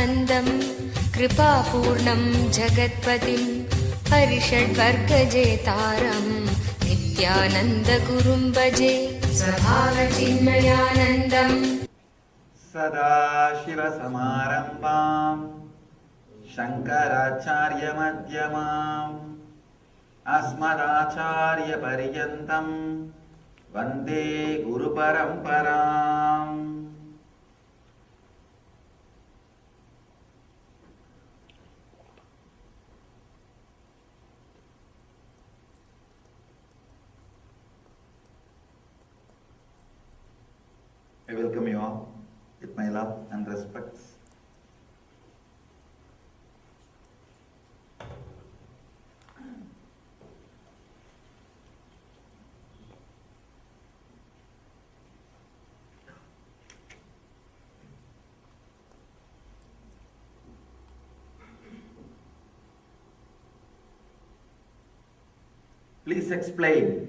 Nithyanandam Kripapurnam Jagatpatim Harishadvargajetaram Nithyananda Gurum Bhaje Svabhava Chinmayanandam Sada Shiva Samarambam Shankaracharya Madhyamam Asmadacharya Paryantam Vande Guru Paramparam. I welcome you all with my love and respects. Please explain.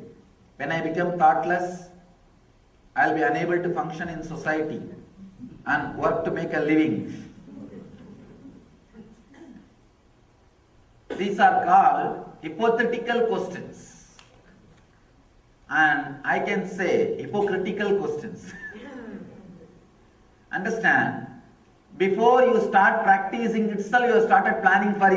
When I become thoughtless, I will be unable to function in society and work to make a living. These are called hypothetical questions, and I can say hypocritical questions. Understand? Before you start practicing itself, you have started planning for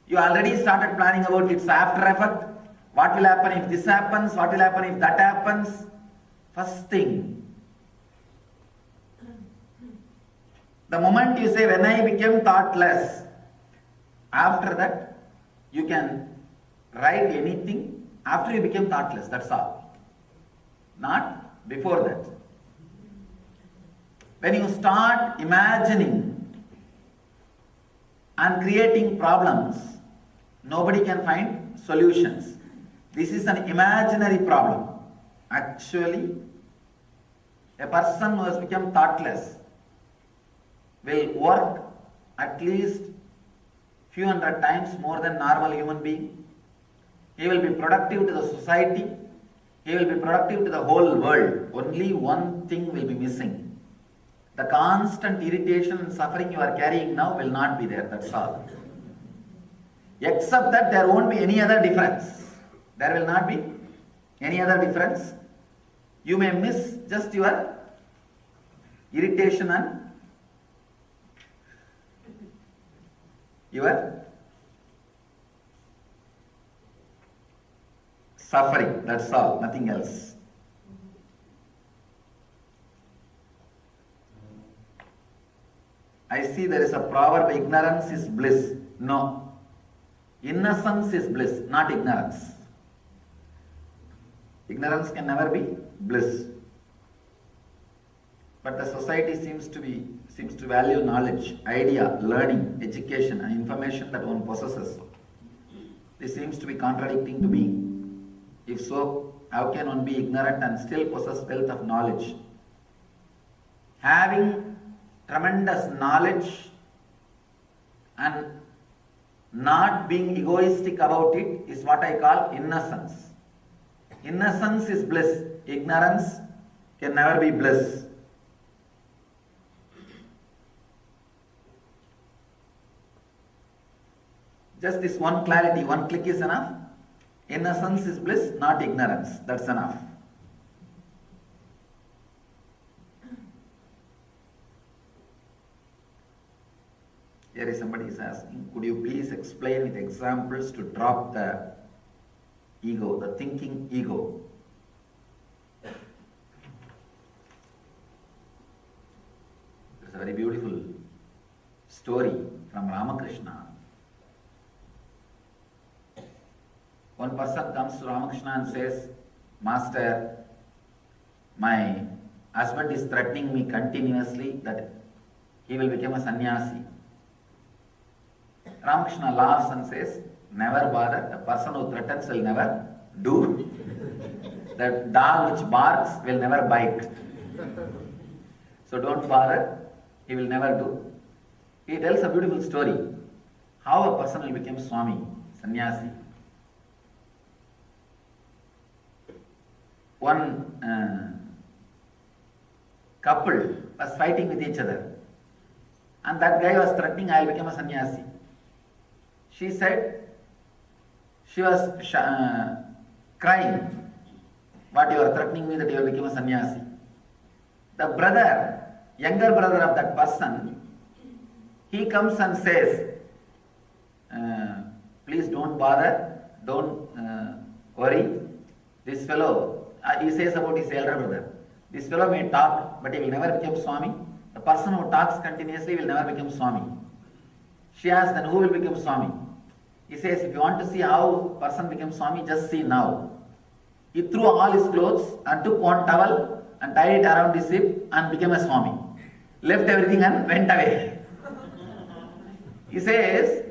you already started planning about its after effect. What will happen if this happens? What will happen if that happens? First thing, the moment you say, when I became thoughtless, after that, you can write anything after you became thoughtless, that's all. Not before that. When you start imagining and creating problems, nobody can find solutions. This is an imaginary problem. Actually, a person who has become thoughtless will work at least few hundred times more than normal human being. He will be productive to the society. He will be productive to the whole world. Only one thing will be missing. The constant irritation and suffering you are carrying now will not be there, that's all. Except that there won't be any other difference. There will not be any other difference. You may miss just your irritation and your suffering. That's all, nothing else. I see there is a proverb, ignorance is bliss. No. Innocence is bliss, not ignorance. Ignorance can never be bliss. But the society seems to value knowledge, idea, learning, education and information that one possesses. This seems to be contradicting to me. If so, how can one be ignorant and still possess wealth of knowledge? Having tremendous knowledge and not being egoistic about it is what I call innocence. Innocence is bliss. Ignorance can never be bliss. Just this one clarity, one click is enough. Innocence is bliss, not ignorance. That's enough. Here is somebody is asking, could you please explain with examples to drop the ego, the thinking ego? There's a very beautiful story from Ramakrishna. One person comes to Ramakrishna and says, Master, my husband is threatening me continuously that he will become a sannyasi. Ramakrishna laughs and says, never bother, a person who threatens will never do. The dog which barks will never bite. So don't bother, he will never do. He tells a beautiful story, how a person will become Swami, sannyasi. One couple was fighting with each other. And that guy was threatening, I will become a sannyasi. She said, she was crying, what you are threatening me that you will become a sannyasi. The brother, younger brother of that person, he comes and says, please don't bother, don't worry. This fellow, he says about his elder brother, this fellow may talk, but he will never become Swami. The person who talks continuously will never become Swami. She asks, then who will become Swami? He says, if you want to see how person becomes Swami, just see now. He threw all his clothes and took one towel and tied it around his hip and became a Swami. Left everything and went away. He says,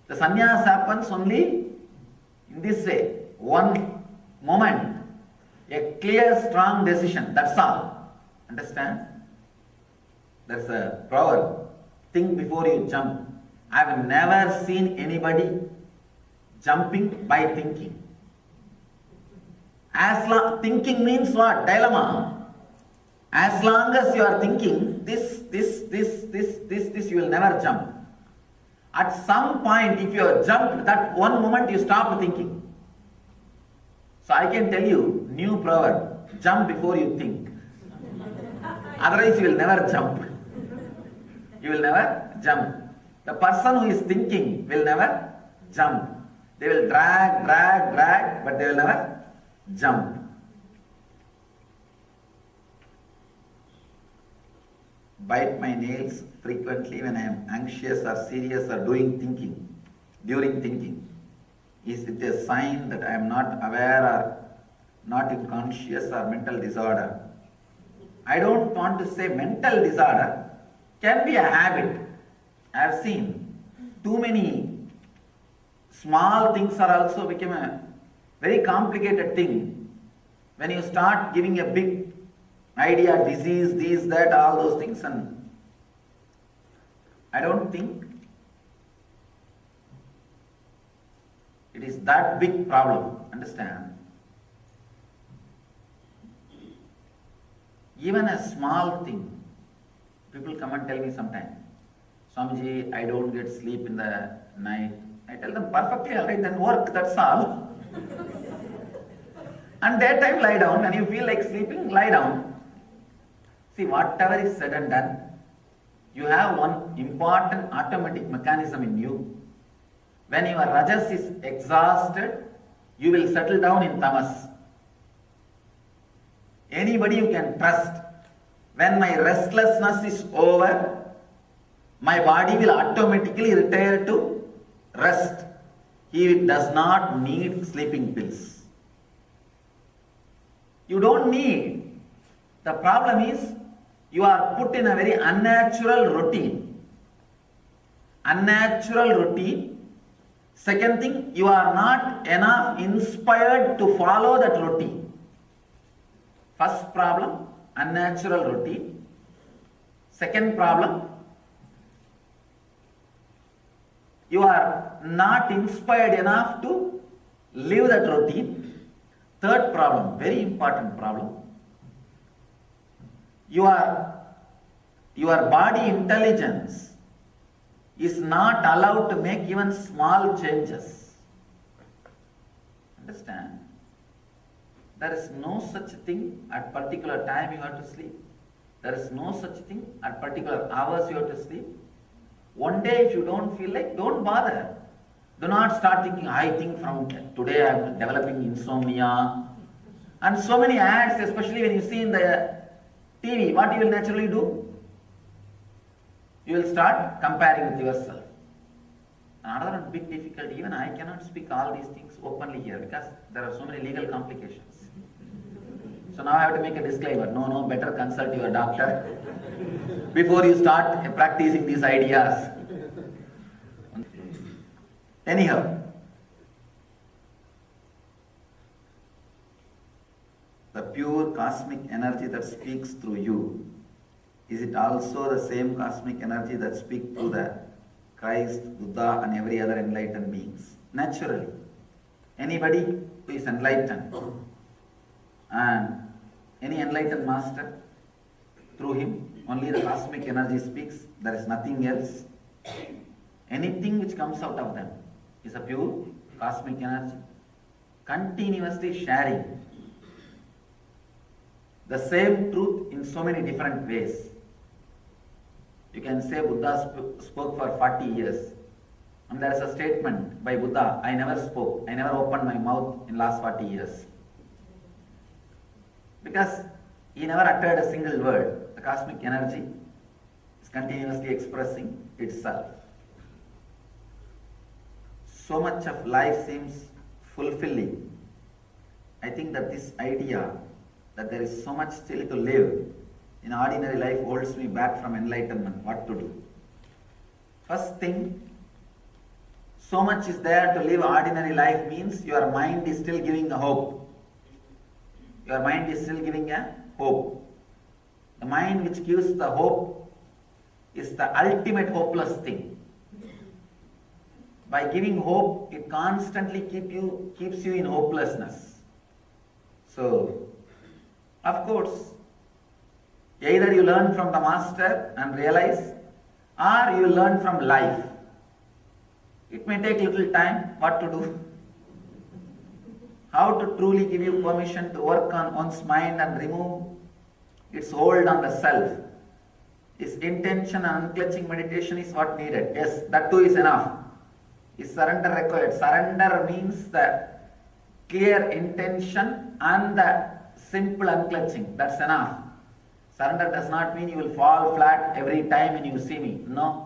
the sannyas happens only in this way. One moment, a clear, strong decision, that's all. Understand? There's a proverb, think before you jump. I have never seen anybody jumping by thinking. Thinking means what? Dilemma. As long as you are thinking, this, you will never jump. At some point, if you have jumped, that one moment you stop thinking. So I can tell you, new proverb, jump before you think. Otherwise you will never jump. You will never jump. The person who is thinking will never jump. They will drag, but they will never jump. Bite my nails frequently when I am anxious or serious or during thinking. Is it a sign that I am not aware or not in conscious or mental disorder? I don't want to say mental disorder, can be a habit. I have seen too many small things are also become a very complicated thing. When you start giving a big idea, disease, this, that, all those things, and I don't think it is that big problem. Understand? Even a small thing, people come and tell me sometimes, Swamiji, I don't get sleep in the night. I tell them, perfectly alright, then work, that's all. And daytime lie down, and you feel like sleeping, lie down. See, whatever is said and done, you have one important automatic mechanism in you. When your rajas is exhausted, you will settle down in tamas. Anybody you can trust. When my restlessness is over, my body will automatically retire to rest. He does not need sleeping pills. You don't need. The problem is, you are put in a very unnatural routine. Unnatural routine. Second thing, you are not enough inspired to follow that routine. First problem, unnatural routine. Second problem, you are not inspired enough to live that routine. Third problem, very important problem, your body intelligence is not allowed to make even small changes. Understand? There is no such thing at particular time you have to sleep. There is no such thing at particular hours you have to sleep. One day if you don't feel like, don't bother. Do not start thinking, I think from today I am developing insomnia. And so many ads, especially when you see in the TV, what you will naturally do? You will start comparing with yourself. Another big difficulty, even I cannot speak all these things openly here because there are so many legal complications. So now I have to make a disclaimer. No, better consult your doctor before you start practicing these ideas. Anyhow, the pure cosmic energy that speaks through you, is it also the same cosmic energy that speaks through the Christ, Buddha and every other enlightened beings? Naturally. Anybody who is enlightened and any enlightened master, through him only the cosmic energy speaks, there is nothing else. Anything which comes out of them is a pure cosmic energy, continuously sharing the same truth in so many different ways. You can say Buddha spoke for 40 years. And there is a statement by Buddha, I never spoke, I never opened my mouth in last 40 years. Because he never uttered a single word. The cosmic energy is continuously expressing itself. So much of life seems fulfilling. I think that this idea that there is so much still to live in ordinary life holds me back from enlightenment. What to do? First thing, so much is there to live ordinary life means your mind is still giving a hope. Your mind is still giving a hope. The mind which gives the hope is the ultimate hopeless thing. By giving hope, it constantly keeps you in hopelessness. So, of course, either you learn from the master and realize, or you learn from life. It may take little time. What to do? How to truly give you permission to work on one's mind and remove its hold on the self. Is intention and unclenching meditation is what needed. Yes, that too is enough. Is surrender required? Surrender means the clear intention and the simple unclenching. That's enough. Surrender does not mean you will fall flat every time when you see me. No.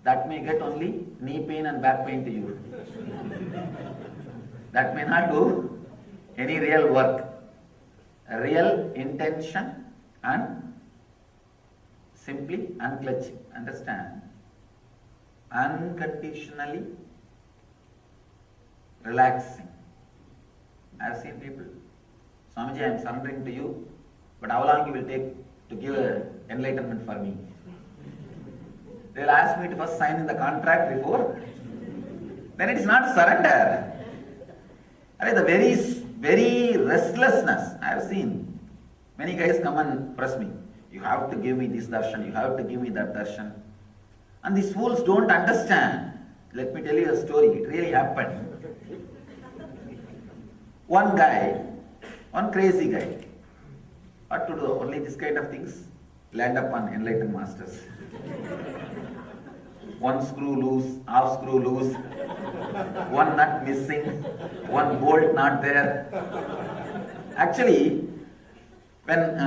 That may get only knee pain and back pain to you. That may not do any real work. A real intention and simply unclenching. Understand? Unconditionally relaxing. I have seen people, Swamiji, I am surrendering to you, but how long you will take to give enlightenment for me? They will ask me to first sign in the contract before. Then it is not surrender. The very restlessness I have seen. Many guys come and press me. You have to give me this darshan, you have to give me that darshan. And these fools don't understand. Let me tell you a story. It really happened. One guy, one crazy guy. What to do? Only this kind of things land up on enlightened masters. One screw loose, half screw loose, one nut missing, one bolt not there. Actually, when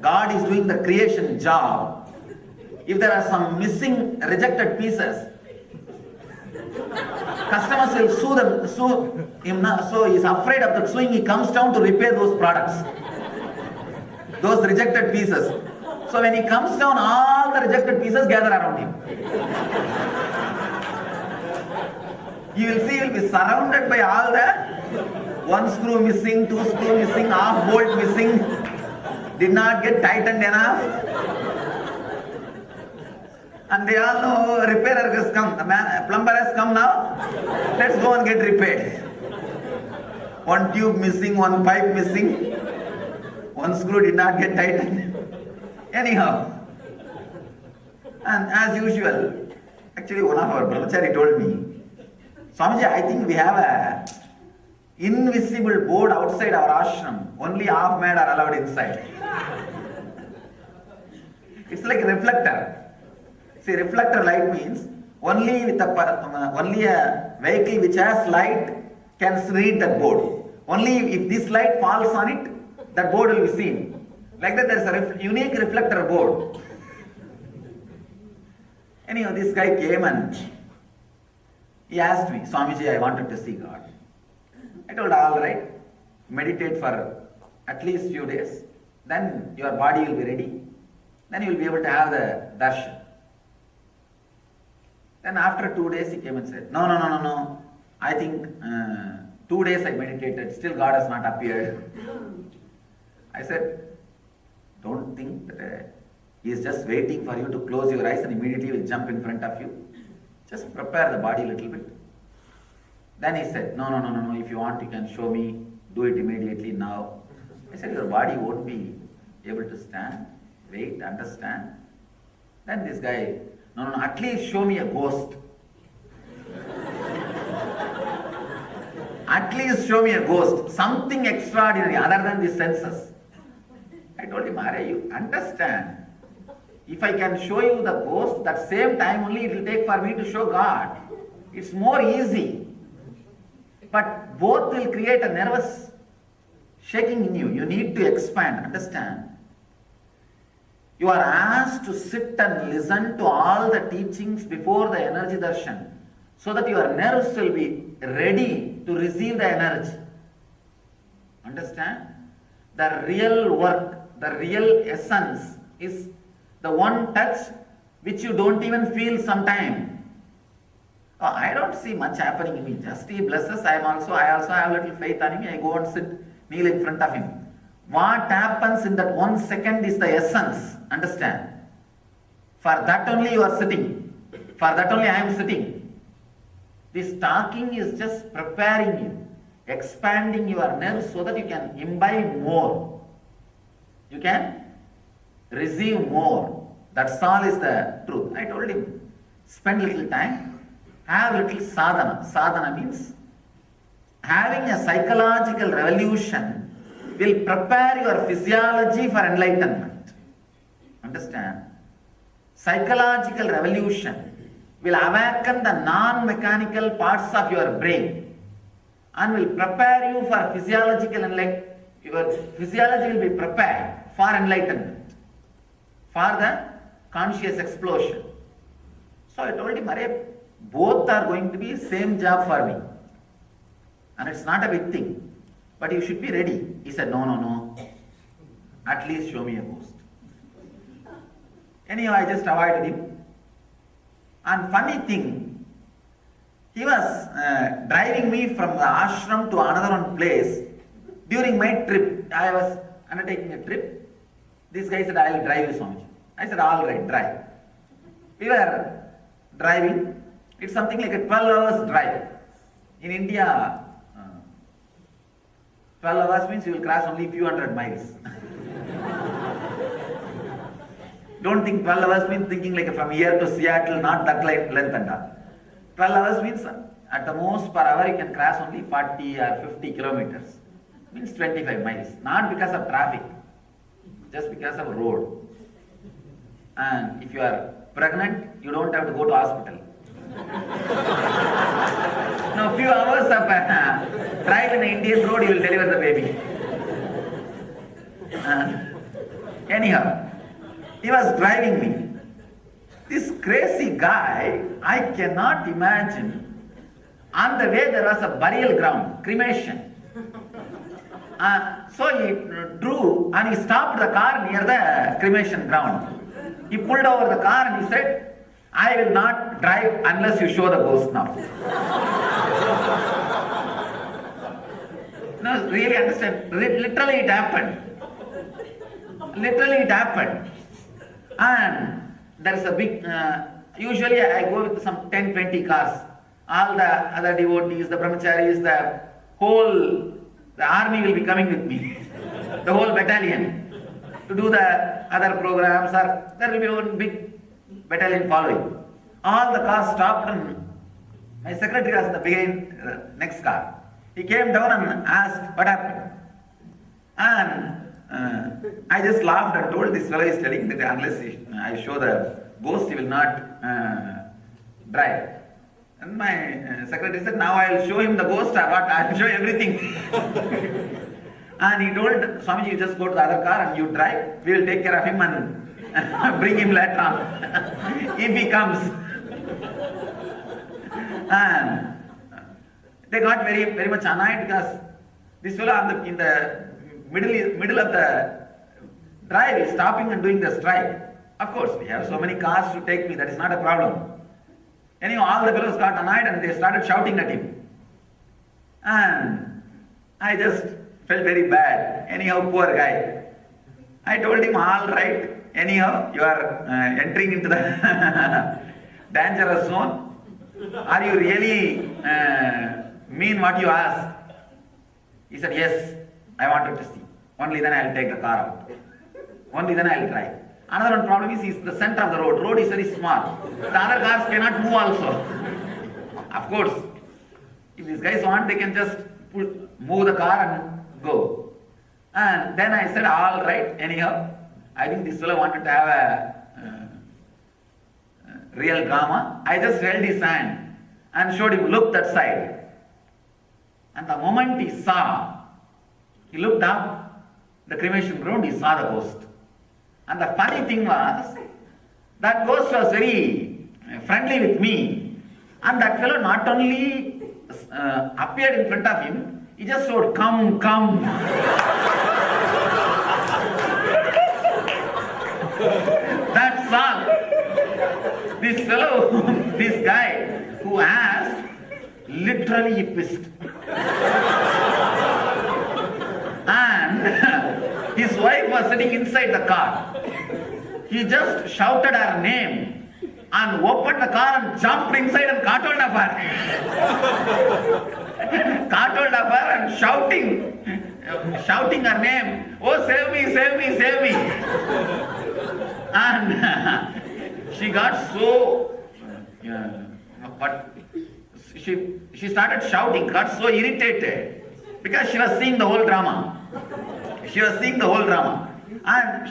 God is doing the creation job, if there are some missing, rejected pieces, customers will sue him. So he is afraid of the suing. He comes down to repair those products, those rejected pieces. So when he comes down, all the rejected pieces gather around him. You will see he will be surrounded by all that. One screw missing, two screw missing, half bolt missing, did not get tightened enough. And they all know repairer has come, plumber has come now, let's go and get repaired. One tube missing, one pipe missing, one screw did not get tightened. Anyhow, and as usual, actually one of our brahmachari told me, Swamiji, I think we have a invisible board outside our ashram. Only half mad are allowed inside. It's like a reflector. See, reflector light means only a vehicle which has light can read that board. Only if this light falls on it, that board will be seen. Like that, there is a unique reflector board. Anyhow, this guy came and he asked me, Swamiji, I wanted to see God. I told, all right, meditate for at least few days, then your body will be ready, then you will be able to have the darshan. Then after 2 days he came and said, no, I think 2 days I meditated, still God has not appeared. I said, don't think that he is just waiting for you to close your eyes and immediately will jump in front of you. Just prepare the body a little bit. Then he said, no, if you want you can show me, do it immediately now. I said, your body won't be able to stand. Wait, understand. Then this guy, no, at least show me a ghost. At least show me a ghost, something extraordinary other than the senses. I told him, Are you understand? If I can show you the ghost, that same time only it will take for me to show God. It's more easy. But both will create a nervous shaking in you. You need to expand, understand? You are asked to sit and listen to all the teachings before the energy darshan, so that your nerves will be ready to receive the energy. Understand? The real work, the real essence is the one touch which you don't even feel sometime. Oh, I don't see much happening in me. Just he blesses, I also have little faith on him. I go and sit, kneel in front of him. What happens in that 1 second is the essence. Understand? For that only you are sitting. For that only I am sitting. This talking is just preparing you, expanding your nerves so that you can imbibe more. You can receive more. That's all is the truth. I told him, spend little time, have little sadhana. Sadhana means having a psychological revolution will prepare your physiology for enlightenment. Understand? Psychological revolution will awaken the non-mechanical parts of your brain and will prepare you for physiological enlightenment. Your physiology will be prepared for enlightenment, for the conscious explosion. So I told him, Arey, both are going to be same job for me. And it's not a big thing. But you should be ready. He said, no. At least show me a ghost. Anyhow, I just avoided him. And funny thing, he was driving me from the ashram to another one place. During my trip, I was undertaking a trip. This guy said, I will drive you, Swamiji. I said, all right, drive. We were driving. It's something like a 12 hours drive. In India, 12 hours means you will cross only few hundred miles. Don't think 12 hours means thinking like from here to Seattle, not that length and all. 12 hours means at the most per hour you can cross only 40 or 50 kilometers. Means 25 miles. Not because of traffic, just because of road. And if you are pregnant, you don't have to go to hospital. No, few hours of drive in the Indian road, you will deliver the baby. Anyhow, he was driving me. This crazy guy, I cannot imagine. On the way there was a burial ground, cremation. So he drew and he stopped the car near the cremation ground. He pulled over the car and he said, I will not drive unless you show the ghost now. No, really understand. Literally it happened. Literally it happened. And there is a big, usually I go with some 10-20 cars. All the other devotees, the brahmacharis, the army will be coming with me. The whole battalion. To do the other programs, or there will be one big battalion following. All the cars stopped and my secretary was in the behind next car. He came down and asked what happened. And I just laughed and told this fellow is telling that unless I show the ghost, he will not drive. And my secretary said, now I will show him the ghost or what? I will show everything. And he told Swamiji, you just go to the other car and you drive. We will take care of him and bring him later on if he comes. And they got very, very much annoyed because this fellow in the middle of the drive is stopping and doing the strike. Of course, we have so many cars to take me, that is not a problem. Anyhow, all the fellows got annoyed and they started shouting at him. And I just felt very bad. Anyhow, poor guy. I told him, all right, anyhow, you are entering into the dangerous zone. Are you really mean what you ask? He said, yes, I wanted to see. Only then I will take the car out. Only then I will drive. Another one problem is he's in the center of the road. Road is very small. The other cars cannot move also. Of course, if these guys want, they can just move the car and go. And then I said, all right, anyhow, I think this fellow wanted to have a real drama. I just held his hand and showed him, look that side. And the moment he saw, he looked up the cremation ground, he saw the ghost. And the funny thing was, that ghost was very friendly with me. And that fellow not only appeared in front of him, he just showed, come, come. That's all. This fellow, this guy who asked, literally he pissed. And his wife was sitting inside the car. He just shouted her name and opened the car and jumped inside and caught hold of her. Caught hold of her and shouting her name, oh, save me, save me, save me. And she got so, she started shouting, got so irritated because she was seeing the whole drama. She was seeing the whole drama. And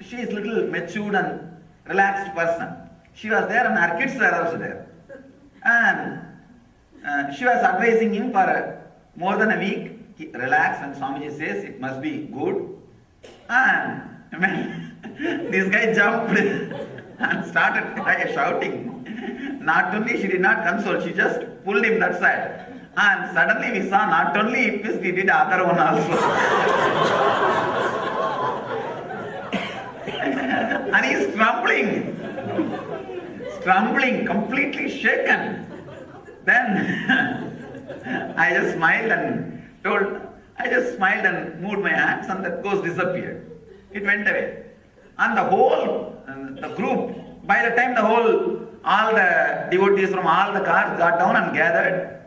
she is little matured and relaxed person. She was there and her kids were also there. And she was advising him for more than a week. Relax, and Swamiji says it must be good. And when this guy jumped and started shouting, not only she did not console, she just pulled him that side. And suddenly we saw not only he pissed, he did the other one also. And he is trembling, completely shaken. Then I just smiled and moved my hands, and that ghost disappeared. It went away. And the whole, the group, by the time all the devotees from all the cars got down and gathered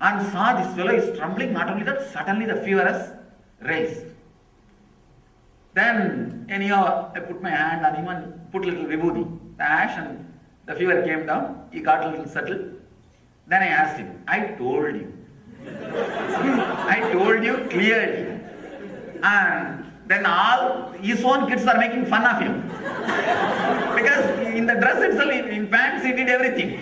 and saw this fellow is trembling, not only that, suddenly the fever has raised. Then, anyhow, I put my hand on him and put a little vibhuti, the ash, and the fever came down. He got a little settled. Then I asked him, I told you clearly. And then all his own kids are making fun of him. Because in the dress itself, in pants, he did everything.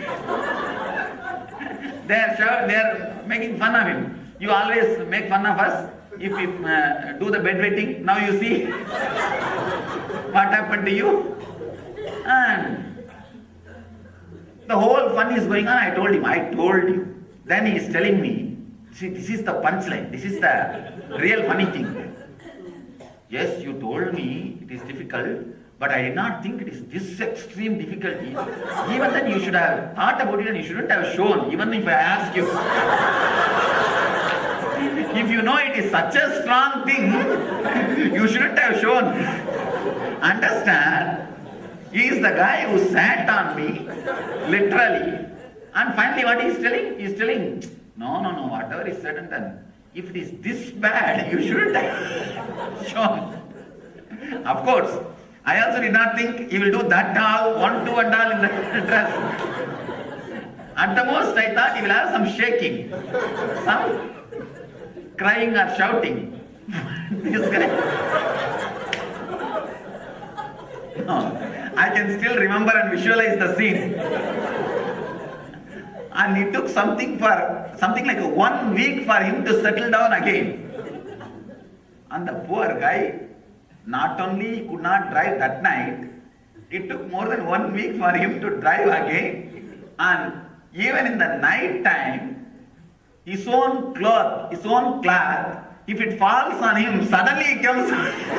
They are making fun of him. You always make fun of us if we do the bedwetting. Now you see what happened to you. And the whole fun is going on. I told you. Then he is telling me, see, this is the punchline. This is the real funny thing. Yes, you told me it is difficult, but I did not think it is this extreme difficulty. Even then you should have thought about it and you shouldn't have shown, even if I asked you. If you know it is such a strong thing, you shouldn't have shown. Understand? He is the guy who sat on me, literally. And finally what he is telling? He is telling, no, whatever is said and done. If it is this bad, you shouldn't have shown. Of course, I also did not think he will do that all, 1, 2 and all in the dress. At the most, I thought he will have some shaking, some crying or shouting. This guy. No, I can still remember and visualize the scene. And it took something like 1 week for him to settle down again. And the poor guy, not only could not drive that night, it took more than 1 week for him to drive again. And even in the night time, his own cloth, if it falls on him, suddenly he comes,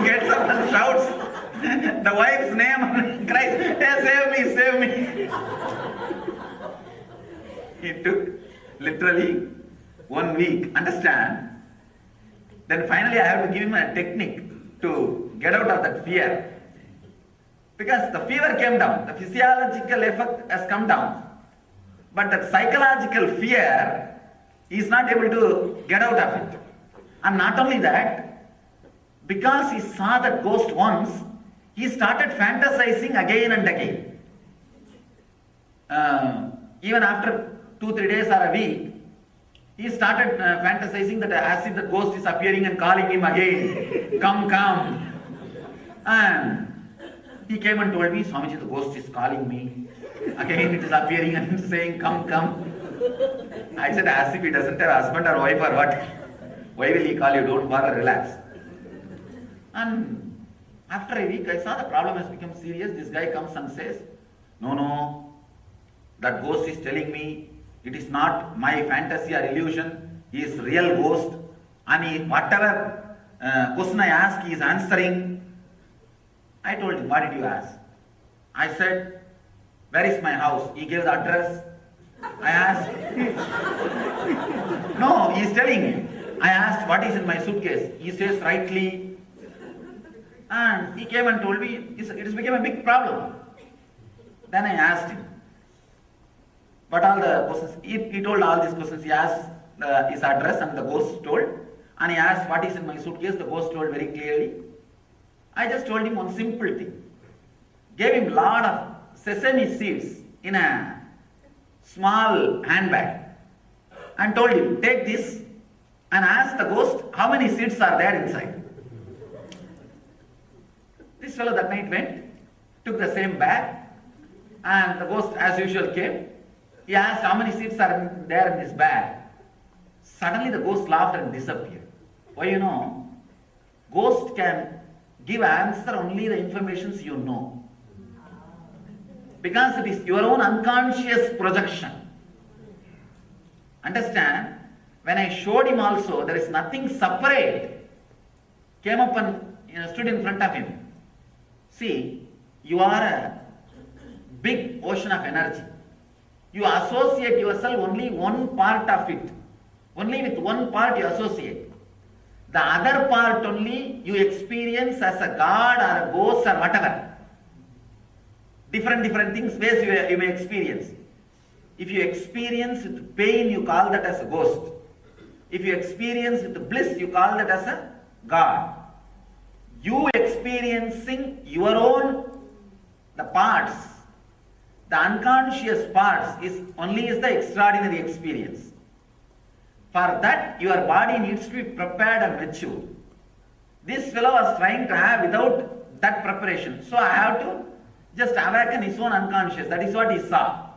gets up and shouts the wife's name and cries, hey, save me. It took literally 1 week. Understand? Then finally I have to give him a technique to get out of that fear. Because the fever came down, the physiological effect has come down. But that psychological fear, he is not able to get out of it. And not only that, because he saw that ghost once, he started fantasizing again and again. Even after 2-3 days or a week, he started fantasizing that as if the ghost is appearing and calling him again, come, come. And he came and told me, Swamiji, the ghost is calling me. Again it is appearing and saying, come, come. I said, as if he doesn't have husband or wife or what? Why will he call you? Don't bother, relax. And after a week, I saw the problem has become serious. This guy comes and says, no, that ghost is telling me it is not my fantasy or illusion. He is real ghost. And whatever question I ask, he is answering. I told him, what did you ask? I said, where is my house? He gave the address. I asked, no, he is telling me. I asked, what is in my suitcase? He says, rightly. And he came and told me, it has become a big problem. Then I asked him, what all the questions? He told all these questions. He asked his address and the ghost told. And he asked, what is in my suitcase? The ghost told very clearly. I just told him one simple thing. Gave him lot of sesame seeds in a small handbag. And told him, take this and ask the ghost how many seeds are there inside. This fellow that night went, took the same bag, and the ghost as usual came. He asked how many seeds are there in this bag. Suddenly the ghost laughed and disappeared. Why, you know, ghost can give answer only the informations you know. Because it is your own unconscious projection. Understand? When I showed him also, there is nothing separate. Came up and stood in front of him. See, you are a big ocean of energy. You associate yourself only one part of it. Only with one part you associate. The other part only you experience as a god or a ghost or whatever. Different things, ways you may experience. If you experience with pain, you call that as a ghost. If you experience with bliss, you call that as a god. You experiencing your own, the parts, the unconscious parts is the extraordinary experience. For that, your body needs to be prepared and mature. This fellow was trying to have without that preparation. So I have to just awaken his own unconscious. That is what he saw.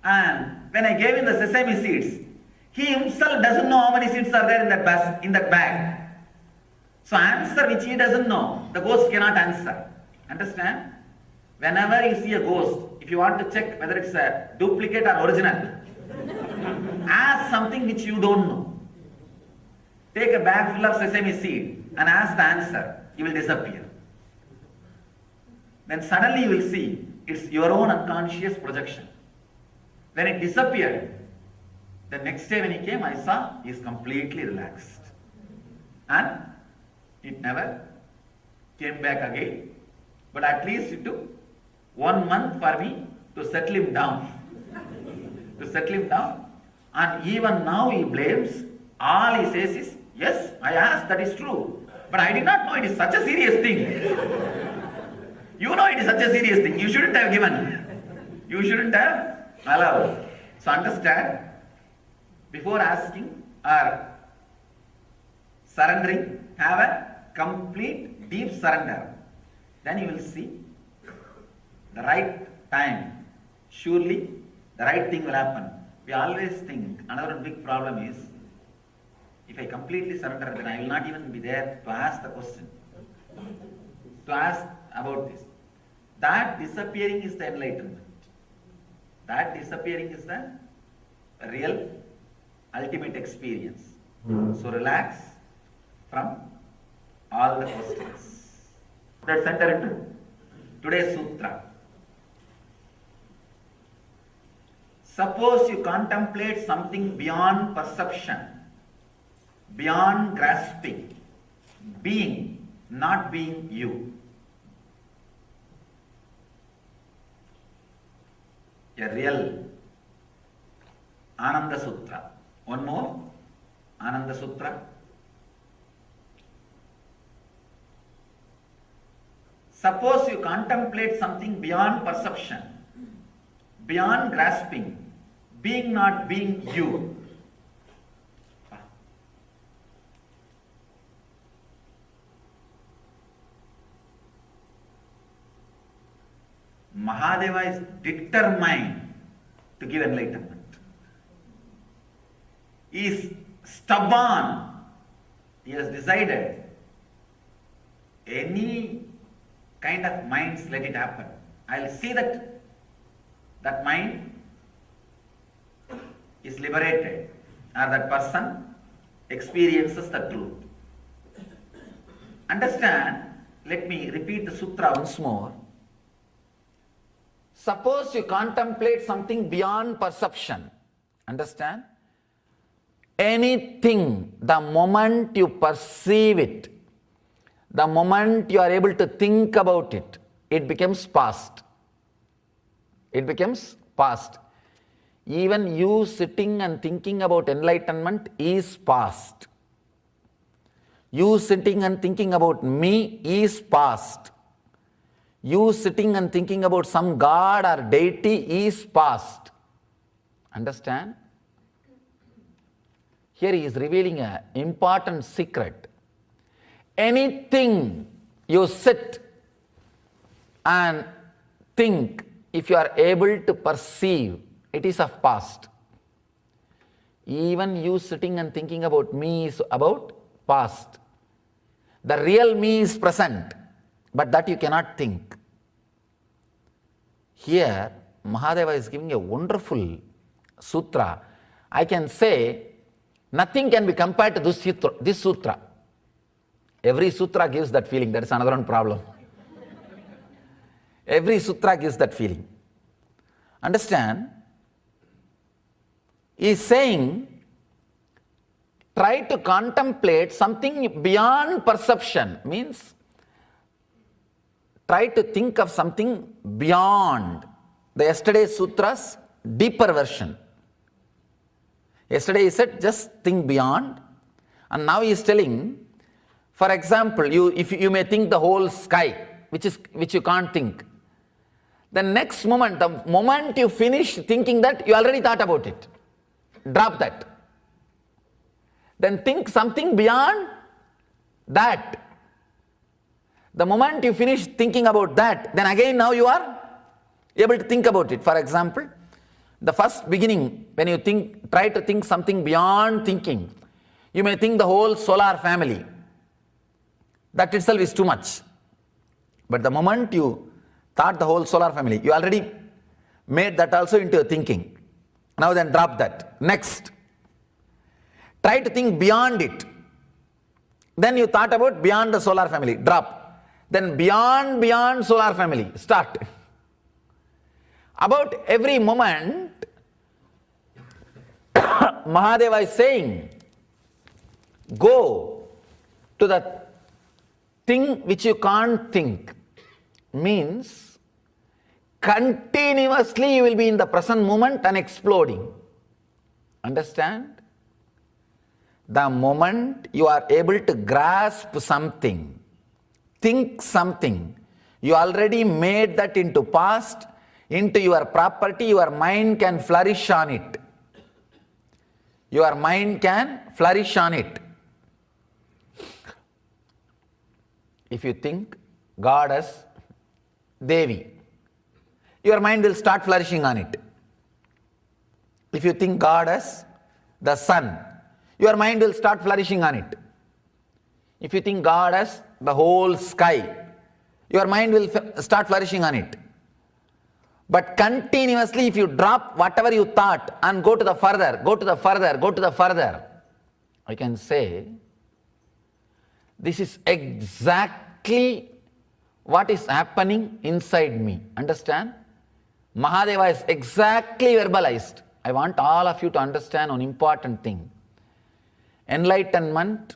And when I gave him the sesame seeds, he himself doesn't know how many seeds are there in that bag. So answer which he doesn't know, the ghost cannot answer. Understand? Whenever you see a ghost, if you want to check whether it's a duplicate or original, ask something which you don't know. Take a bag full of sesame seed and ask the answer. You will disappear. Then suddenly you will see it's your own unconscious projection. When it disappeared, the next day when he came, I saw he is completely relaxed. And it never came back again. But at least it took 1 month for me to settle him down. And even now he blames. All he says is, yes, I asked, that is true. But I did not know it is such a serious thing. You know it is such a serious thing. You shouldn't have given. You shouldn't have allowed. So understand, before asking or surrendering, have a complete deep surrender. Then you will see the right time. Surely the right thing will happen. We always think another big problem is, if I completely surrender, then I will not even be there to ask the question, to ask about this. That disappearing is the enlightenment. That disappearing is the real ultimate experience. So relax from all the questions. Let's enter into today's sutra. Suppose you contemplate something beyond perception, beyond grasping, being, not being you. A real Ananda Sutra. One more Ananda Sutra. Suppose you contemplate something beyond perception, beyond grasping, being not being you. Mahadeva is determined to give enlightenment. He is stubborn. He has decided any kind of minds, let it happen. I'll see that that mind is liberated or that person experiences the truth. Understand, let me repeat the sutra once more. Suppose you contemplate something beyond perception. Understand? Anything, the moment you perceive it, the moment you are able to think about it, it becomes past. It becomes past. Even you sitting and thinking about enlightenment is past. You sitting and thinking about me is past. You sitting and thinking about some god or deity is past. Understand? Here he is revealing an important secret. Anything you sit and think, if you are able to perceive, it is of past. Even you sitting and thinking about me is about past. The real me is present, but that you cannot think. Here, Mahadeva is giving a wonderful sutra. I can say, nothing can be compared to this sutra. Every sutra gives that feeling. That is another one problem. Every sutra gives that feeling. Understand? He is saying, try to contemplate something beyond perception. Means, try to think of something beyond. The yesterday's sutras, deeper version. Yesterday he said, just think beyond. And now he is telling, for example, you may think the whole sky, which you can't think. The next moment, the moment you finish thinking that, you already thought about it. Drop that. Then think something beyond that. The moment you finish thinking about that, then again now you are able to think about it. For example, the first beginning, when you try to think something beyond thinking, you may think the whole solar family. That itself is too much. But the moment you thought the whole solar family, you already made that also into a thinking. Now then drop that. Next. Try to think beyond it. Then you thought about beyond the solar family. Drop. Then beyond solar family. Start. About every moment, Mahadeva is saying, go to the thing which you can't think. Means, continuously you will be in the present moment and exploding. Understand? The moment you are able to grasp something, think something, you already made that into past, into your property, your mind can flourish on it. Your mind can flourish on it. If you think God as Devi, your mind will start flourishing on it. If you think God as the sun, your mind will start flourishing on it. If you think God as the whole sky, your mind will start flourishing on it. But continuously, if you drop whatever you thought and go to the further, I can say, this is exactly what is happening inside me. Understand? Mahadeva is exactly verbalized. I want all of you to understand one important thing. Enlightenment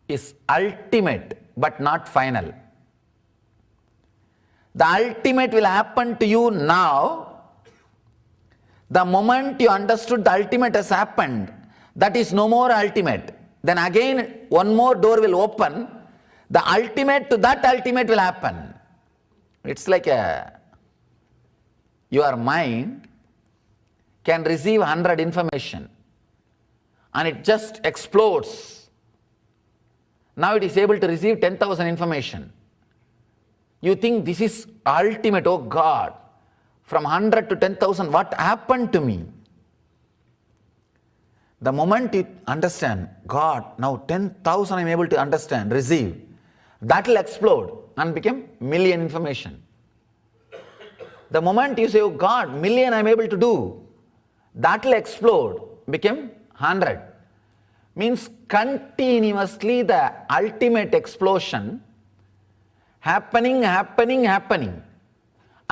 is ultimate but not final. The ultimate will happen to you now. The moment you understood the ultimate has happened, that is no more ultimate. Then again one more door will open. The ultimate to that ultimate will happen. It's like your mind can receive 100 information and it just explodes. Now it is able to receive 10,000 information. You think this is ultimate, oh God, from 100 to 10,000, what happened to me? The moment you understand, God, now 10,000 I am able to understand, receive, that will explode and become million information. The moment you say, oh God, million I am able to do, that will explode, become 100. Means continuously the ultimate explosion happening, and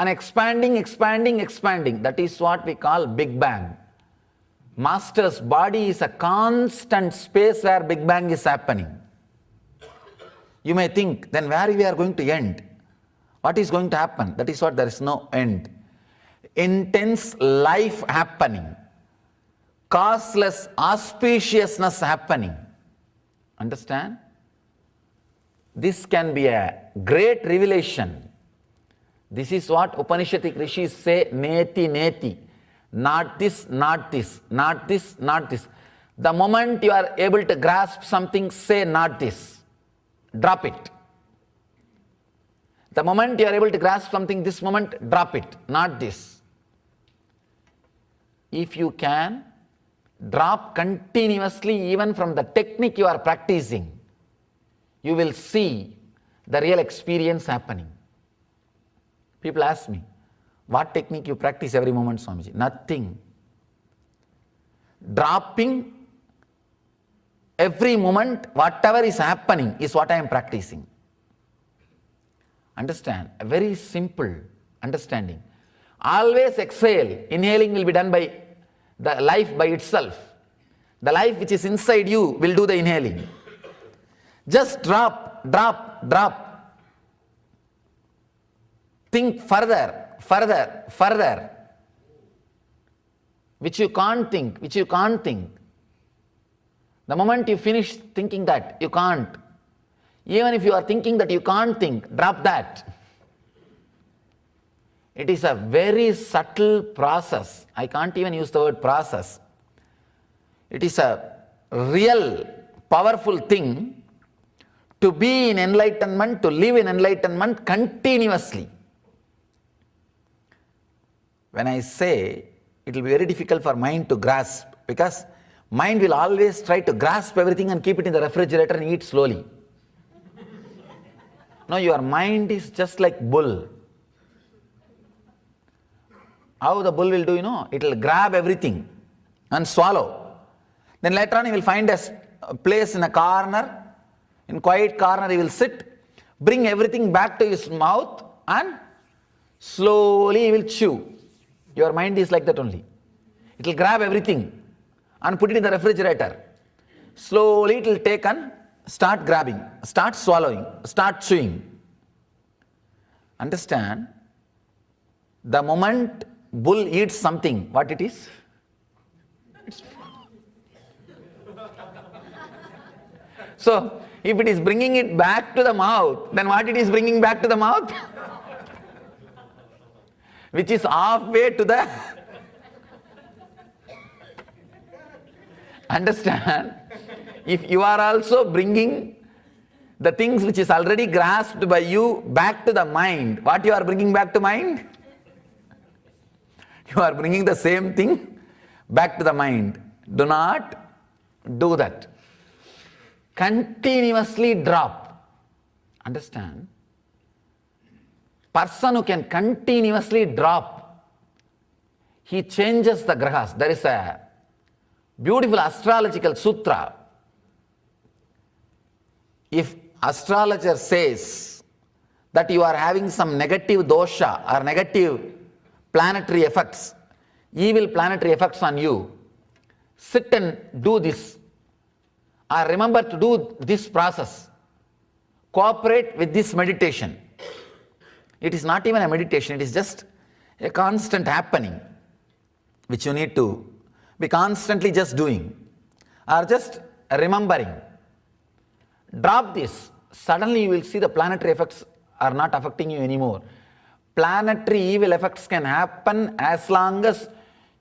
expanding. That is what we call Big Bang. Master's body is a constant space where Big Bang is happening. You may think, then where we are going to end? What is going to happen? That is what, there is no end. Intense life happening. Causeless auspiciousness happening. Understand? This can be a great revelation. This is what Upanishadic rishis say, neti, neti. Not this, not this, not this, not this. The moment you are able to grasp something, say not this. Drop it. The moment you are able to grasp something, this moment, drop it. Not this. If you can drop continuously even from the technique you are practicing, you will see the real experience happening. People ask me, what technique you practice every moment, Swamiji? Nothing. Dropping every moment, whatever is happening is what I am practicing. Understand? A very simple understanding. Always exhale. Inhaling will be done by the life by itself. The life which is inside you will do the inhaling. Just drop, drop, drop. Think further, further, further. Which you can't think, which you can't think. The moment you finish thinking that, you can't. Even if you are thinking that you can't think, drop that. It is a very subtle process. I can't even use the word process. It is a real powerful thing to be in enlightenment, to live in enlightenment continuously. When I say, it will be very difficult for mind to grasp, because mind will always try to grasp everything and keep it in the refrigerator and eat slowly. No, your mind is just like bull. How the bull will do, it will grab everything and swallow. Then later on he will find a place in a corner, in quiet corner he will sit, bring everything back to his mouth and slowly he will chew. Your mind is like that only. It will grab everything and put it in the refrigerator. Slowly it will take and start grabbing, start swallowing, start chewing. Understand? The moment bull eats something, what it is? So, if it is bringing it back to the mouth, then what it is bringing back to the mouth? Which is halfway to the... Understand? If you are also bringing the things which is already grasped by you back to the mind, what you are bringing back to mind? You are bringing the same thing back to the mind. Do not do that. Continuously drop. Understand? Person who can continuously drop, he changes the grahas. There is a beautiful astrological sutra. If astrologer says that you are having some negative dosha or negative planetary effects, evil planetary effects on you, sit and do this. Or remember to do this process. Cooperate with this meditation. It is not even a meditation, it is just a constant happening, which you need to be constantly just doing. Or just remembering. Drop this. Suddenly you will see the planetary effects are not affecting you anymore. planetary evil effects can happen as long as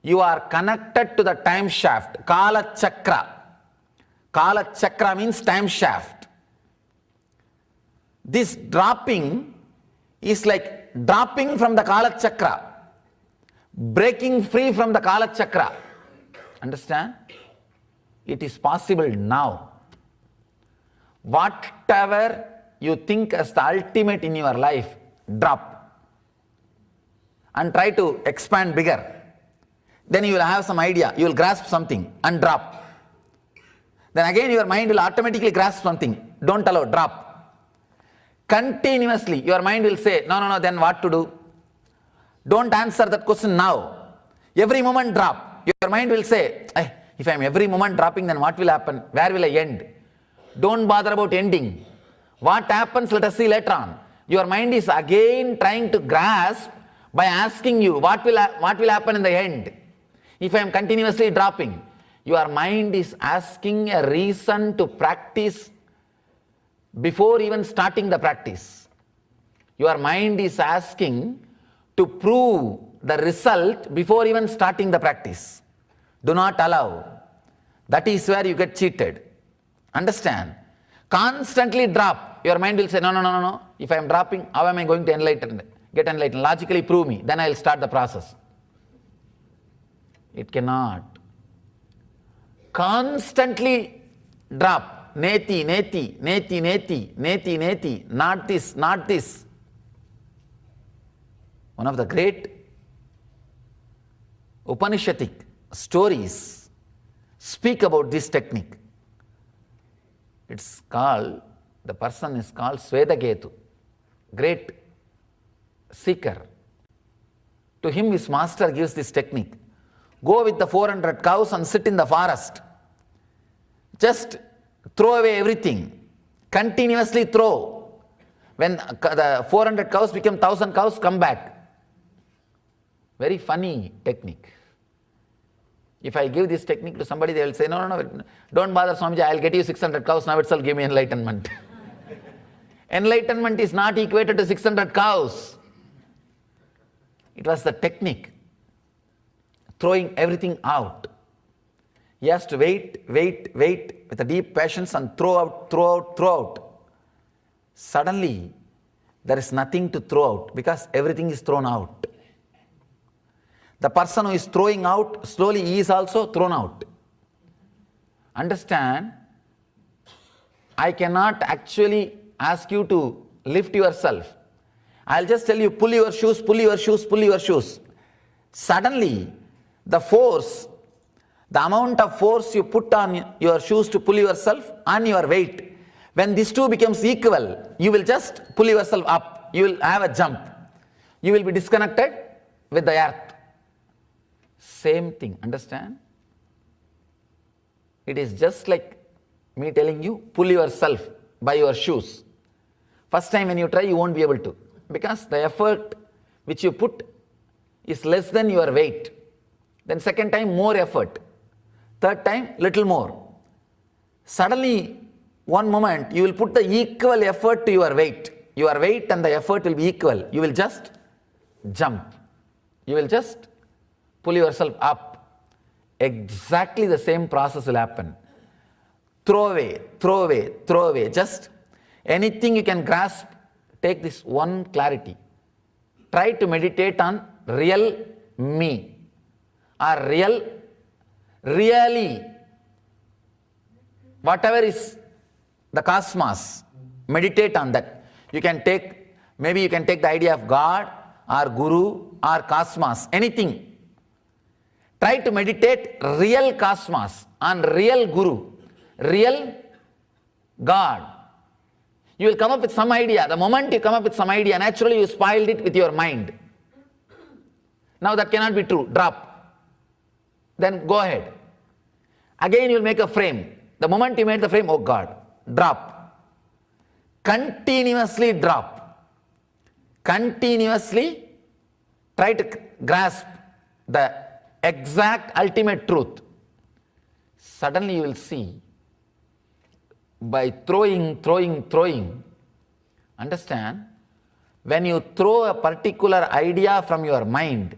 you are connected to the time shaft, Kala Chakra. Kala Chakra means time shaft. This dropping is like dropping from the Kala Chakra, breaking free from the Kala Chakra. Understand? It is possible now. Whatever you think as the ultimate in your life, drop. And try to expand bigger. Then you will have some idea, you will grasp something and drop. Then again your mind will automatically grasp something, don't allow, drop. Continuously your mind will say, no, then what to do? Don't answer that question now. Every moment drop. Your mind will say, if I am every moment dropping, then what will happen? Where will I end? Don't bother about ending. What happens, let us see later on. Your mind is again trying to grasp by asking you, what will happen in the end? If I am continuously dropping, your mind is asking a reason to practice before even starting the practice. Your mind is asking to prove the result before even starting the practice. Do not allow. That is where you get cheated. Understand? Constantly drop. Your mind will say, no. If I am dropping, how am I going to get enlightened? Logically prove me. Then I will start the process. It cannot. Constantly drop. Neti. Not this. One of the great Upanishadic stories speak about this technique. It's called, the person is called Swetaketu, great seeker. To him his master gives this technique. Go with the 400 cows and sit in the forest. Just throw away everything. Continuously throw. When the 400 cows become 1000 cows, come back. Very funny technique. If I give this technique to somebody, they will say, no, don't bother Swamiji, I will get you 600 cows, now itself give me enlightenment. Enlightenment is not equated to 600 cows. It was the technique. Throwing everything out. He has to wait with a deep patience and throw out. Suddenly, there is nothing to throw out because everything is thrown out. The person who is throwing out, slowly he is also thrown out. Understand? I cannot actually ask you to lift yourself. I'll just tell you, pull your shoes. Suddenly, the force, the amount of force you put on your shoes to pull yourself and your weight, when these two becomes equal, you will just pull yourself up. You will have a jump. You will be disconnected with the earth. Same thing, understand? It is just like me telling you, pull yourself by your shoes. First time when you try, you won't be able to. Because the effort which you put is less than your weight. Then second time, more effort. Third time, little more. Suddenly, one moment, you will put the equal effort to your weight. Your weight and the effort will be equal. You will just jump. You will just pull yourself up. Exactly the same process will happen. Throw away. Just anything you can grasp, take this one clarity. Try to meditate on real me or really whatever is the cosmos. Meditate on that. Maybe you can take the idea of God or Guru or cosmos, anything. Try to meditate real cosmos on real Guru, real God. You will come up with some idea. The moment you come up with some idea, naturally you spoiled it with your mind. Now that cannot be true. Drop. Then go ahead. Again you will make a frame. The moment you made the frame, oh God, drop. Continuously drop. Continuously try to grasp the exact ultimate truth. Suddenly you will see, by throwing, understand, when you throw a particular idea from your mind,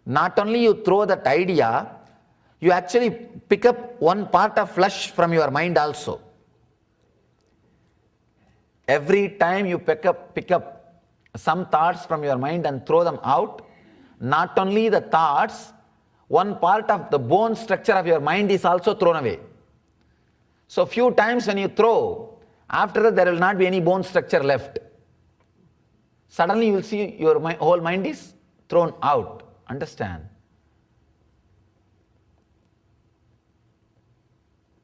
not only you throw that idea, you actually pick up one part of flesh from your mind also. Every time you pick up some thoughts from your mind and throw them out, not only the thoughts, one part of the bone structure of your mind is also thrown away. So few times when you throw, after that there will not be any bone structure left. Suddenly you will see your whole mind is thrown out. Understand?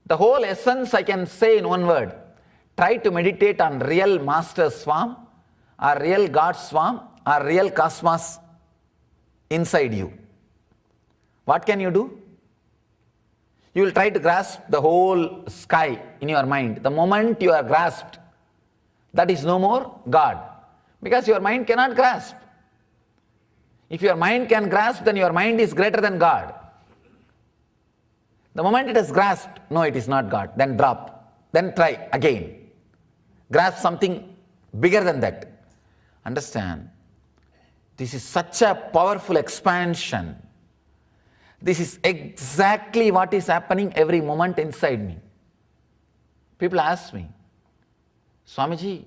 The whole essence I can say in one word. Try to meditate on real Master Swam, or real God Swam, or real Cosmos inside you. What can you do? You will try to grasp the whole sky in your mind. The moment you are grasped, that is no more God. Because your mind cannot grasp. If your mind can grasp, then your mind is greater than God. The moment it is grasped, no, it is not God. Then drop. Then try again. Grasp something bigger than that. Understand? This is such a powerful expansion. This is exactly what is happening every moment inside me. People ask me, Swamiji,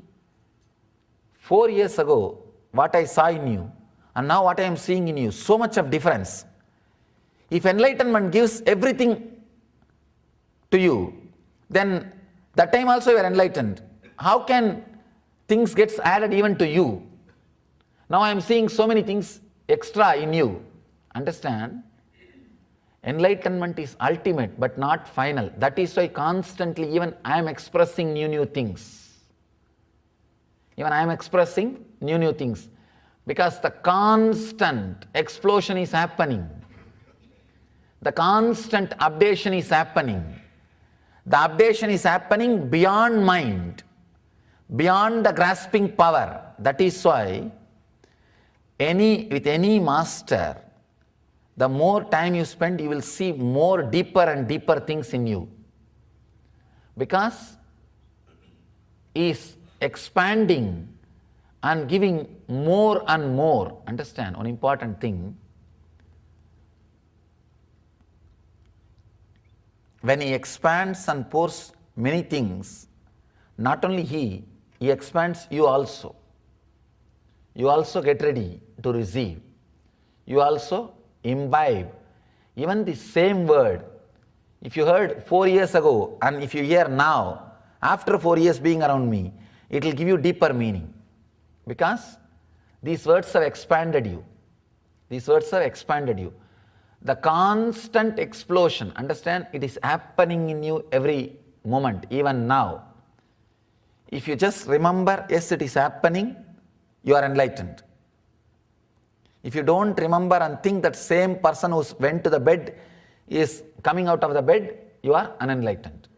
4 years ago, what I saw in you, and now what I am seeing in you, so much of difference. If enlightenment gives everything to you, then that time also you are enlightened. How can things get added even to you? Now I am seeing so many things extra in you. Understand? Enlightenment is ultimate but not final. That is why constantly even I am expressing new things. Even I am expressing new things. Because the constant explosion is happening. The constant updation is happening. The updation is happening beyond mind, beyond the grasping power. That is why with any master, the more time you spend, you will see more deeper and deeper things in you. Because he is expanding and giving more and more. Understand one important thing. When he expands and pours many things, not only he expands you also. You also get ready to receive. You also imbibe. Even the same word, if you heard 4 years ago and if you hear now, after 4 years being around me, it will give you deeper meaning. Because these words have expanded you. These words have expanded you. The constant explosion, understand, it is happening in you every moment, even now. If you just remember, yes, it is happening, you are enlightened. If you don't remember and think that same person who went to the bed is coming out of the bed, you are unenlightened.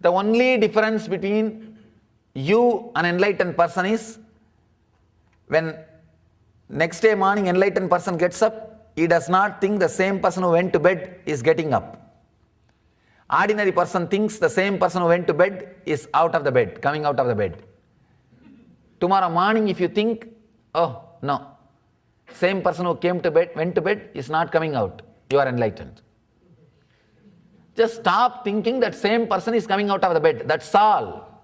The only difference between you and enlightened person is when next day morning enlightened person gets up, he does not think the same person who went to bed is getting up. Ordinary person thinks the same person who went to bed is out of the bed, coming out of the bed. Tomorrow morning if you think, oh no, same person who went to bed is not coming out, you are enlightened. Just stop thinking that same person is coming out of the bed, that's all.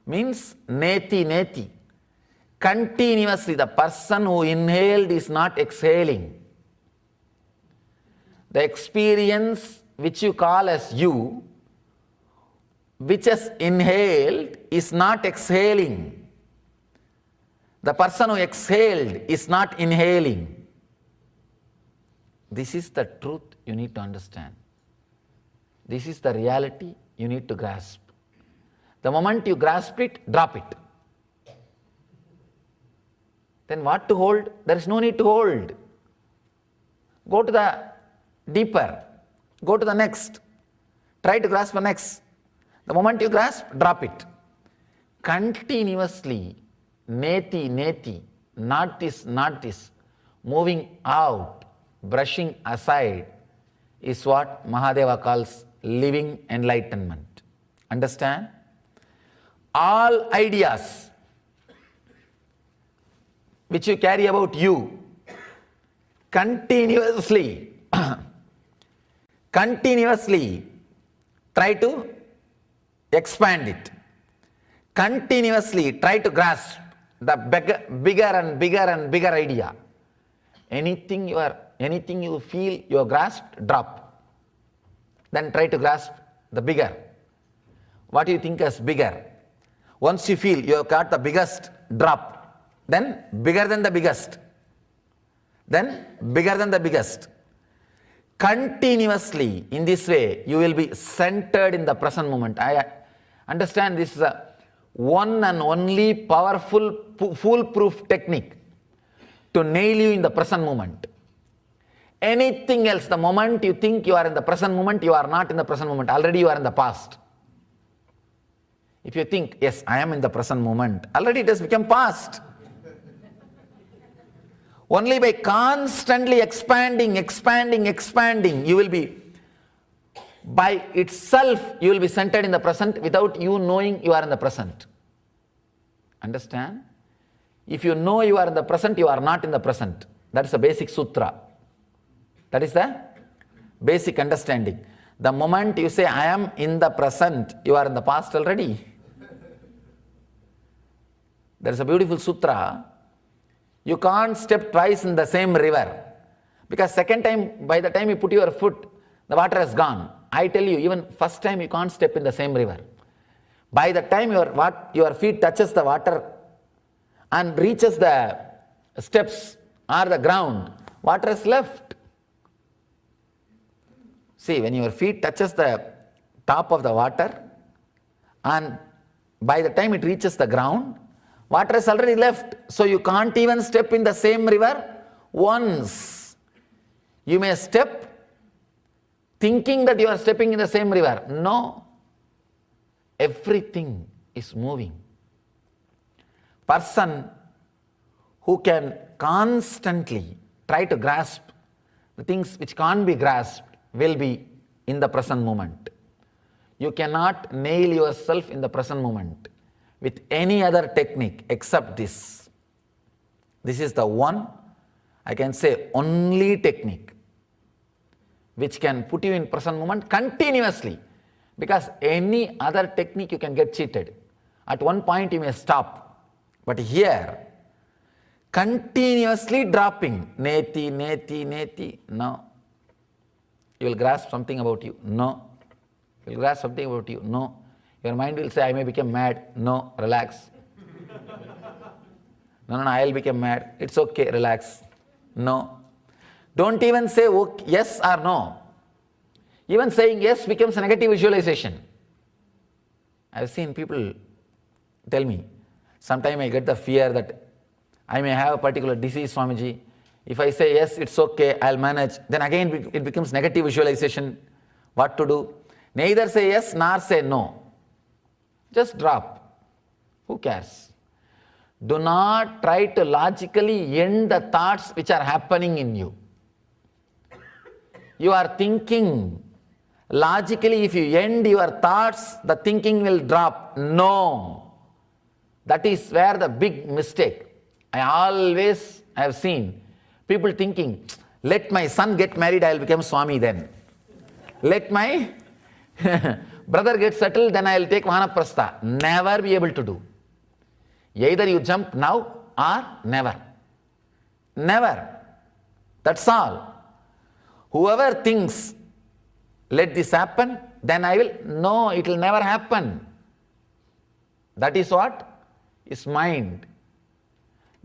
Means neti. Continuously, the person who inhaled is not exhaling. The experience which you call as you, which has inhaled, is not exhaling. The person who exhaled is not inhaling. This is the truth you need to understand. This is the reality you need to grasp. The moment you grasp it, drop it. Then what to hold? There is no need to hold. Go to the deeper. Go to the next. Try to grasp the next. The moment you grasp, drop it. Continuously, neti, not this, moving out, brushing aside, is what Mahadeva calls living enlightenment. Understand? All ideas, which you carry about you, continuously try to expand it. Continuously try to grasp the bigger and bigger idea. Anything you feel you have grasped, drop. Then try to grasp the bigger. What do you think as bigger? Once you feel you have got the biggest, drop. Then bigger than the biggest. Then bigger than the biggest. Continuously, in this way, you will be centered in the present moment. I understand this is a one and only powerful, foolproof technique to nail you in the present moment. Anything else, the moment you think you are in the present moment, you are not in the present moment. Already you are in the past. If you think, yes, I am in the present moment, already it has become past. Only by constantly expanding, you will be, by itself, you will be centered in the present without you knowing you are in the present. Understand? If you know you are in the present, you are not in the present. That is the basic sutra. That is the basic understanding. The moment you say, I am in the present, you are in the past already. There is a beautiful sutra. You can't step twice in the same river. Because second time, by the time you put your foot, the water has gone. I tell you, even first time you can't step in the same river. By the time your feet touches the water and reaches the steps or the ground, water is left. See, when your feet touches the top of the water and by the time it reaches the ground, water is already left. So you can't even step in the same river once. You may step thinking that you are stepping in the same river. No. Everything is moving. Person who can constantly try to grasp the things which can't be grasped will be in the present moment. You cannot nail yourself in the present moment with any other technique except this. This is the one, I can say, only technique which can put you in present moment continuously. Because any other technique you can get cheated. At one point you may stop. But here, continuously dropping, neti, no. You will grasp something about you, no. You will grasp something about you, no. Your mind will say, I may become mad, no, relax. No, I will become mad, it's okay, relax, no. Don't even say okay, yes or no. Even saying yes becomes a negative visualization. I have seen people tell me, sometimes I get the fear that I may have a particular disease, Swamiji. If I say yes, it's okay, I'll manage, then again it becomes negative visualization. What to do? Neither say yes nor say no. Just drop. Who cares? Do not try to logically end the thoughts which are happening in you. You are thinking. Logically, if you end your thoughts, the thinking will drop. No. That is where the big mistake. I have seen people thinking, let my son get married, I will become Swami then. Let my brother get settled, then I will take Vanaprastha. Never be able to do. Either you jump now or never. Never. That's all. Whoever thinks, let this happen, then I will, no, it will never happen. That is what is mind.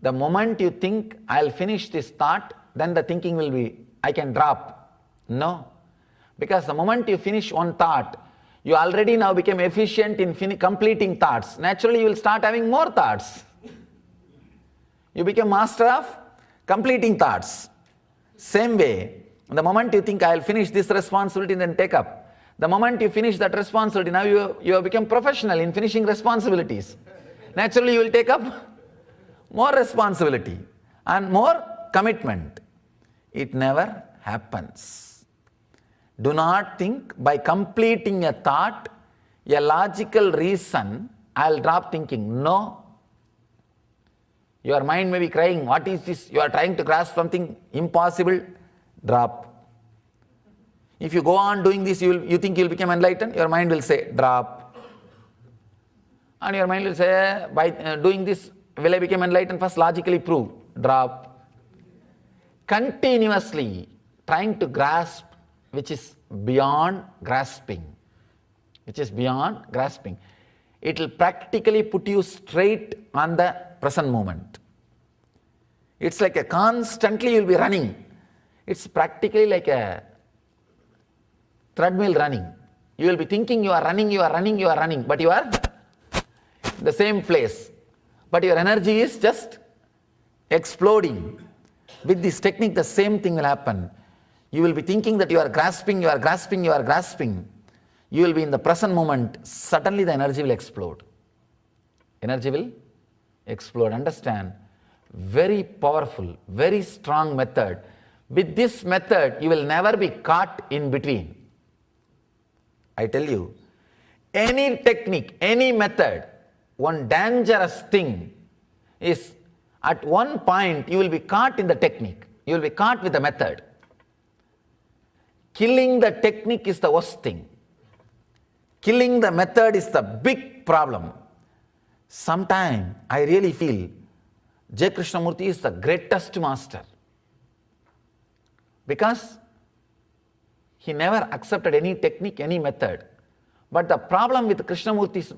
The moment you think, I'll finish this thought, then the thinking will be, I can drop. No. Because the moment you finish one thought, you already now become efficient in completing thoughts. Naturally, you will start having more thoughts. You become master of completing thoughts. Same way, the moment you think, I'll finish this responsibility, then take up. The moment you finish that responsibility, now you have become professional in finishing responsibilities. Naturally, you will take up more responsibility and more commitment. It never happens. Do not think by completing a thought, a logical reason, I'll drop thinking. No. Your mind may be crying, what is this? You are trying to grasp something impossible. Drop. If you go on doing this, you think you will become enlightened, your mind will say, drop. And your mind will say, by doing this, will I become enlightened? First logically prove. Drop. Continuously trying to grasp which is beyond grasping. Which is beyond grasping. It will practically put you straight on the present moment. It's like a constantly you will be running. It's practically like a treadmill running. You will be thinking you are running, but you are in the same place. But your energy is just exploding. With this technique, the same thing will happen. You will be thinking that you are grasping. You will be in the present moment. Suddenly the energy will explode. Energy will explode. Understand? Very powerful, very strong method. With this method, you will never be caught in between. I tell you, any technique, any method, one dangerous thing is at one point you will be caught in the technique. You will be caught with the method. Killing the technique is the worst thing. Killing the method is the big problem. Sometimes I really feel J. Krishnamurti is the greatest master because he never accepted any technique, any method. But the problem with Krishnamurti's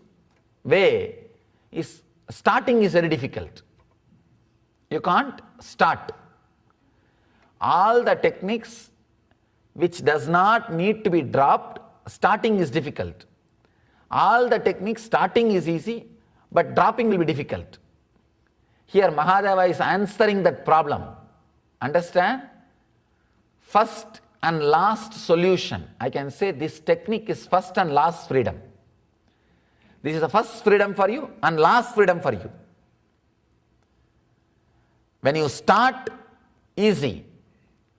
way is starting is very difficult. You can't start. All the techniques which does not need to be dropped, starting is difficult. All the techniques, starting is easy, but dropping will be difficult. Here Mahadeva is answering that problem. Understand? First and last solution. I can say this technique is first and last freedom. This is the first freedom for you and last freedom for you. When you start, easy.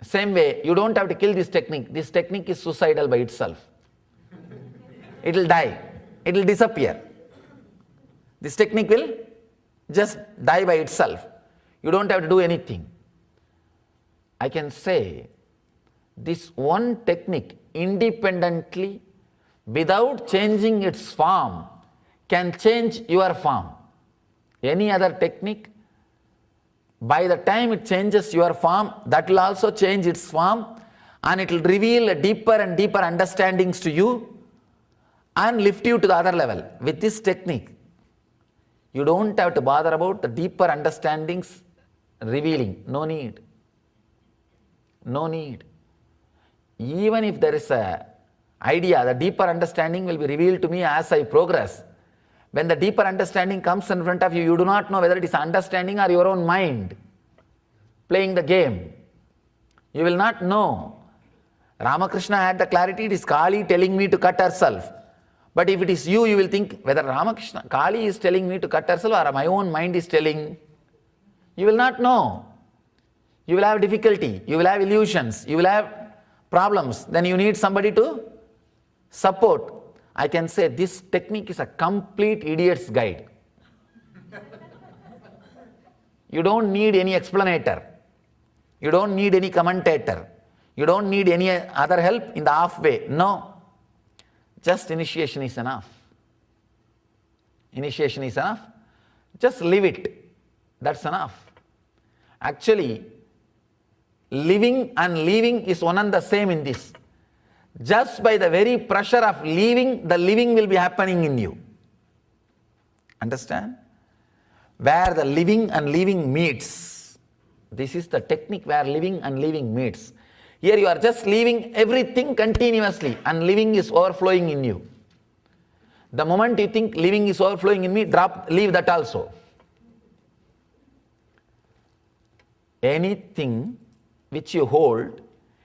Same way, you don't have to kill this technique. This technique is suicidal by itself. It will die. It will disappear. This technique will just die by itself. You don't have to do anything. I can say this one technique independently, without changing its form, can change your form. Any other technique, by the time it changes your form, that will also change its form, and it will reveal deeper and deeper understandings to you and lift you to the other level. With this technique, you don't have to bother about the deeper understandings revealing. No need. No need. Even if there is an idea, the deeper understanding will be revealed to me as I progress. When the deeper understanding comes in front of you, you do not know whether it is understanding or your own mind playing the game. You will not know. Ramakrishna had the clarity, it is Kali telling me to cut herself. But if it is you, you will think whether Kali is telling me to cut herself or my own mind is telling. You will not know. You will have difficulty, you will have illusions, you will have problems. Then you need somebody to support. I can say this technique is a complete idiot's guide. You don't need any explanator. You don't need any commentator. You don't need any other help in the halfway. No. Just initiation is enough. Initiation is enough. Just live it. That's enough. Actually, living and leaving is one and the same in this. Just by the very pressure of leaving, the living will be happening in you. Understand? Where the living and leaving meets. This is the technique where living and leaving meets. Here you are just leaving everything continuously and living is overflowing in you. The moment you think living is overflowing in me, leave that also. Anything which you hold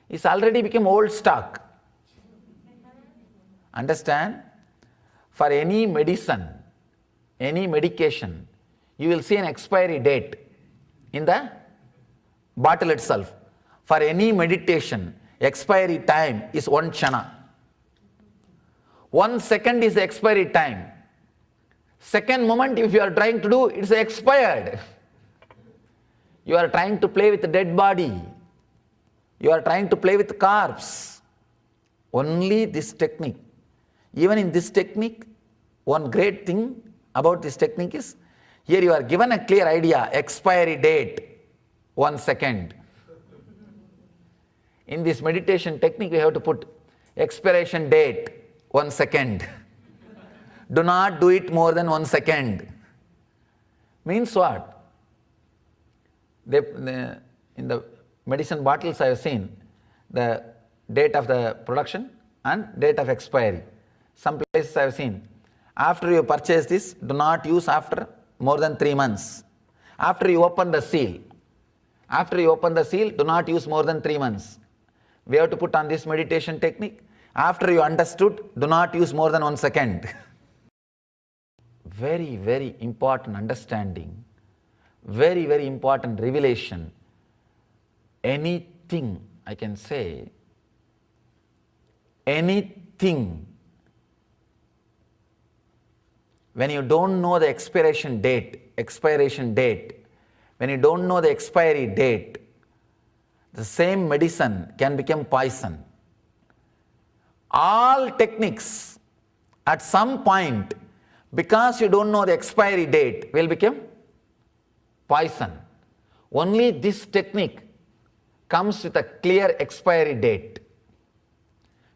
is already become old stock. Understand? For any medicine, any medication, you will see an expiry date in the bottle itself. For any meditation, expiry time is 1 kshana. 1 second is the expiry time. Second moment, if you are trying to do, it's expired. You are trying to play with the dead body. You are trying to play with corpse. Only this technique. Even in this technique, one great thing about this technique is, here you are given a clear idea, expiry date, 1 second. In this meditation technique, we have to put expiration date, 1 second. Do not do it more than 1 second. Means what? In the medicine bottles I have seen the date of the production and date of expiry. Some places I have seen, after you purchase this, do not use after more than 3 months. After you open the seal, do not use more than 3 months. We have to put on this meditation technique, after you understood, do not use more than 1 second. Very, very important understanding, very, very important revelation. Anything, I can say, anything, when you don't know the expiration date, when you don't know the expiry date, the same medicine can become poison. All techniques at some point, because you don't know the expiry date, will become poison. Only this technique comes with a clear expiry date,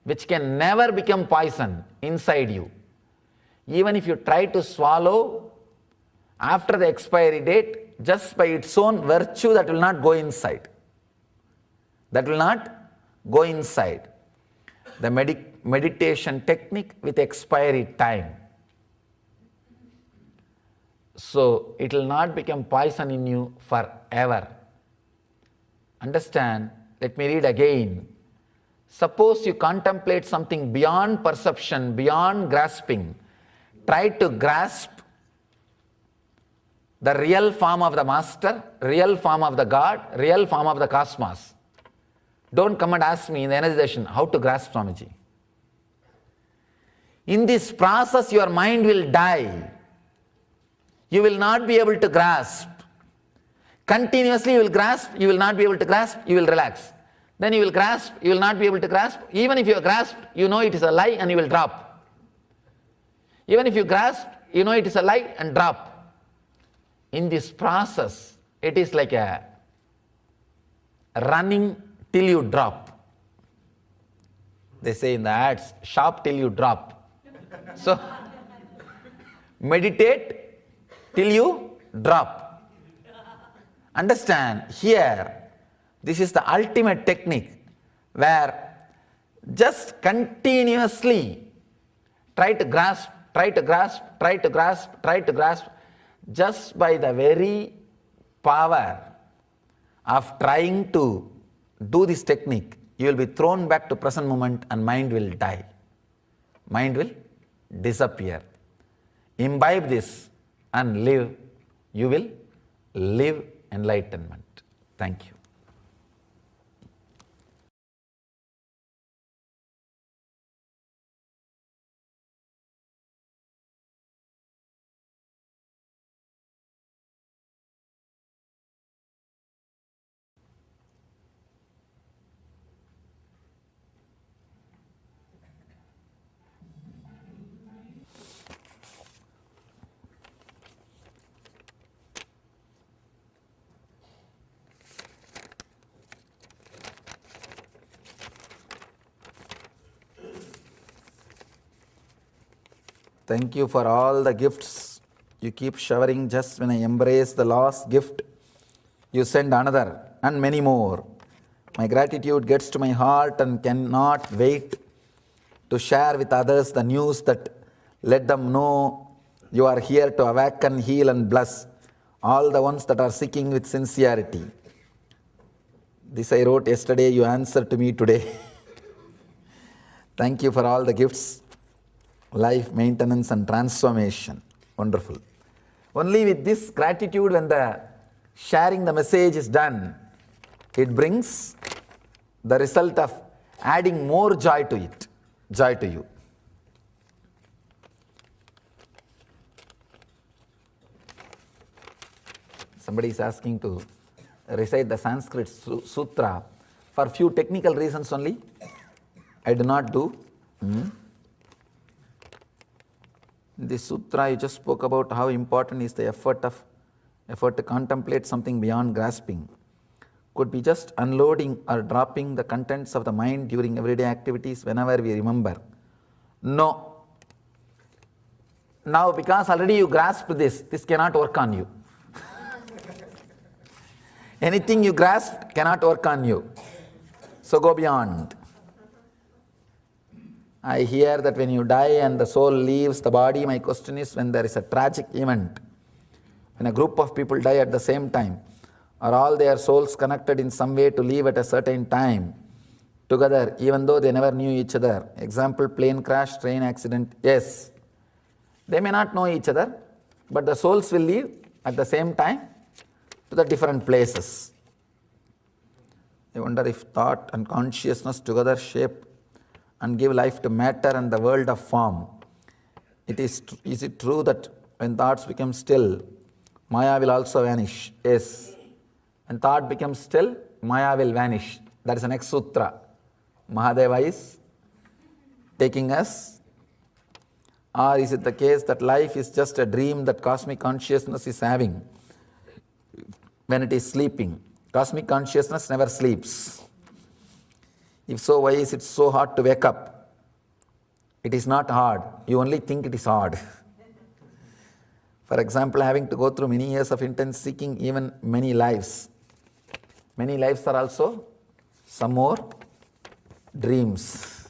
which can never become poison inside you. Even if you try to swallow after the expiry date, just by its own virtue, that will not go inside. That will not go inside. The meditation technique with expiry time. So it will not become poison in you forever. Understand? Let me read again. Suppose you contemplate something beyond perception, beyond grasping. Try to grasp the real form of the Master, real form of the God, real form of the cosmos. Don't come and ask me in the energization how to grasp, Swamiji. In this process, your mind will die. You will not be able to grasp. Continuously you will grasp, you will not be able to grasp, you will relax. Then you will grasp, you will not be able to grasp. Even if you are grasped, you know it is a lie and you will drop. Even if you grasp, you know it is a lie and drop. In this process, it is like a running till you drop. They say in the ads, shop till you drop. So, meditate till you drop. Understand, here, this is the ultimate technique where just continuously try to grasp, just by the very power of trying to do this technique, you will be thrown back to present moment and mind will die. Mind will disappear. Imbibe this and live. You will live enlightenment. Thank you. Thank you for all the gifts you keep showering. Just when I embrace the last gift, you send another and many more. My gratitude gets to my heart and cannot wait to share with others the news that let them know you are here to awaken, heal and bless all the ones that are seeking with sincerity. This I wrote yesterday, you answered to me today. Thank you for all the gifts. Life, maintenance and transformation. Wonderful. Only with this gratitude, when the sharing the message is done, it brings the result of adding more joy to it, joy to you. Somebody is asking to recite the Sanskrit sutra for few technical reasons only. I do not do. This sutra you just spoke about how important is the effort to contemplate something beyond grasping. Could be just unloading or dropping the contents of the mind during everyday activities whenever we remember. No. Now because already you grasped this cannot work on you. Anything you grasp cannot work on you. So go beyond. I hear that when you die and the soul leaves the body, my question is, when there is a tragic event, when a group of people die at the same time, are all their souls connected in some way to leave at a certain time together, even though they never knew each other? Example, plane crash, train accident. Yes, they may not know each other, but the souls will leave at the same time to the different places. I wonder if thought and consciousness together shape and give life to matter and the world of form. Is it true that when thoughts become still, Maya will also vanish? Yes. When thought becomes still, Maya will vanish. That is the next sutra. Mahadeva is taking us. Or is it the case that life is just a dream that cosmic consciousness is having when it is sleeping? Cosmic consciousness never sleeps. If so, why is it so hard to wake up? It is not hard. You only think it is hard. For example, having to go through many years of intense seeking, even many lives. Many lives are also some more dreams.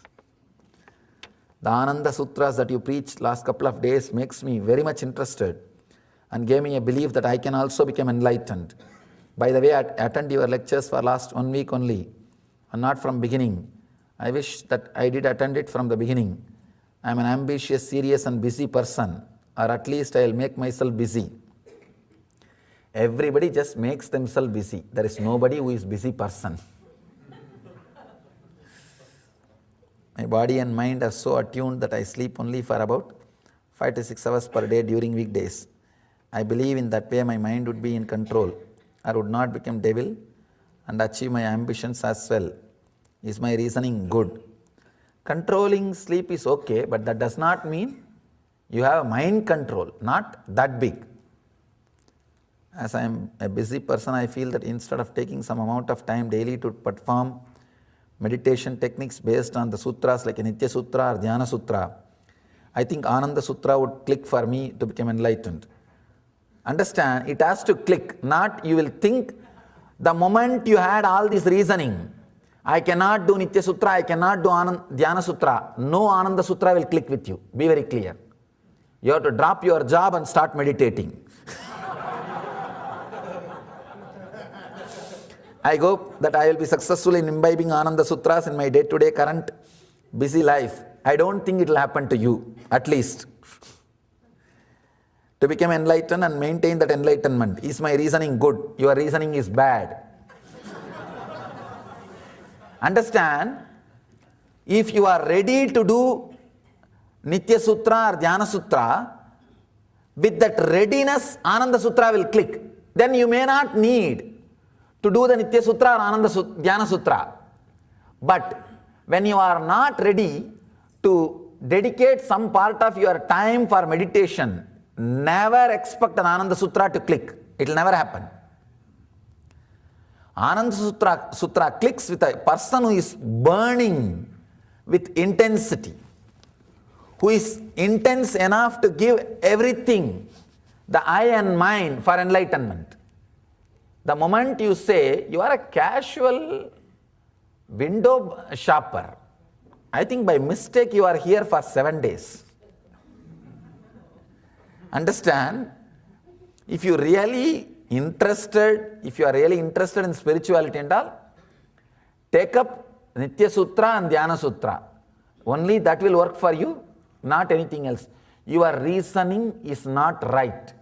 The Ananda Sutras that you preached last couple of days makes me very much interested and gave me a belief that I can also become enlightened. By the way, I attend your lectures for last 1 week only, and not from beginning. I wish that I did attend it from the beginning. I am an ambitious, serious and busy person, or at least I will make myself busy. Everybody just makes themselves busy. There is nobody who is busy person. My body and mind are so attuned that I sleep only for about 5 to 6 hours per day during weekdays. I believe in that way my mind would be in control. I would not become devil and achieve my ambitions as well. Is my reasoning good? Controlling sleep is okay, but that does not mean you have mind control, not that big. As I am a busy person, I feel that instead of taking some amount of time daily to perform meditation techniques based on the sutras like Nitya Sutra or Dhyana Sutra, I think Ananda Sutra would click for me to become enlightened. Understand, it has to click, not you will think the moment you had all this reasoning, I cannot do Nitya Sutra, I cannot do Dhyana Sutra, no Ananda Sutra will click with you. Be very clear. You have to drop your job and start meditating. I hope that I will be successful in imbibing Ananda Sutras in my day-to-day current busy life. I don't think it will happen to you, at least. To become enlightened and maintain that enlightenment. Is my reasoning good? Your reasoning is bad. Understand, if you are ready to do Nitya Sutra or Dhyana Sutra, with that readiness, Ananda Sutra will click. Then you may not need to do the Nitya Sutra or Dhyana Sutra. But when you are not ready to dedicate some part of your time for meditation, never expect an Ananda Sutra to click. It will never happen. Ananda Sutra clicks with a person who is burning with intensity, who is intense enough to give everything, the I and mind, for enlightenment. The moment you say you are a casual window shopper, I think by mistake you are here for 7 days. Understand, if you are really interested in spirituality and all, take up Nitya Sutra and Dhyana Sutra. Only that will work for you, not anything else. Your reasoning is not right.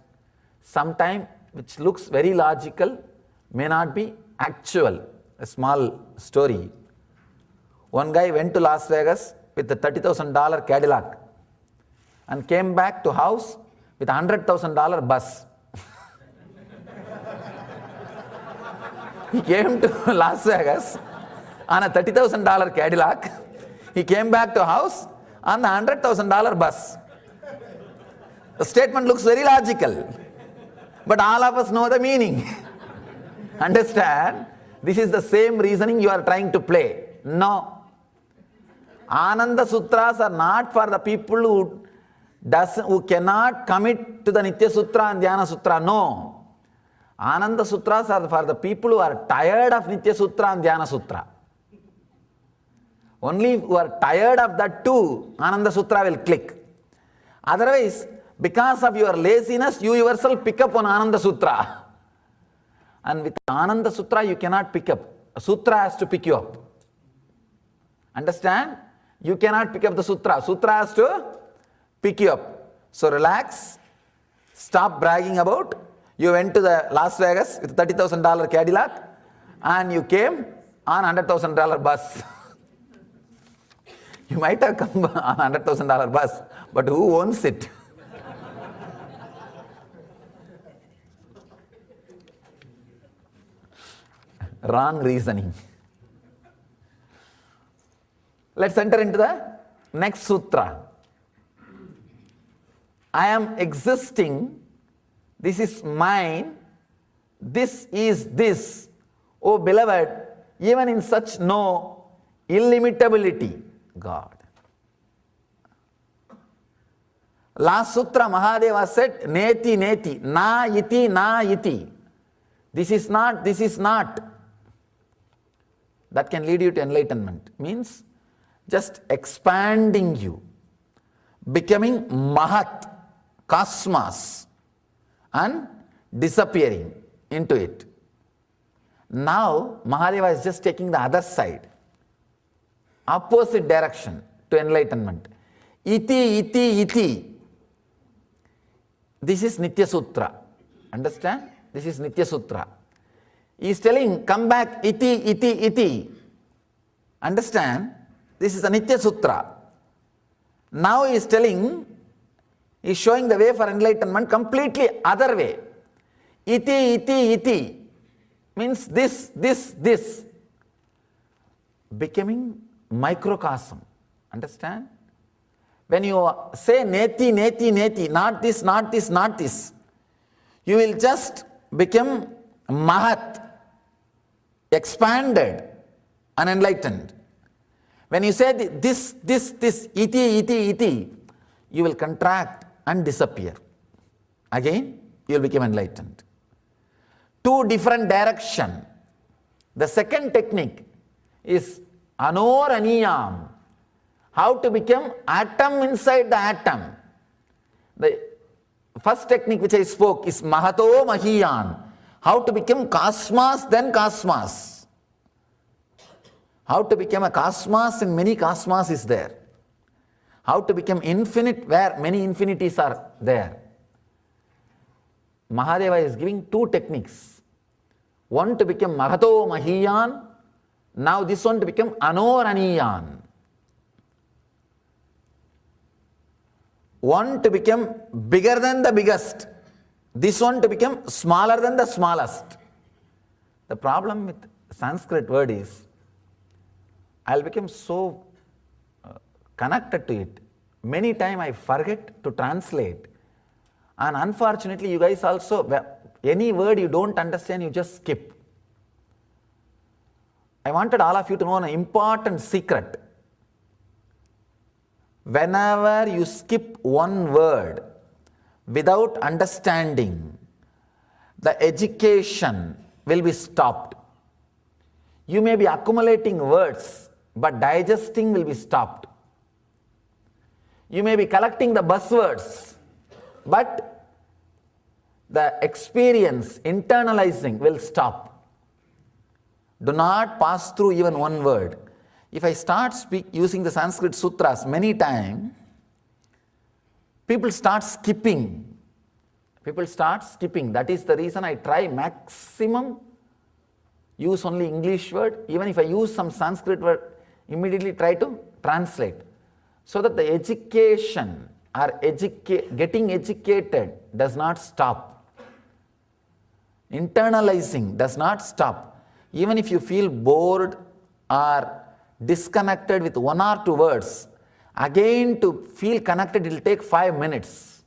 Sometimes which looks very logical may not be actual. A small story. One guy went to Las Vegas with a $30,000 Cadillac and came back to house with a $100,000 bus. He came to Las Vegas on a $30,000 Cadillac. He came back to house on the $100,000 bus. The statement looks very logical, but all of us know the meaning. Understand? This is the same reasoning you are trying to play. No. Ananda Sutras are not for the people who cannot commit to the Nitya Sutra and Dhyana Sutra. No. Ananda Sutras are for the people who are tired of Nitya Sutra and Dhyana Sutra. Only who are tired of that too, Ananda Sutra will click. Otherwise, because of your laziness, you yourself pick up on Ananda Sutra. And with Ananda Sutra, you cannot pick up. A sutra has to pick you up. Understand? You cannot pick up the sutra. Sutra has to pick you up. So relax. Stop bragging about. You went to the Las Vegas with $30,000 Cadillac and you came on $100,000 bus. You might have come on $100,000 bus, but who owns it? Wrong reasoning. Let's enter into the next sutra. I am existing. This is mine. This is this. Oh beloved, even in such no illimitability, God. Last sutra Mahadeva said, Neti, Neti, Na iti, Na iti. This is not, this is not. That can lead you to enlightenment. Means just expanding you, becoming Mahat, cosmos, and disappearing into it. Now Mahadeva is just taking the other side, opposite direction to enlightenment. Iti, iti, iti. This is Nitya Sutra. Understand? This is Nitya Sutra. He is telling, come back, iti, iti, iti. Understand? This is a Nitya Sutra. Now he is telling, he is showing the way for enlightenment completely other way. Iti, iti, iti. Means this, this, this. Becoming microcosm. Understand? When you say neti, neti, neti, not this, not this, not this, you will just become Mahat, expanded, unenlightened. When you say this, iti, iti, iti, you will contract and disappear. Again, you will become enlightened. Two different directions. The second technique is anoraniyam. How to become atom inside the atom. The first technique which I spoke is Mahato Mahiyan. How to become cosmos, then cosmos. How to become a cosmos in many cosmos is there. How to become infinite where many infinities are there. Mahadeva is giving two techniques. One to become Mahato Mahiyan, now this one to become Anoraniyan. One to become bigger than the biggest. This one to become smaller than the smallest. The problem with Sanskrit word is, I'll become so connected to it. Many times I forget to translate. And unfortunately, you guys also, any word you don't understand, you just skip. I wanted all of you to know an important secret. Whenever you skip one word without understanding, the education will be stopped. You may be accumulating words, but digesting will be stopped. You may be collecting the buzzwords, but the experience, internalizing will stop. Do not pass through even one word. If I start using the Sanskrit sutras many times, people start skipping. People start skipping. That is the reason I try maximum use only English word. Even if I use some Sanskrit word, immediately try to translate. So that the education or getting educated does not stop. Internalizing does not stop. Even if you feel bored or disconnected with one or two words, again to feel connected it will take 5 minutes.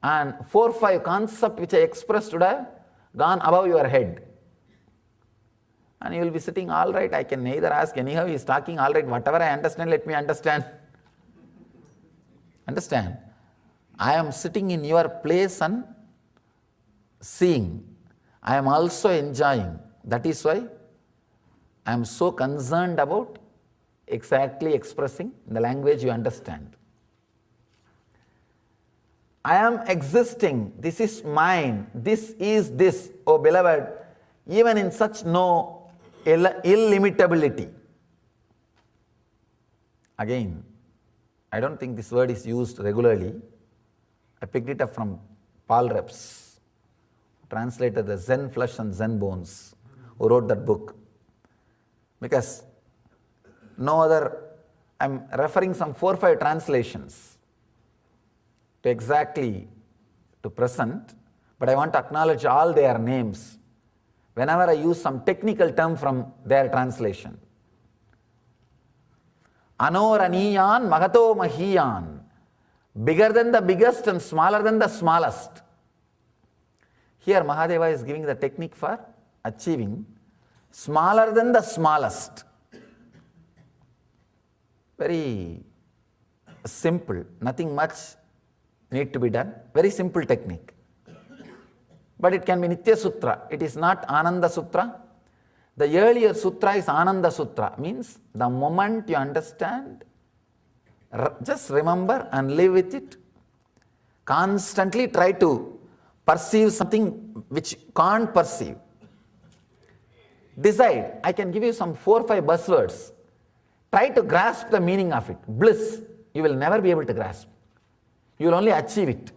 And 4 or 5 concepts which I expressed would have gone above your head. And you will be sitting, all right, I can neither ask, anyhow he is talking, all right, whatever I understand, let me understand. Understand? I am sitting in your place and seeing. I am also enjoying. That is why I am so concerned about exactly expressing the language you understand. I am existing. This is mine. This is this. Oh beloved, even in such no illimitability. Again, I don't think this word is used regularly. I picked it up from Paul Reps, translated the Zen Flesh and Zen Bones, who wrote that book. Because no other, I'm referring some 4 or 5 translations to exactly to present, but I want to acknowledge all their names whenever I use some technical term from their translation. Anoraniyan Magato Mahiyan, bigger than the biggest and smaller than the smallest. Here Mahadeva is giving the technique for achieving smaller than the smallest. Very simple, nothing much need to be done. Very simple technique. But it can be Nitya Sutra. It is not Ananda Sutra. The earlier sutra is Ananda Sutra. Means the moment you understand, just remember and live with it. Constantly try to perceive something which can't perceive. Decide. I can give you some 4 or 5 buzzwords. Try to grasp the meaning of it. Bliss, you will never be able to grasp. You will only achieve it.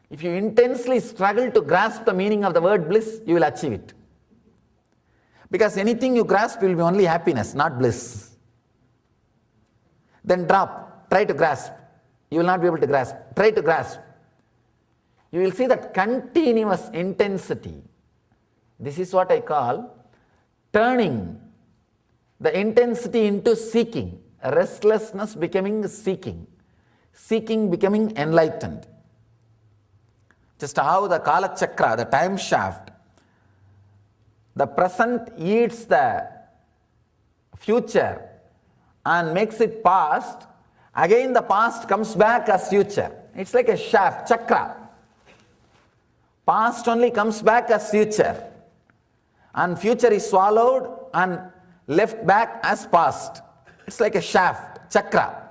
If you intensely struggle to grasp the meaning of the word bliss, you will achieve it. Because anything you grasp will be only happiness, not bliss. Then drop, try to grasp. You will not be able to grasp. Try to grasp. You will see that continuous intensity. This is what I call turning the intensity into seeking, restlessness becoming seeking, seeking becoming enlightened. Just how the Kala Chakra, the time shaft, the present eats the future and makes it past, again the past comes back as future. It's like a shaft, chakra. Past only comes back as future, and future is swallowed and left back as past. It's like a shaft, chakra.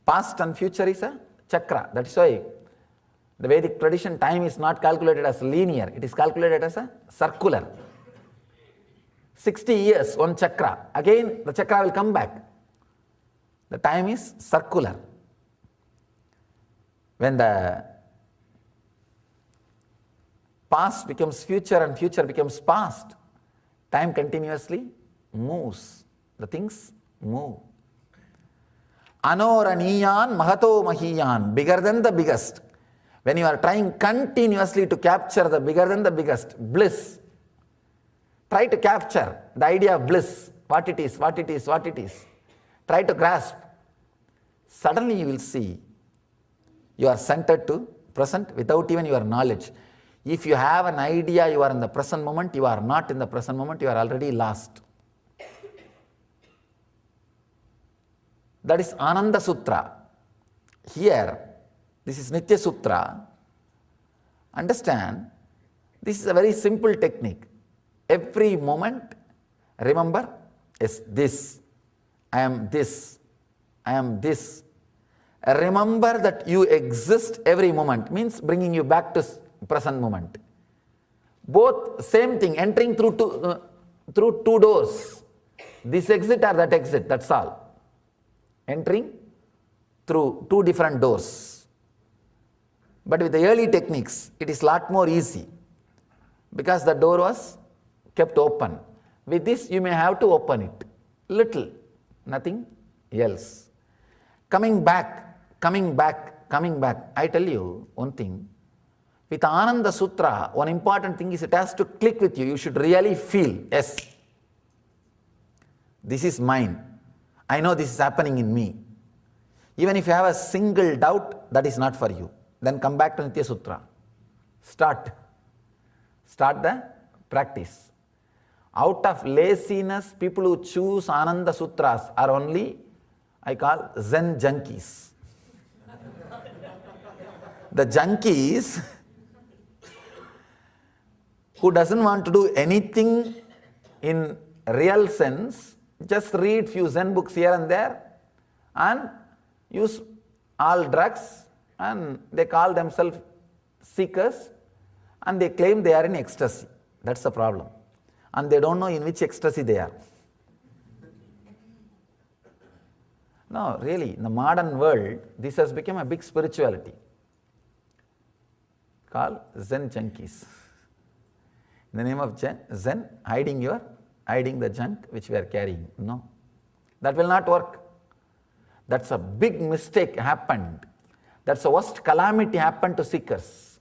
Past and future is a chakra. That's why the Vedic tradition, time is not calculated as linear, it is calculated as a circular. 60 years, one chakra. Again, the chakra will come back. The time is circular. When the past becomes future and future becomes past, time continuously moves. The things move. Anoraniyan Mahato Mahiyan, bigger than the biggest. When you are trying continuously to capture the bigger than the biggest, bliss, try to capture the idea of bliss, what it is, what it is, what it is. Try to grasp. Suddenly you will see you are centered to present without even your knowledge. If you have an idea you are in the present moment, you are not in the present moment, you are already lost. That is Ananda Sutra. Here, this is Nitya Sutra. Understand, this is a very simple technique. Every moment, remember, yes, this, I am this, I am this. Remember that you exist every moment, means bringing you back to present moment. Both same thing, entering through two doors. This exit or that exit, that's all. Entering through 2 different doors. But with the early techniques, it is lot more easy because the door was kept open. With this, you may have to open it. Little, nothing else. Coming back. I tell you one thing. With Ananda Sutra, one important thing is it has to click with you. You should really feel, yes, this is mine. I know this is happening in me. Even if you have a single doubt, that is not for you. Then come back to Nitya Sutra. Start the practice. Out of laziness, people who choose Ananda Sutras are only, I call, Zen junkies. The junkies who doesn't want to do anything in real sense, just read few Zen books here and there and use all drugs, and they call themselves seekers and they claim they are in ecstasy. That's the problem. And they don't know in which ecstasy they are. No, really, in the modern world, this has become a big spirituality called Zen junkies. In the name of Zen, hiding the junk which we are carrying. No, that will not work. That's a big mistake happened. That's the worst calamity happened to seekers.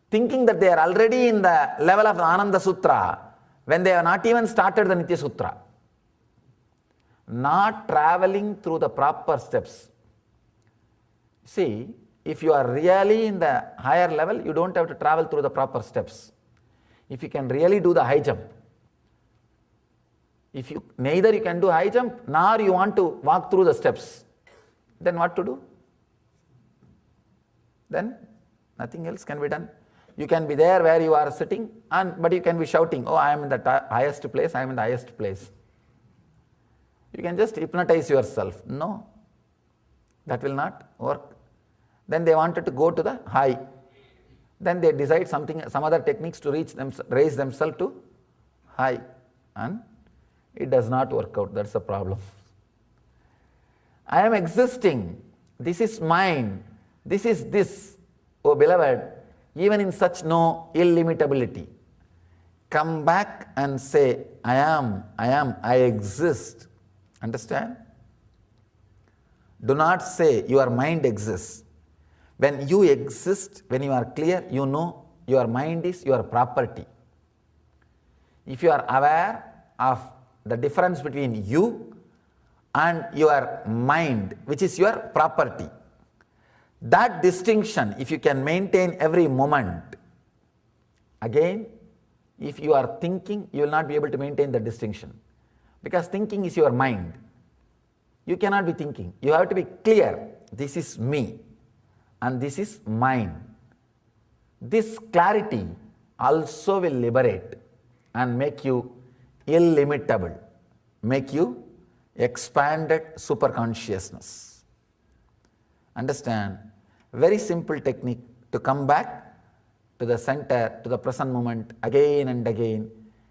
Thinking that they are already in the level of the Ananda Sutra when they have not even started the Nitya Sutra. Not traveling through the proper steps. See, if you are really in the higher level, you don't have to travel through the proper steps. If you can really do the high jump. If you neither you can do high jump nor you want to walk through the steps, then what to do? Then nothing else can be done. You can be there where you are sitting, but you can be shouting, oh, I am in the highest place, I am in the highest place. You can just hypnotize yourself. No, that will not work. Then they wanted to go to the high. Then they decide some other techniques to raise themselves to high. And it does not work out. That's the problem. I am existing. This is mine. This is this. Oh beloved, even in such no illimitability, come back and say, I am, I exist. Understand? Do not say your mind exists. When you exist, when you are clear, you know your mind is your property. If you are aware of the difference between you and your mind, which is your property, that distinction, if you can maintain every moment, again, if you are thinking, you will not be able to maintain the distinction. Because thinking is your mind. You cannot be thinking. You have to be clear. This is me and this is mine. This clarity also will liberate and make you illimitable, make you expanded superconsciousness. Understand? Very simple technique to come back to the center, to the present moment again and again.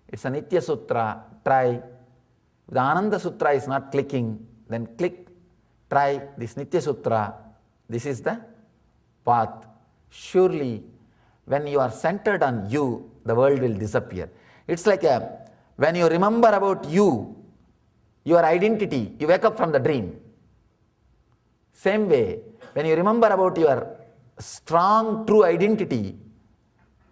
It's a Nitya Sutra. Try. The Ananda Sutra is not clicking, then click. Try this Nitya Sutra. This is the path. Surely, when you are centered on you, the world will disappear. It's like when you remember about you, your identity, you wake up from the dream. Same way, when you remember about your strong, true identity,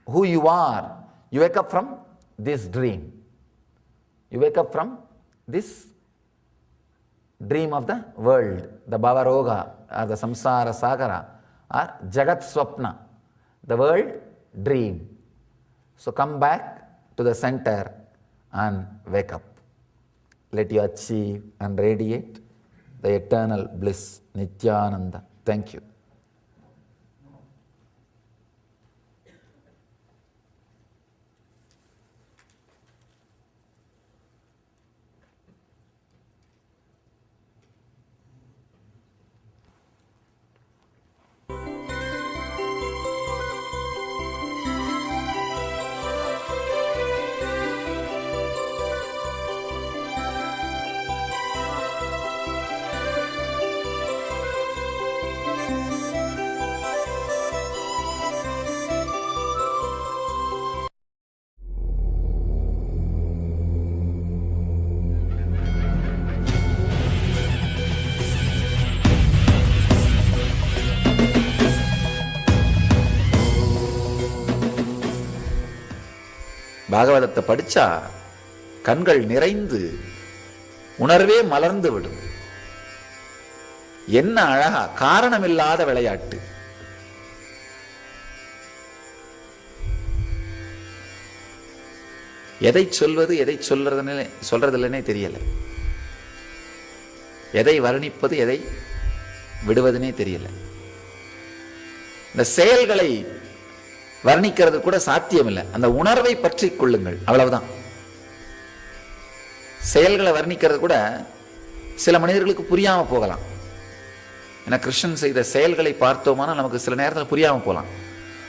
who you are, you wake up from this dream. You wake up from this dream of the world, the Bhavaroga or the Samsara Sagara or Jagat Swapna, the world dream. So come back to the center and wake up. Let you achieve and radiate the eternal bliss, Nithyananda. Thank you. பாகவதத்தை படிச்சா கண்கள் நிறைந்து உணர்வே மலர்ந்து விடும். என்ன அழகா, காரணமில்லாத விளையாட்டு. எதை சொல்வது எதை சொல்றதில்லைன்னே தெரியல. எதை வர்ணிப்பது எதை விடுவதுனே தெரியல. இந்த செயல்களை வர்ணிக்கிறது கூட சாத்தியம் இல்லை. அந்த உணர்வை பற்றி கொள்ளுங்கள், அவ்வளவுதான். செயல்களை வர்ணிக்கிறது கூட சில மனிதர்களுக்கு புரியாம போகலாம். ஏன்னா கிருஷ்ணன் செய்த செயல்களை பார்த்தோம்னா நமக்கு சில நேரத்தில் புரியாம போகலாம்.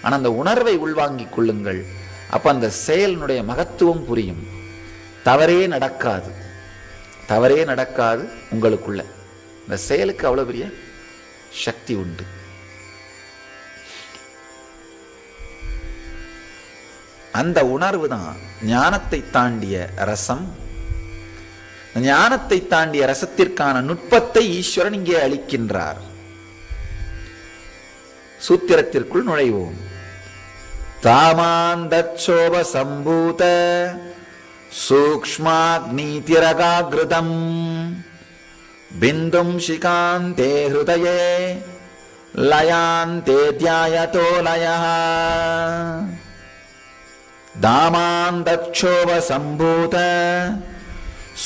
ஆனா அந்த உணர்வை உள்வாங்கிக் கொள்ளுங்கள். அப்ப அந்த செயலினுடைய மகத்துவம் புரியும். தவறே நடக்காது, தவறே நடக்காது உங்களுக்குள்ள. இந்த செயலுக்கு அவ்வளவு பெரிய சக்தி உண்டு. அந்த உணர்வு தான் ஞானத்தை தாண்டிய ரசம். ஞானத்தை தாண்டிய ரசத்திற்கான நுட்பத்தை ஈஸ்வரன் இங்கே அளிக்கின்றார். சூத்திரத்திற்குள் நுழைவோம். தாமாந்தச்சோப சம்பூத சூக்ஷ்மாக்னீதிரகாக்ருதம் பிந்தும் சிகாந்தே ஹிருதயே லயாந்தே த்யாயதோ லயஹ. தாமாந்தச்சோப சம்பூத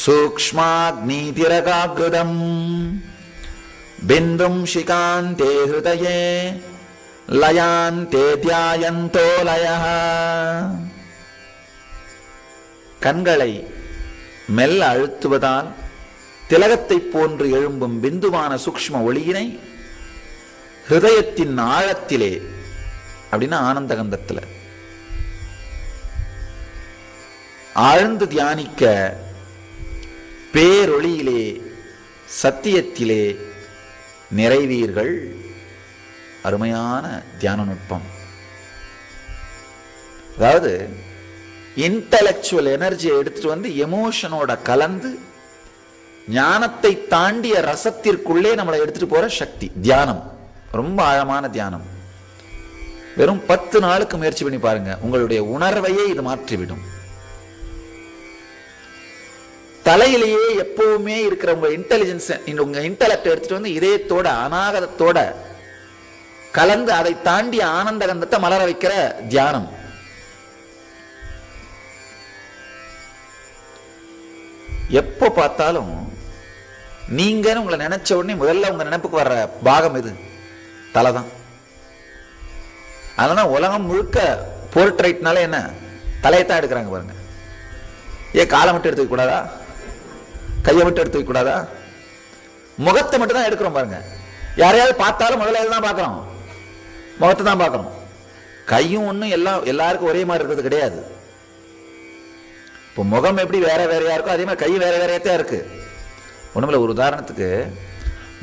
சூக்ஷ்மாக்னீதிரகாக்ருதம் பிந்தும் சிகாந்தே ஹிருதயே லயாந்தே த்யாயந்தோ லயஹ. கண்களை மெல்ல அழுத்துவதால் திலகத்தை போன்று எழும்பும் பிந்துவான சூக்ஷ்ம ஒளியினை ஹிருதயத்தின் ஆழத்திலே, அப்படின்னா ஆனந்த கந்தத்தில் ஆழ்ந்து தியானிக்க பேரொளியிலே சத்தியத்திலே நிறைவீர்கள். அருமையான தியான நுட்பம். அதாவது இன்டலெக்சுவல் எனர்ஜியை எடுத்துட்டு வந்து எமோஷனோட கலந்து ஞானத்தை தாண்டிய ரசத்திற்குள்ளே நம்மளை எடுத்துட்டு போற சக்தி தியானம். ரொம்ப ஆழமான தியானம். வெறும் 10 நாளுக்கு முயற்சி பண்ணி பாருங்க, உங்களுடைய உணர்வையே இது மாற்றிவிடும். தலையிலேயே எப்பவுமே இருக்கிற உங்க இன்டெலிஜென்ஸ், உங்க இன்டலெக்ட் எடுத்துட்டு வந்து இதயத்தோட அநாகதத்தோட கலந்து அதை தாண்டி ஆனந்த கந்தத்தை மலர வைக்கிற தியானம். எப்போ பார்த்தாலும் நீங்க உங்களை நினைச்ச உடனே முதல்ல உங்க நினைப்புக்கு வர்ற பாகம் இது தலைதான். அதனால உலகம் முழுக்க போர்ட்ரைட்னால என்ன தலையத்தான் எடுக்கிறாங்க பாருங்க. ஏன் காலை மட்டும் எடுத்துக்க கூடாதா? கையை மட்டும் எடுத்துக்க கூடாதா? முகத்தை மட்டும் தான் எடுக்கிறோம் பாருங்க. யாரையாவது பார்த்தாலும் முதல்ல இதுதான் பார்க்கிறோம், முகத்தை தான் பார்க்கிறோம். கையும் ஒன்றும் எல்லாருக்கும் ஒரே மாதிரி இருக்கிறது கிடையாது. இப்போ முகம் எப்படி வேற வேறையா இருக்கோ அதே மாதிரி கை வேற வேறையா இருக்கு. ஒண்ணுமில்ல, ஒரு உதாரணத்துக்கு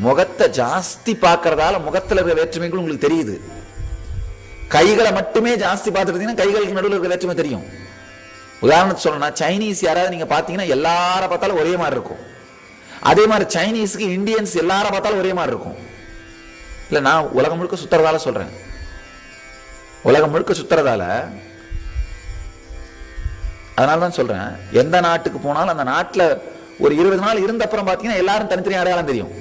முகத்தை ஜாஸ்தி பார்க்கறதால முகத்தில் இருக்கிற வேற்றுமைகள் உங்களுக்கு தெரியுது. கைகளை மட்டுமே ஜாஸ்தி பார்த்துருந்தீங்கன்னா கைகளுக்கு நடுவில் இருக்கிற வேற்றுமை தெரியும். உதாரணத்துக்கு சொல்லணும்னா சைனீஸ் யாராவது நீங்க பார்த்தீங்கன்னா எல்லாரும் பார்த்தாலும் ஒரே மாதிரி இருக்கும். அதே மாதிரி சைனீஸுக்கு இந்தியன்ஸ் எல்லாரும் பார்த்தாலும் ஒரே மாதிரி இருக்கும். இல்லை, நான் உலகம் முழுக்க சுத்துறதால சொல்றேன். உலகம் முழுக்க சுத்துறதால அதனால தான் சொல்றேன், எந்த நாட்டுக்கு போனாலும் அந்த நாட்டில் ஒரு 20 நாள் இருந்த அப்புறம் பார்த்தீங்கன்னா எல்லாரும் தனித்தனி அடையாளம் தெரியும்.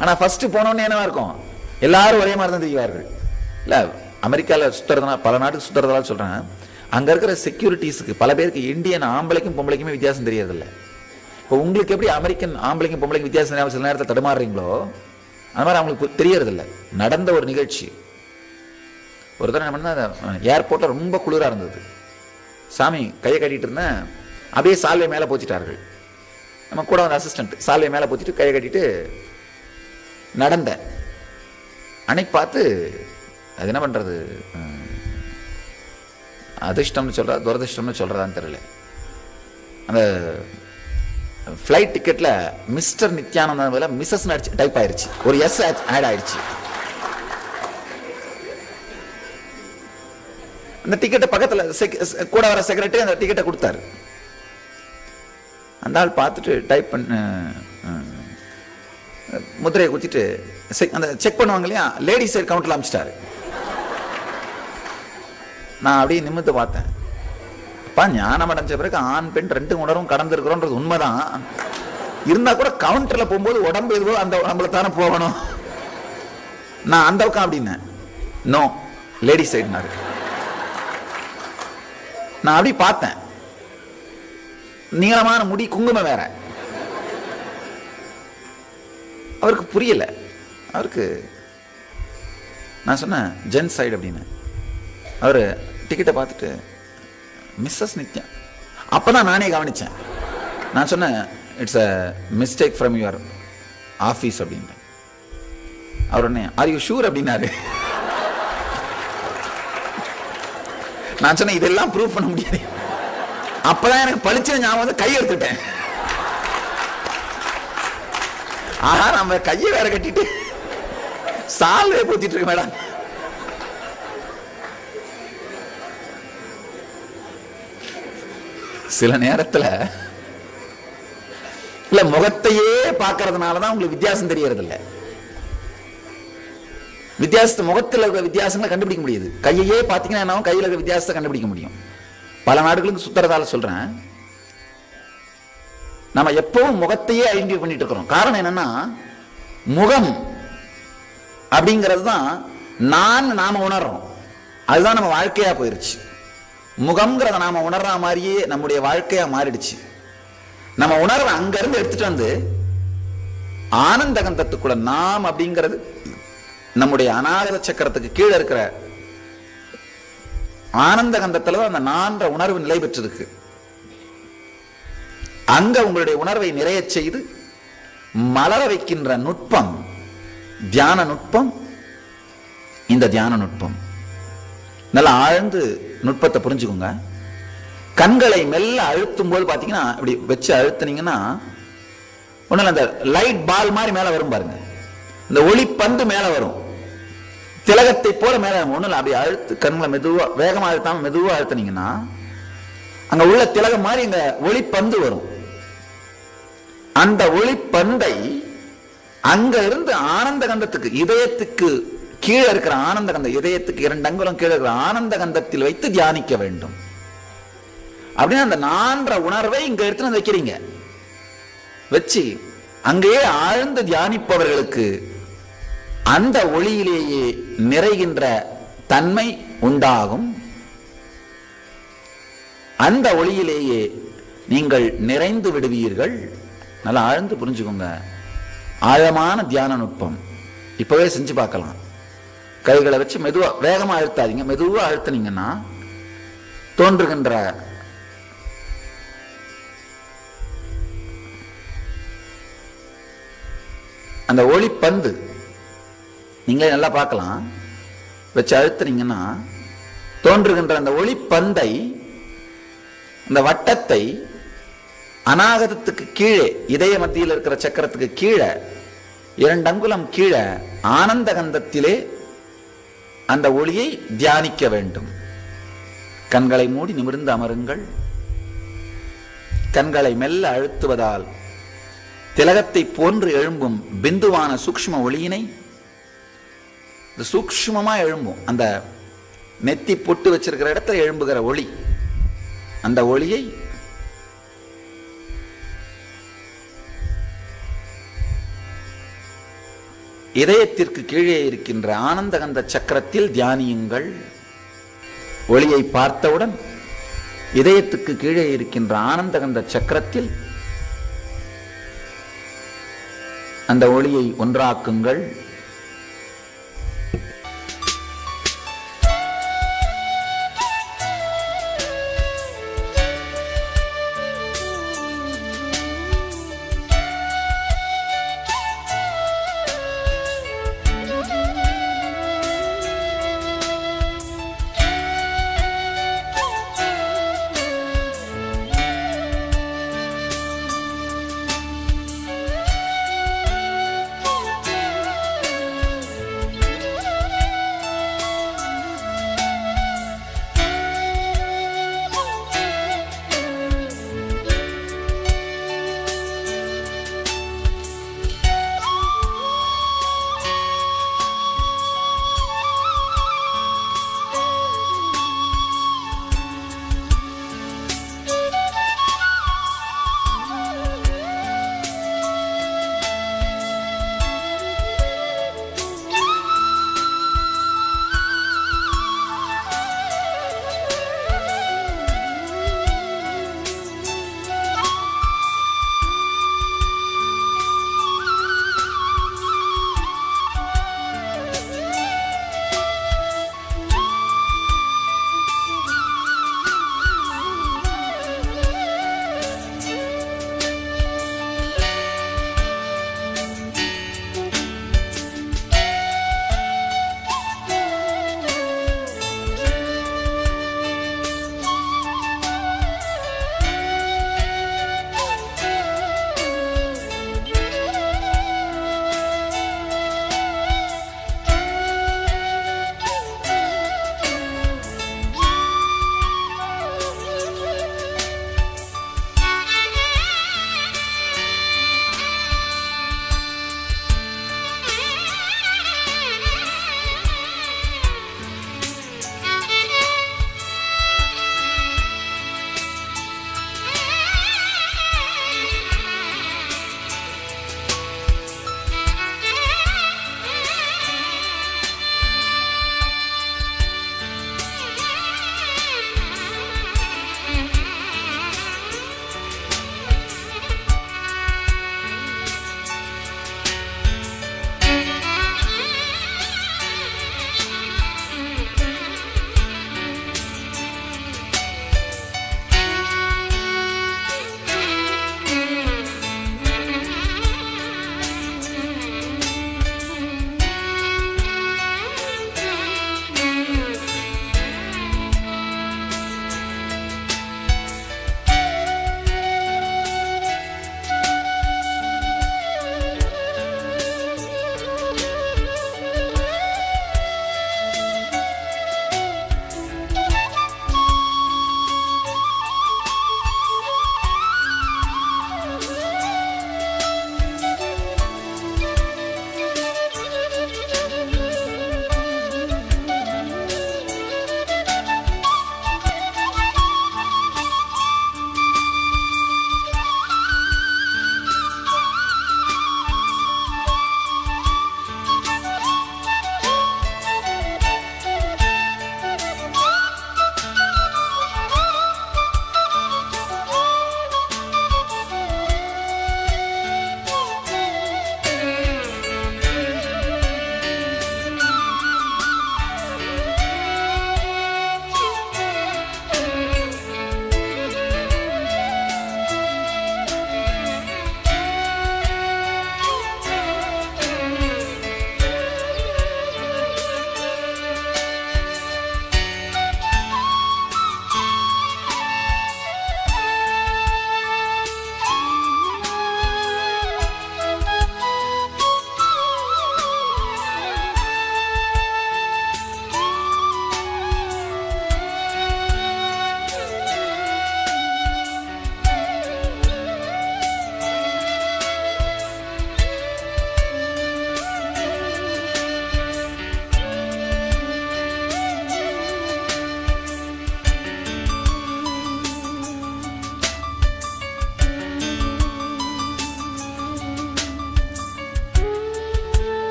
ஆனால் ஃபர்ஸ்ட் போனோன்னு என்னவா இருக்கும், எல்லாரும் ஒரே மாதிரி தான் தெரிவார்கள். இல்லை, அமெரிக்காவில் சுத்துறதுனா பல நாட்டுக்கு சுத்துறதால சொல்றேன், அங்க இருக்கிற செக்யூரிட்டிஸுக்கு பல பேருக்கு இந்தியன் ஆம்பளைக்கும் பொம்பளைக்குமே வித்தியாசம் தெரியறதில்லை. இப்போ உங்களுக்கு எப்படி அமெரிக்கன் ஆம்பளைக்கும் பொம்பளைக்கும் வித்தியாசம் தெரியாமல் சில நேரத்தில் தடுமாறுறீங்களோ அந்த மாதிரி அவங்களுக்கு தெரியறதில்லை. நடந்த ஒரு நிகழ்ச்சி, ஒரு தடவை என்ன பண்ணா, ஏர்போர்ட்டில் ரொம்ப குளிராக இருந்தது. சாமி கையை கட்டிட்டு இருந்தேன், அப்படியே சால்வை மேலே போச்சிட்டார்கள். நம்ம கூட வந்து அசிஸ்டன்ட் சால்வை மேலே போச்சிட்டு கையை கட்டிட்டு நடந்தேன். அன்னைக்கு பார்த்து அது என்ன பண்ணுறது, அதிர்ஷ்டம்னு சொல்கிறா துரதிர்ஷ்டம்னு சொல்கிறதான்னு தெரியல, அந்த ஃப்ளைட் டிக்கெட்டில் மிஸ்டர் நித்யானந்தம் பதில் மிஸ்ஸஸ் டைப் ஆயிடுச்சு, ஒரு எஸ் ஆட் ஆயிடுச்சு. அந்த டிக்கெட்டை பக்கத்தில் கூட வர செக்ரட்டரி அந்த டிக்கெட்டை கொடுத்தாரு. அந்த ஆள் பார்த்துட்டு டைப் பண்ண முத்திரையை குத்திட்டு அந்த செக் பண்ணுவாங்க இல்லையா, லேடிஸ் சைடு கவுண்டரில் அமைச்சிட்டாரு. நான் அப்படியே நிமிர்ந்து பார்த்தேன், ஞானம் அடைஞ்ச பிறகு ஆண் பெண் 2 உணர்வும் கடந்திருக்கிறோன்றது உண்மைதான். இருந்தா கூட கவுண்டர்ல போகும்போது உடம்பு எதுவோ அந்த உடம்புல தானே போகணும். நான் அந்த பக்கம் அப்படின்னேன். நோ, லேடி சைடுனாரு. நான் அப்படி பார்த்தேன். நீளமான முடி, குங்குமம் வேற. அவருக்கு புரியல. அவருக்கு நான் சொன்னேன் ஜென்ஸ் சைடு அப்படின்னு. அவர் டிக்கெட்டை பார்த்துட்டு மிஸ்ஸஸ் நித்யா. அப்பதான் நானே கவனிச்சேன். நான் சொன்னேன் it's a mistake from your office அப்படின்னு. அவர் உடனே ஆர் யூ ஷூர் அப்படின்னாரு. நான் சொன்னேன் இதெல்லாம் ப்ரூவ் பண்ண முடியாது. அப்பதான் எனக்கு பளிச்சு ஞாபகம் வந்து கை எடுத்துட்டேன். ஆஹா, நம்ம கையை வேற கட்டிட்டு சால்வே போத்திட்டு இருக்கு மேடம். சில நேரத்துல இல்ல முகத்தையே பார்க்கறதுனாலதான் உங்களுக்கு வித்தியாசம் தெரியறது இல்ல. வித்தியாசத்தை முகத்தில் இருக்கிற வித்தியாசங்களை கண்டுபிடிக்க முடியுது. கையையே பார்த்தீங்கன்னா கையில் இருக்கிற வித்தியாசத்தை கண்டுபிடிக்க முடியும். பல நாடுகளுக்கு சுத்துறதால சொல்றேன். நம்ம எப்பவும் முகத்தையே ஐடென்டிஃபை பண்ணிட்டு இருக்கிறோம். காரணம் என்னன்னா, முகம் அப்படிங்கிறது தான் நாம உணர்றோம். அதுதான் நம்ம வாழ்க்கையா போயிருச்சு. முகம்ங்கிறத நாம உணர்ற மாதிரியே நம்முடைய வாழ்க்கையா மாறிடுச்சு. நம்ம உணர்வை அங்க இருந்து எடுத்துட்டு வந்து ஆனந்த கந்தத்துக்குள்ள நாம் அப்படிங்கிறது நம்முடைய அநாகத சக்கரத்துக்கு கீழே இருக்கிற ஆனந்த கந்தத்துல அந்த நான்ற உணர்வு நிலை பெற்றிருக்கு. அங்க உங்களுடைய உணர்வை நிறைய செய்து மலர வைக்கின்ற நுட்பம் தியான நுட்பம். இந்த தியான நுட்பம் நல்லா ஆழ்ந்து நுட்பத்தை புரிஞ்சுக்கோங்க. கண்களை மெல்ல அழுத்தும் போது பாத்தீங்கன்னா இப்படி வச்சு அழுத்தினீங்கன்னா ஒண்ணு அந்த லைட் பால் மாதிரி மேல வரும் பாருங்க. இந்த ஒளி பந்து மேல வரும். திலகத்தை போல மேல ஒண்ணு அப்படி அழுத்து கண்களை மெதுவா வேகமா அழுத்தாம மெதுவா அழுத்தினீங்கன்னா அங்க உள்ள திலகம் மாதிரி இங்க ஒளி பந்து வரும். அந்த ஒளி பந்தை அங்க இருந்து ஆனந்த கந்தத்துக்கு இதயத்துக்கு கீழே இருக்கிற ஆனந்த கந்தம், இதயத்துக்கு 2 அங்குலம் கீழே இருக்கிற ஆனந்த கந்தத்தில் வைத்து தியானிக்க வேண்டும். அப்படின்னு அந்த நான்ற உணர்வை இங்க எடுத்து வைக்கிறீங்க. வச்சு அங்கேயே ஆழ்ந்து தியானிப்பவர்களுக்கு அந்த ஒளியிலேயே நிறைகின்ற தன்மை உண்டாகும். அந்த ஒளியிலேயே நீங்கள் நிறைந்து விடுவீர்கள். நல்லா ஆழ்ந்து புரிஞ்சுக்கோங்க. ஆழமான தியான நுட்பம் இப்பவே செஞ்சு பார்க்கலாம். கைகளை வச்சு மெதுவா வேகமா அழுத்தாதீங்க. மெதுவா அழுத்தினீங்கன்னா தோன்றுகின்ற அந்த ஒளி பந்து நீங்களே நல்லா பார்க்கலாம். வச்சு அழுத்தினீங்கன்னா தோன்றுகின்ற அந்த ஒளி பந்தை, அந்த வட்டத்தை அநாகதத்துக்கு கீழே இதய மத்தியில் இருக்கிற சக்கரத்துக்கு கீழே 2 அங்குலம் கீழே ஆனந்த கந்தத்திலே அந்த ஒளியை தியானிக்க வேண்டும். கண்களை மூடி நிமிர்ந்து அமருங்கள். கண்களை மெல்ல அழுத்துவதால் திலகத்தை போன்று எழும்பும் பிந்துவான சூக்ஷ்ம ஒளியினை, சூக்ஷ்மமா எழும்பும் அந்த நெத்தி பொட்டு வச்சிருக்கிற இடத்துல எழும்புகிற ஒளி, அந்த ஒளியை இதயத்திற்கு கீழே இருக்கின்ற ஆனந்த கந்த சக்கரத்தில் தியானியுங்கள். ஒளியை பார்த்தவுடன் இதயத்துக்கு கீழே இருக்கின்ற ஆனந்த கந்த சக்கரத்தில் அந்த ஒளியை ஒன்றாக்குங்கள்.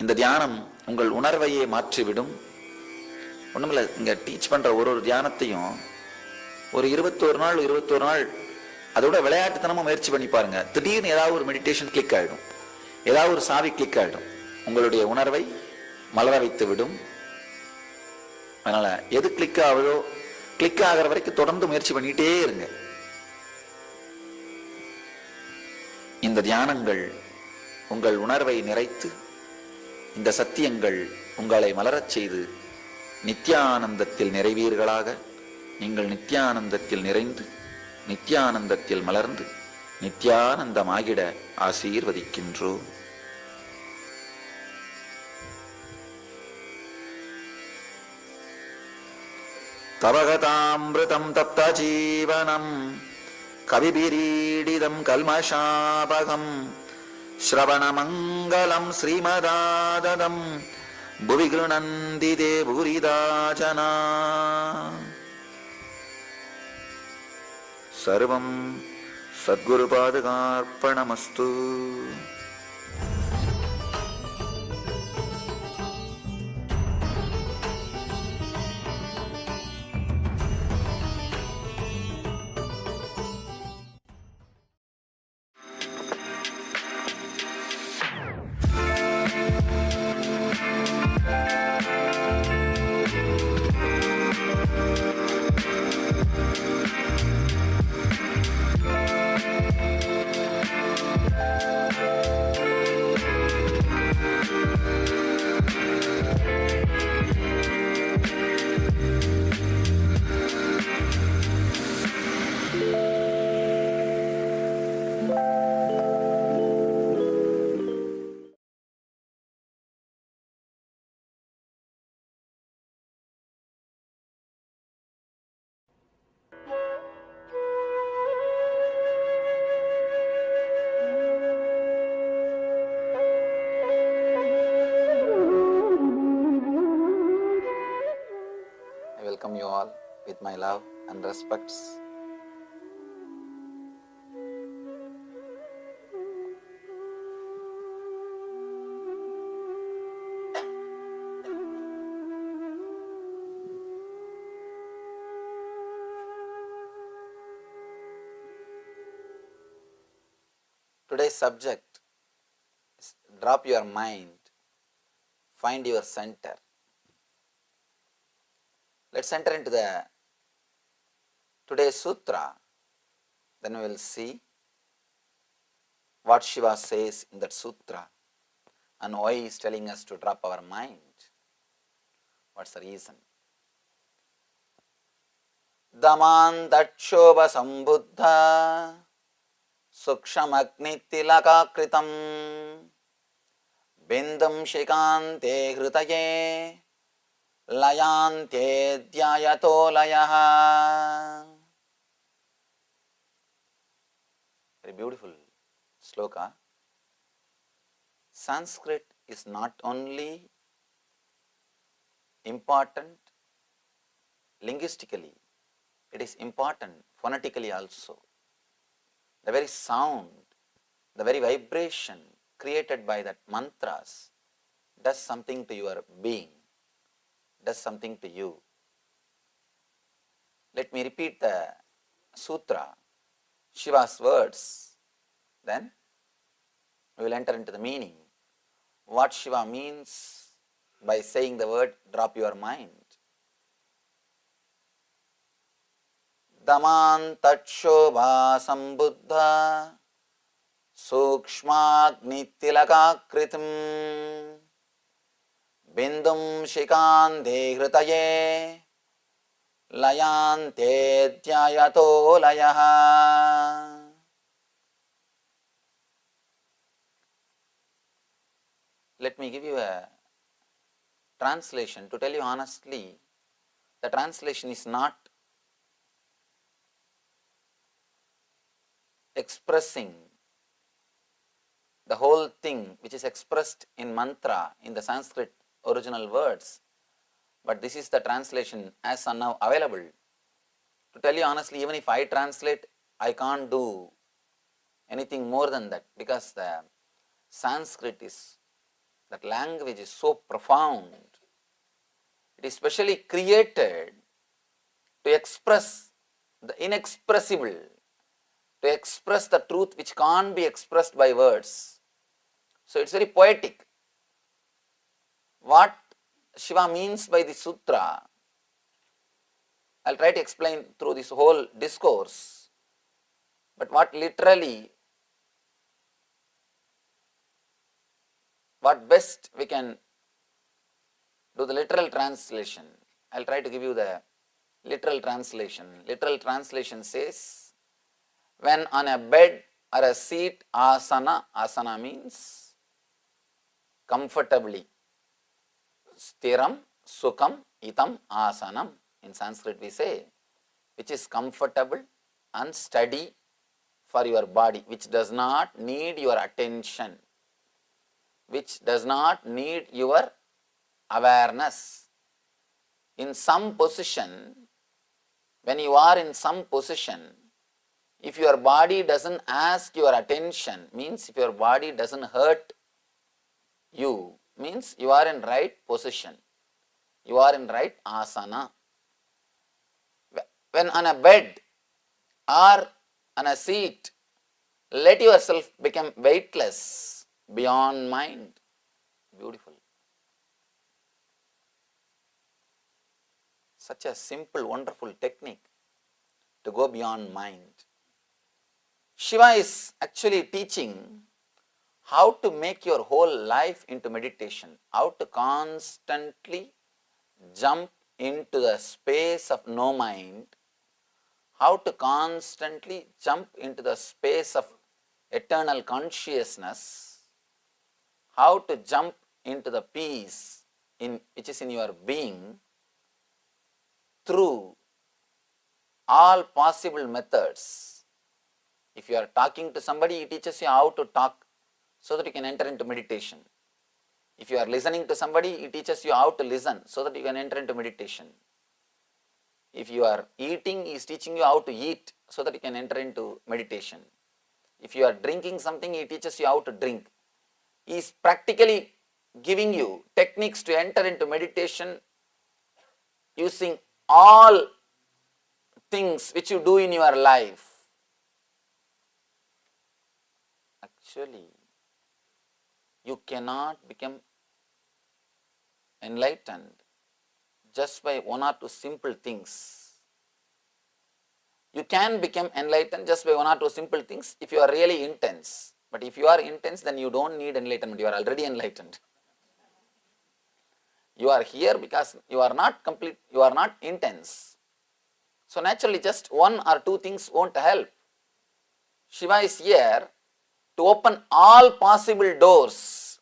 இந்த தியானம் உங்கள் உணர்வையே மாற்றிவிடும். ஒண்ணுமில்ல, இங்க டீச் பண்ற ஒரு ஒரு தியானத்தையும் ஒரு 21 நாள் அதோட விளையாட்டுத்தனமா முயற்சி பண்ணி பாருங்க. திடீர்னு ஏதாவது ஒரு மெடிடேஷன் கிளிக் ஆயிடும், ஏதாவது ஒரு சாவி கிளிக் ஆயிடும், உங்களுடைய உணர்வை மலர வைத்து விடும். அதனால எது கிளிக் ஆகுதோ, கிளிக் ஆகிற வரைக்கும் தொடர்ந்து முயற்சி பண்ணிட்டே இருங்க. இந்த தியானங்கள் உங்கள் உணர்வை நிறைத்து, இந்த சத்தியங்கள் உங்களை மலரச் செய்து நித்யானந்தத்தில் நிறைவீர்களாக. நீங்கள் நித்யானந்தத்தில் நிறைந்து, நித்யானந்தத்தில் மலர்ந்து, நித்யானந்தமாகிட ஆசீர்வதிக்கின்றோம். தவகதாமிருதம் தப்த ஜீவனம் கவிபிரீடிதம் கல்மஷாபகம் ஸ்ரவணமங்கலம் ஸ்ரீமதாததம் புவி கிருணந்தி தேவூரிதா ஜனா. சர்வம் சத்குருபாதகார்ப்பணமஸ்து. Welcome you all with my love and respects. Today's subject is drop your mind, find your center. Let's enter into the today's sutra, then we will see what Shiva says in that sutra and why he is telling us to drop our mind. What's the reason? Daman Dachobha Sambuddha Suksham Tilakakritam Bindam Shikante Hritaye Layante Dhyayato Layaha. Very beautiful sloka. Sanskrit is not only important linguistically, it is important phonetically also. The very sound, the very vibration created by that mantras does something to your being, does something to you. Let me repeat the sutra, Shiva's words, then we will enter into the meaning. What Shiva means by saying the word drop your mind. Daman Tachobha Sambuddha Sukshmagni Tilakakritam Bindum Shikande Hritaye Layante Dhyayato Layaha. Let me give you a translation. To tell you honestly, the translation is not expressing the whole thing which is expressed in mantra in the Sanskrit original words, but this is the translation as now available. To tell you honestly, even if I translate, I can't do anything more than that, because the Sanskrit is That language is so profound. It is specially created to express the inexpressible, to express the truth which can't be expressed by words. So it's very poetic. What Shiva means by the sutra, I'll try to explain through this whole discourse, but what best we can do the literal translation. I'll try to give you the literal translation. Literal translation says, when on a bed or a seat, asana means comfortably. Stiram, sukham, itam, asanam. In Sanskrit we say, which is comfortable and steady for your body, which does not need your attention, which does not need your awareness. In some position, when you are in some position, if your body doesn't ask your attention, means if your body doesn't hurt you, means you are in right position, you are in right asana. When on a bed or on a seat, let yourself become weightless beyond mind. Beautiful. Such a simple, wonderful technique to go beyond mind. Shiva is actually teaching how to make your whole life into meditation, how to constantly jump into the space of no mind, how to constantly jump into the space of eternal consciousness, how to jump into the peace which is in your being through all possible methods. If you are talking to somebody, he teaches you how to talk so that you can enter into meditation. If you are listening to somebody, he teaches you how to listen so that you can enter into meditation. If you are eating, he is teaching you how to eat so that you can enter into meditation. If you are drinking something, he teaches you how to drink. He is practically giving you techniques to enter into meditation using all things which you do in your life. Actually, you cannot become enlightened just by one or two simple things. You can become enlightened just by one or two simple things if you are really intense. But if you are intense, then you don't need enlightenment. You are already enlightened. You are here because you are not complete, you are not intense. So naturally, just one or two things won't help. Shiva is here to open all possible doors.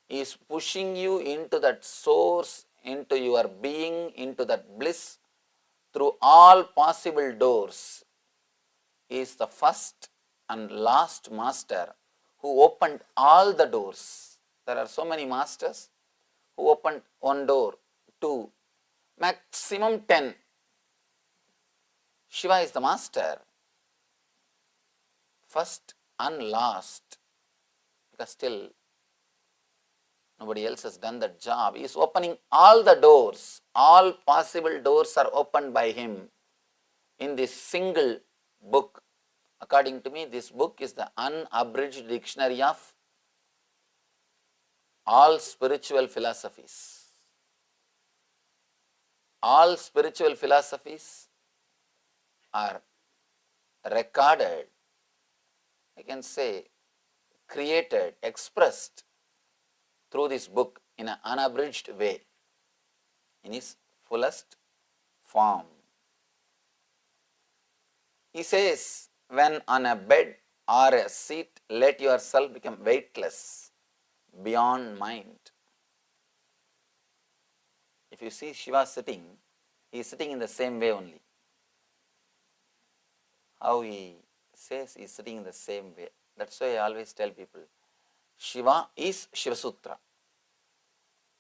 He is pushing you into that source, into your being, into that bliss through all possible doors. He is the first and last master who opened all the doors. There are so many masters who opened one door, two, maximum 10. Shiva is the master, first and last, because still nobody else has done that job. He is opening all the doors. All possible doors are opened by him in this single book. According to me, this book is the unabridged dictionary of all spiritual philosophies. All spiritual philosophies are recorded, I can say, created, expressed through this book in an unabridged way, in its fullest form. He says, when on a bed or a seat, let yourself become weightless beyond mind. If you see Shiva sitting, he is sitting in the same way only. How he says he is sitting in the same way. That's why I always tell people, Shiva is Shiva Sutra.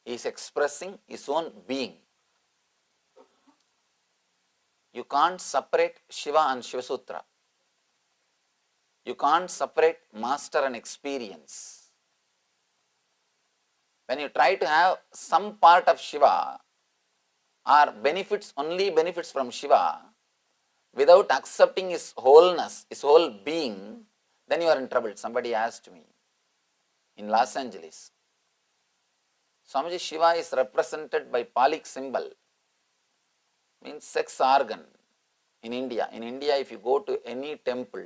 He is expressing his own being. You can't separate Shiva and Shiva Sutra. You can't separate master and experience. When you try to have some part of Shiva or benefits, only benefits from Shiva, without accepting his wholeness, his whole being, then you are in trouble. Somebody asked me in Los Angeles, Swamiji, Shiva is represented by phallic symbol, means sex organ in India. In India, if you go to any temple,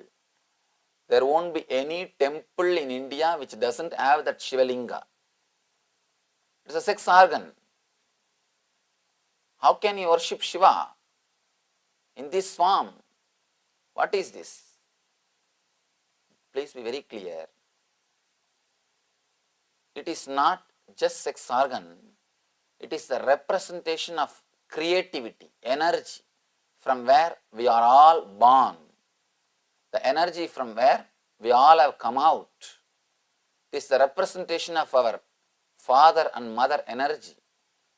there won't be any temple in India which doesn't have that Shiva Linga. It's a sex organ. How can you worship Shiva in this form? What is this? Please be very clear. It is not just sex organ. It is the representation of creativity, energy, from where we are all born. The energy from where we all have come out. It is the representation of our father and mother energy,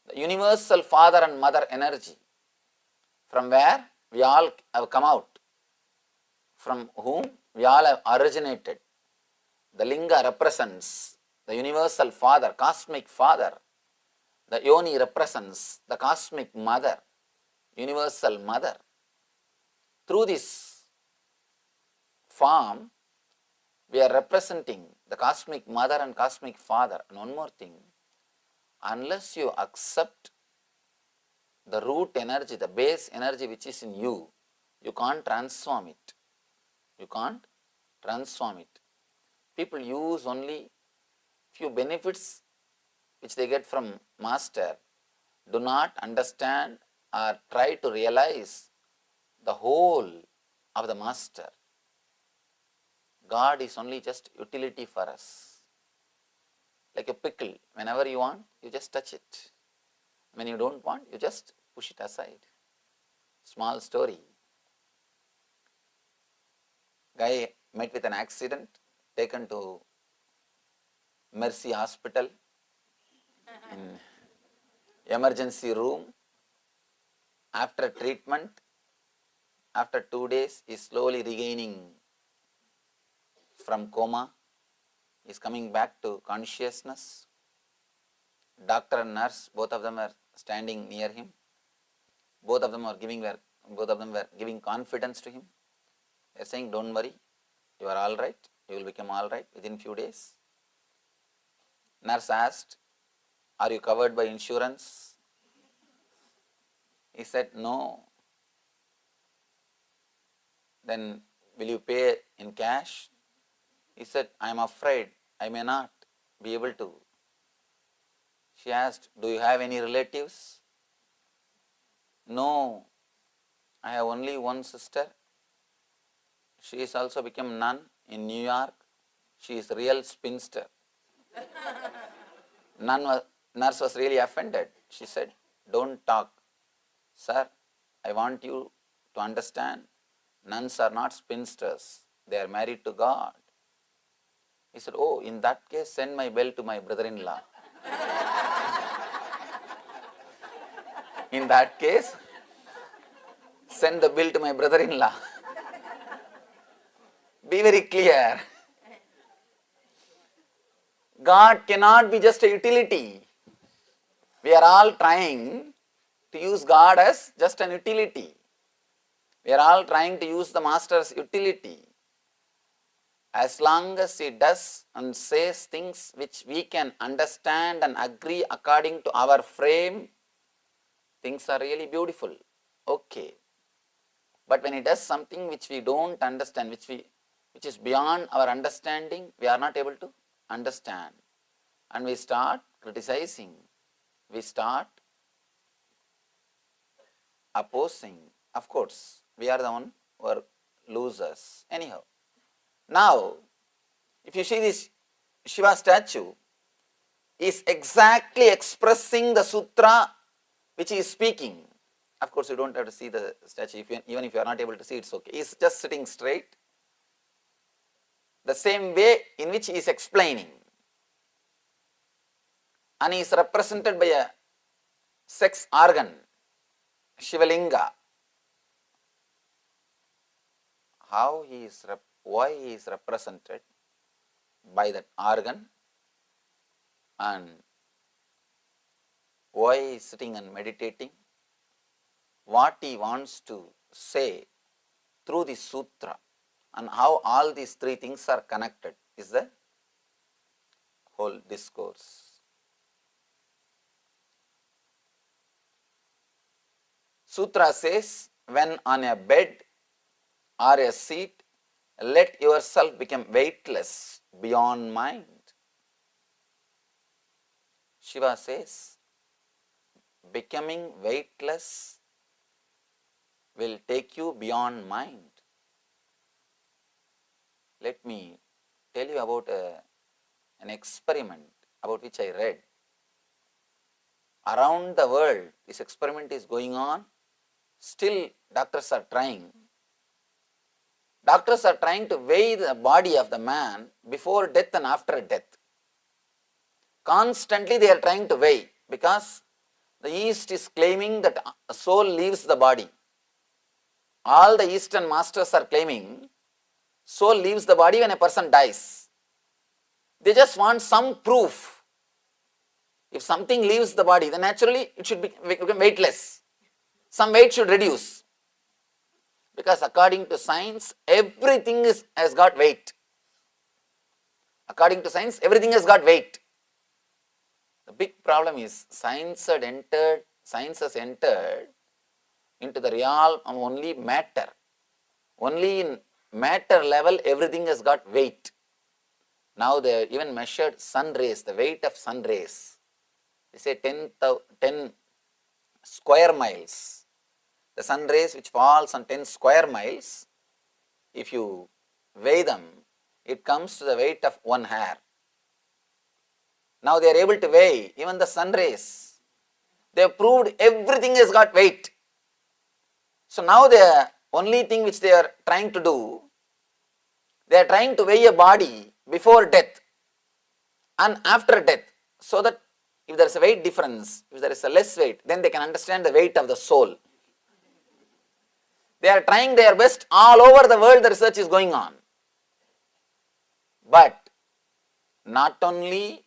the universal father and mother energy, from where we all have come out, from whom we all have originated. The linga represents the universal father, cosmic father. The yoni represents the cosmic mother, universal mother. Through this form, we are representing the cosmic mother and cosmic father. And one more thing, unless you accept the root energy, the base energy which is in you, you can't transform it. You can't transform it. People use only few benefits which they get from master, do not understand or try to realize the whole of the master. God is only just utility for us. Like a pickle, whenever you want, you just touch it. When you don't want, you just push it aside. Small story. Guy met with an accident, taken to Mercy Hospital in emergency room. After treatment, after 2 days, he is slowly regaining from coma. He is coming back to consciousness. Doctor and nurse, both of them are standing near him. Both of them were giving confidence to him. They are saying, don't worry, you are all right, you will become all right within few days. Nurse asked, are you covered by insurance? He said, no. Then will you pay in cash? He said, I am afraid I may not be able to. She asked, do you have any relatives? No, I have only one sister. She is also become nun in New York. She is real spinster. Nurse was really offended. She said, don't talk. Sir, I want you to understand, nuns are not spinsters. They are married to God. He said, oh, in that case, send my bill to my brother-in-law. In that case, send the bill to my brother-in-law. Be very clear. God cannot be just a utility. We are all trying to use God as just an utility. We are all trying to use the Master's utility. As long as he does and says things which we can understand and agree according to our frame, things are really beautiful. Okay. But when he does something which we don't understand, which is beyond our understanding, we are not able to understand. And we start criticizing. We start opposing. Of course, we are the one who are losers. Anyhow. Now, if you see this Shiva statue, is exactly expressing the sutra which he is speaking. Of course, you don't have to see the statue. Even if you are not able to see, it's okay. He is just sitting straight. The same way in which he is explaining. And he is represented by a sex organ, Shivalinga. Why he is represented by that organ and why he is sitting and meditating, what he wants to say through the sutra, and how all these three things are connected is the whole discourse. Sutra says, when on a bed or a seat, let yourself become weightless beyond mind. Shiva says, becoming weightless will take you beyond mind. Let me tell you about an experiment about which I read. Around the world, this experiment is going on. Still, doctors are trying. Doctors are trying to weigh the body of the man before death and after death. Constantly they are trying to weigh, because the East is claiming that a soul leaves the body. All the Eastern masters are claiming soul leaves the body when a person dies. They just want some proof. If something leaves the body, then naturally it should become weightless. Some weight should reduce. Because according to science, everything has got weight. According to science, everything has got weight. The big problem is science has entered into the realm of only matter. Only in matter level everything has got weight. Now they even measured sun rays, the weight of sun rays. They say 10 square miles. The sun rays which falls on 10 square miles, if you weigh them, it comes to the weight of 1 hair. Now they are able to weigh even the sun rays. They have proved everything has got weight. So now the only thing which they are trying to do, they are trying to weigh a body before death and after death, so that if there is a weight difference, if there is a less weight, then they can understand the weight of the soul. They are trying their best. All over the world the research is going on. But not only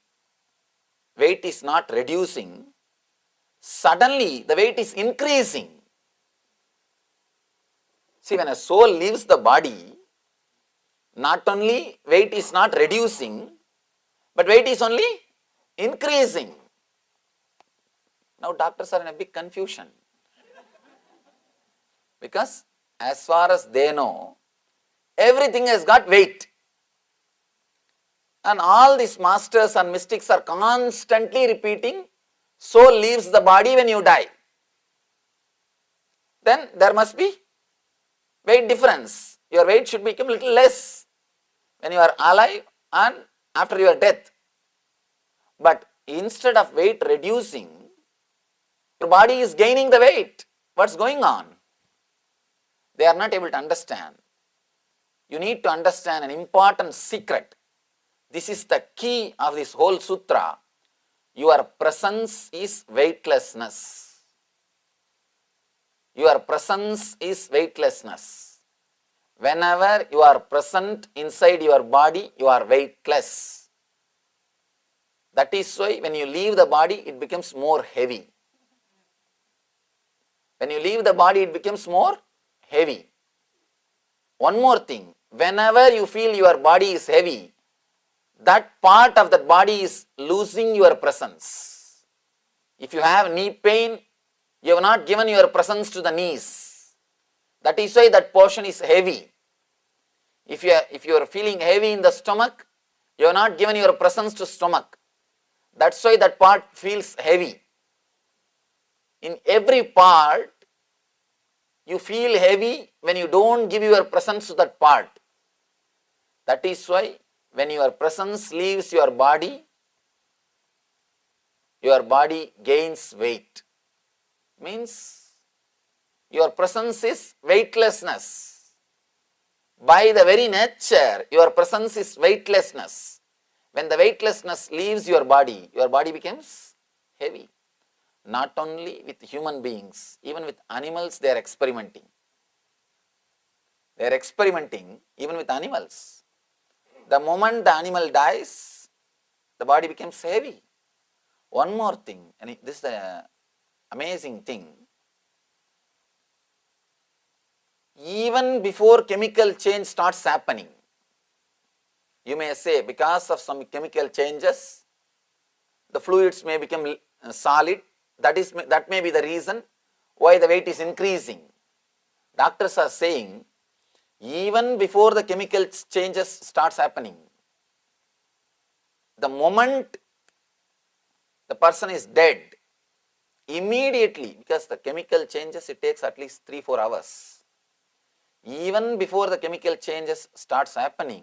weight is not reducing, suddenly the weight is increasing. See, when a soul leaves the body, not only weight is not reducing, but weight is only increasing. Now doctors are in a big confusion. Because as far as they know, everything has got weight. And all these masters and mystics are constantly repeating, soul leaves the body when you die. Then there must be weight difference. Your weight should become a little less when you are alive and after your death. But instead of weight reducing, your body is gaining the weight. What's going on? They are not able to understand. You need to understand an important secret. This is the key of this whole sutra. Your presence is weightlessness. Your presence is weightlessness. Whenever you are present inside your body, you are weightless. That is why when you leave the body, it becomes more heavy. When you leave the body, it becomes more heavy. One more thing, whenever you feel your body is heavy, that part of that body is losing your presence. If you have knee pain, you have not given your presence to the knees. That is why that portion is heavy. If you are feeling heavy in the stomach, you have not given your presence to stomach. That's why that part feels heavy. In every part, you feel heavy when you don't give your presence to that part. That is why when your presence leaves your body gains weight. Means your presence is weightlessness. By the very nature, your presence is weightlessness. When the weightlessness leaves your body becomes heavy. Not only with human beings, even with animals they are experimenting. They are experimenting even with animals. The moment the animal dies, the body becomes heavy. One more thing, and this is the amazing thing. Even before chemical change starts happening, you may say because of some chemical changes, the fluids may become solid. That may be the reason why the weight is increasing. Doctors are saying even before the chemical changes starts happening, the moment the person is dead, immediately, because the chemical changes, it takes at least 3-4 hours. Even before the chemical changes starts happening,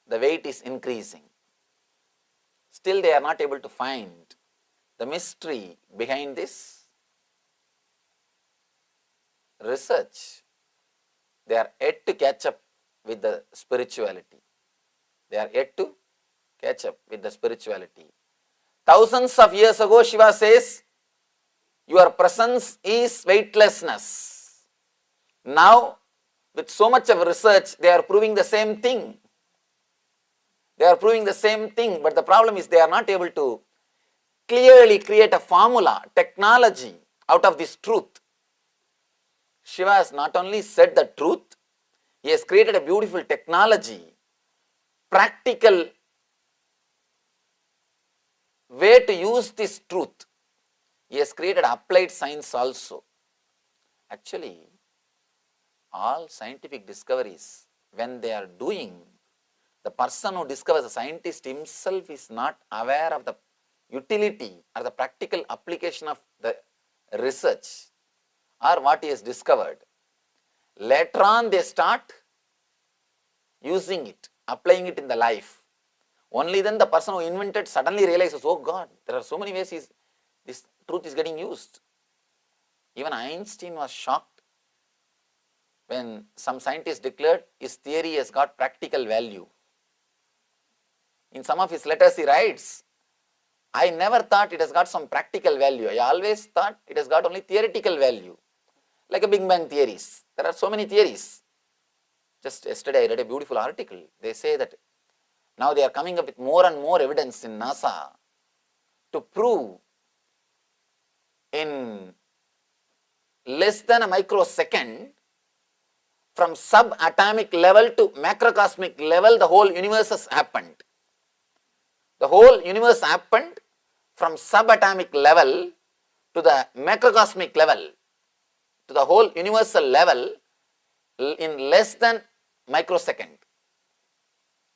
the weight is increasing. Still they are not able to find the mystery behind this research. They are yet to catch up with the spirituality. They are yet to catch up with the spirituality. Thousands of years ago, Shiva says, your presence is weightlessness. Now, with so much of research, they are proving the same thing. They are proving the same thing, but the problem is they are not able to clearly create a formula, technology out of this truth. Shiva has not only said the truth, he has created a beautiful technology, practical way to use this truth. He has created applied science also. Actually, all scientific discoveries, when they are doing, the person who discovers, the scientist himself is not aware of the utility or the practical application of the research or what he has discovered. Later on they start using it, applying it in the life. Only then the person who invented suddenly realizes, oh God, there are so many ways this truth is getting used. Even Einstein was shocked when some scientists declared his theory has got practical value. In some of his letters he writes, I never thought it has got some practical value. I always thought it has got only theoretical value. Like a Big Bang theories. There are so many theories. Just yesterday I read a beautiful article. They say that now they are coming up with more and more evidence in NASA to prove in less than a microsecond, from subatomic level to macrocosmic level, the whole universe has happened. The whole universe happened from subatomic level to the macrocosmic level, to the whole universal level in less than microsecond.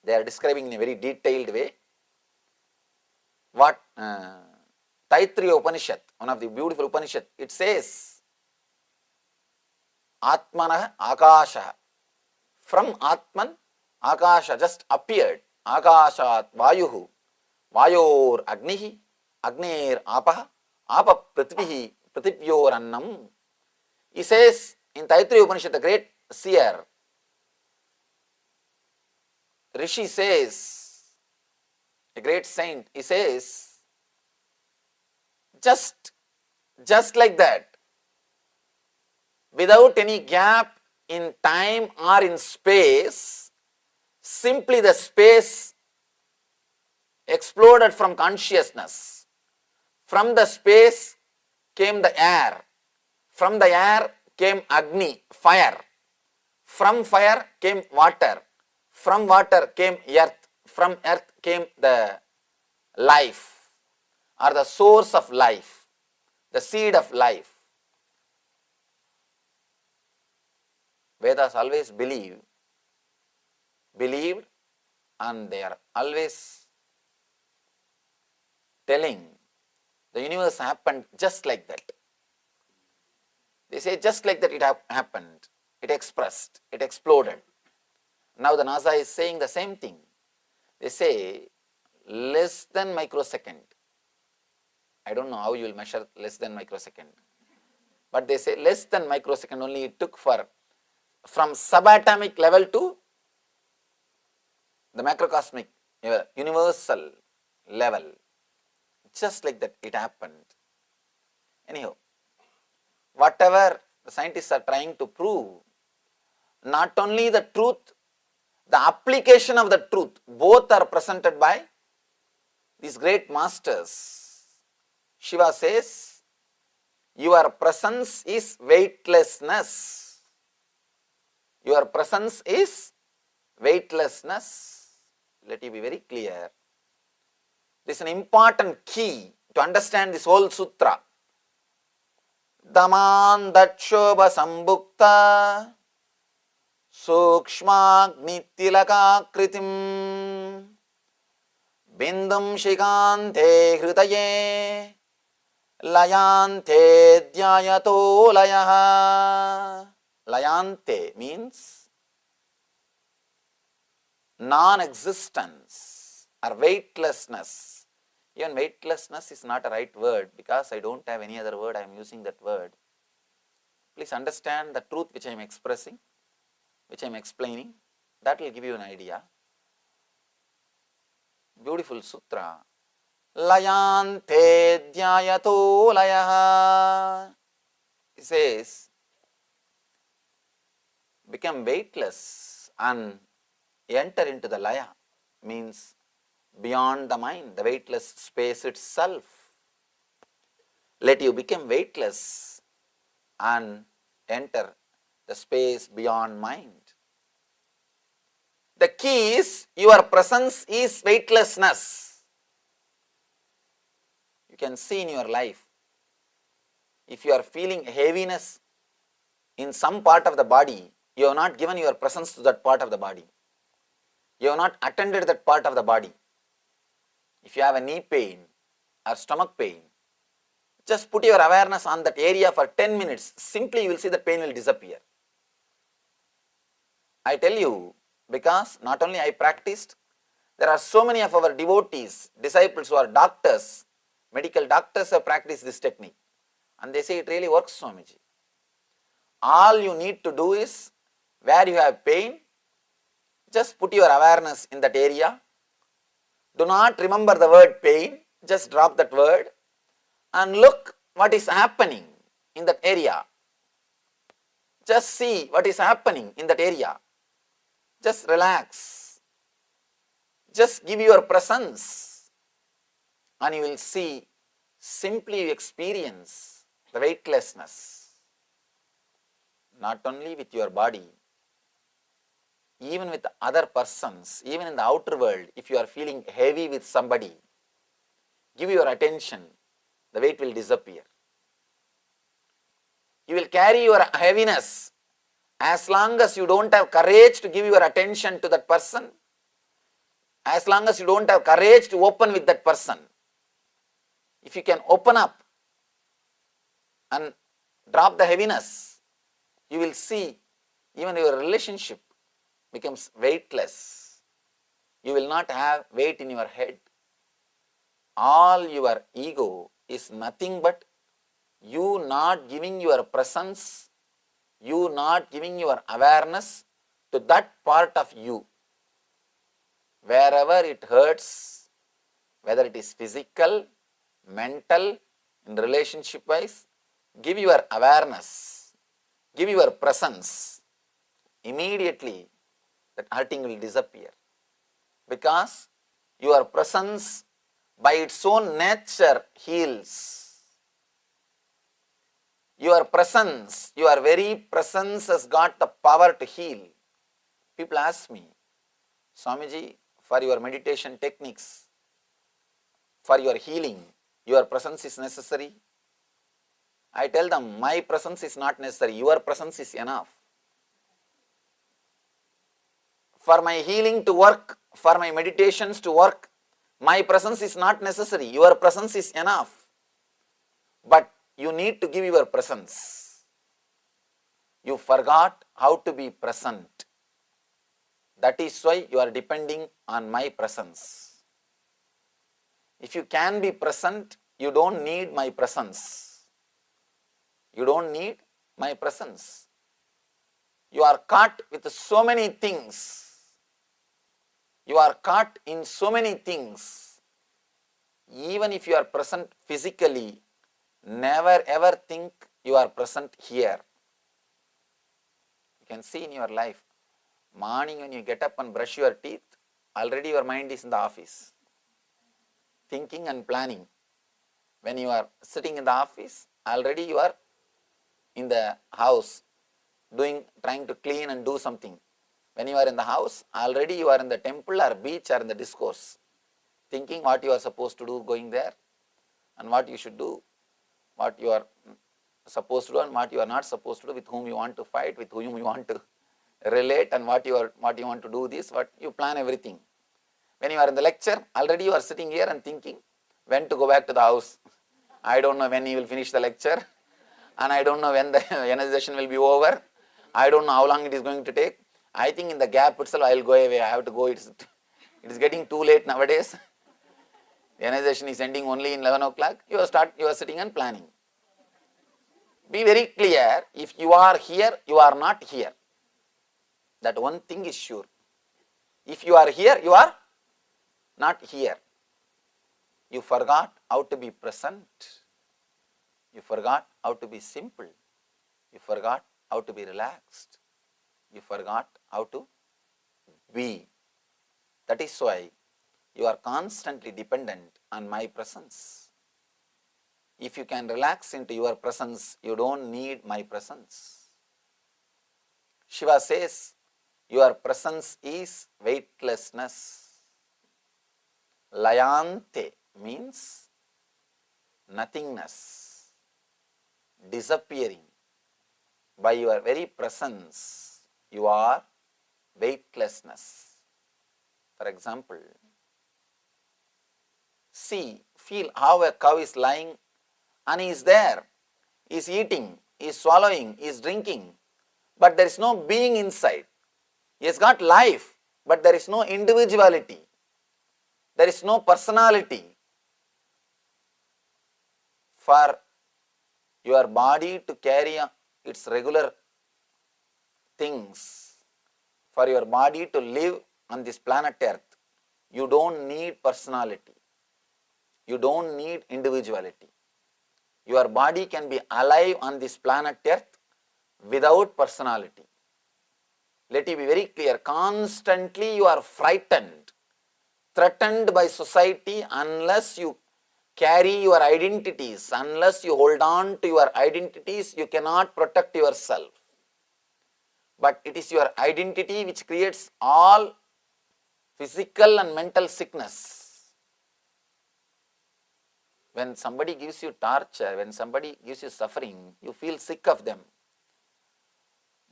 They are describing in a very detailed way what Taittiriya Upanishad, one of the beautiful Upanishad, it says, Atmanah Akasha. From Atman, Akasha just appeared. Akashat Vayuhu. Vayor Agnihi. Agner Apaha. Apa Pritvihi. Prithivyor Annam. He says in Taittiriya Upanishad, the great seer, Rishi says, a great saint, he says, just like that, without any gap in time or in space, simply the space exploded from consciousness. From the space came the air. From the air came Agni, fire. From fire came water. From water came earth. From earth came the life, or the source of life, the seed of life. Vedas always believed, and they are always telling the universe happened just like that. They say just like that it happened, it expressed, it exploded. Now the NASA is saying the same thing. They say less than microsecond. I don't know how you will measure less than microsecond. But they say less than microsecond only it took for from subatomic level to the macrocosmic universal level. Just like that it happened. Anyhow, whatever the scientists are trying to prove, not only the truth, the application of the truth, both are presented by these great masters. Shiva says, your presence is weightlessness. Your presence is weightlessness. Let you be very clear. This is an important key to understand this whole sutra. Daman Dachobha Sambhukta Sukshmagnitilaka Kritim Bindum Shikante Hritaye Layante Dhyayato Layaha. Layante means non-existence or weightlessness. Even weightlessness is not a right word because I don't have any other word, I am using that word. Please understand the truth which I am expressing, which I am explaining. That will give you an idea. Beautiful sutra. Layante dhyayato layaha. It says, become weightless and enter into the laya, means beyond the mind, the weightless space itself. Let you become weightless and enter the space beyond mind. The key is your presence is weightlessness. You can see in your life, if you are feeling heaviness in some part of the body, you have not given your presence to that part of the body. You have not attended that part of the body. If you have a knee pain or stomach pain, just put your awareness on that area for 10 minutes. Simply you will see the pain will disappear. I tell you, because not only I practiced, there are so many of our devotees, disciples who are doctors, medical doctors have practiced this technique. And they say it really works, Swamiji. All you need to do is, where you have pain, just put your awareness in that area. Do not remember the word pain, just drop that word and look what is happening in that area. Just see what is happening in that area. Just relax. Just give your presence and you will see, simply you experience the weightlessness. Not only with your body, even with other persons, even in the outer world, if you are feeling heavy with somebody, give your attention, the weight will disappear. You will carry your heaviness as long as you don't have courage to give your attention to that person, as long as you don't have courage to open with that person. If you can open up and drop the heaviness, you will see even your relationship becomes weightless. You will not have weight in your head. All your ego is nothing but you not giving your presence, you not giving your awareness to that part of you. Wherever it hurts, whether it is physical, mental, in relationship wise, give your awareness, give your presence. Immediately that hurting will disappear. Because your presence by its own nature heals. Your presence, your very presence has got the power to heal. People ask me, Swamiji, for your meditation techniques, for your healing, your presence is necessary. I tell them, my presence is not necessary, your presence is enough. For my healing to work, for my meditations to work, my presence is not necessary, your presence is enough. But you need to give your presence. You forgot how to be present. That is why you are depending on my presence. If you can be present, you don't need my presence. You don't need my presence. You are caught with so many things. You are caught in so many things. Even if you are present physically, never ever think you are present here. You can see in your life, morning when you get up and brush your teeth, already your mind is in the office, thinking and planning. When you are sitting in the office, already you are in the house trying to clean and do something. When you are in the house, already you are in the temple or beach or in the discourse, thinking what you are supposed to do going there and what you should do, what you are supposed to do and what you are not supposed to do, with whom you want to fight, with whom you want to relate, and what you want to do this, what you plan everything. When you are in the lecture, already you are sitting here and thinking when to go back to the house. I don't know when you will finish the lecture, and I don't know when the energization will be over. I don't know how long it is going to take. I think in the gap itself I will go away. I have to go. It is getting too late nowadays. The energization is ending only in 11 o'clock. You are sitting and planning. Be very clear. If you are here, you are not here. That one thing is sure. If you are here, you are not here. You forgot how to be present. You forgot how to be simple. You forgot how to be relaxed. You forgot how to be. That is why you are constantly dependent on my presence. If you can relax into your presence, you don't need my presence. Shiva says, your presence is weightlessness. Layante means nothingness, disappearing. By your very presence, you are weightlessness. For example, feel how a cow is lying and he is there, he is eating, he is swallowing, he is drinking, but there is no being inside. He has got life, but there is no individuality. There is no personality. For your body to carry its regular things, for your body to live on this planet Earth, you don't need personality. You don't need individuality. Your body can be alive on this planet Earth without personality. Let it be very clear, constantly you are frightened, threatened by society unless you carry your identities, unless you hold on to your identities, you cannot protect yourself. But it is your identity which creates all physical and mental sickness. When somebody gives you torture, when somebody gives you suffering, you feel sick of them.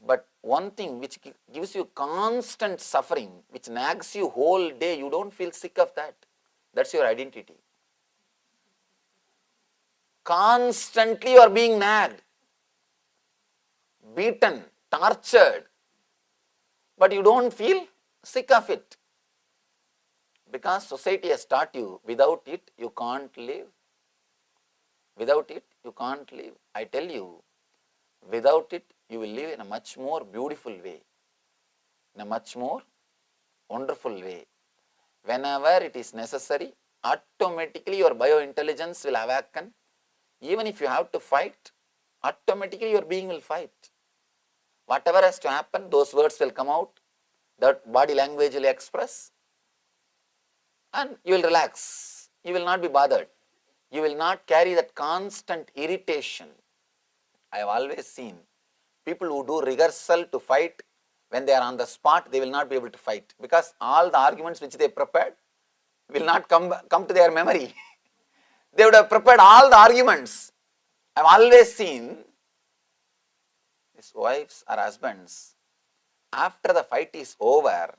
But one thing which gives you constant suffering, which nags you whole day, you don't feel sick of that. That's your identity. Constantly you are being nagged, beaten, tortured, but you don't feel sick of it. Because society has taught you, without it you can't live. Without it you can't live. I tell you, without it you will live in a much more beautiful way, in a much more wonderful way. Whenever it is necessary, automatically your biointelligence will awaken. Even if you have to fight, automatically your being will fight. Whatever has to happen, those words will come out, that body language will express, and you will relax. You will not be bothered. You will not carry that constant irritation. I have always seen people who do rehearsal to fight, when they are on the spot, they will not be able to fight, because all the arguments which they prepared will not come to their memory. They would have prepared all the arguments. I have always seen these wives or husbands, after the fight is over,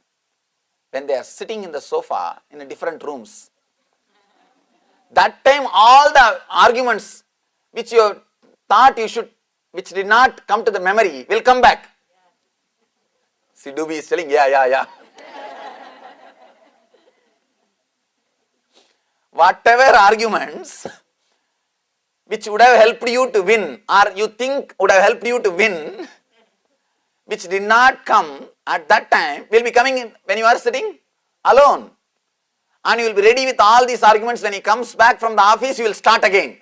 when they are sitting in the sofa in the different rooms, that time all the arguments which you thought you should, which did not come to the memory, will come back. Sidubi is telling, yeah. Whatever arguments which would have helped you to win, or you think would have helped you to win, which did not come at that time, will be coming in when you are sitting alone. And you will be ready with all these arguments. When he comes back from the office, you will start again.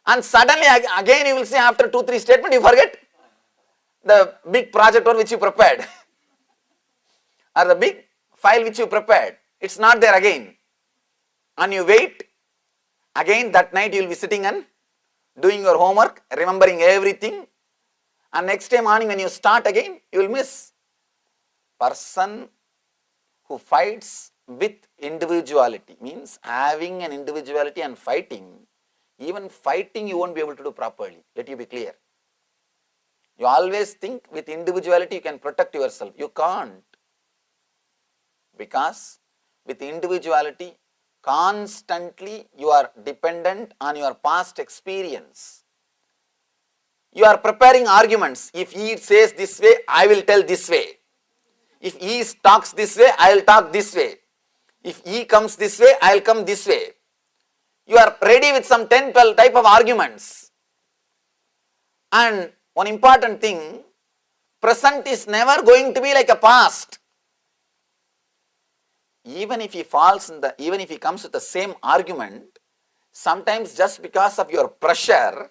And suddenly again you will see, after 2-3 statements, you forget the big project or which you prepared. Or the big file which you prepared. It's not there again. And you wait Again that night you will be sitting and doing your homework, remembering everything, and next day morning when you start again, you will miss. Person who fights with individuality means having an individuality and fighting. Even fighting you won't be able to do properly. Let you be clear. You always think with individuality you can protect yourself. You can't. Because with individuality, constantly you are dependent on your past experience. You are preparing arguments. If he says this way, I will tell this way. If he talks this way, I will talk this way. If he comes this way, I will come this way. You are ready with some 10, 12 type of arguments. And one important thing, present is never going to be like a past. Even if he even if he comes with the same argument, sometimes just because of your pressure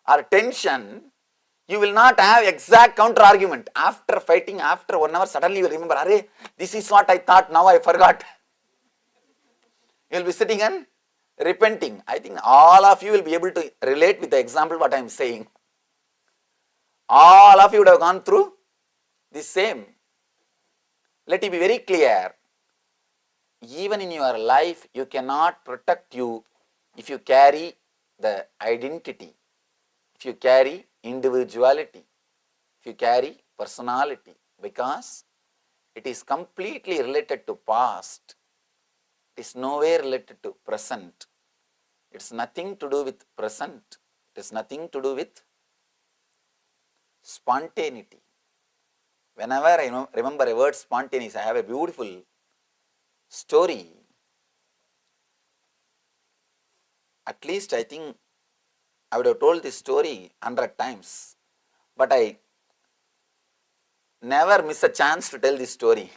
or tension, you will not have exact counter argument. After fighting, after 1 hour, suddenly you will remember, Arey, this is what I thought, now I forgot. You will be sitting and repenting. I think all of you will be able to relate with the example what I am saying. All of you would have gone through the same. Let it be very clear. Even in your life, you cannot protect you if you carry the identity, if you carry individuality, if you carry personality, because it is completely related to past. It is nowhere related to present. It is nothing to do with present. It is nothing to do with spontaneity. Whenever I remember a word spontaneous, I have a beautiful story. At least I think I would have told this story 100 times, but I never miss a chance to tell this story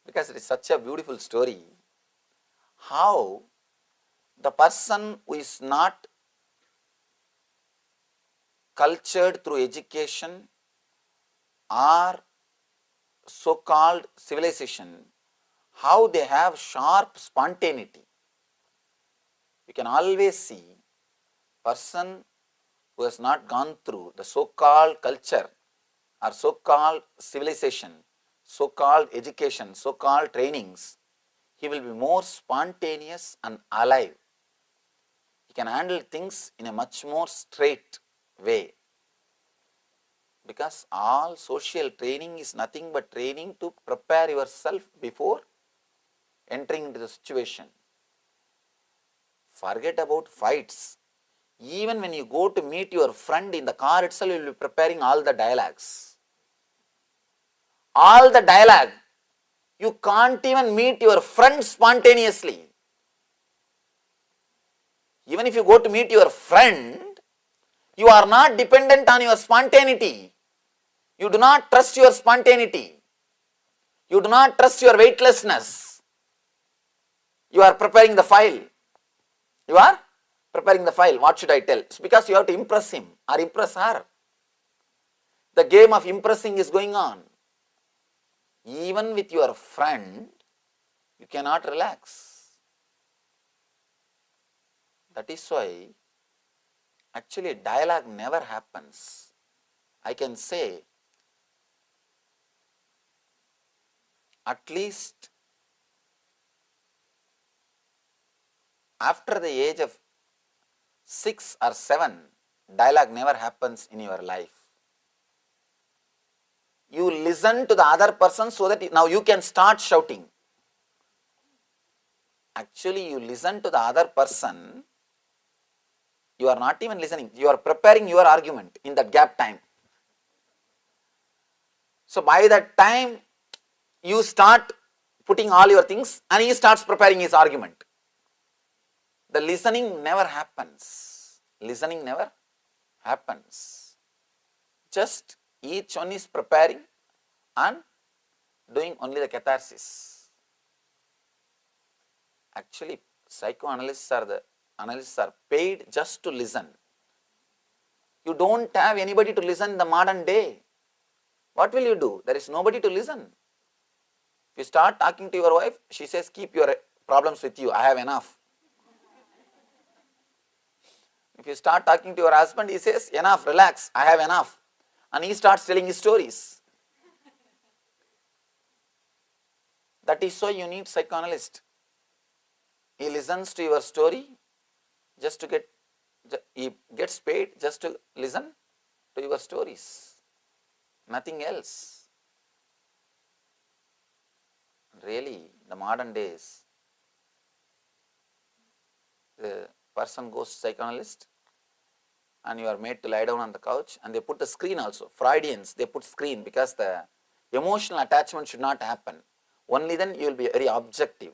because it is such a beautiful story. How the person who is not cultured through education or so-called civilization, how they have sharp spontaneity. You can always see person who has not gone through the so-called culture or so-called civilization, so-called education, so-called trainings, he will be more spontaneous and alive. He can handle things in a much more straight way. Because all social training is nothing but training to prepare yourself before entering into the situation. Forget about fights. Even when you go to meet your friend in the car itself, you will be preparing all the dialogues. All the dialogue. You can't even meet your friend spontaneously. Even if you go to meet your friend, you are not dependent on your spontaneity. You do not trust your spontaneity. You do not trust your weightlessness. You are preparing the file. You are preparing the file. What should I tell? It's because you have to impress him or impress her. The game of impressing is going on. Even with your friend, you cannot relax. That is why actually dialogue never happens. I can say at least after the age of 6 or 7, dialogue never happens in your life. You listen to the other person so that now you can start shouting. Actually, you listen to the other person. You are not even listening. You are preparing your argument in that gap time. So by that time, you start putting all your things and he starts preparing his argument. The listening never happens. Listening never happens. Just each one is preparing and doing only the catharsis. Actually, psychoanalysts are paid just to listen. You don't have anybody to listen in the modern day. What will you do? There is nobody to listen. If you start talking to your wife, she says, keep your problems with you, I have enough. If you start talking to your husband, he says, enough, relax, I have enough. And he starts telling his stories. That is why you need psychoanalyst. He listens to your story just to he gets paid just to listen to your stories. Nothing else. Really, the modern days, the person goes to psychoanalyst and you are made to lie down on the couch, and they put the screen also. Freudians, they put screen because the emotional attachment should not happen. Only then you will be very objective.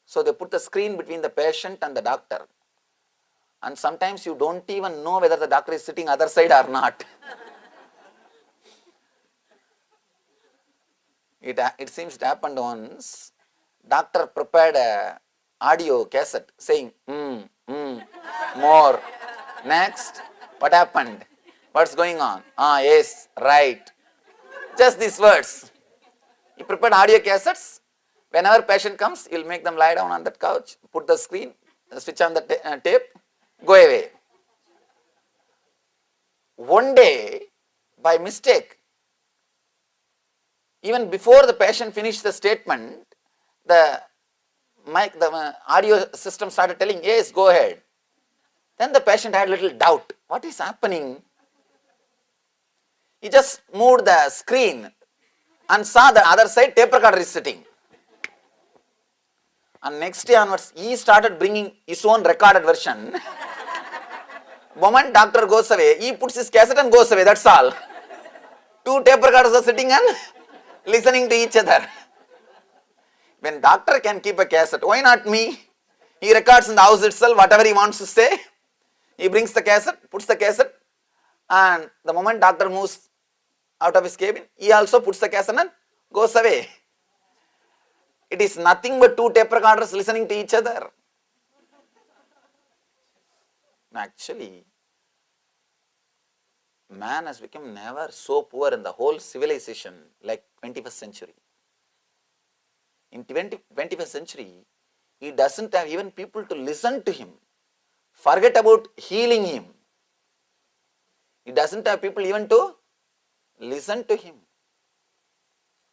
So they put the screen between the patient and the doctor. And sometimes you don't even know whether the doctor is sitting other side or not. It seems it happened once. Doctor prepared a audio cassette saying, more. Next, what happened? What's going on? Yes, right. Just these words. He prepared audio cassettes. Whenever patient comes, he will make them lie down on that couch, put the screen, switch on the tape, go away. One day, by mistake, even before the patient finished the statement, the audio system started telling, yes, go ahead. Then the patient had a little doubt. What is happening? He just moved the screen and saw the other side tape recorder is sitting. And next day onwards, he started bringing his own recorded version. Moment doctor goes away, he puts his cassette and goes away, that's all. Two tape recorders are sitting and listening to each other. When doctor can keep a cassette, why not me? He records in the house itself whatever he wants to say. He brings the cassette, puts the cassette, and the moment doctor moves out of his cabin, he also puts the cassette and goes away. It is nothing but two tape recorders listening to each other. Actually, man has become never so poor in the whole civilization like 21st century. In 21st century, he doesn't have even people to listen to him. Forget about healing him. He doesn't have people even to listen to him.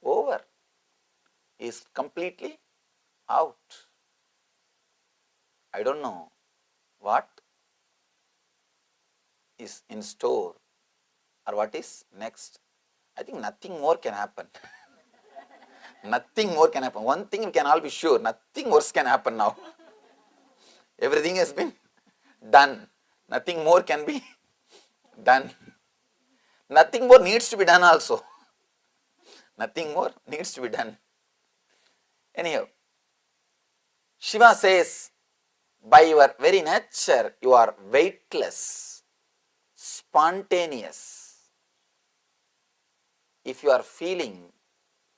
Over. He is completely out. I don't know what is in store or what is next. I think nothing more can happen. Nothing more can happen. One thing we can all be sure, nothing worse can happen now. Everything has been done. Nothing more can be done. Nothing more needs to be done also. Nothing more needs to be done. Anyhow, Shiva says, by your very nature, you are weightless, spontaneous. If you are feeling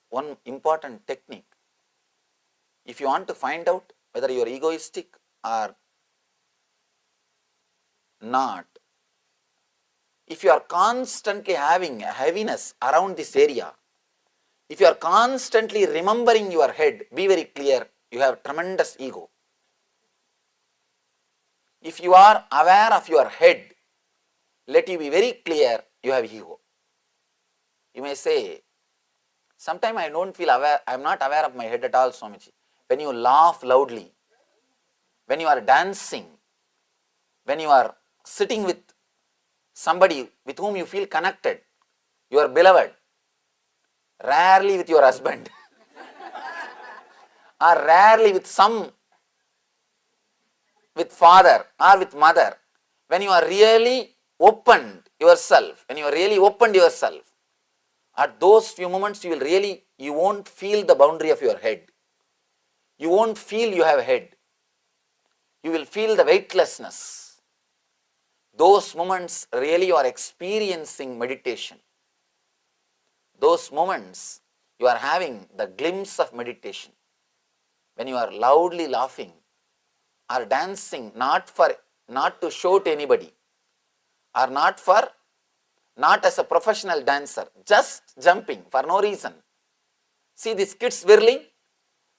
one important technique, if you want to find out whether you are egoistic or not, if you are constantly having a heaviness around this area, if you are constantly remembering your head, be very clear, you have tremendous ego. If you are aware of your head, let you be very clear, you have ego. You may say, sometimes I don't feel aware, I am not aware of my head at all, Swamiji. When you laugh loudly, when you are dancing, when you are sitting with somebody with whom you feel connected, your beloved, rarely with your husband, or rarely with father or with mother, when you are really opened yourself, at those few moments you won't feel the boundary of your head. You won't feel you have a head. You will feel the weightlessness. Those moments really you are experiencing meditation. Those moments you are having the glimpse of meditation. When you are loudly laughing or dancing, not to show to anybody, or not as a professional dancer, just jumping for no reason. See these kids whirling,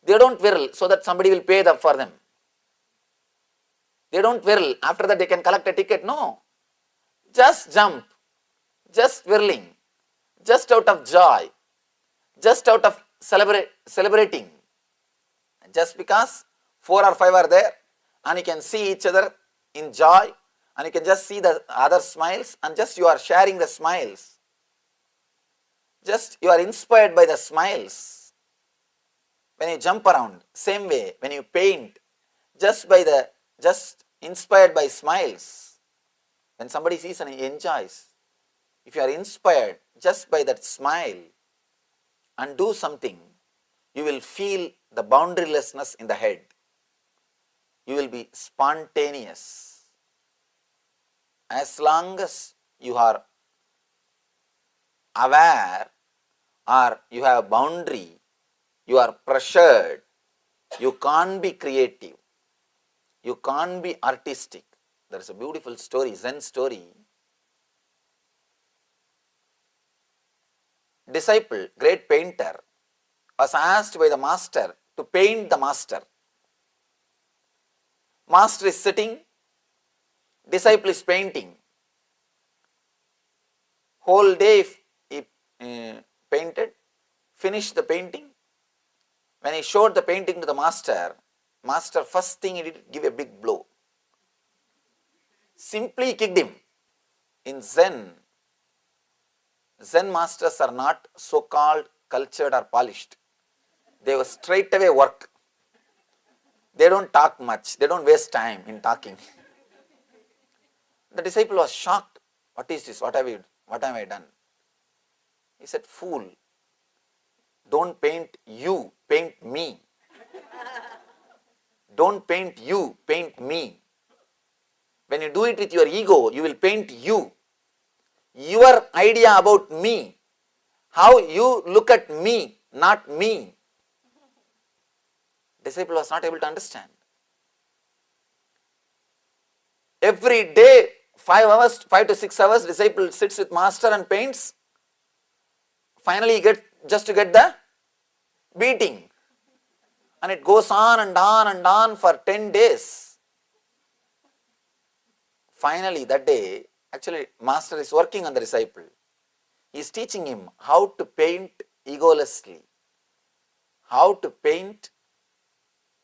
They don't whirl so that somebody will pay for them. They don't whirl. After that they can collect a ticket. No. Just jump. Just whirling. Just out of joy. Just out of celebrating. Just because 4 or 5 are there and you can see each other in joy and you can just see the other smiles and just you are sharing the smiles. Just you are inspired by the smiles. When you jump around, same way, when you paint, just inspired by smiles. When somebody sees and he enjoys, if you are inspired just by that smile and do something, you will feel the boundarylessness in the head. You will be spontaneous. As long as you are aware or you have boundary, you are pressured, you can't be creative, you can't be artistic. There is a beautiful story, Zen story. Disciple, great painter, was asked by the master to paint the master. Master is sitting, disciple is painting. Whole day he painted, finished the painting. When he showed the painting to the master, master first thing he did, give a big blow. Simply kicked him. In Zen masters are not so-called cultured or polished. They will straight away work. They don't talk much. They don't waste time in talking. The disciple was shocked. What is this? What have I done? He said, fool, don't paint you, paint me. Don't paint you, paint me. When you do it with your ego, you will paint you. Your idea about me, how you look at me, not me. Disciple was not able to understand. Every day, 5 to 6 hours, disciple sits with master and paints. Finally, he gets just to get the beating. And it goes on and on and on for 10 days. Finally, that day, actually, master is working on the disciple. He is teaching him how to paint egolessly, how to paint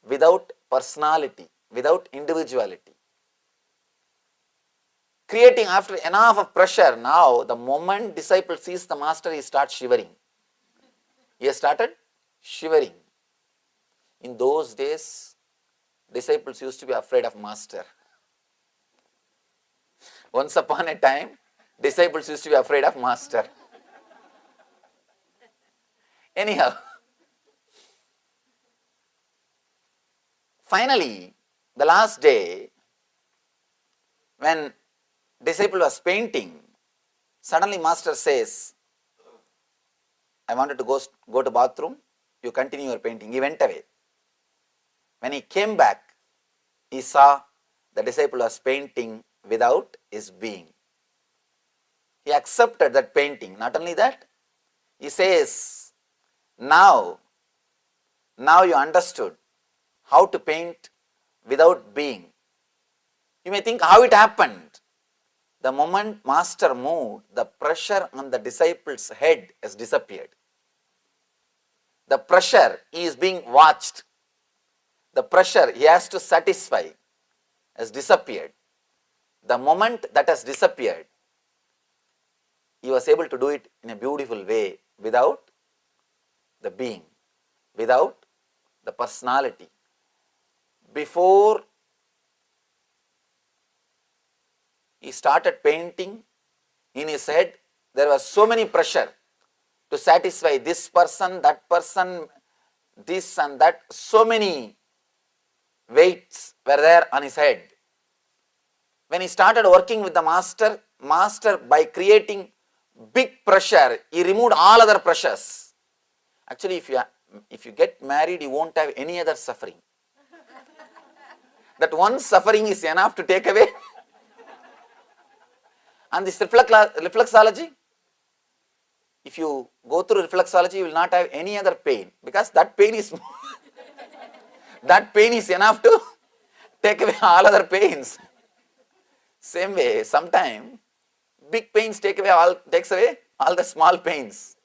without personality, without individuality. Creating after enough of pressure, now the moment disciple sees the master, he starts shivering. He has started shivering. In those days, disciples used to be afraid of master. Once upon a time, disciples used to be afraid of master. Anyhow, finally, the last day, when disciple was painting, suddenly master says, I wanted to go to bathroom, you continue your painting. He went away. When he came back, he saw the disciple was painting without his being. He accepted that painting. Not only that, he says, now you understood how to paint without being. You may think how it happened. The moment master moved, the pressure on the disciple's head has disappeared. The pressure, he is being watched. The pressure he has to satisfy has disappeared. The moment that has disappeared, he was able to do it in a beautiful way without the being, without the personality. Before he started painting, in his head there was so many pressure to satisfy this person, that person, this and that. So many weights were there on his head. When he started working with the master, by creating big pressure, he removed all other pressures. Actually, if you get married, you won't have any other suffering. That one suffering is enough to take away. And this reflexology, if you go through reflexology, you will not have any other pain, because that pain is That pain is enough to take away all other pains. Same way, sometimes big pains takes away all the small pains.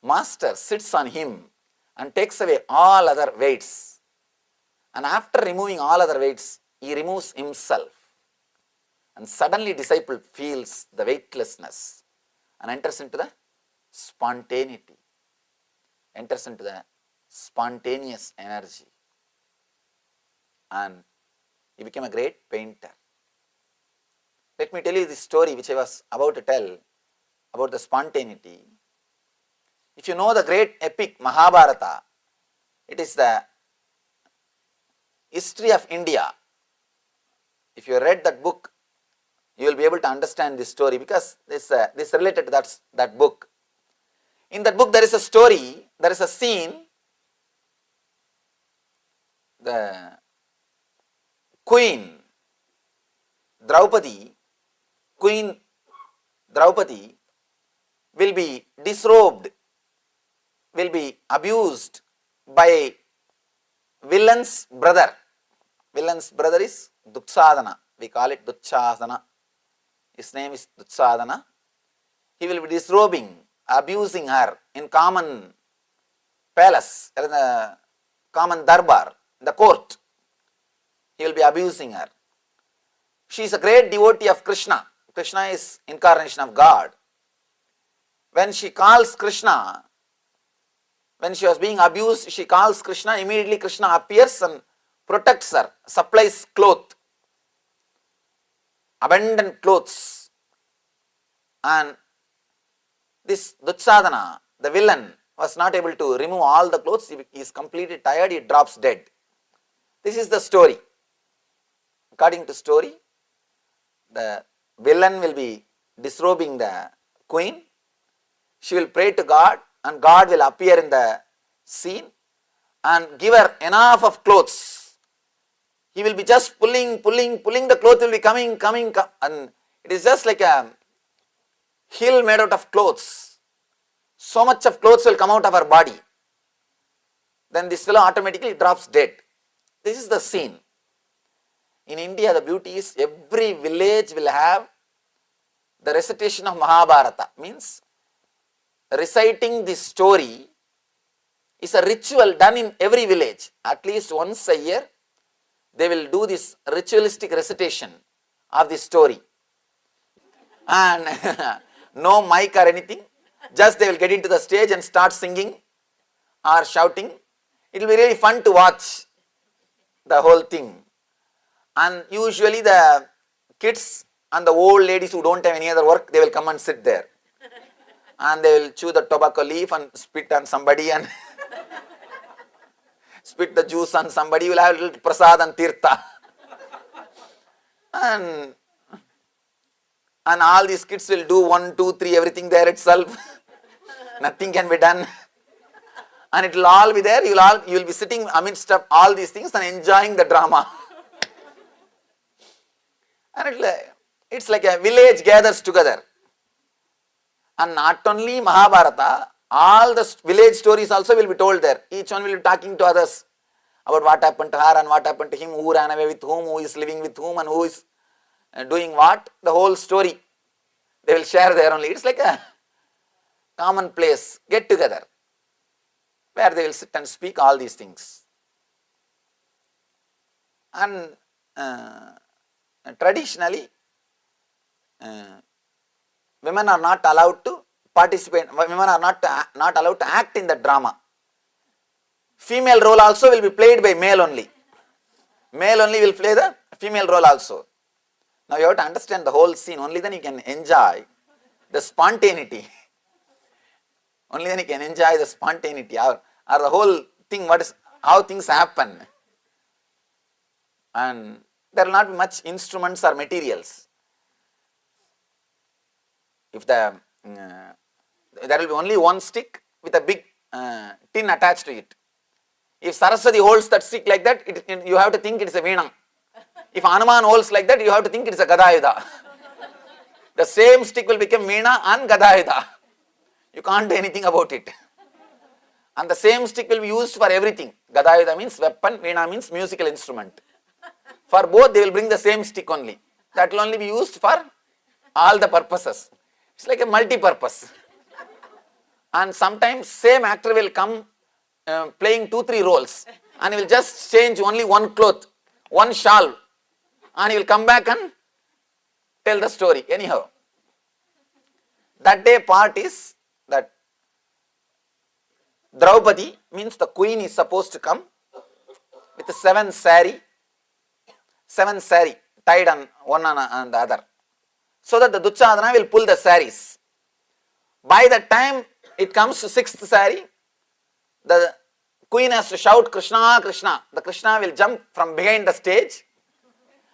Master sits on him and takes away all other weights. And after removing all other weights, he removes himself. And suddenly disciple feels the weightlessness and enters into the spontaneity, enters into the spontaneous energy. And he became a great painter. Let me tell you this story which I was about to tell about the spontaneity. If you know the great epic Mahabharata, it is the history of India. If you read that book, you will be able to understand this story because this related to that book. In that book there is a story, there is a scene. The Queen Draupadi will be disrobed, will be abused by villain's brother. Villain's brother is Dutsadana. We call it Dutsadana. His name is Dutsadana. He will be disrobing, abusing her in common palace, in the common darbar, the court. He will be abusing her. She is a great devotee of Krishna. Krishna is incarnation of God. When she calls Krishna, when she was being abused, she calls Krishna, immediately Krishna appears and protects her, supplies cloth, abundant clothes. And this Dutsadana, the villain, was not able to remove all the clothes. He is completely tired, he drops dead. This is the story. According to story, the villain will be disrobing the queen. She will pray to God and God will appear in the scene and give her enough of clothes. He will be just pulling, the cloth will be coming, and it is just like a hill made out of clothes. So much of clothes will come out of her body. Then this fellow automatically drops dead. This is the scene. In India, the beauty is every village will have the recitation of Mahabharata. Means reciting this story is a ritual done in every village. At least once a year, they will do this ritualistic recitation of this story. And no mic or anything, just they will get into the stage and start singing or shouting. It will be really fun to watch the whole thing. And usually the kids and the old ladies who don't have any other work, they will come and sit there. And they will chew the tobacco leaf and spit on somebody and spit the juice on somebody. You will have a little prasad and tirtha. And all these kids will do 1, 2, 3, everything there itself. Nothing can be done. And it will all be there. You will be sitting amidst of all these things and enjoying the drama. And it's like a village gathers together. And not only Mahabharata, all the village stories also will be told there. Each one will be talking to others about what happened to her and what happened to him, who ran away with whom, who is living with whom, and who is doing what. The whole story they will share there only. It's like a common place, get together, where they will sit and speak all these things. And traditionally, women are not allowed to participate, women are not allowed to act in the drama. Female role also will be played by male only. Male only will play the female role also. Now you have to understand the whole scene, only then you can enjoy the spontaneity. Only then you can enjoy the spontaneity or the whole thing, how things happen. And there will not be much instruments or materials. If there will be only one stick with a big tin attached to it. If Saraswati holds that stick like that, you have to think it is a veena. If Hanuman holds like that, you have to think it is a gadayuda. The same stick will become veena and gadayuda. You can't do anything about it. And the same stick will be used for everything. Gadayuda means weapon, Veena means musical instrument. For both they will bring the same stick only. That will only be used for all the purposes. It's like a multi-purpose. And sometimes same actor will come playing 2-3 roles, and he will just change only one cloth, one shawl, and he will come back and tell the story anyhow. That day part is that Draupadi means the queen is supposed to come with 7 sari tied on one on the other, so that the Duchadana will pull the saris. By the time it comes to 6th sari, the queen has to shout Krishna, Krishna. The Krishna will jump from behind the stage,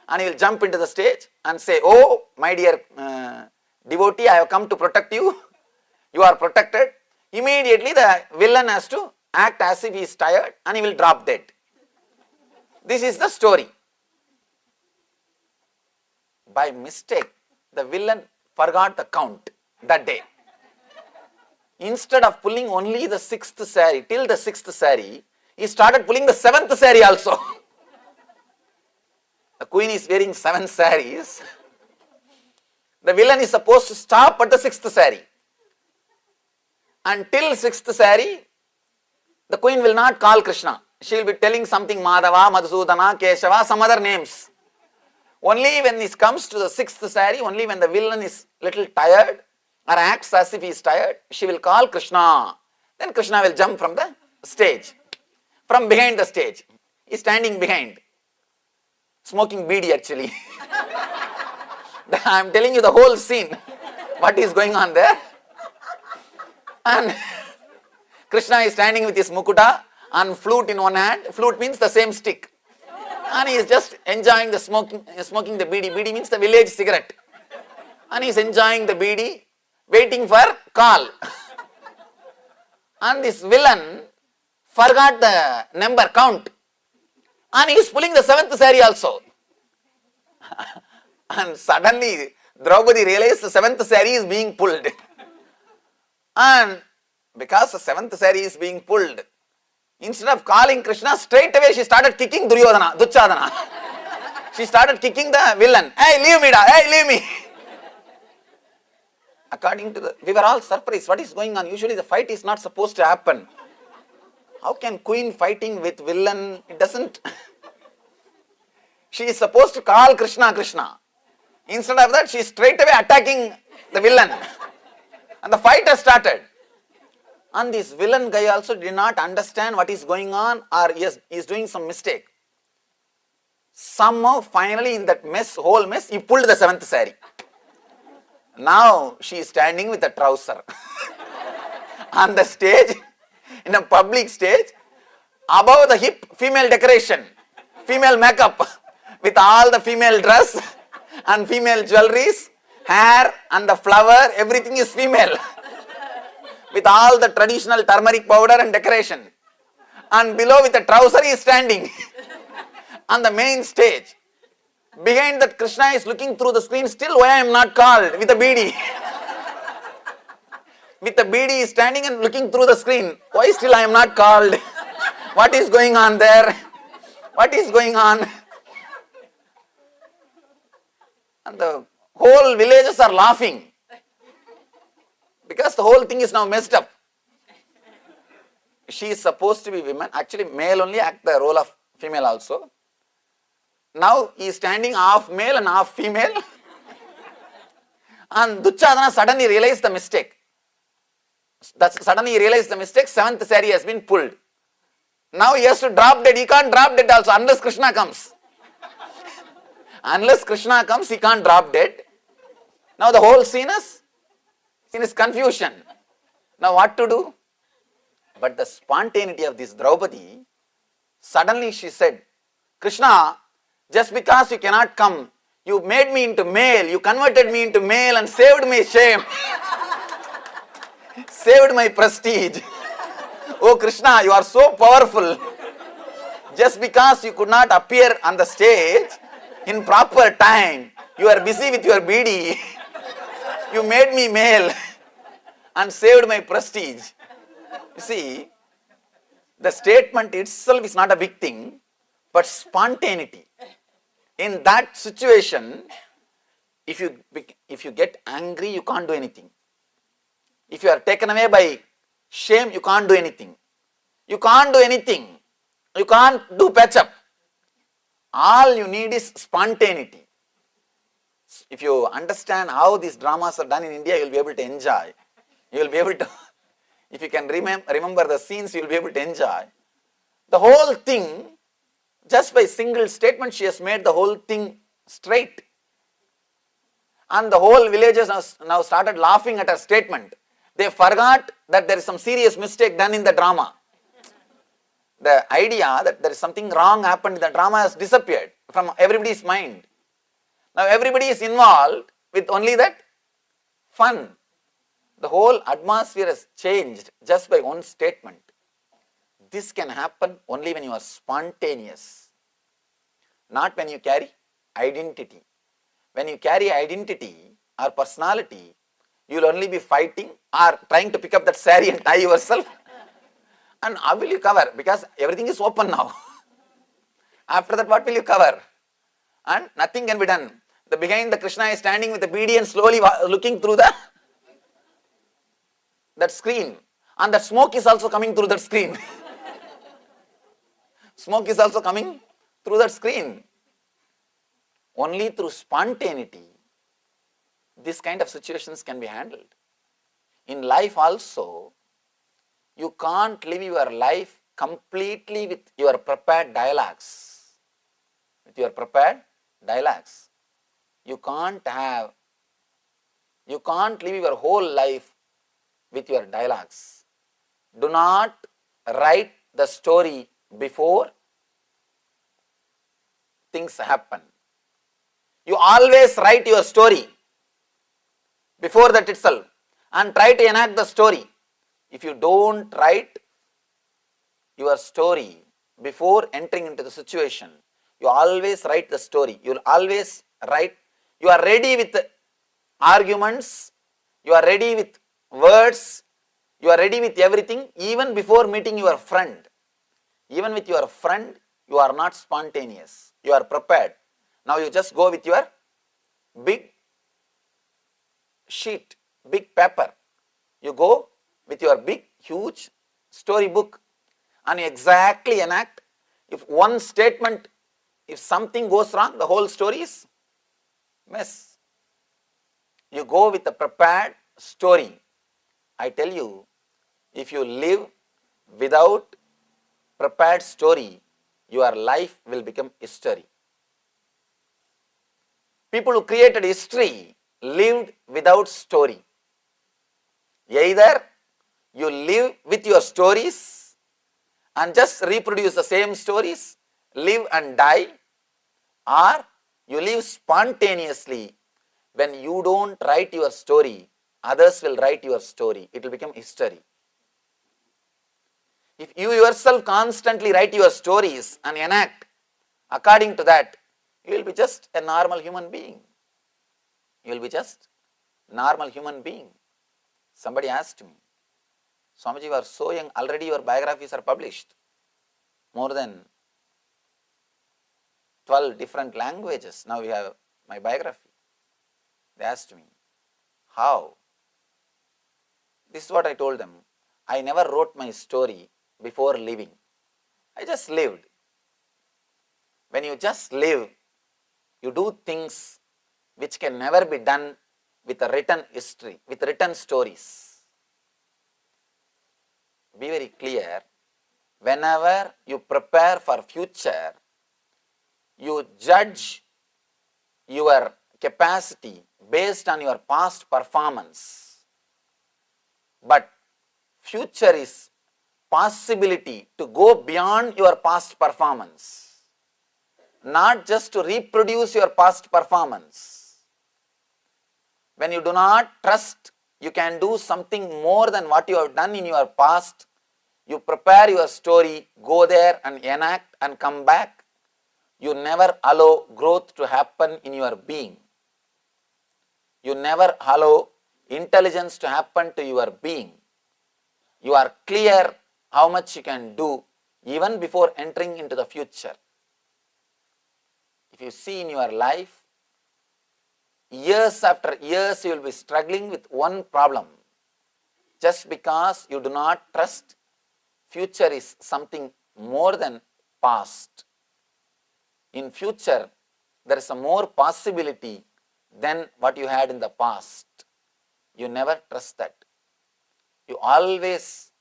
and he will jump into the stage and say, oh my dear devotee, I have come to protect you. You are protected. Immediately the villain has to act as if he is tired, and he will drop dead. This is the story. By mistake, the villain forgot the count that day. Instead of pulling only the 6th sari, till the 6th sari, he started pulling the 7th sari also. The queen is wearing 7 saris. The villain is supposed to stop at the 6th sari. Until 6th sari, the queen will not call Krishna. She will be telling something Madhava, Madhusudana, Keshava, some other names. Only when it comes to the 6th sari, only when the villain is little tired or acts as if he is tired, she will call Krishna. Then Krishna will jump from the stage, from behind the stage. He is standing behind, smoking beedi actually. I am telling you the whole scene, what is going on there. And Krishna is standing with his mukuta and flute in one hand. Flute means the same stick. And he is just enjoying the smoking the beedi. Beedi means the village cigarette. And he is enjoying the beedi, waiting for call. And this villain forgot the number count. And he is pulling the 7th sari also. And suddenly Draupadi realized the 7th sari is being pulled. And because the 7th sari is being pulled, instead of calling Krishna, straight away she started kicking Duchadana. She started kicking the villain. Hey, leave me, hey, leave me. According to we were all surprised. What is going on? Usually the fight is not supposed to happen. How can queen fighting with villain? It doesn't. She is supposed to call Krishna, Krishna. Instead of that, she is straight away attacking the villain. And the fight has started. And this villain guy also did not understand what is going on, or he is doing some mistake. Somehow, finally, in that whole mess, he pulled the 7th sari. Now, she is standing with a trouser on the stage, in a public stage, above the hip, female decoration, female makeup, with all the female dress and female jewelries, hair and the flower, everything is female. With all the traditional turmeric powder and decoration. And below with a trouser he is standing on the main stage. Behind that Krishna is looking through the screen, still why I am not called, with a beedi. With a beedi he is standing and looking through the screen. Why still I am not called? What is going on there? What is going on? And the whole villagers are laughing. Because the whole thing is now messed up. She is supposed to be women. Actually, male only act the role of female also. Now he is standing half male and half female. And Duchadana suddenly realized the mistake. Suddenly he realized the mistake. 7th sari has been pulled. Now he has to drop dead. He can't drop dead also unless Krishna comes. Unless Krishna comes, he can't drop dead. Now the whole scene is confusion. Now what to do? But the spontaneity of this Draupadi, suddenly she said, Krishna, just because you cannot come, you made me into male, you converted me into male and saved my shame. Saved my prestige. Oh Krishna, you are so powerful. Just because you could not appear on the stage in proper time, you are busy with your beedi. You made me male and saved my prestige. You see, The statement itself is not a big thing, but spontaneity. In that situation, if you get angry, you can't do anything. If you are taken away by shame, you can't do anything. You can't do anything. You can't do patch up. All you need is spontaneity. If you understand how these dramas are done in India, you will be able to enjoy. You will be able to, if you can remember the scenes, you will be able to enjoy. The whole thing, just by single statement, she has made the whole thing straight. And the whole villagers now started laughing at her statement. They forgot that there is some serious mistake done in the drama. The idea that there is something wrong happened in the drama has disappeared from everybody's mind. Now everybody is involved with only that fun. The whole atmosphere has changed just by one statement. This can happen only when you are spontaneous, not when you carry identity. When you carry identity or personality, you will only be fighting or trying to pick up that saree and tie yourself. And how will you cover? Because everything is open now. After that, what will you cover? And nothing can be done. Behind the Krishna is standing with the beady and slowly looking through that screen. And that smoke is also coming through that screen. Smoke is also coming through that screen. Only through spontaneity, this kind of situations can be handled. In life also, you can't live your life completely with your prepared dialogues. With your prepared dialogues. You can't live your whole life with your dialogues. Do not write the story before things happen. You always write your story before that itself and try to enact the story. If you don't write your story before entering into the situation, you always write the story. You will always write. You are ready with arguments, you are ready with words, you are ready with everything even before meeting your friend. Even with your friend, you are not spontaneous. You are prepared. Now you just go with your big sheet, big paper. You go with your big, huge storybook and you exactly enact. If one statement, if something goes wrong, the whole story is mess. You go with a prepared story. I tell you, if you live without prepared story, your life will become history. People who created history lived without story. Either you live with your stories and just reproduce the same stories, live and die, or you live spontaneously. When you don't write your story, others will write your story. It will become history. If you yourself constantly write your stories and enact according to that, you will be just a normal human being. You will be just normal human being. Somebody asked me, Swamiji, you are so young, already your biographies are published. More than 12 different languages. Now you have my biography. They asked me, how? This is what I told them. I never wrote my story before living. I just lived. When you just live, you do things which can never be done with a written history, with written stories. Be very clear. Whenever you prepare for future, you judge your capacity based on your past performance. But future is possibility to go beyond your past performance, not just to reproduce your past performance. When you do not trust you can do something more than what you have done in your past, you prepare your story, go there and enact and come back. You never allow growth to happen in your being. You never allow intelligence to happen to your being. You are clear how much you can do even before entering into the future. If you see in your life, years after years you will be struggling with one problem, just because you do not trust future is something more than past. In future, there is a more possibility than what you had in the past. You never trust that. You always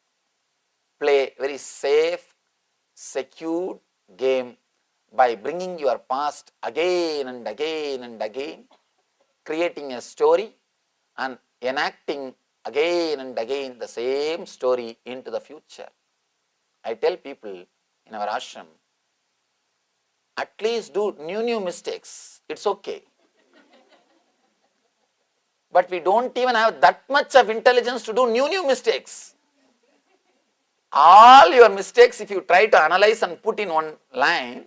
play very safe, secure game by bringing your past again and again and again, creating a story and enacting again and again the same story into the future. I tell people in our ashram, at least do new mistakes. It's okay. But we don't even have that much of intelligence to do new mistakes. All your mistakes, if you try to analyze and put in one line,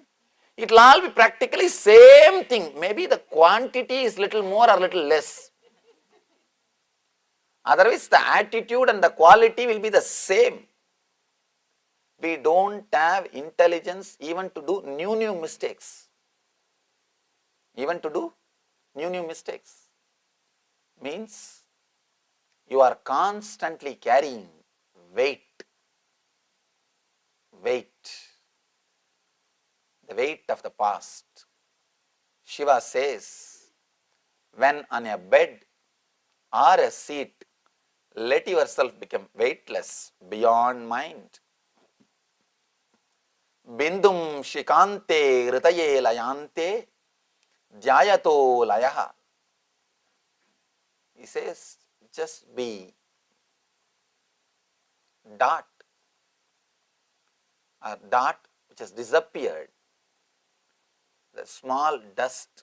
it will all be practically same thing. Maybe the quantity is little more or little less. Otherwise, the attitude and the quality will be the same. We don't have intelligence even to do new mistakes. Even to do new mistakes means you are constantly carrying weight. The weight of the past. Shiva says, when on a bed or a seat, let yourself become weightless beyond mind. Bindum shikante ritaye layante dhyayato layaha. He says, just be dot, a dot which has disappeared, the small dust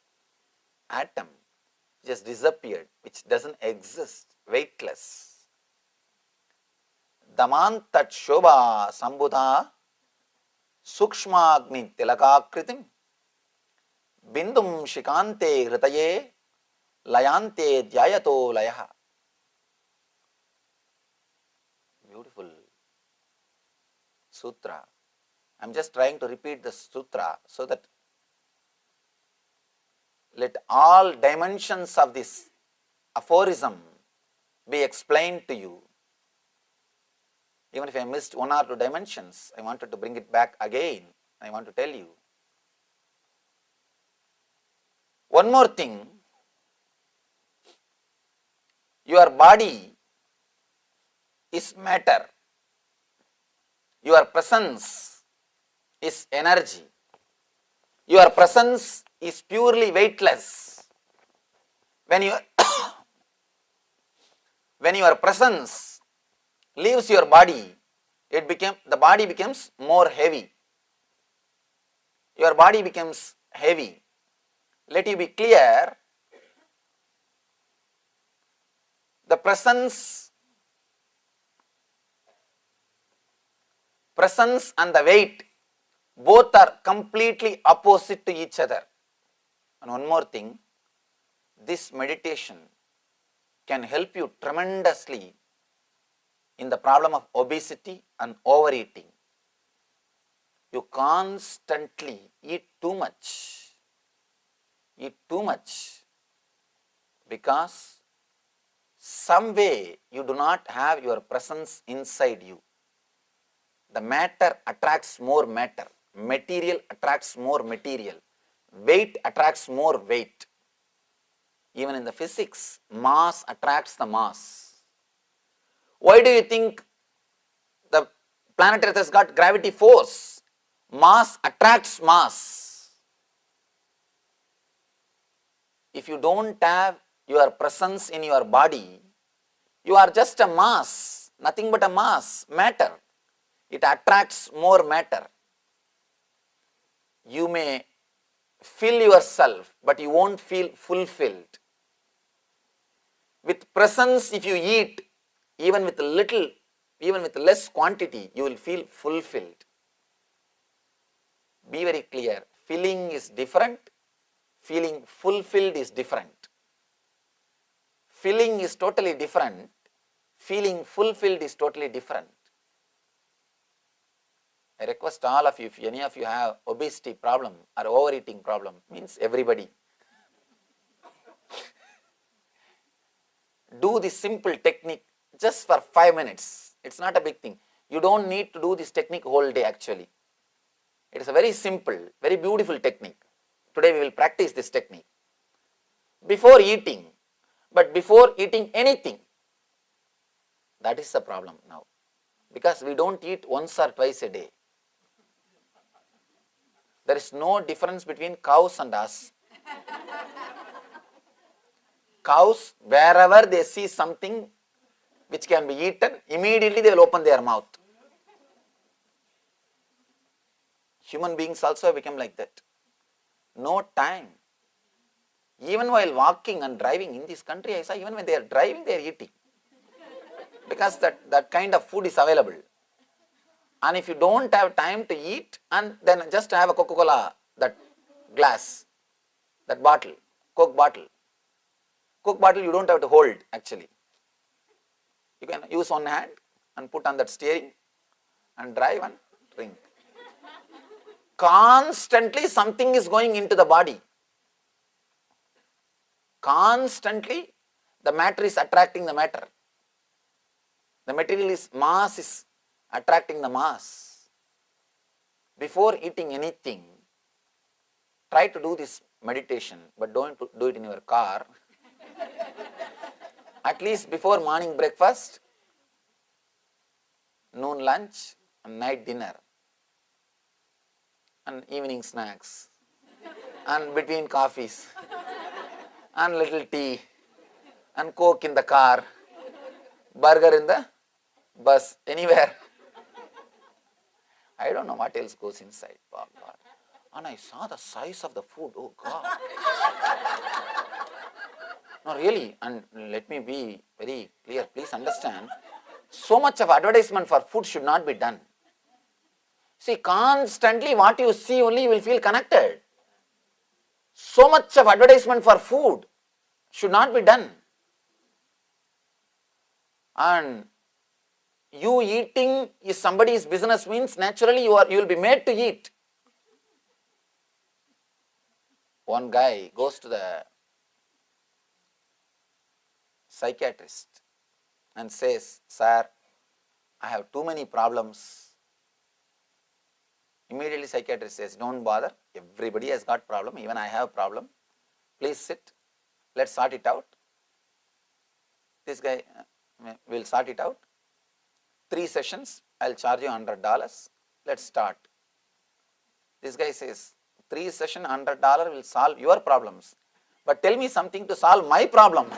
atom which has disappeared, which doesn't exist, weightless. Damantat shobha sambudha sukshmagni tilakakritim bindum shikante hritaye layante dhyayato layaha. Beautiful sutra. I am just trying to repeat the sutra so that let all dimensions of this aphorism be explained to you. Even if I missed one or two dimensions, I wanted to bring it back again. I want to tell you. One more thing, your body is matter. Your presence is energy. Your presence is purely weightless. When your presence leaves your body, the body becomes more heavy. Your body becomes heavy. Let you be clear, the presence and the weight both are completely opposite to each other. And one more thing, this meditation can help you tremendously in the problem of obesity and overeating. You constantly eat too much because some way you do not have your presence inside you. The matter attracts more matter, material attracts more material, weight attracts more weight. Even in the physics, mass attracts the mass. Why do you think the planet Earth has got gravity force? Mass attracts mass. If you don't have your presence in your body, you are just a mass, nothing but a mass, matter. It attracts more matter. You may fill yourself, but you won't feel fulfilled. With presence, if you eat, even with less quantity, you will feel fulfilled. Be very clear, filling is different, feeling fulfilled is different. Filling is totally different, feeling fulfilled is totally different. I request all of you, if any of you have obesity problem or overeating problem, means everybody, do this simple technique just for 5 minutes. It's not a big thing. You don't need to do this technique whole day actually. It is a very simple, very beautiful technique. Today we will practice this technique. Before eating, but before eating anything, that is the problem now. Because we don't eat once or twice a day. There is no difference between cows and us. Cows, wherever they see something which can be eaten, immediately they will open their mouth. Human beings also have become like that. No time. Even while walking and driving in this country, I saw even when they are driving, they are eating. Because that kind of food is available. And if you don't have time to eat, and then just have a Coca-Cola, that glass, that bottle, Coke bottle. Coke bottle you don't have to hold actually. You can use one hand and put on that steering and drive and drink. Constantly something is going into the body. Constantly the matter is attracting the matter. The material is, mass is attracting the mass. Before eating anything, try to do this meditation, but don't do it in your car. At least before morning breakfast, noon lunch, and night dinner, and evening snacks, and between coffees, and little tea, and Coke in the car, burger in the bus, anywhere. I don't know what else goes inside. Oh God. And I saw the size of the food. Oh God. No, really, and let me be very clear. Please understand, so much of advertisement for food should not be done. See, constantly what you see only you will feel connected. So much of advertisement for food should not be done. And you eating is somebody's business means naturally you will be made to eat. One guy goes to the psychiatrist and says, "Sir, I have too many problems." Immediately psychiatrist says, "Don't bother, everybody has got problem, even I have problem. Please sit, let's sort it out." This guy will sort it out. 3 sessions, I'll charge you $100. Let's start. This guy says, 3 sessions, $100 will solve your problems. But tell me something to solve my problem.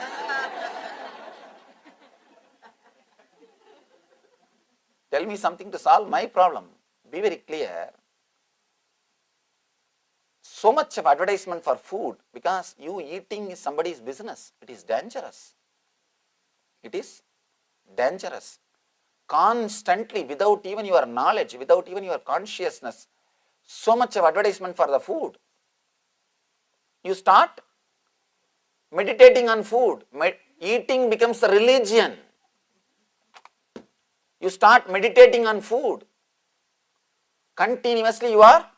Tell me something to solve my problem. Be very clear. So much of advertisement for food, because you eating is somebody's business. It is dangerous. It is dangerous. Constantly, without even your knowledge, without even your consciousness, so much of advertisement for the food. You start meditating on food. Eating becomes a religion. You start meditating on food. Continuously you are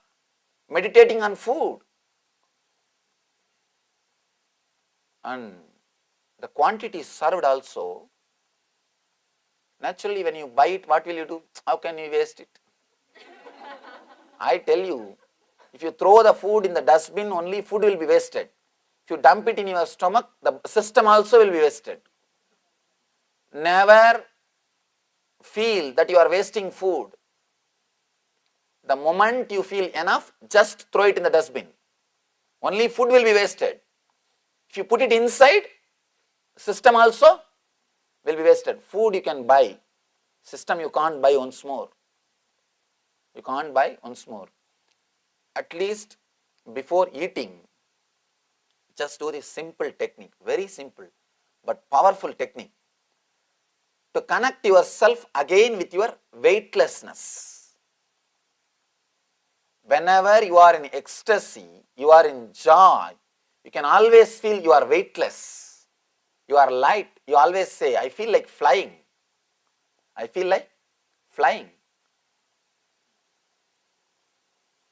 meditating on food. And the quantity is served also. Naturally, when you buy it, what will you do? How can you waste it? I tell you, if you throw the food in the dustbin, only food will be wasted. If you dump it in your stomach, the system also will be wasted. Never feel that you are wasting food. The moment you feel enough, just throw it in the dustbin. Only food will be wasted. If you put it inside, system also will be wasted. Food you can buy. System you can't buy once more. You can't buy once more. At least before eating, just do this simple technique. Very simple but powerful technique. To connect yourself again with your weightlessness. Whenever you are in ecstasy, you are in joy, you can always feel you are weightless. You are light. You always say, "I feel like flying. I feel like flying."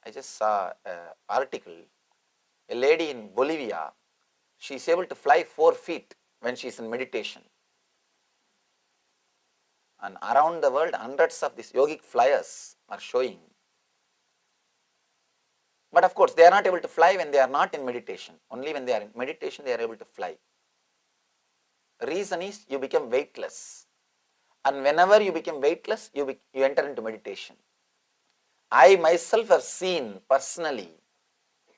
I just saw an article, a lady in Bolivia, she is able to fly 4 feet when she is in meditation. And around the world, hundreds of these yogic flyers are showing. But of course, they are not able to fly when they are not in meditation. Only when they are in meditation, they are able to fly. Reason is you become weightless. And whenever you become weightless, you enter into meditation. I myself have seen personally,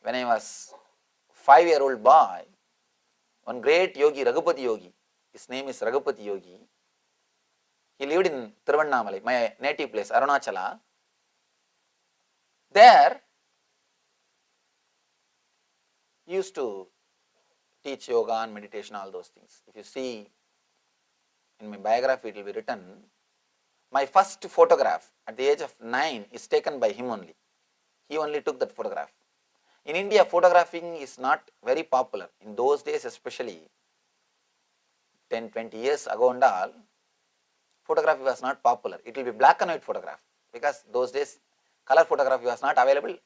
when I was 5-year-old boy, one great yogi, Raghupati yogi, his name is Raghupati yogi. He lived in Tiruvannamalai, my native place, Arunachala. There, he used to teach yoga and meditation, all those things. If you see in my biography, it will be written, my first photograph at the age of 9 is taken by him only. He only took that photograph. In India, photographing is not very popular. In those days, especially 10-20 years ago and all, photography was not popular. It will be black and white photograph, because those days color photography was not available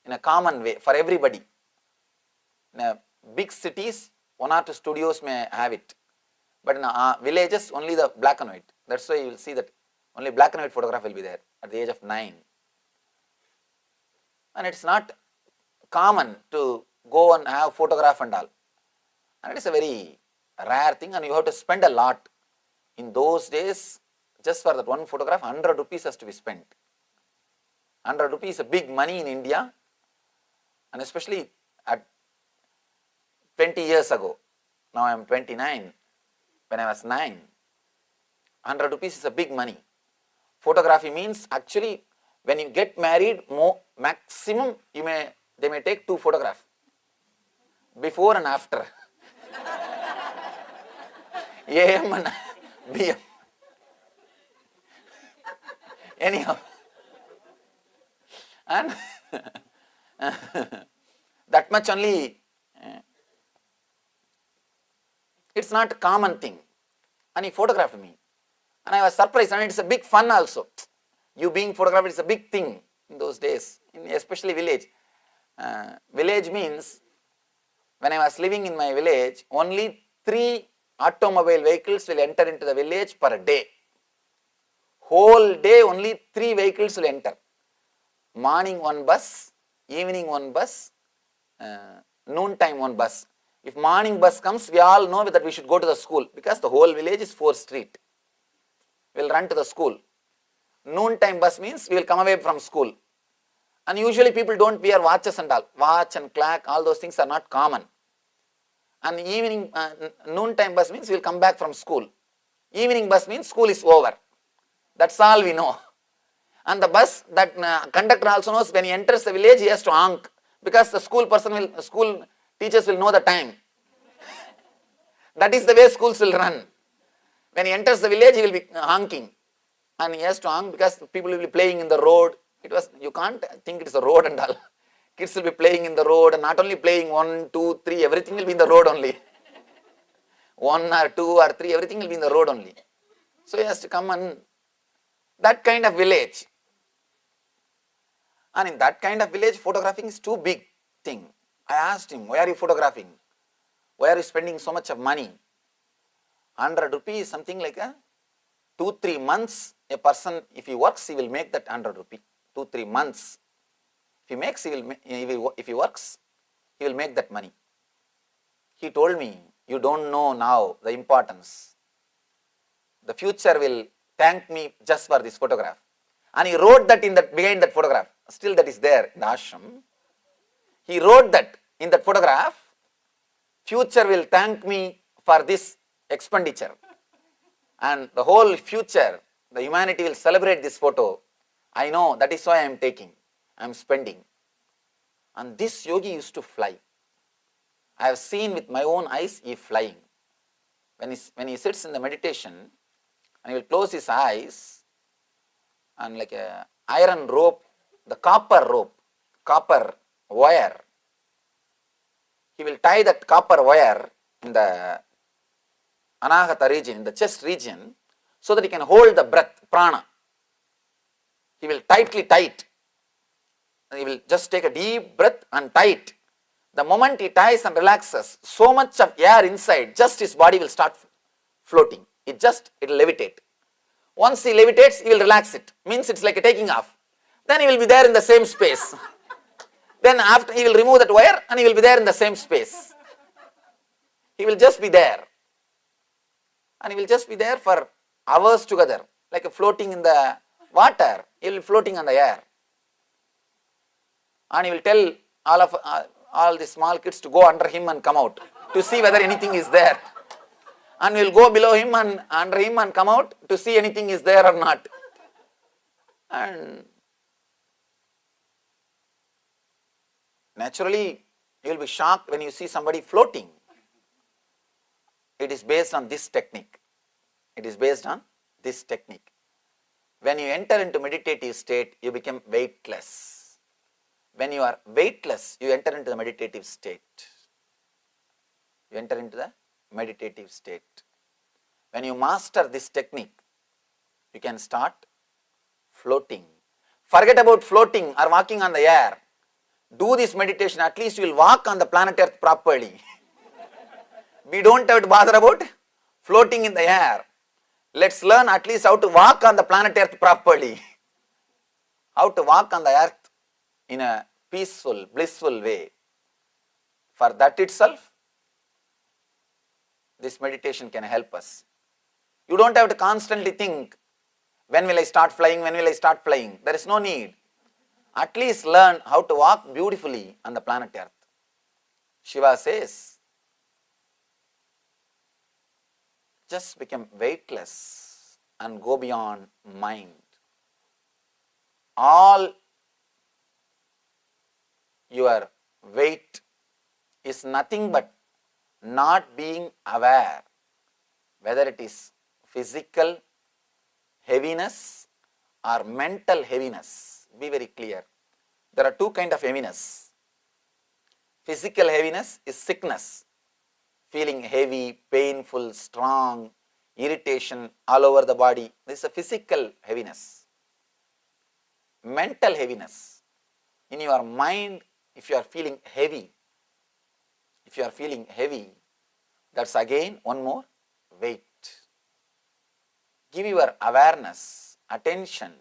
in a common way for everybody. In big cities, 1 or 2 studios may have it, but in villages only the black and white. That's why you will see that only black and white photograph will be there at the age of 9. And it's not common to go and have photograph and all. And it is a very rare thing, and you have to spend a lot. In those days, just for that one photograph, 100 rupees has to be spent. 100 rupees is a big money in India, and especially at 20 years ago. Now I am 29. When I was 9, 100 rupees is a big money. Photography means actually when you get married, maximum they may take 2 photographs, before and after. AM and BM. Anyhow, and that much only. It's not a common thing. And he photographed me. And I was surprised, and it's a big fun also. You being photographed is a big thing in those days, especially village. Village means, when I was living in my village, only 3 automobile vehicles will enter into the village per day. Whole day only 3 vehicles will enter. Morning 1 bus, evening 1 bus, noon time 1 bus. If morning bus comes, we all know that we should go to the school, because the whole village is 4 street. We will run to the school. Noon time bus means we will come away from school. And usually people don't wear watches and all. Watch and clock, all those things are not common. And evening, noon time bus means we will come back from school. Evening bus means school is over. That's all we know. And the bus, that conductor also knows when he enters the village, he has to honk, because the school teachers will know the time. That is the way schools will run. When he enters the village, he will be honking. And he has to honk because people will be playing in the road. You can't think it is a road and all. Kids will be playing in the road, and not only playing 1, 2, 3, everything will be in the road only. 1 or 2 or 3, everything will be in the road only. So he has to come, and that kind of village. And in that kind of village, photographing is too big thing. I asked him, why are you photographing? Why are you spending so much of money? 100 rupees, something like 2-3 months, a person, if he works, he will make that 100 rupees. 2-3 months. If he works, he will make that money. He told me, you don't know now the importance. The future will thank me just for this photograph. And he wrote that behind that photograph. Still that is there in the ashram. He wrote that in that photograph, future will thank me for this expenditure. And the whole future, the humanity will celebrate this photo. I know, that is why I am taking, I am spending. And this yogi used to fly. I have seen with my own eyes, he flying. When he sits in the meditation, and he will close his eyes, and like a iron rope, the copper wire, he will tie that copper wire in the anahata region, in the chest region, so that he can hold the breath, prana. He will tightly tie it. he will just take a deep breath and tie it. The moment he ties and relaxes, so much of air inside, just his body will start floating. It will levitate. Once he levitates, he will relax it. Means it's like a taking off. Then he will be there in the same space. Then after he will remove that wire and he will be there in the same space. He will just be there. And he will just be there for hours together, like a floating in the water. He will be floating on the air. And he will tell all the small kids to go under him and come out to see whether anything is there. And we will go below him and under him and come out to see anything is there or not. And naturally, you will be shocked when you see somebody floating. It is based on this technique. It is based on this technique. When you enter into meditative state, you become weightless. When you are weightless, you enter into the meditative state. You enter into the meditative state. When you master this technique, you can start floating. Forget about floating or walking on the air. Do this meditation, at least you will walk on the planet Earth properly. We don't have to bother about floating in the air. Let's learn at least how to walk on the planet Earth properly. How to walk on the earth in a peaceful, blissful way. For that itself, this meditation can help us. You don't have to constantly think, when will I start flying, when will I start flying? There is no need. At least learn how to walk beautifully on the planet Earth. Shiva says, just become weightless and go beyond mind. All your weight is nothing but not being aware, whether it is physical heaviness or mental heaviness. Be very clear. There are two kinds of heaviness. Physical heaviness is sickness, feeling heavy, painful, strong, irritation all over the body. This is a physical heaviness. Mental heaviness. In your mind, if you are feeling heavy, that's again one more weight. Give your awareness, attention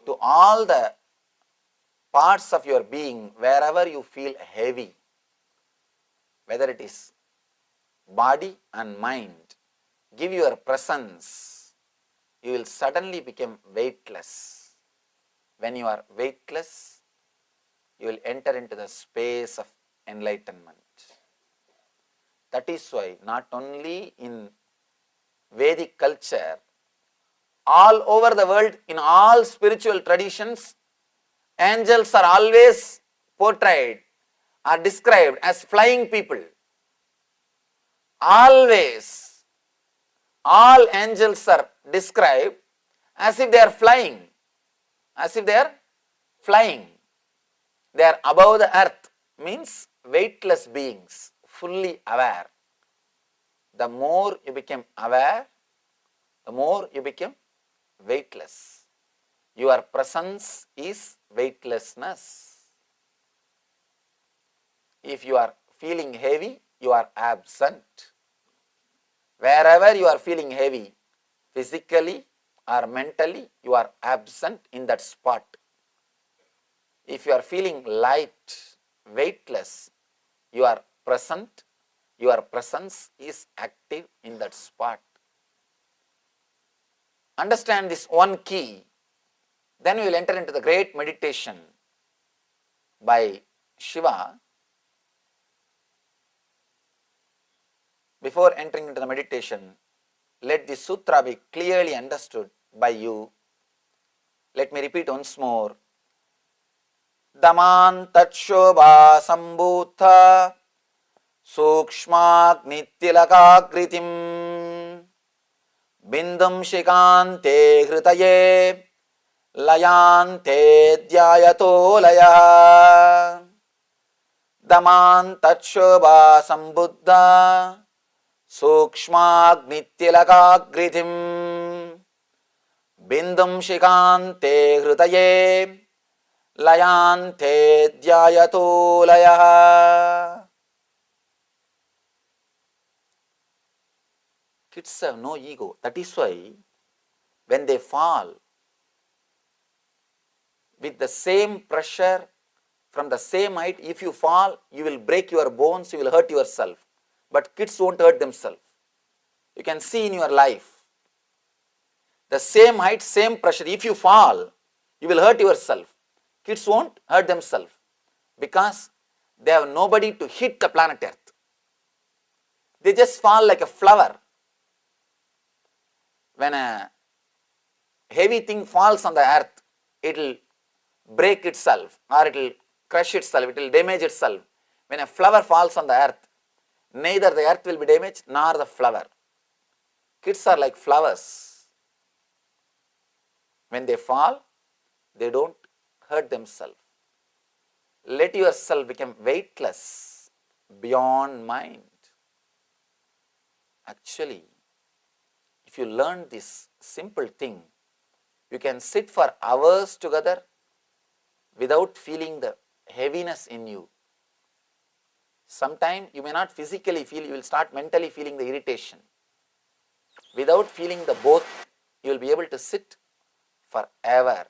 to all the parts of your being wherever you feel heavy, whether it is body and mind. Give your presence. You will suddenly become weightless. When you are weightless, you will enter into the space of enlightenment. That is why not only in Vedic culture, all over the world, in all spiritual traditions, angels are always portrayed or described as flying people. Always, all angels are described as if they are flying. As if they are flying. They are above the earth, means weightless beings, fully aware. The more you become aware, the more you become weightless. Your presence is weightlessness. If you are feeling heavy, you are absent. Wherever you are feeling heavy, physically or mentally, you are absent in that spot. If you are feeling light, weightless, you are present. Your presence is active in that spot. Understand this one key. Then we will enter into the great meditation by Shiva. Before entering into the meditation, let the sutra be clearly understood by you. Let me repeat once more. Daman tatshobha sambhutha sukshmagnittilakakritim bindum shikante hritaye layante dhyayato laya. Daman tatshobha sambuddha sukshmagnittilakakritim bindum shikante hritaye layante dhyayato layaha. Kids have no ego. That is why when they fall with the same pressure from the same height, if you fall, you will break your bones, you will hurt yourself. But kids won't hurt themselves. You can see in your life, the same height, same pressure, if you fall, you will hurt yourself. Kids won't hurt themselves because they have nobody to hit the planet Earth. They just fall like a flower. When a heavy thing falls on the earth, it will break itself or it will crush itself, it will damage itself. When a flower falls on the earth, neither the earth will be damaged nor the flower. Kids are like flowers. When they fall, they don't hurt themselves. Let yourself become weightless beyond mind. Actually, if you learn this simple thing, you can sit for hours together without feeling the heaviness in you. Sometimes you may not physically feel, you will start mentally feeling the irritation. Without feeling the both, you will be able to sit forever,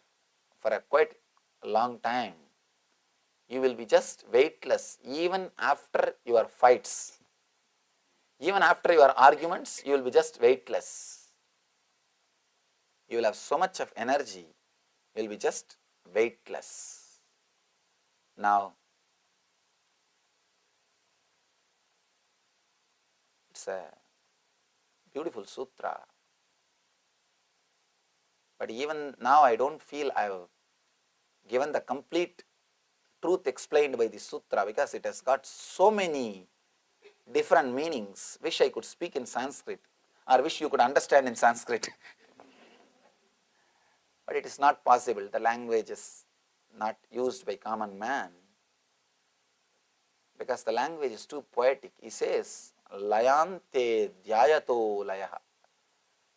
for a quite long time. You will be just weightless even after your fights. Even after your arguments, you will be just weightless. You will have so much of energy, you will be just weightless. Now, it's a beautiful sutra. But even now I don't feel I have given the complete truth explained by the sutra because it has got so many different meanings. Wish I could speak in Sanskrit or wish you could understand in Sanskrit. But it is not possible. The language is not used by common man because the language is too poetic. He says, layante dhyayato layaha.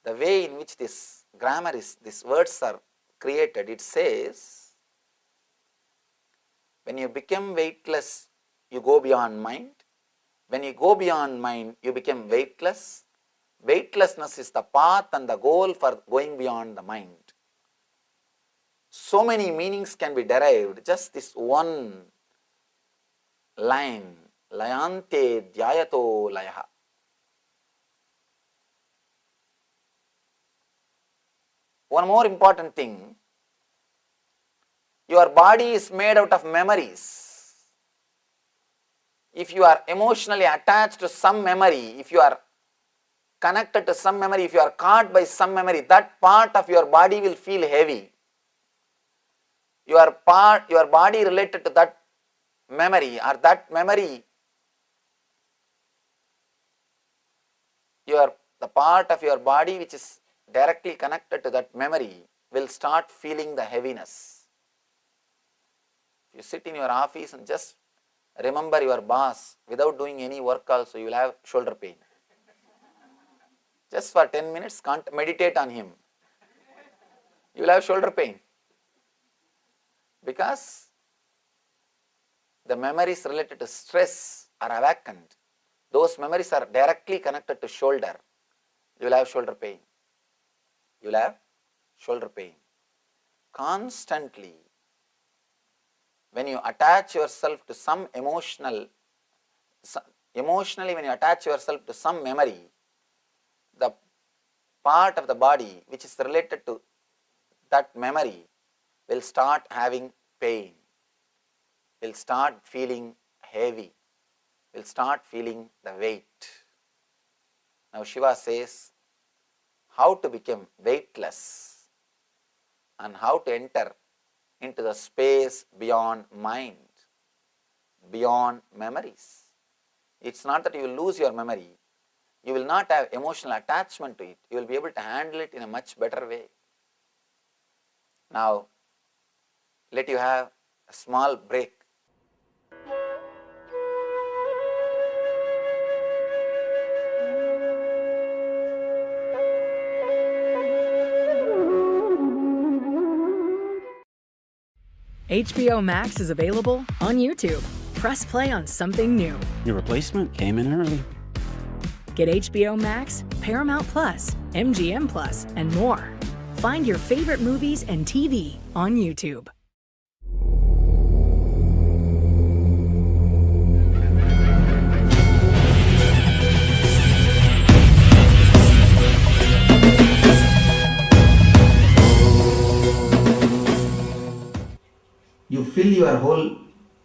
The way in which this grammar is, these words are created, it says, when you become weightless, you go beyond mind. When you go beyond mind, you become weightless. Weightlessness is the path and the goal for going beyond the mind. So many meanings can be derived, just this one line, layante dhyayato layaha. One more important thing, your body is made out of memories. If you are emotionally attached to some memory, if you are connected to some memory, if you are caught by some memory, that part of your body will feel heavy. Your body related to that memory or that memory, the part of your body which is directly connected to that memory will start feeling the heaviness. If you sit in your office and just remember your boss without doing any work also, you will have shoulder pain. Just for 10 minutes, can't meditate on him. You will have shoulder pain. Because the memories related to stress are awakened. Those memories are directly connected to shoulder. You will have shoulder pain. You will have shoulder pain. Constantly, when you attach yourself to some emotionally when you attach yourself to some memory, the part of the body which is related to that memory will start having pain, will start feeling heavy, will start feeling the weight. Now Shiva says how to become weightless and how to enter into the space beyond mind, beyond memories. It's not that you will lose your memory, you will not have emotional attachment to it, you will be able to handle it in a much better way. Now, let you have a small break. HBO Max is available on YouTube. Press play on something new. Your replacement came in early. Get HBO Max, Paramount Plus, MGM Plus, and more. Find your favorite movies and TV on YouTube. You fill your whole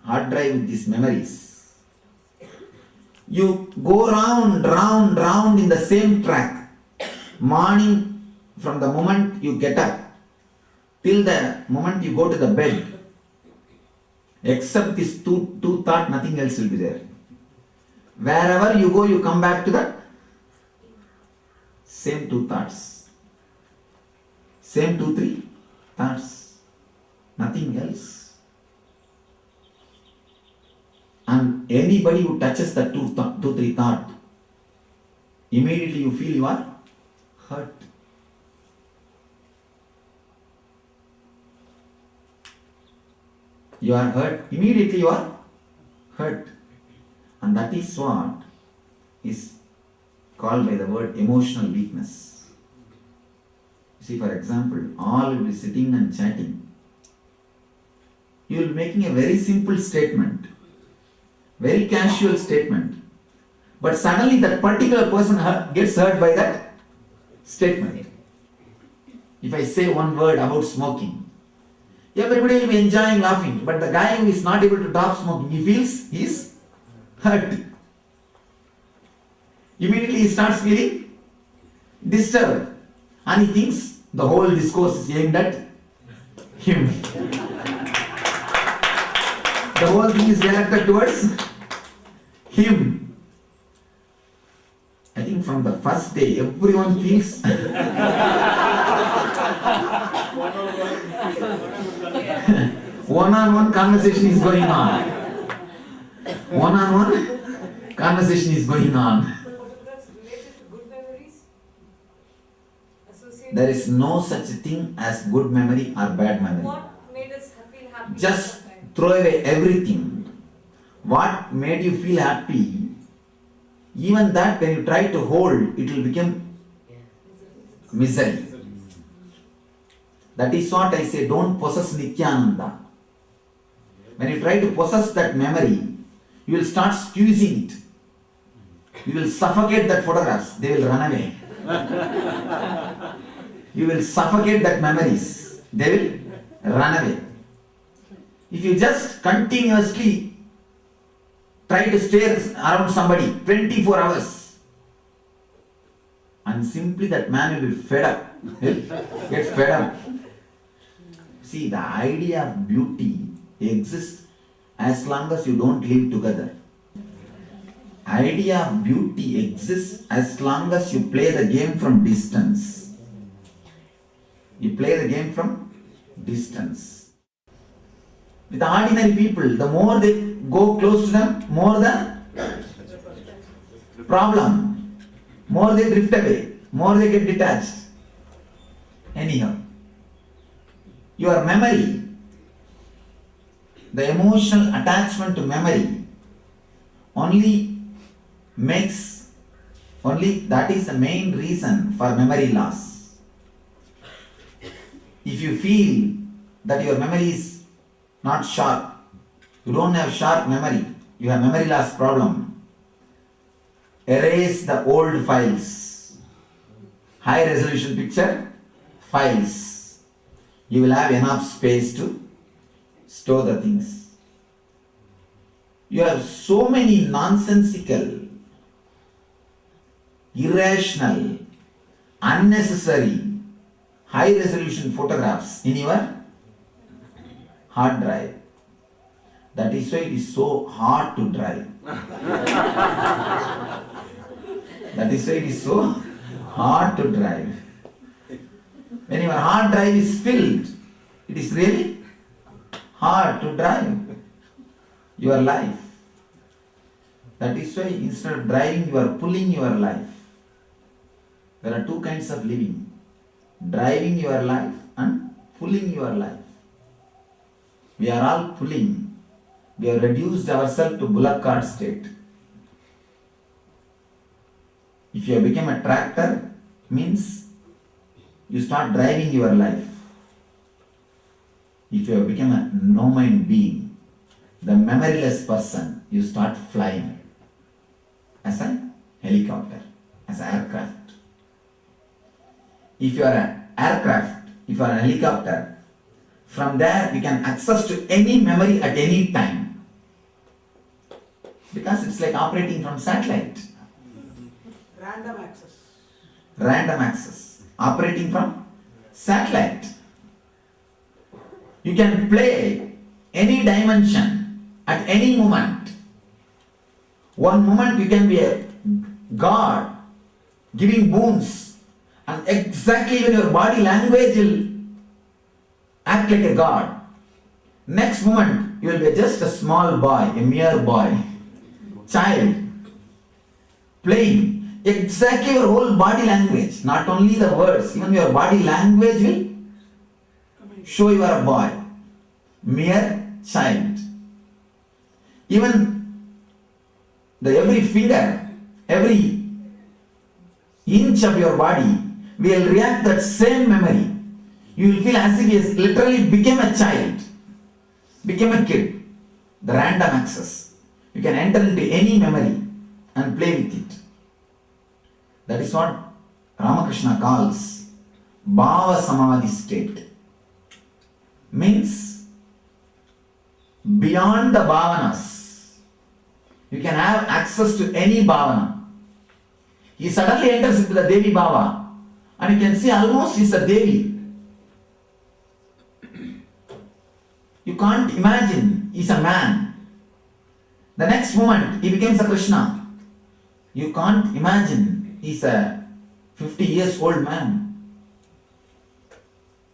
hard drive with these memories. You go round in the same track. Morning, from the moment you get up till the moment you go to the bed. Except this two thought, nothing else will be there. Wherever you go, you come back to the same two thoughts. Same 2-3 thoughts. Nothing else. And anybody who touches the 2-3 thought, immediately you feel you are hurt. You are hurt, immediately you are hurt. And that is what is called by the word emotional weakness. You see, for example, all will be sitting and chatting. You will be making a very simple statement. Very casual statement. But suddenly that particular person gets hurt by that statement. If I say one word about smoking, everybody will be enjoying laughing. But the guy who is not able to stop smoking, he feels he is hurt. Immediately he starts feeling disturbed. And he thinks the whole discourse is aimed at him. The whole thing is directed towards him. I think from the first day, everyone feels one-on-one conversation is going on. One-on-one conversation is going on. Photographs related to good memories? Associated There is no such thing as good memory or bad memory. What made us feel happy? Just at that time? throw away everything. What made you feel happy, even that when you try to hold, it will become misery. That is what I say, don't possess Nithyananda. When you try to possess that memory, you will start squeezing it. You will suffocate that photographs, they will run away. You will suffocate that memories, they will run away. If you just continuously try to stare around somebody 24 hours, and simply that man will be fed up, get fed up. See, the idea of beauty exists as long as you don't live together. Idea of beauty exists as long as you play the game from distance. You play the game from distance. With ordinary people, the more they go close to them, more the problem. More they drift away, more they get detached. Anyhow, your memory, the emotional attachment to memory that is the main reason for memory loss. If you feel that your memory is not sharp, you don't have sharp memory, you have memory loss problem, erase the old files, high resolution picture files. You will have enough space to store the things. You have so many nonsensical, irrational, unnecessary, high resolution photographs in your hard drive. That is why it is so hard to drive. That is why it is so hard to drive. When your hard drive is filled, it is really hard to drive your life. That is why instead of driving, you are pulling your life. There are two kinds of living: driving your life and pulling your life. We are all pulling. We have reduced ourselves to bullock cart state. If you have become a tractor, means you start driving your life. If you have become a no-mind being, the memoryless person, you start flying as a helicopter, as an aircraft. If you are an aircraft, if you are an helicopter, from there you can access to any memory at any time. Because it's like operating from satellite. Random access. Random access. Operating from satellite. You can play any dimension at any moment. One moment you can be a God giving boons, and exactly when your body language will act like a God. Next moment you will be just a small boy, a mere boy, child, playing. Exactly your whole body language, not only the words, even your body language will show you are a boy, mere child. Even every finger, every inch of your body will react that same memory. You will feel as if you literally became a child, became a kid. The random access. You can enter into any memory and play with it. That is what Ramakrishna calls Bhava Samadhi state. Means beyond the bhavanas, you can have access to any bhavana. He suddenly enters into the Devi Bhava and you can see almost he's a Devi. You can't imagine he's a man. The next moment he becomes a Krishna. You can't imagine he's a 50 years old man.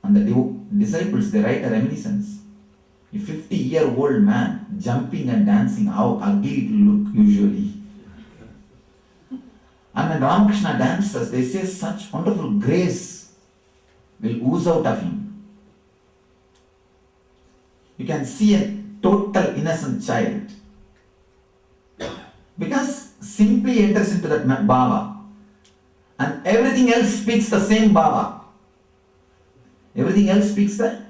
And the disciples, they write a reminiscence. A 50-year-old man jumping and dancing, how ugly it will look usually. And when Ramakrishna dances, they say such wonderful grace will ooze out of him. You can see a total innocent child. Because simply enters into that bhava. And everything else speaks the same bhava. Everything else speaks the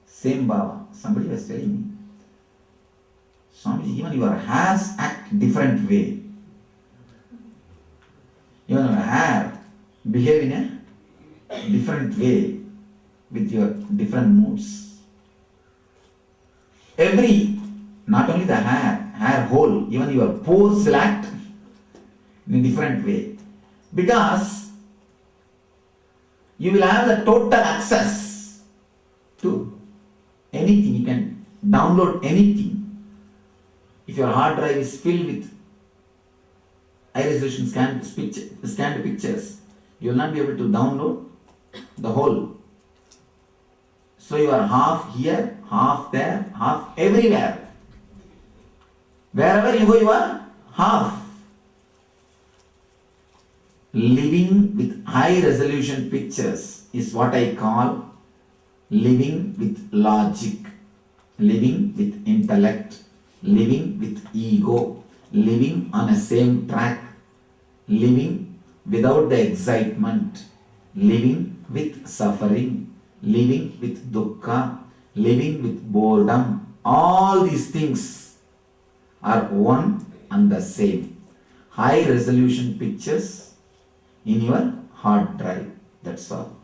same bhava. Somebody was telling me, Swamiji, even your hairs act different way. Even your hair behave in a different way with your different moods. Not only the hair whole, even your pores will act in a different way. Because you will have the total access to anything. You can download anything. If your hard drive is filled with high resolution scanned pictures, you will not be able to download the whole. So you are half here, half there, half everywhere. Wherever you go, you are half. Living with high resolution pictures is what I call living with logic, living with intellect, living with ego, living on a same track, living without the excitement, living with suffering, living with dukkha, living with boredom. All these things are one and the same. High resolution pictures in your hard drive. That's all.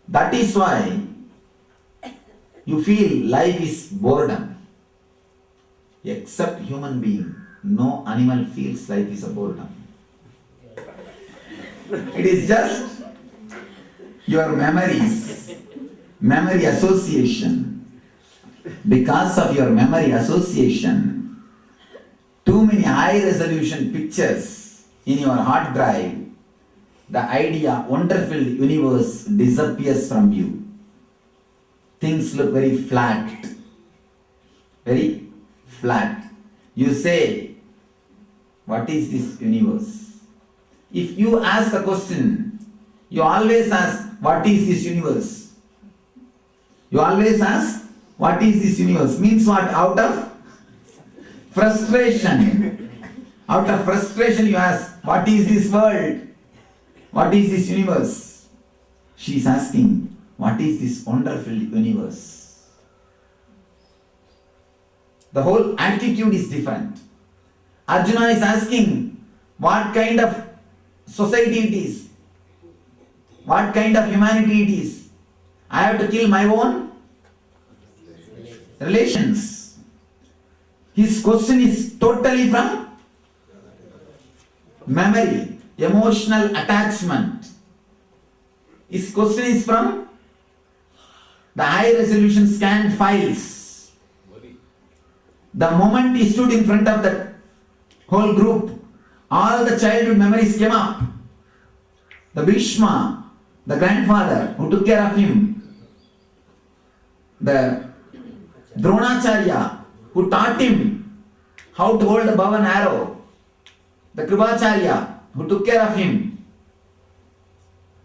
That is why you feel life is boredom. Except human being, no animal feels life is a boredom. It is just your memories, memory association. Because of your memory association, too many high resolution pictures in your hard drive, the idea, wonderful universe disappears from you. Things look very flat. Very flat. You say, what is this universe? If you ask a question, you always ask, what is this universe? You always ask, what is this universe? Means what? Out of frustration. Out of frustration you ask, what is this world? What is this universe? She is asking, what is this wonderful universe? The whole attitude is different. Arjuna is asking, what kind of society it is? What kind of humanity it is? I have to kill my own relations. His question is totally from memory, emotional attachment. His question is from the high resolution scanned files. The moment he stood in front of the whole group, all the childhood memories came up. The Bhishma, the grandfather who took care of him, the Dronacharya who taught him how to hold the bow and arrow, the Kripacharya who took care of him,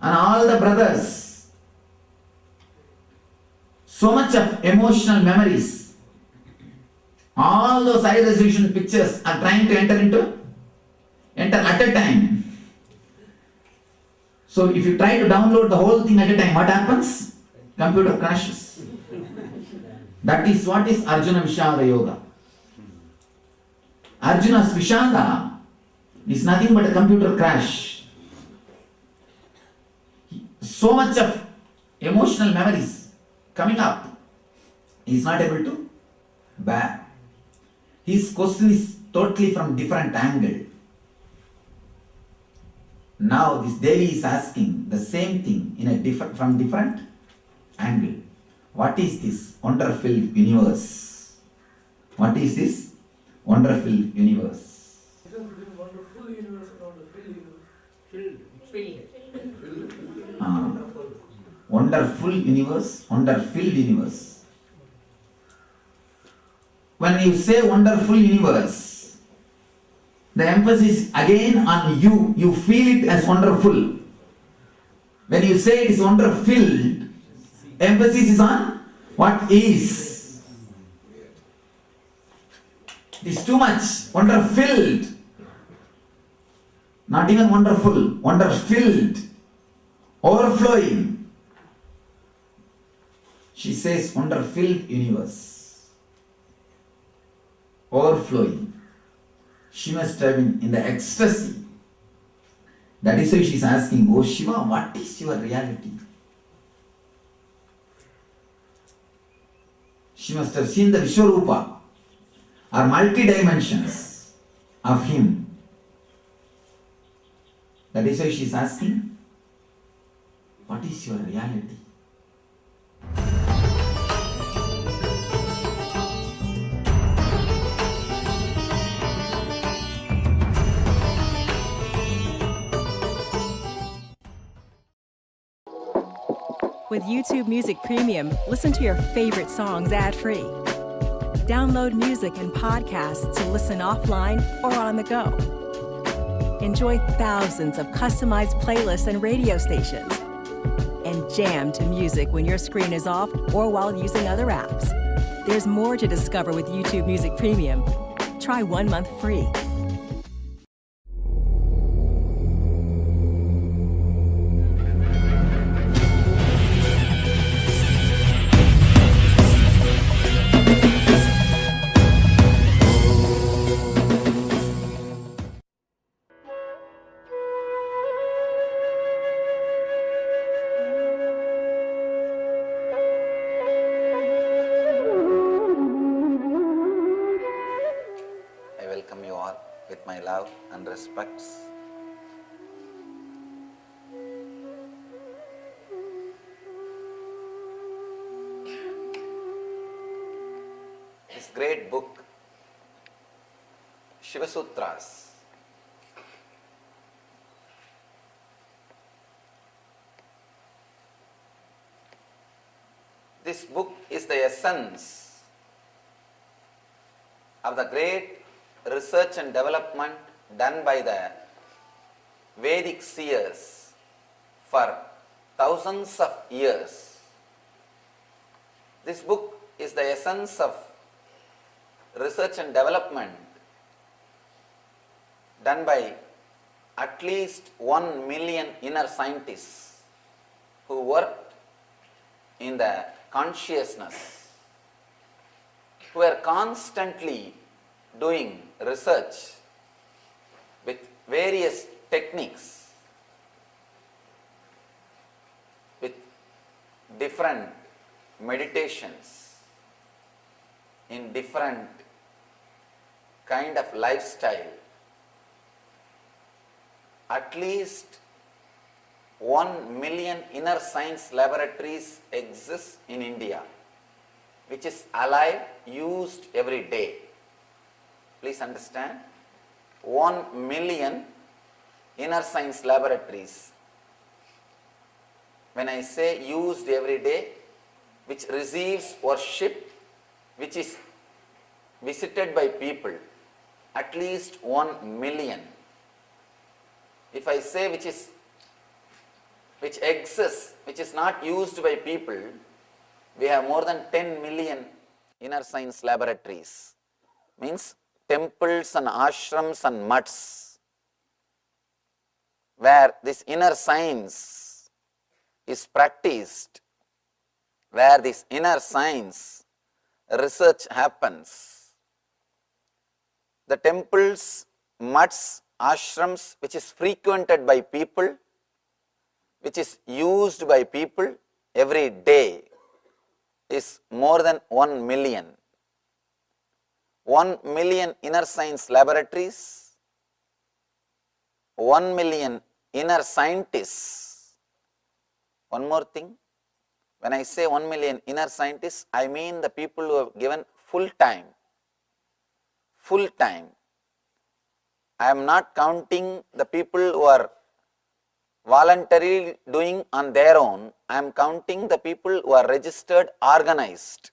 and all the brothers. So much of emotional memories. All those high resolution pictures are trying to enter at a time. So if you try to download the whole thing at a time, what happens? Computer crashes. That is what is Arjuna Vishada Yoga. Arjuna's Vishada is nothing but a computer crash. So much of emotional memories coming up, he is not able to bear. His question is totally from different angle. Now this Devi is asking the same thing from different angle. What is this wonderful universe? What is this wonderful universe? Wonderful universe, Wonderful universe, wonder-filled universe. When you say wonderful universe, the emphasis again on you. You feel it as wonderful. When you say it is wonder-filled, emphasis is on what is. It is too much. Wonder-filled. Not even wonderful. Wonder-filled. Overflowing. She says wonder-filled universe. Overflowing. She must have been in the ecstasy. That is why she is asking, oh Shiva, what is your reality? She must have seen the Vishwarupa or multi-dimensions of him. That is why she is asking, what is your reality? With YouTube Music Premium, listen to your favorite songs ad-free. Download music and podcasts to listen offline or on the go. Enjoy thousands of customized playlists and radio stations. And jam to music when your screen is off or while using other apps. There's more to discover with YouTube Music Premium. Try 1 month free. With my love and respects. This great book, Shiva Sutras, this book is the essence of the great research and development done by the Vedic seers for thousands of years. This book is the essence of research and development done by at least 1 million inner scientists who worked in the consciousness, who are constantly doing research with various techniques, with different meditations, in different kind of lifestyle. At least 1 million inner science laboratories exist in India, which is alive, used every day. Please understand, 1 million inner science laboratories. When I say used every day, which receives worship, which is visited by people, at least 1 million. If I say which exists, which is not used by people, we have more than 10 million inner science laboratories. Means temples and ashrams and mutts, where this inner science is practiced, where this inner science research happens. The temples, mutts, ashrams, which is frequented by people, which is used by people every day, is more than 1 million. 1 million inner science laboratories, 1 million inner scientists. One more thing, when I say 1 million inner scientists, I mean the people who have given full time. Full time. I am not counting the people who are voluntarily doing on their own. I am counting the people who are registered, organized.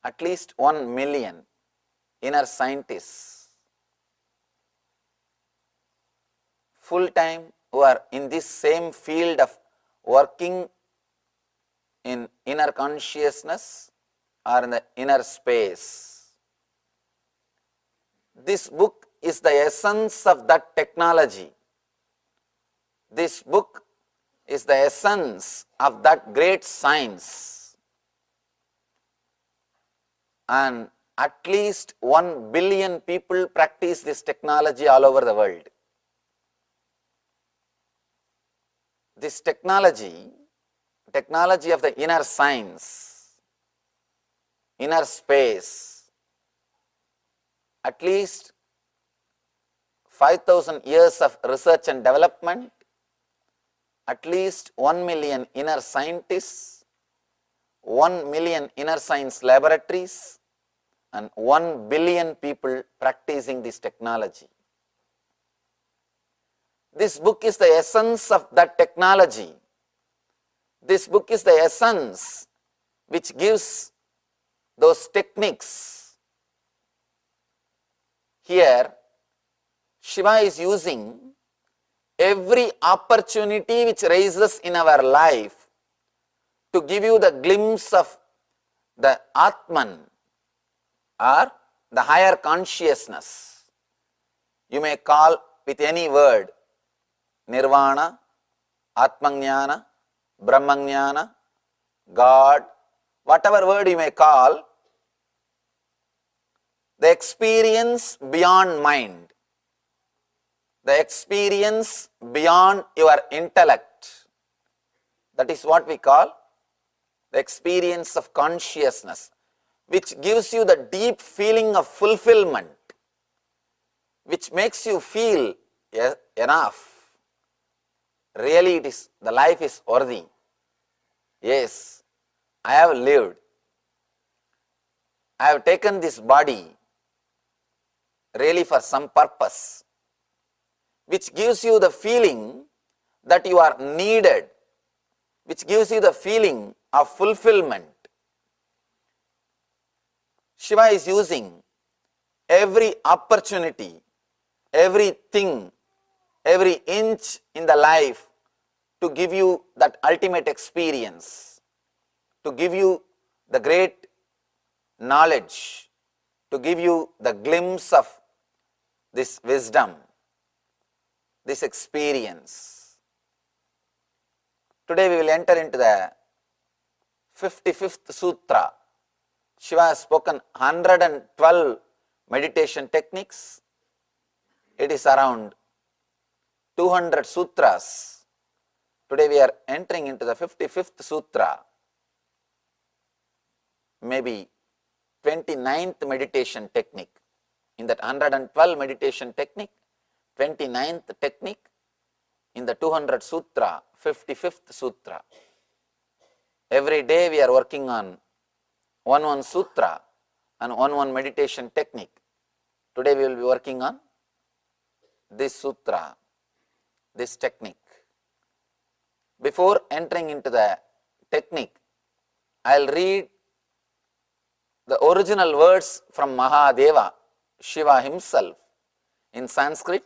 At least 1 million inner scientists. Full time, who are in this same field of working in inner consciousness or in the inner space. This book is the essence of that technology. This book is the essence of that great science. And at least 1 billion people practice this technology all over the world. This technology of the inner science, inner space, at least 5,000 years of research and development, at least 1 million inner scientists, 1 million inner science laboratories, and 1 billion people practicing this technology. This book is the essence of that technology. This book is the essence which gives those techniques. Here, Shiva is using every opportunity which rises in our life to give you the glimpse of the Atman or the higher consciousness. You may call with any word, Nirvana, Atmajnana, Brahmajnana, God, whatever word you may call, the experience beyond mind, the experience beyond your intellect, that is what we call the experience of consciousness, which gives you the deep feeling of fulfillment, which makes you feel enough. Really the life is worthy. Yes, I have lived. I have taken this body really for some purpose, which gives you the feeling that you are needed, which gives you the feeling of fulfillment. Shiva is using every opportunity, everything, every inch in the life to give you that ultimate experience, to give you the great knowledge to give you the glimpse of this wisdom, this experience. Today we will enter into the 55th Sutra. Shiva has spoken 112 meditation techniques. It is around 200 sutras. Today we are entering into the 55th Sutra, maybe 29th meditation technique. In that 112 meditation technique, 29th technique in the 200 Sutra, 55th Sutra. Every day we are working on one sutra and one meditation technique. Today we will be working on this sutra, this technique. Before entering into the technique, I will read the original words from Mahadeva, Shiva himself, in Sanskrit.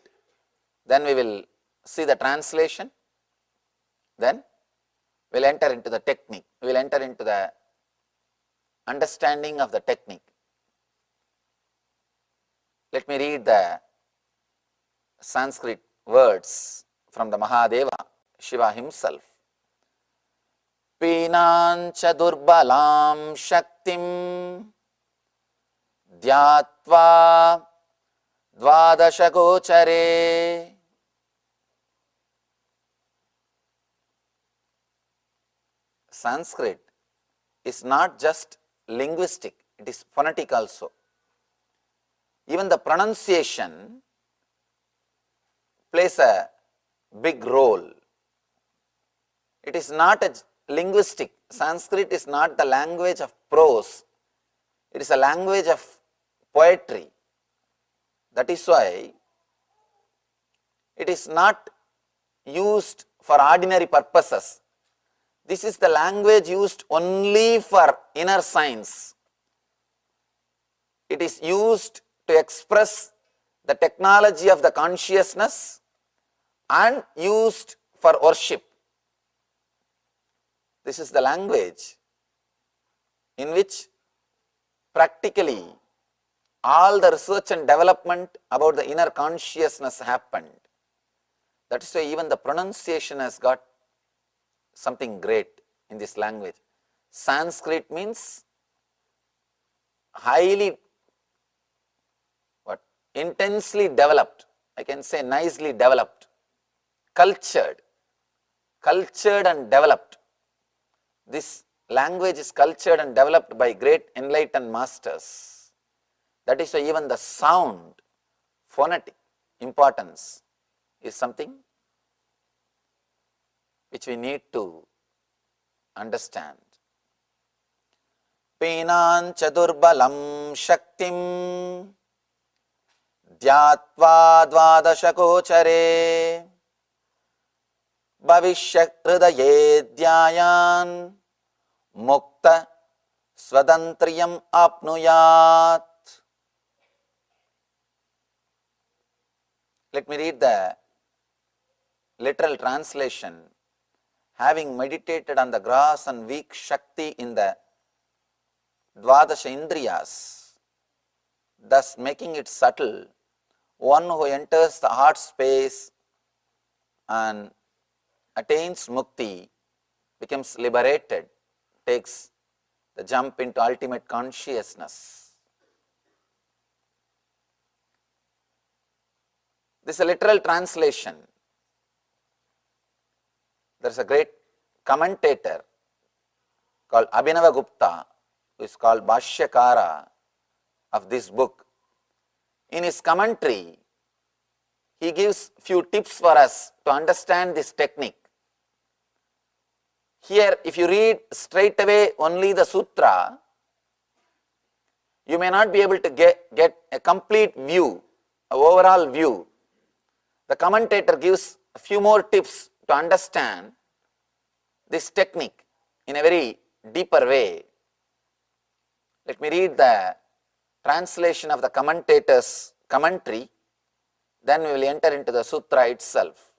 Then we will see the translation. Then we will enter into the technique. We will enter into the understanding of the technique. Let me read the Sanskrit words from the Mahadeva, Shiva himself. Pinancha durbalam shaktim dhyatva dvadashagochare. Sanskrit is not just linguistic, it is phonetic also. Even the pronunciation plays a big role. It is not a linguistic. Sanskrit is not the language of prose. It is a language of poetry. That is why it is not used for ordinary purposes. This is the language used only for inner science. It is used to express the technology of the consciousness and used for worship. This is the language in which practically all the research and development about the inner consciousness happened. That is why even the pronunciation has got something great in this language. Sanskrit means highly, intensely developed, I can say nicely developed, cultured and developed. This language is cultured and developed by great enlightened masters. That is why even the sound, phonetic importance is something which we need to understand. Pinancha durbalam shaktim dhyatva dvadashagochare bhavishya hridaye dhyayan mukta svadantriyam apnuyat. Let me read the literal translation. Having meditated on the gross and weak Shakti in the Dvadasha Indriyas, thus making it subtle, one who enters the heart space and attains mukti, becomes liberated, takes the jump into ultimate consciousness. This is a literal translation. There is a great commentator called Abhinava Gupta, who is called Bhashyakara of this book. In his commentary, he gives few tips for us to understand this technique. Here, if you read straight away only the sutra, you may not be able to get a complete view, an overall view. The commentator gives a few more tips to understand this technique in a very deeper way. Let me read the translation of the commentator's commentary, then we will enter into the sutra itself.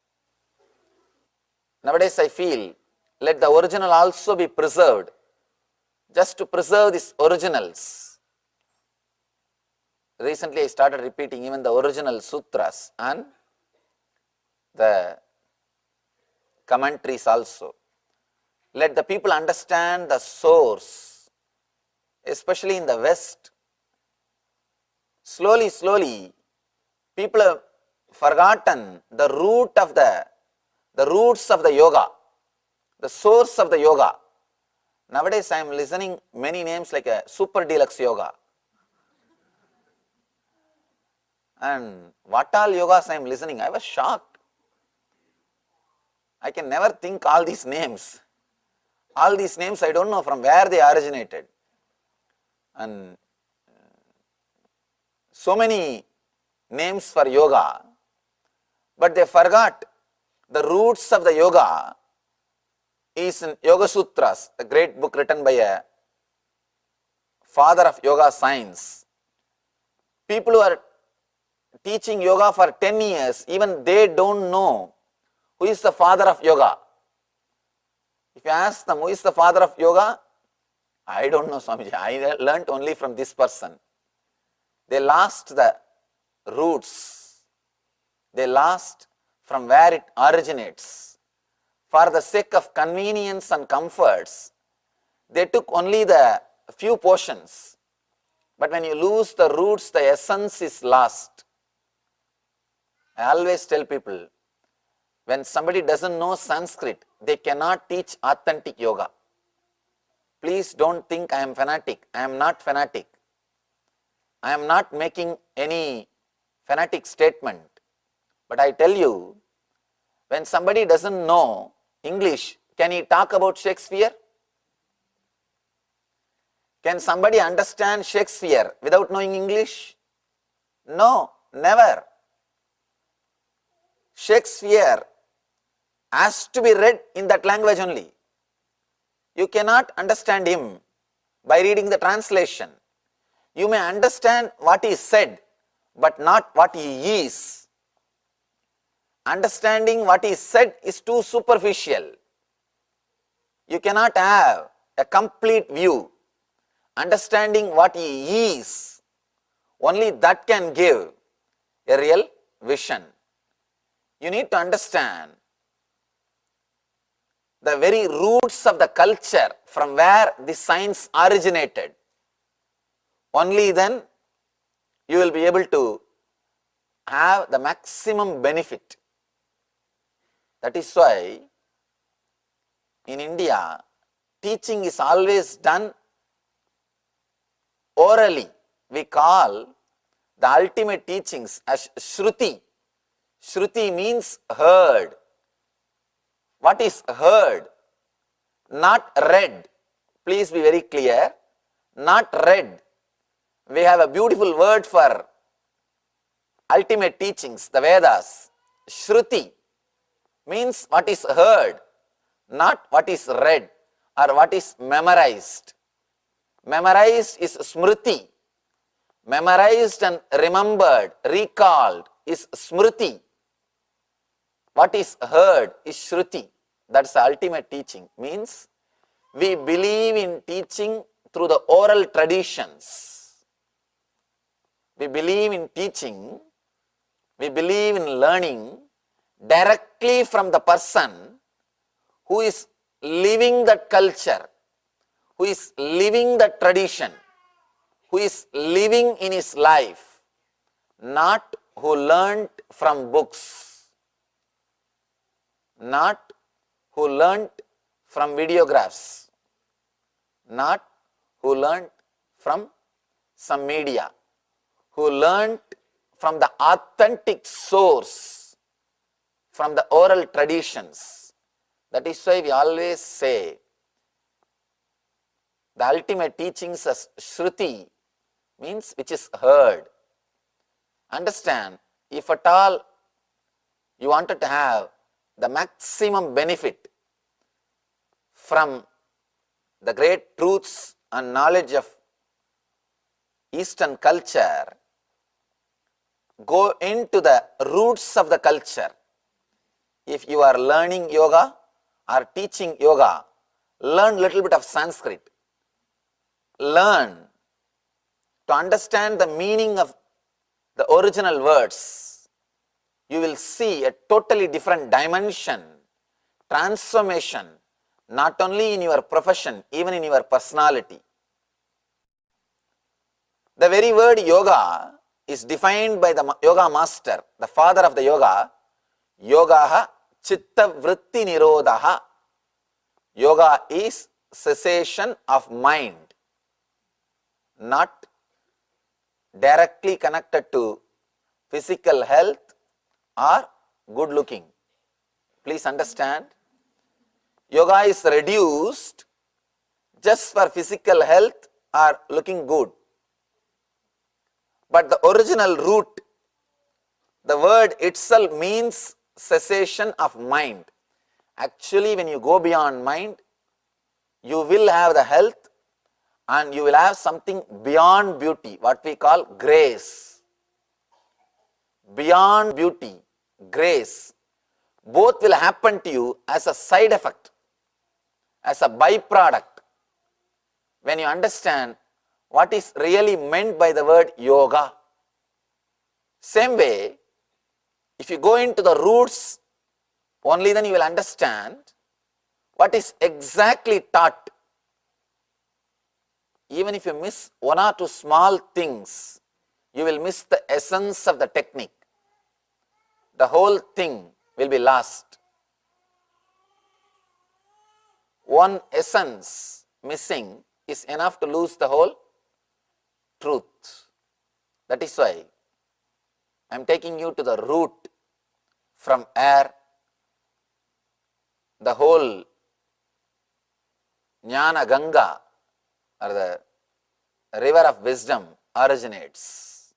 Nowadays I feel, let the original also be preserved. just to preserve these originals. Recently I started repeating even the original sutras and the commentaries also. Let the people understand the source, especially in the West. Slowly, people have forgotten the roots of the yoga, the source of the yoga. Nowadays I am listening many names like a super deluxe yoga. And what all yogas I am listening, I was shocked. I can never think all these names. All these names I don't know from where they originated. And so many names for yoga, but they forgot the roots of the yoga is in Yoga Sutras, a great book written by a father of yoga science. People who are teaching yoga for 10 years, even they don't know who is the father of yoga. If you ask them who is the father of yoga, I don't know, Swamiji. I learnt only from this person. They lost the roots. They lost from where it originates. For the sake of convenience and comforts, they took only the few portions. But when you lose the roots, the essence is lost. I always tell people, when somebody doesn't know Sanskrit, they cannot teach authentic yoga. Please don't think I am fanatic. I am not fanatic. I am not making any fanatic statement. But I tell you, when somebody doesn't know English, can he talk about Shakespeare? Can somebody understand Shakespeare without knowing English? No, never. Shakespeare has to be read in that language only. You cannot understand him by reading the translation. You may understand what he said, but not what he is. Understanding what he said is too superficial. You cannot have a complete view. Understanding what he is, only that can give a real vision. You need to understand the very roots of the culture from where the science originated. Only then you will be able to have the maximum benefit. That is why in India, teaching is always done orally. We call the ultimate teachings as Shruti. Shruti means heard. What is heard? Not read. Please be very clear. Not read. We have a beautiful word for ultimate teachings, the Vedas. Shruti means what is heard, not what is read or what is memorized. Memorized is Smriti. Memorized and remembered, recalled is Smriti. What is heard is Shruti. That's the ultimate teaching. Means we believe in teaching through the oral traditions. We believe in teaching, we believe in learning directly from the person who is living that culture, who is living that tradition, who is living in his life, not who learnt from books, not who learnt from videographs, not who learnt from some media, who learnt from the authentic source, from the oral traditions. That is why we always say the ultimate teachings as Shruti means which is heard. Understand, if at all you wanted to have the maximum benefit from the great truths and knowledge of Eastern culture, go into the roots of the culture. If you are learning yoga or teaching yoga, learn little bit of Sanskrit. learn to understand the meaning of the original words, you will see a totally different dimension, transformation, not only in your profession, even in your personality. The very word yoga is defined by the yoga master, the father of the yoga, yogaha chitta vritti nirodhaha. Yoga is cessation of mind, not directly connected to physical health or good looking. Please understand, yoga is reduced just for physical health or looking good. But the original root, the word itself means cessation of mind. Actually, when you go beyond mind, you will have the health and you will have something beyond beauty, what we call grace. Beyond beauty, grace, both will happen to you as a side effect, as a byproduct, when you understand what is really meant by the word yoga. Same way, if you go into the roots, only then you will understand what is exactly taught. Even if you miss one or two small things, you will miss the essence of the technique. The whole thing will be lost. One essence missing is enough to lose the whole truth. That is why I am taking you to the root from where the whole Jnana Ganga or the river of wisdom originates.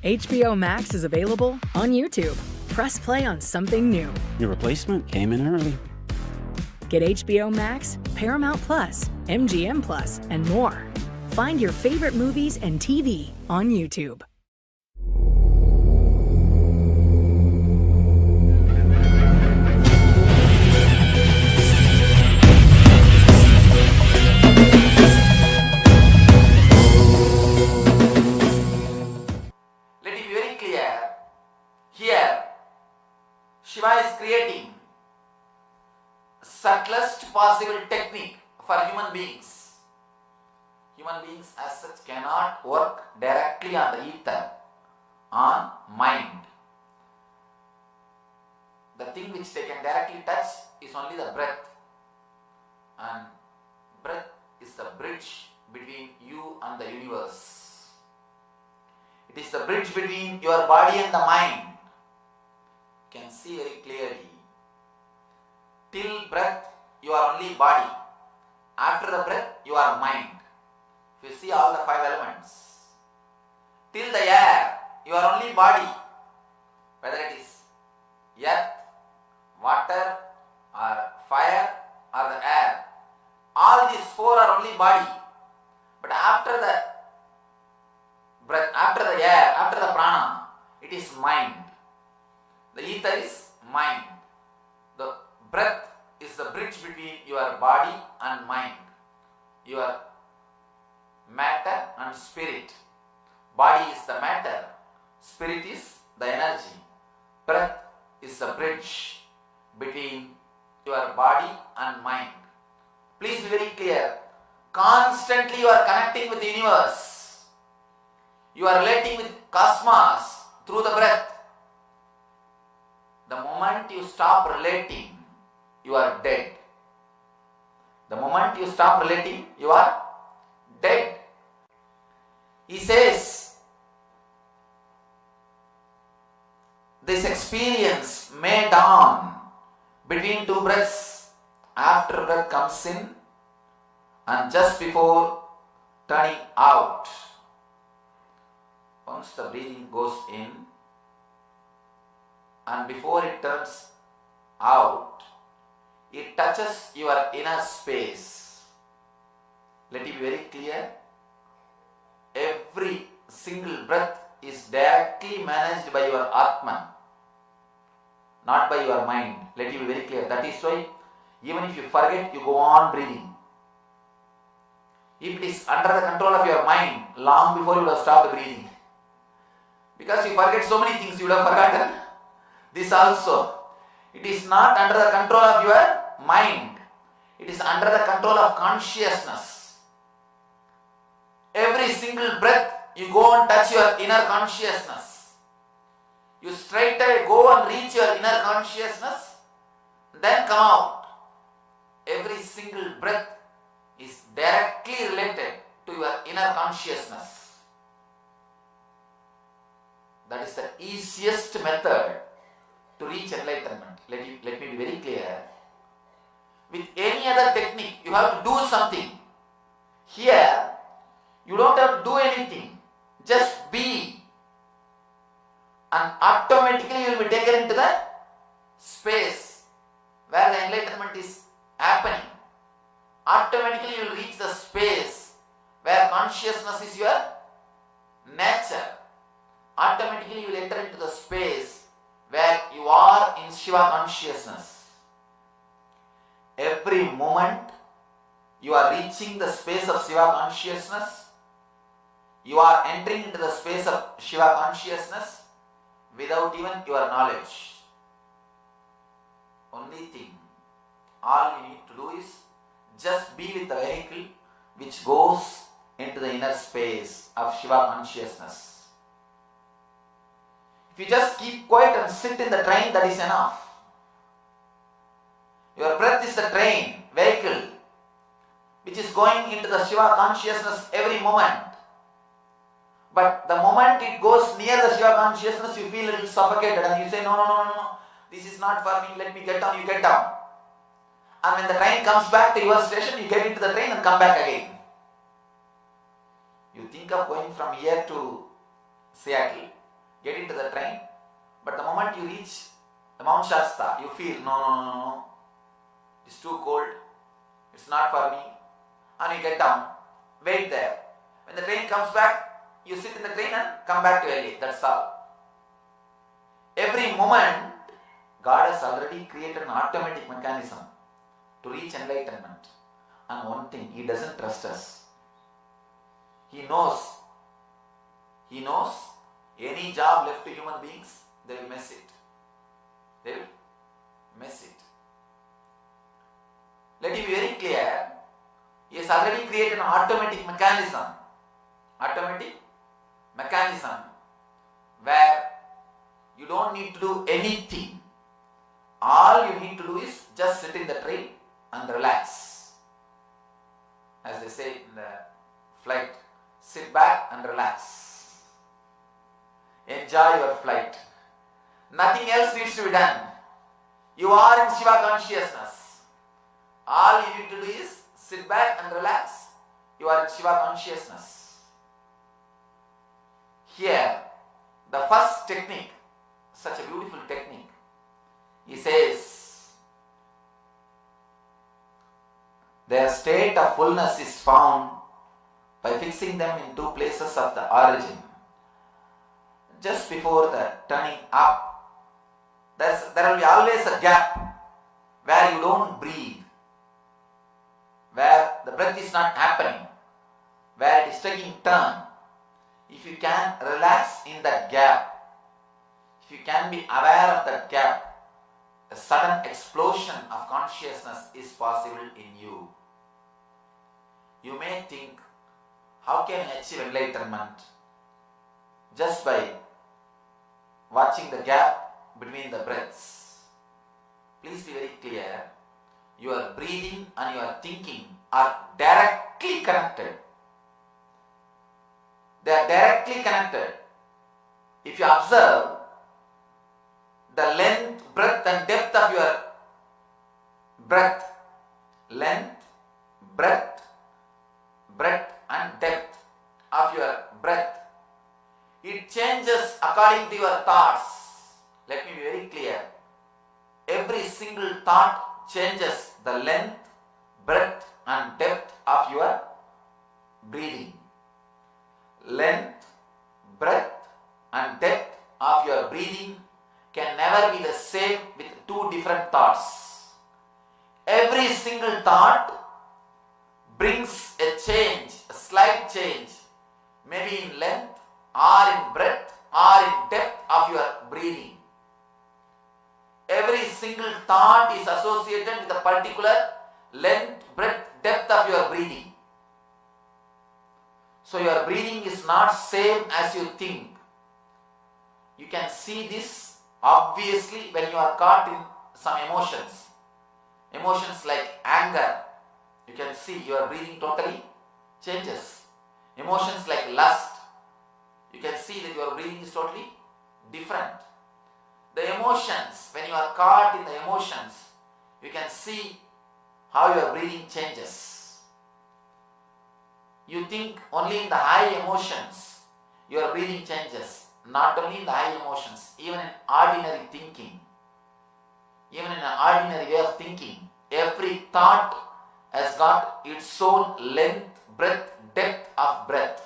HBO Max is available on YouTube. Press play on something new. Your replacement came in early. Get HBO Max, Paramount Plus, MGM Plus, and more. Find your favorite movies and TV on YouTube. Let it be very clear, here Shiva is creating subtlest possible technique for human beings. Human beings as such cannot work directly on the ether, on mind. The thing which they can directly touch is only the breath. And breath is the bridge between you and the universe. It is the bridge between your body and the mind. You can see very clearly. Till breath, you are only body. After the breath, you are mind. If you see all the five elements. Till the air, you are only body. Whether it is earth, water, or fire, or the air. All these four are only body. But after the breath, after the air, after the prana, it is mind. The ether is mind. The breath is the bridge between your body and mind. Your matter and spirit. Body is the matter. Spirit is the energy. Breath is the bridge between your body and mind. Please be very clear. Constantly you are connecting with the universe. You are relating with cosmos through the breath. The moment you stop relating, you are dead. The moment you stop relating, you are dead. He says, this experience may dawn between two breaths. After breath comes in and just before turning out. Once the breathing goes in and before it turns out, it touches your inner space. Let it be very clear. single breath is directly managed by your Atman, not by your mind. Let me be very clear. That is why even if you forget, you go on breathing. If it is under the control of your mind, long before you would have stopped breathing. Because you forget so many things, you would have forgotten this also. It is not under the control of your mind. It is under the control of consciousness. Every single breath, you go and touch your inner consciousness. You straight away go and reach your inner consciousness, then come out. Every single breath is directly related to your inner consciousness. That is the easiest method to reach enlightenment. Let me be very clear. With any other technique, you have to do something. Here, you don't have to do anything. Just be. And automatically you will be taken into the space where the enlightenment is happening. Automatically you will reach the space where consciousness is your nature. Automatically you will enter into the space where you are in Shiva consciousness. Every moment you are reaching the space of Shiva consciousness. You are entering into the space of Shiva consciousness without even your knowledge. Only thing, all you need to do is just be with the vehicle which goes into the inner space of Shiva consciousness. If you just keep quiet and sit in the train, that is enough. Your breath is the train, vehicle, which is going into the Shiva consciousness every moment. But the moment it goes near the Shiva consciousness, you feel a little suffocated and you say, no, this is not for me, let me get down, you get down. And when the train comes back to your station, you get into the train and come back again. You think of going from here to Seattle, get into the train, but the moment you reach the Mount Shasta, you feel, no, it's too cold, it's not for me, and you get down, wait there. When the train comes back, you sit in the train and come back to LA, that's all. Every moment, God has already created an automatic mechanism to reach enlightenment. And one thing, He doesn't trust us. He knows any job left to human beings, they will mess it. Let me be very clear. He has already created an automatic mechanism where you don't need to do anything. All you need to do is just sit in the train and relax. As they say in the flight, sit back and relax. Enjoy your flight. Nothing else needs to be done. You are in Shiva consciousness. All you need to do is sit back and relax. You are in Shiva consciousness. Here, the first technique, such a beautiful technique, he says, their state of fullness is found by fixing them in two places of the origin. Just before the turning up, there will be always a gap where you don't breathe, where the breath is not happening, where it is taking turn. If you can relax in that gap, if you can be aware of that gap, a sudden explosion of consciousness is possible in you. You may think, how can I achieve enlightenment? Just by watching the gap between the breaths. Please be very clear, your breathing and your thinking are directly connected. They are directly connected. If you observe the length, breadth and depth of your breath, length, breadth and depth of your breath, it changes according to your thoughts. Let me be very clear. Every single thought changes the length, breadth and depth of your breathing. Length, different thoughts. Every single thought brings a change, a slight change, maybe in length or in breadth or in depth of your breathing. Every single thought is associated with a particular length, breadth, depth of your breathing. So your breathing is not same as you think. You can see this obviously when you are caught in some emotions. Emotions like anger, you can see your breathing totally changes. Emotions like lust, you can see that your breathing is totally different. The emotions, when you are caught in the emotions, you can see how your breathing changes. You think only in the high emotions, your breathing changes. Not only in the high emotions, even in ordinary thinking, even in an ordinary way of thinking, every thought has got its own length, breadth, depth of breath.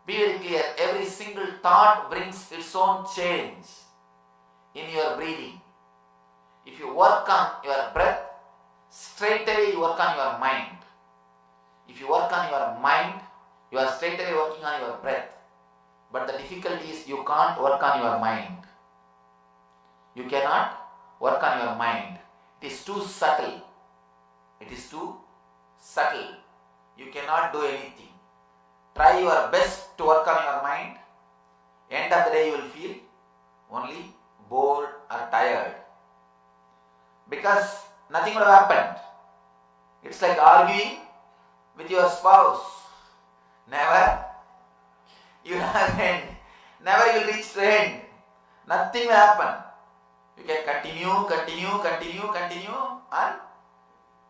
Be very clear, every single thought brings its own change in your breathing. If you work on your breath, straight away you work on your mind. If you work on your mind, you are straight away working on your breath. But the difficulty is you can't work on your mind. You cannot work on your mind. It is too subtle. It is too subtle. You cannot do anything. Try your best to work on your mind. End of the day you will feel only bored or tired. Because nothing would have happened. It's like arguing with your spouse. Never you will end. Never you will reach the end. Nothing will happen. You can continue and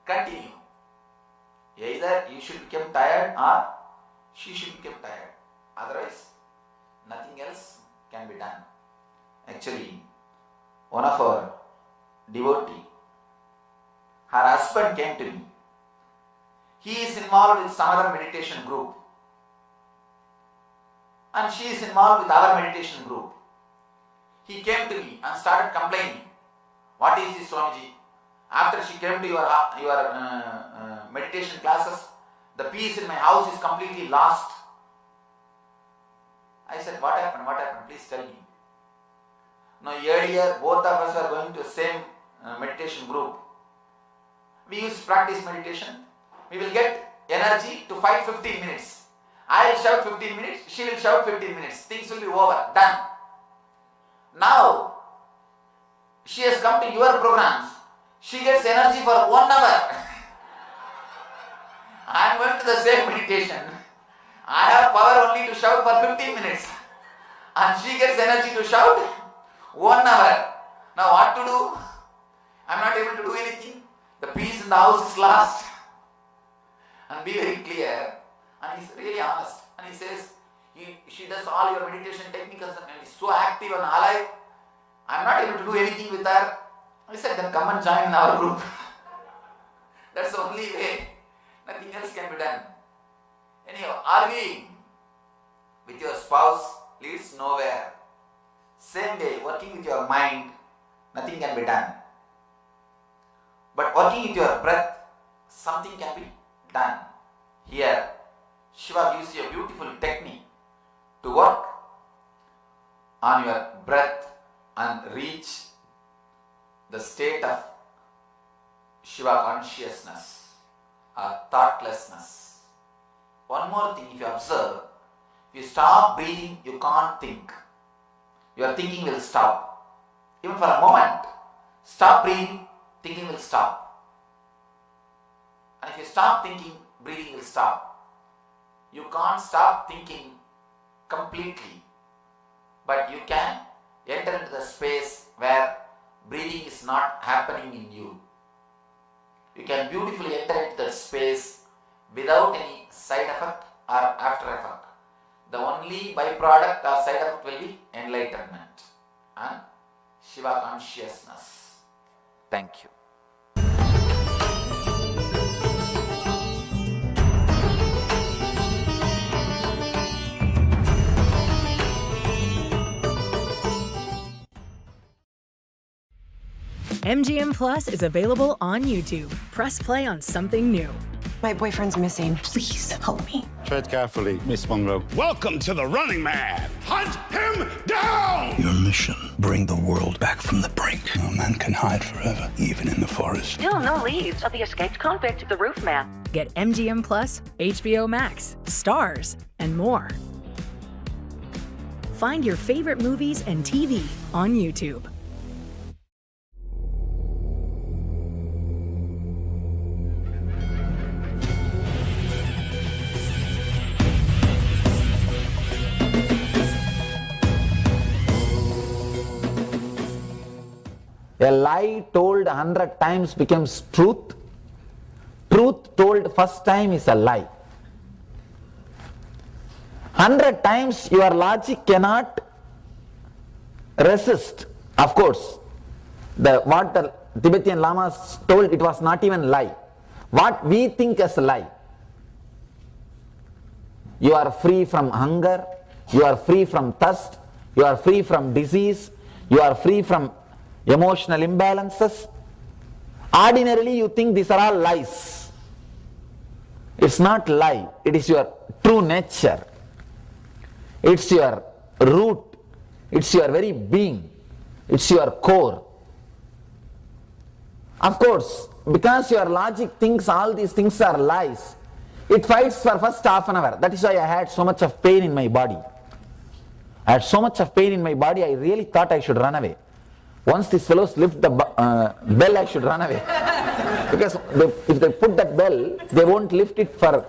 continue. Either you should become tired or she should become tired. Otherwise, nothing else can be done. Actually, one of our devotee, her husband came to me. He is involved with some other meditation group. And she is involved with our meditation group. He came to me and started complaining. What is this, Swamiji? After she came to your meditation classes, the peace in my house is completely lost. I said, what happened? Please tell me. No, earlier both of us were going to the same meditation group. We used to practice meditation. We will get energy to fight 15 minutes. I will shout 15 minutes, she will shout 15 minutes. Things will be over, done. Now, she has come to your programs. She gets energy for 1 hour. I am going to the same meditation. I have power only to shout for 15 minutes. And she gets energy to shout 1 hour. Now what to do? I am not able to do anything. The peace in the house is lost. And be very clear. And he's really honest. And he says, she does all your meditation techniques and is so active and alive. I am not able to do anything with her. I said, then come and join in our group. That's the only way. Nothing else can be done. Anyhow, arguing with your spouse leads nowhere. Same way, working with your mind, nothing can be done. But working with your breath, something can be done. Here, Shiva gives you a beautiful technique to work on your breath and reach the state of Shiva consciousness or thoughtlessness. One more thing, if you observe, if you stop breathing, you can't think. Your thinking will stop. Even for a moment, stop breathing, thinking will stop. And if you stop thinking, breathing will stop. You can't stop thinking completely, but you can enter into the space where breathing is not happening in you. You can beautifully enter into that space without any side effect or after effect. The only byproduct or side effect will be enlightenment and Shiva consciousness. Thank you. MGM Plus is available on YouTube. Press play on something new. My boyfriend's missing. Please help me. Tread carefully, Miss Monroe. Welcome to the Running Man. Hunt him down! Your mission, bring the world back from the brink. No man can hide forever, even in the forest. Still no leads of the escaped convict, the Roof Man. Get MGM Plus, HBO Max, Stars, and more. Find your favorite movies and TV on YouTube. A lie told 100 times becomes truth. Truth told first time is a lie. 100 times your logic cannot resist. Of course, what the Tibetan Lamas told, it was not even lie. What we think as a lie. You are free from hunger, you are free from thirst, you are free from disease, you are free from emotional imbalances. Ordinarily you think these are all lies. It's not lie, it is your true nature. It's your root, it's your very being, it's your core. Of course, because your logic thinks all these things are lies, it fights for first half an hour. That is why I had so much of pain in my body. I had so much of pain in my body, I really thought I should run away. Once these fellows lift the bell, I should run away. Because if they put that bell, they won't lift it for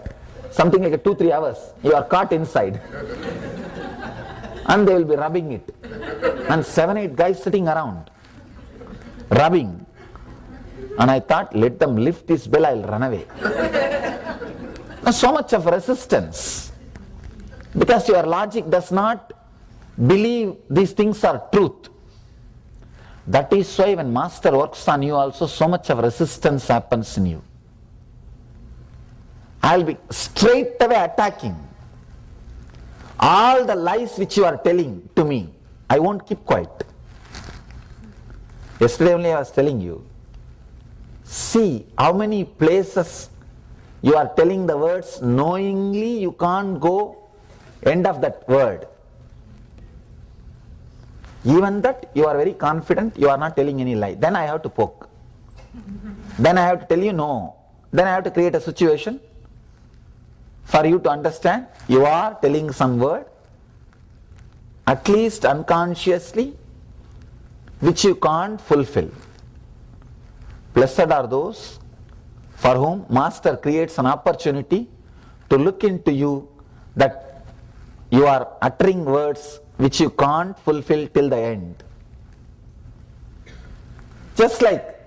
something like 2-3 hours. You are caught inside. And they will be rubbing it. And 7-8 guys sitting around, rubbing. And I thought, let them lift this bell, I will run away. Now, so much of resistance. Because your logic does not believe these things are truth. That is why when Master works on you also, so much of resistance happens in you. I will be straight away attacking. All the lies which you are telling to me, I won't keep quiet. Yesterday only I was telling you, see how many places you are telling the words knowingly you can't go end of that word. Even that you are very confident you are not telling any lie. Then I have to poke. Then I have to tell you no. Then I have to create a situation for you to understand you are telling some word, at least unconsciously, which you can't fulfill. Blessed are those for whom Master creates an opportunity to look into you that you are uttering words which you can't fulfill till the end. Just like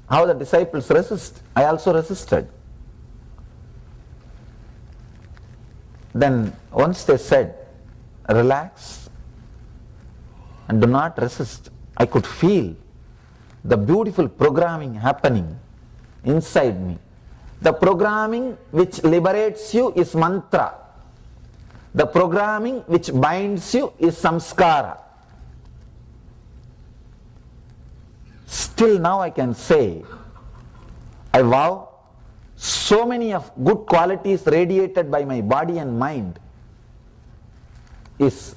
how the disciples resist, I also resisted. Then once they said, relax and do not resist, I could feel the beautiful programming happening inside me. The programming which liberates you is mantra. The programming which binds you is samskara. Still now I can say, I vow, so many of good qualities radiated by my body and mind is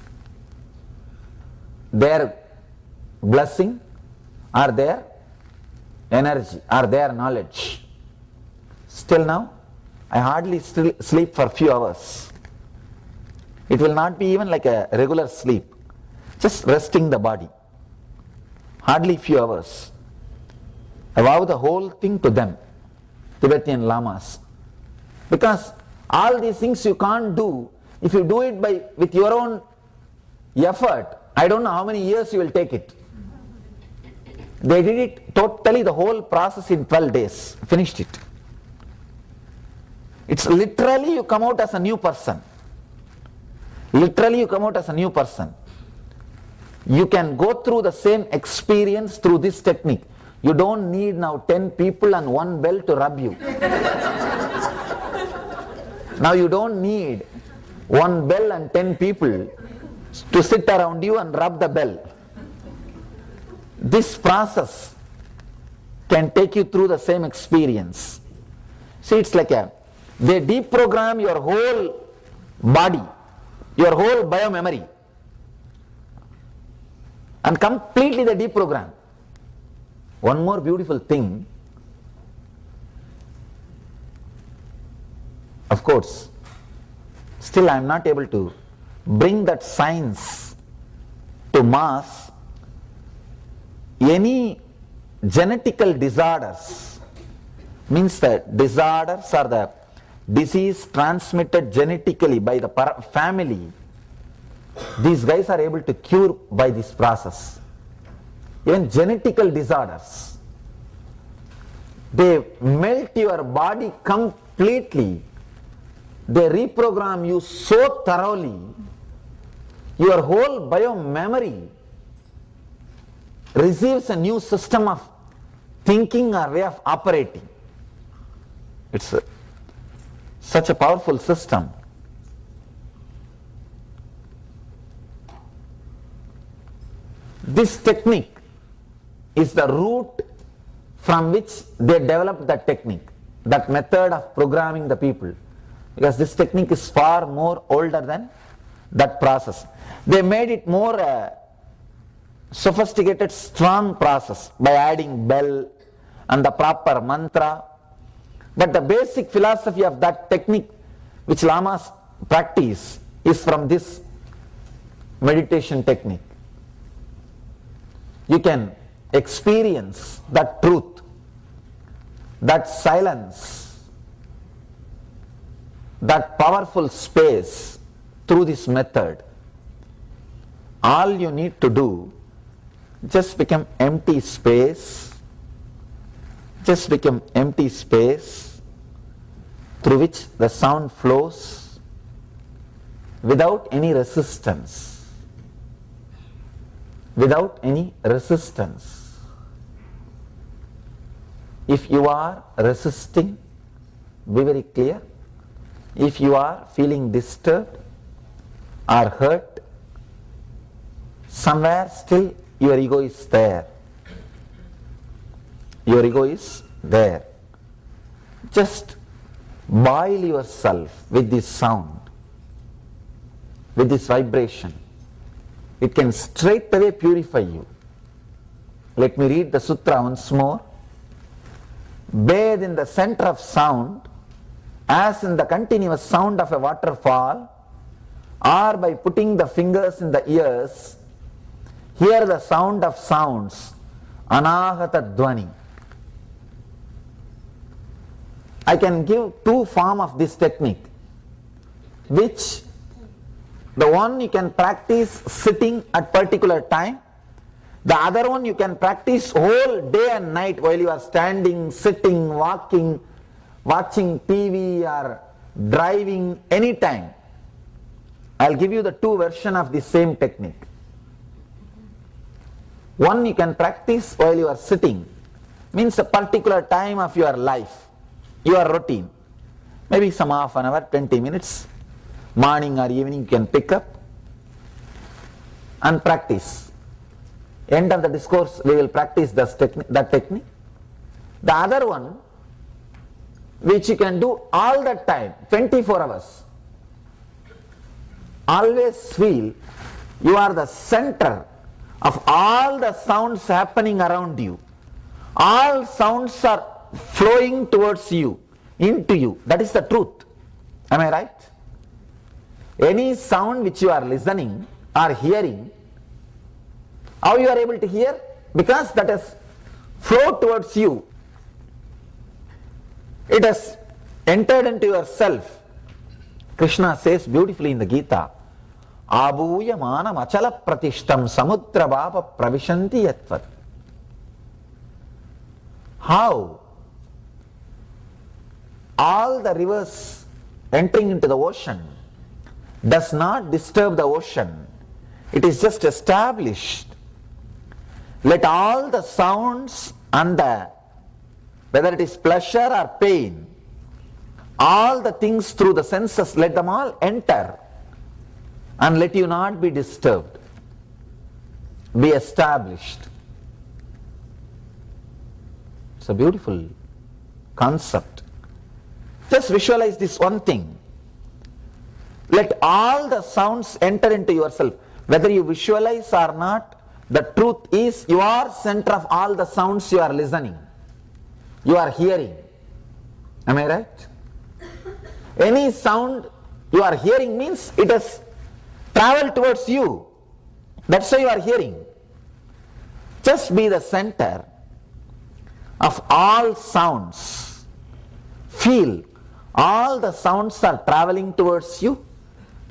their blessing or their energy or their knowledge. Still now, I hardly sleep for a few hours. It will not be even like a regular sleep, just resting the body. Hardly few hours. I vow the whole thing to them, Tibetan Lamas. Because all these things you can't do, if you do it with your own effort, I don't know how many years you will take it. They did it totally, the whole process in 12 days, finished it. It's literally you come out as a new person. Literally you come out as a new person. You can go through the same experience through this technique. You don't need now 10 people and 1 bell to rub you. Now you don't need 1 bell and 10 people to sit around you and rub the bell. This process can take you through the same experience. See, it's like they deprogram your whole body, your whole biomemory, and completely they deprogram. One more beautiful thing, of course, still I am not able to bring that science to mass. Any genetical disorders, means the disorders are the disease transmitted genetically by the family, these guys are able to cure by this process. Even genetical disorders, they melt your body completely, they reprogram you so thoroughly, your whole biomemory receives a new system of thinking or way of operating. It's such a powerful system. This technique is the root from which they developed that technique, that method of programming the people, because this technique is far more older than that process. They made it more sophisticated, strong process by adding bell and the proper mantra. But the basic philosophy of that technique which lamas practice is from this meditation technique. You can experience that truth, that silence, that powerful space through this method. All you need to do, just become empty space, just become empty space through which the sound flows without any resistance, without any resistance. If you are resisting, be very clear. If you are feeling disturbed or hurt, somewhere still your ego is there. Your ego is there. Just boil yourself with this sound, with this vibration. It can straight away purify you. Let me read the sutra once more. Bathe in the center of sound as in the continuous sound of a waterfall, or by putting the fingers in the ears, hear the sound of sounds, anahata dvani. I can give two forms of this technique, which the one you can practice sitting at particular time, the other one you can practice whole day and night while you are standing, sitting, walking, watching TV or driving, anytime. I'll give you the two versions of the same technique. One you can practice while you are sitting, means a particular time of your life, your routine. Maybe some half an hour, 20 minutes, morning or evening you can pick up and practice. End of the discourse we will practice that technique. The other one, which you can do all the time, 24 hours. Always feel you are the center of all the sounds happening around you. All sounds are flowing towards you, into you. That is the truth. Am I right? Any sound which you are listening or hearing, how you are able to hear? Because that has flowed towards you. It has entered into yourself. Krishna says beautifully in the Gita, Abhuya manam achala pratishtam samudra bhava pravishanti yatvat. How all the rivers entering into the ocean does not disturb the ocean. It is just established. Let all the sounds and the, whether it is pleasure or pain, all the things through the senses, let them all enter and let you not be disturbed. Be established. It's a beautiful concept. Just visualize this one thing. Let all the sounds enter into yourself. Whether you visualize or not, the truth is you are center of all the sounds you are listening. You are hearing. Am I right? Any sound you are hearing means it has traveled towards you. That's why you are hearing. Just be the center of all sounds. Feel all the sounds are traveling towards you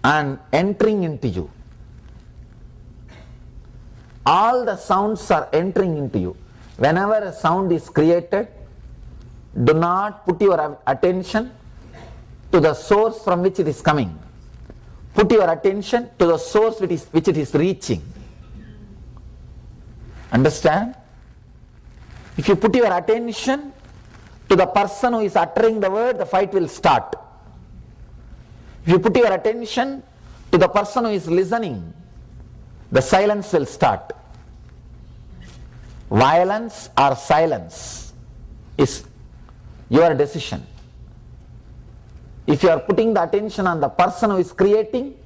and entering into you. All the sounds are entering into you. Whenever a sound is created, do not put your attention to the source from which it is coming. Put your attention to the source which it is reaching. Understand? If you put your attention to the person who is uttering the word, the fight will start. If you put your attention to the person who is listening, the silence will start. Violence or silence is your decision. If you are putting the attention on the person who is creating,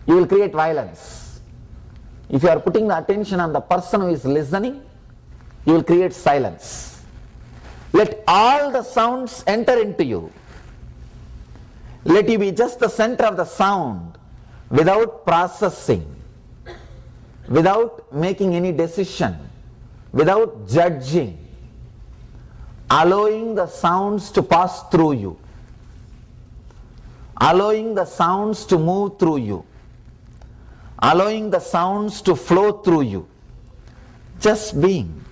you will create violence. If you are putting the attention on the person who is listening, you will create silence. Let all the sounds enter into you. Let you be just the center of the sound without processing, without making any decision, without judging, allowing the sounds to pass through you, allowing the sounds to move through you, allowing the sounds to flow through you. Just being.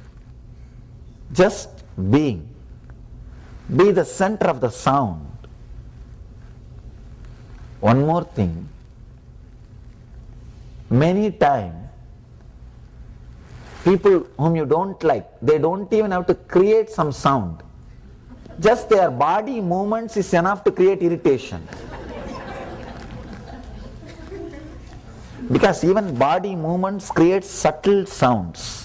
Just being. Be the center of the sound. One more thing. Many times, people whom you don't like, they don't even have to create some sound. Just their body movements is enough to create irritation. Because even body movements create subtle sounds.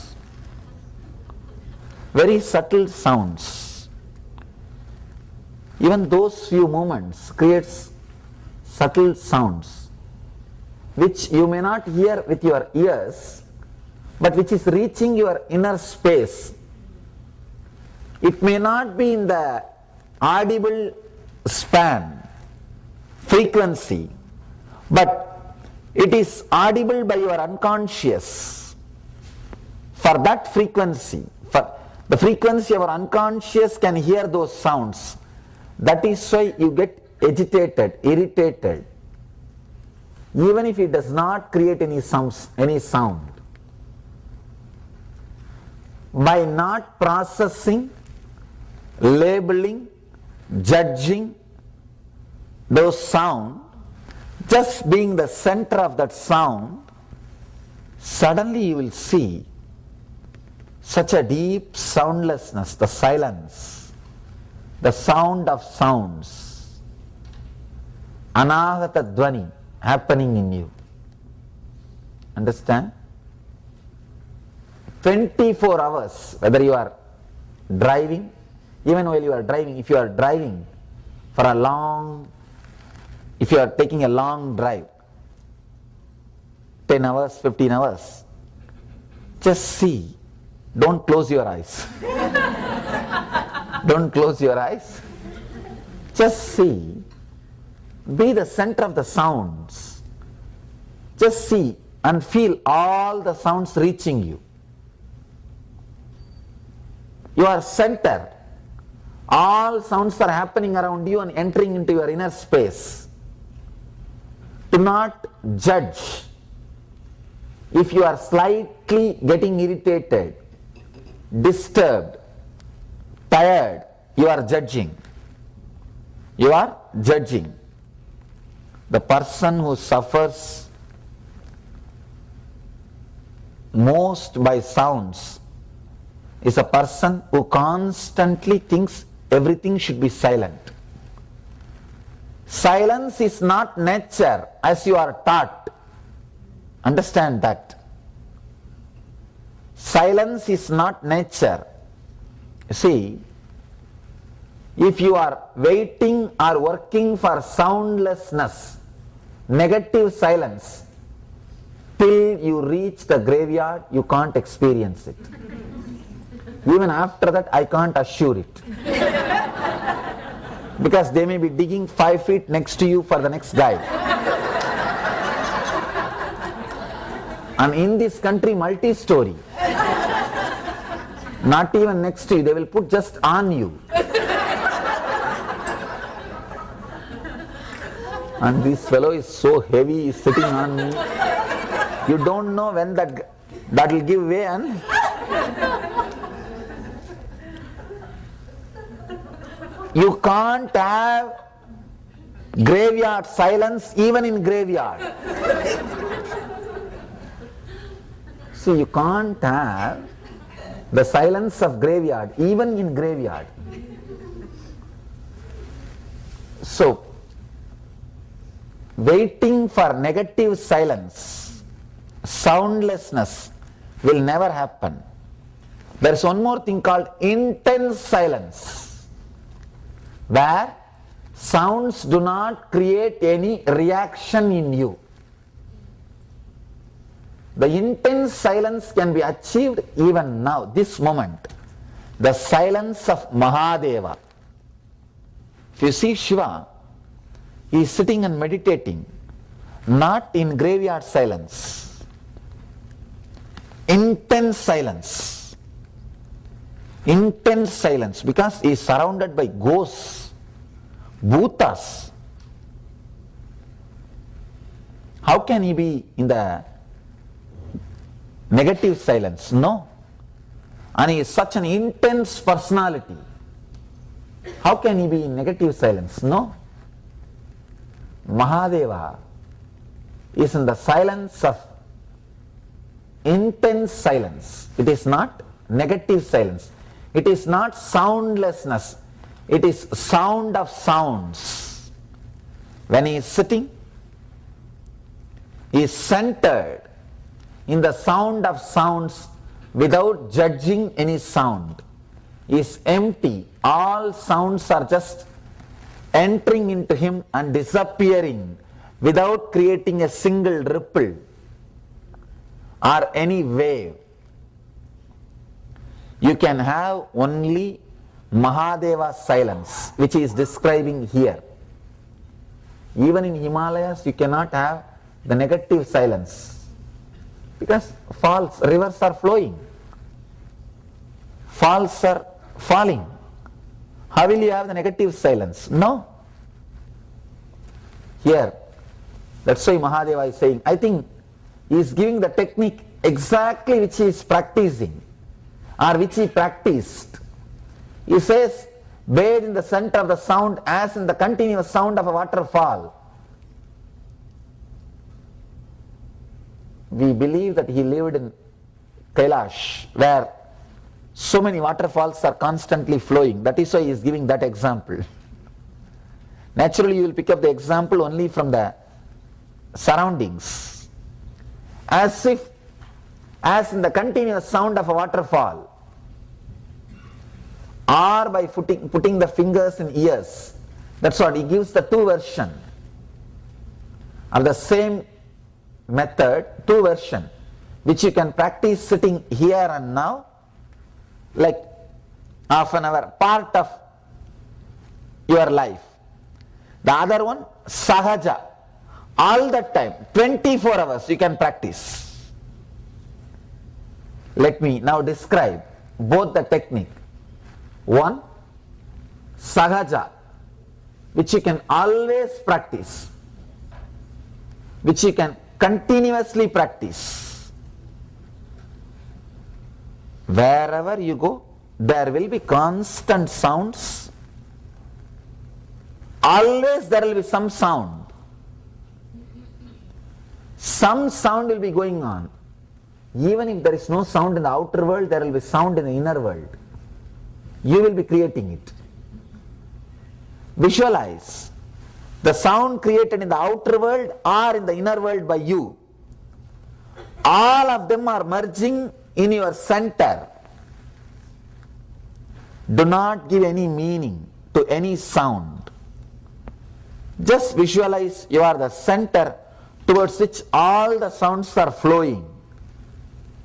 Very subtle sounds. Even those few movements creates subtle sounds which you may not hear with your ears, but which is reaching your inner space. It may not be in the audible span, frequency, but it is audible by your unconscious. For that frequency, for the frequency of our unconscious can hear those sounds. That is why you get agitated, irritated, even if it does not create any sound. By not processing, labeling, judging those sound, just being the center of that sound, suddenly you will see such a deep soundlessness, the silence, the sound of sounds, anahata dvani happening in you. Understand? 24 hours, whether you are driving, even while you are driving, if you are driving for a long, if you are taking a long drive, 10 hours, 15 hours, just see, don't close your eyes. Don't close your eyes. Just see, be the center of the sounds. Just see and feel all the sounds reaching you. You are center. All sounds are happening around you and entering into your inner space. Do not judge. If you are slightly getting irritated, disturbed, tired, you are judging. You are judging. The person who suffers most by sounds is a person who constantly thinks everything should be silent. Silence is not nature as you are taught. Understand that. Silence is not nature See, if you are waiting or working for soundlessness, negative silence, till you reach the graveyard, you can't experience it. Even after that, I can't assure it. Because they may be digging 5 feet next to you for the next guy. And in this country, multi-story. Not even next to you, they will put just on you. And this fellow is so heavy, he is sitting on me. You don't know when that will give way, and you can't have graveyard silence even in graveyard. So you can't have the silence of graveyard even in graveyard. So waiting for negative silence, soundlessness will never happen. There is one more thing called intense silence, where sounds do not create any reaction in you. The intense silence can be achieved even now, this moment. The silence of Mahadeva. If you see Shiva, he is sitting and meditating, not in graveyard silence. Intense silence. Intense silence, because he is surrounded by ghosts, bhutas. How can he be in the negative silence? No. And he is such an intense personality. How can he be in negative silence? No. Mahadeva is in the silence of intense silence. It is not negative silence. It is not soundlessness. It is sound of sounds. When he is sitting, he is centered in the sound of sounds without judging any sound. He is empty. All sounds are just entering into him and disappearing without creating a single ripple or any wave. You can have only Mahadeva silence, which he is describing here. Even in Himalayas, you cannot have the negative silence, because rivers are flowing, falls are falling. How will you have the negative silence? No. Here, that's why Mahadeva is saying, I think he is giving the technique exactly which he is practicing, or which he practiced. He says, bathe in the center of the sound as in the continuous sound of a waterfall. We believe that he lived in Kailash, where so many waterfalls are constantly flowing. That is why he is giving that example. Naturally, you will pick up the example only from the surroundings. As in the continuous sound of a waterfall, or by putting the fingers in ears. That's what he gives, the two version of the same method, two version, which you can practice sitting here and now, like half an hour, part of your life. The other one, sahaja, all the time, 24 hours you can practice. Let me now describe both the technique. One, sahaja, which you can always practice, which you can continuously practice. Wherever you go, there will be constant sounds. Always there will be some sound. Some sound will be going on. Even if there is no sound in the outer world, there will be sound in the inner world. You will be creating it. Visualize the sound created in the outer world or in the inner world by you. All of them are merging in your center. Do not give any meaning to any sound. Just visualize you are the center towards which all the sounds are flowing.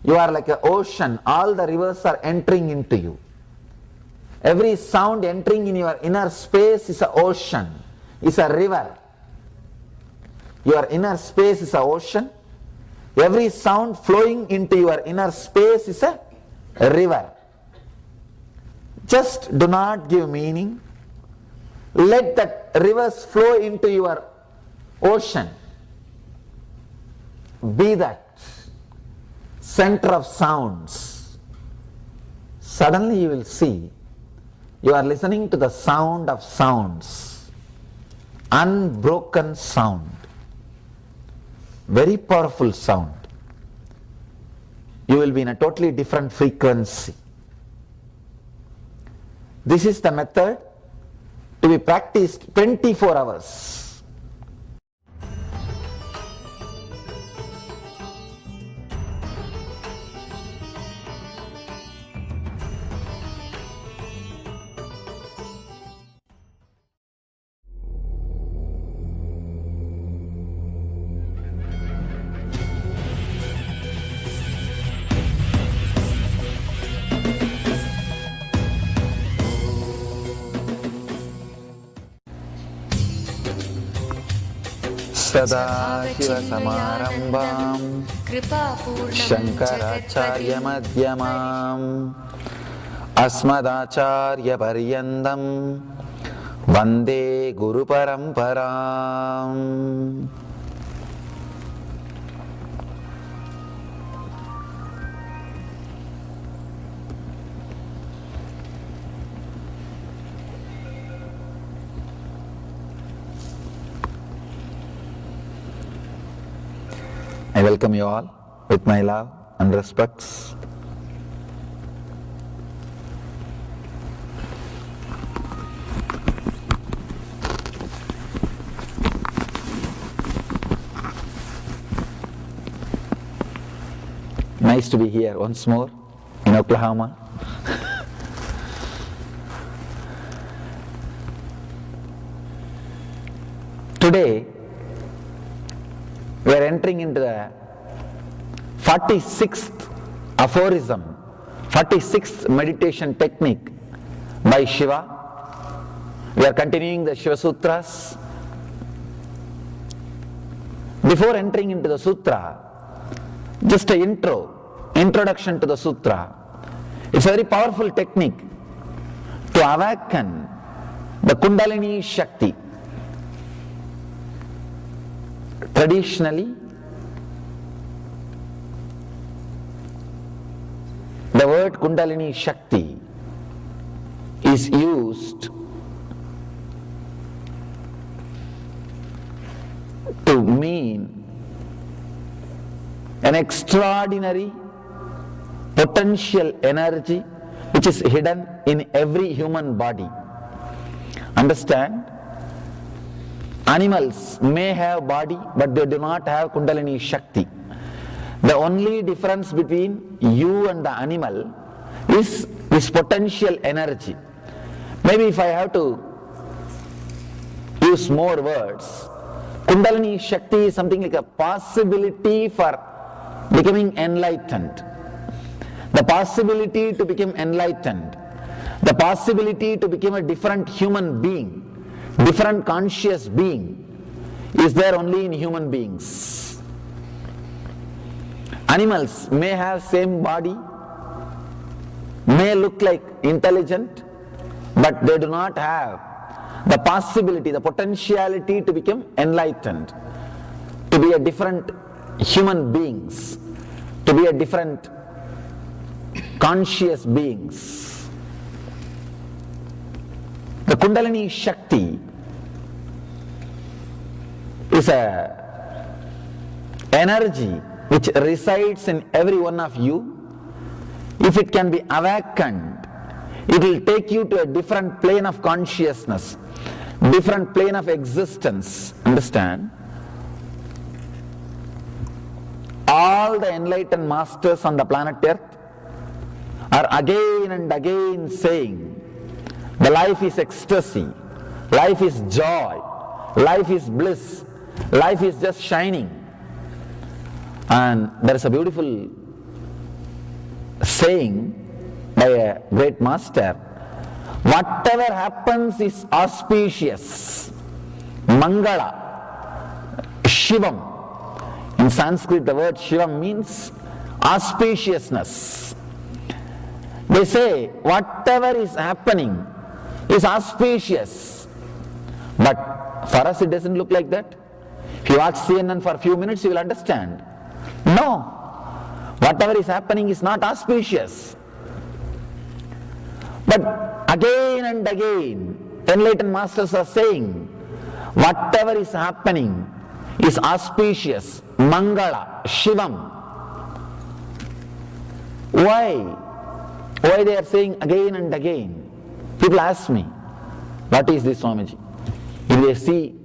You are like an ocean, all the rivers are entering into you. Every sound entering in your inner space is an ocean, is a river. Your inner space is an ocean. Every sound flowing into your inner space is a river. Just do not give meaning. Let that rivers flow into your ocean. Be that center of sounds. Suddenly you will see you are listening to the sound of sounds. Unbroken sound. Very powerful sound. You will be in a totally different frequency. This is the method to be practiced 24 hours. Sada Shiva Samarambam Shankaracharya Madhyamam Asmadacharya Paryandam Vande Guru Paramparam. I welcome you all with my love and respects. Nice to be here once more in Oklahoma. Today, we are entering into the 46th aphorism, 46th meditation technique by Shiva. We are continuing the Shiva Sutras. Before entering into the sutra, just an introduction to the sutra. It's a very powerful technique to awaken the Kundalini Shakti. Traditionally, the word Kundalini Shakti is used to mean an extraordinary potential energy which is hidden in every human body. Understand? Animals may have body, but they do not have Kundalini Shakti. The only difference between you and the animal is this potential energy. Maybe if I have to use more words, Kundalini Shakti is something like a possibility for becoming enlightened. The possibility to become enlightened. The possibility to become a different human being. Different conscious being is there only in human beings. Animals may have same body, may look like intelligent, but they do not have the possibility, the potentiality to become enlightened, to be a different human beings, to be a different conscious beings. The Kundalini Shakti is a energy which resides in every one of you. If it can be awakened, it will take you to a different plane of consciousness, different plane of existence. Understand? All the enlightened masters on the planet Earth are again and again saying The life is ecstasy, life is joy, life is bliss, life is just shining. And there is a beautiful saying by a great master, whatever happens is auspicious. Mangala, Shivam. In Sanskrit, the word Shivam means auspiciousness. They say whatever is happening is auspicious. But for us it doesn't look like that. If you watch CNN for a few minutes, you will understand. No, whatever is happening is not auspicious. But again and again, enlightened masters are saying, whatever is happening is auspicious, Mangala, Shivam. Why? Why they are saying again and again? People ask me, what is this, Swamiji? If they see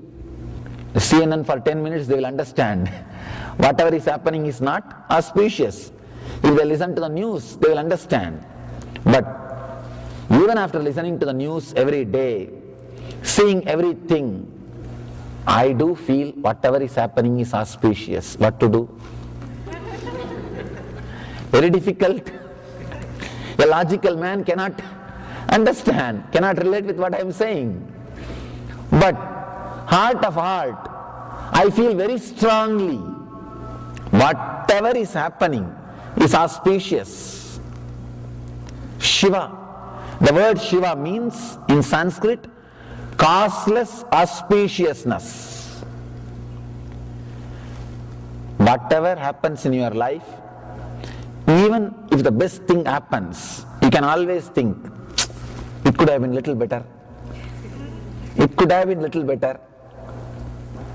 the CNN for 10 minutes, they will understand. Whatever is happening is not auspicious. If they listen to the news, they will understand. But even after listening to the news every day, seeing everything, I do feel whatever is happening is auspicious. What to do? Very difficult. A logical man cannot understand, cannot relate with what I am saying. But heart of heart, I feel very strongly, whatever is happening is auspicious. Shiva. The word Shiva means in Sanskrit causeless auspiciousness. Whatever happens in your life, even if the best thing happens, you can always think, it could have been little better. It could have been little better.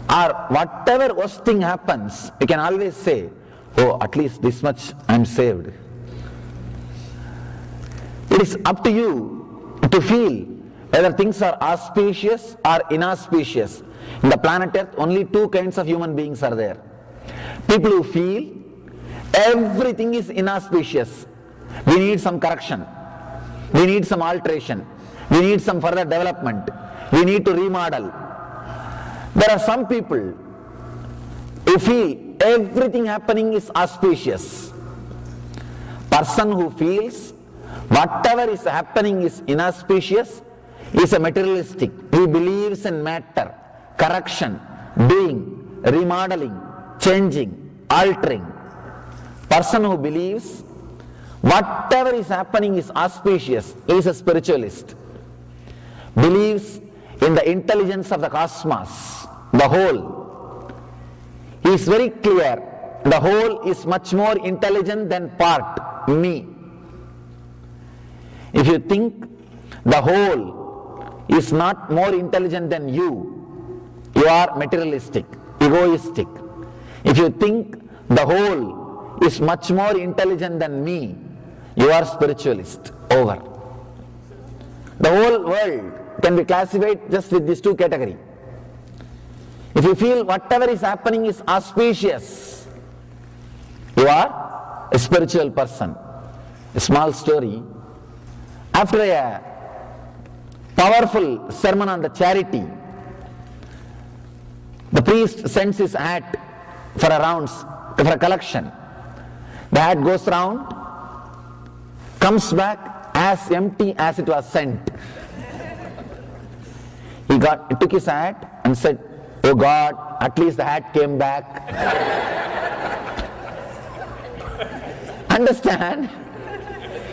Or whatever worst thing happens, you can always say, oh, at least this much I am saved. It is up to you to feel whether things are auspicious or inauspicious. In the planet Earth, only two kinds of human beings are there. People who feel everything is inauspicious. We need some correction. We need some alteration. We need some further development. We need to remodel. There are some people who feel everything happening is auspicious. Person who feels whatever is happening is inauspicious is a materialistic. He believes in matter, correction, doing, remodeling, changing, altering. Person who believes whatever is happening is auspicious is a spiritualist. Believes in the intelligence of the cosmos, the whole. He is very clear, the whole is much more intelligent than part, me. If you think the whole is not more intelligent than you, you are materialistic, egoistic. If you think the whole is much more intelligent than me, you are spiritualist. Over. The whole world can be classified just with these two categories. If you feel whatever is happening is auspicious, you are a spiritual person. A small story. After a powerful sermon on the charity, the priest sends his hat for a rounds, for a collection. The hat goes round, comes back as empty as it was sent. He took his hat and said, oh God, at least the hat came back. Understand?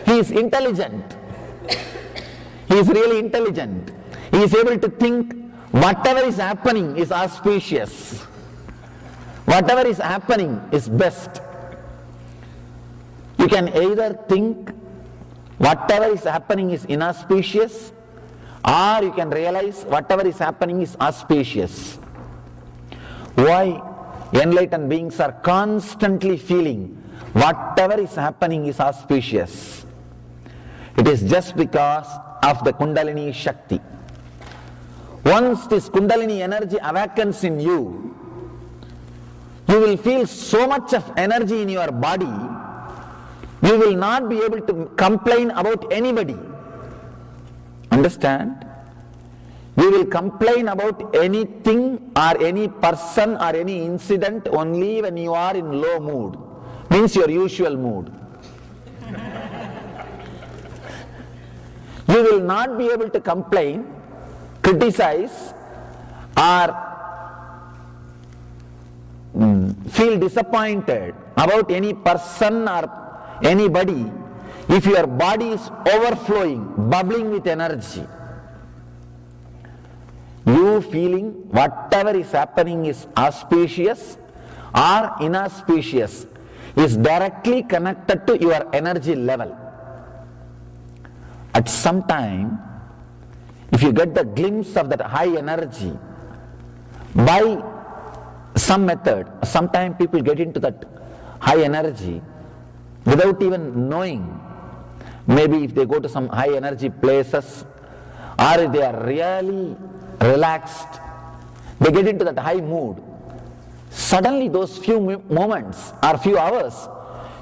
He is intelligent. He is really intelligent. He is able to think whatever is happening is auspicious. Whatever is happening is best. You can either think whatever is happening is inauspicious, or you can realize whatever is happening is auspicious. Why? Enlightened beings are constantly feeling whatever is happening is auspicious. It is just because of the Kundalini Shakti. Once this Kundalini energy awakens in you, you will feel so much of energy in your body, you will not be able to complain about anybody. Understand? You will complain about anything or any person or any incident only when you are in low mood. Means your usual mood. You will not be able to complain, criticize, or feel disappointed about any person or anybody if your body is overflowing, bubbling with energy. You feeling whatever is happening is auspicious or inauspicious is directly connected to your energy level. At some time, if you get the glimpse of that high energy by some method, sometimes people get into that high energy without even knowing. Maybe if they go to some high energy places or if they are really relaxed, they get into that high mood. Suddenly those few moments or few hours,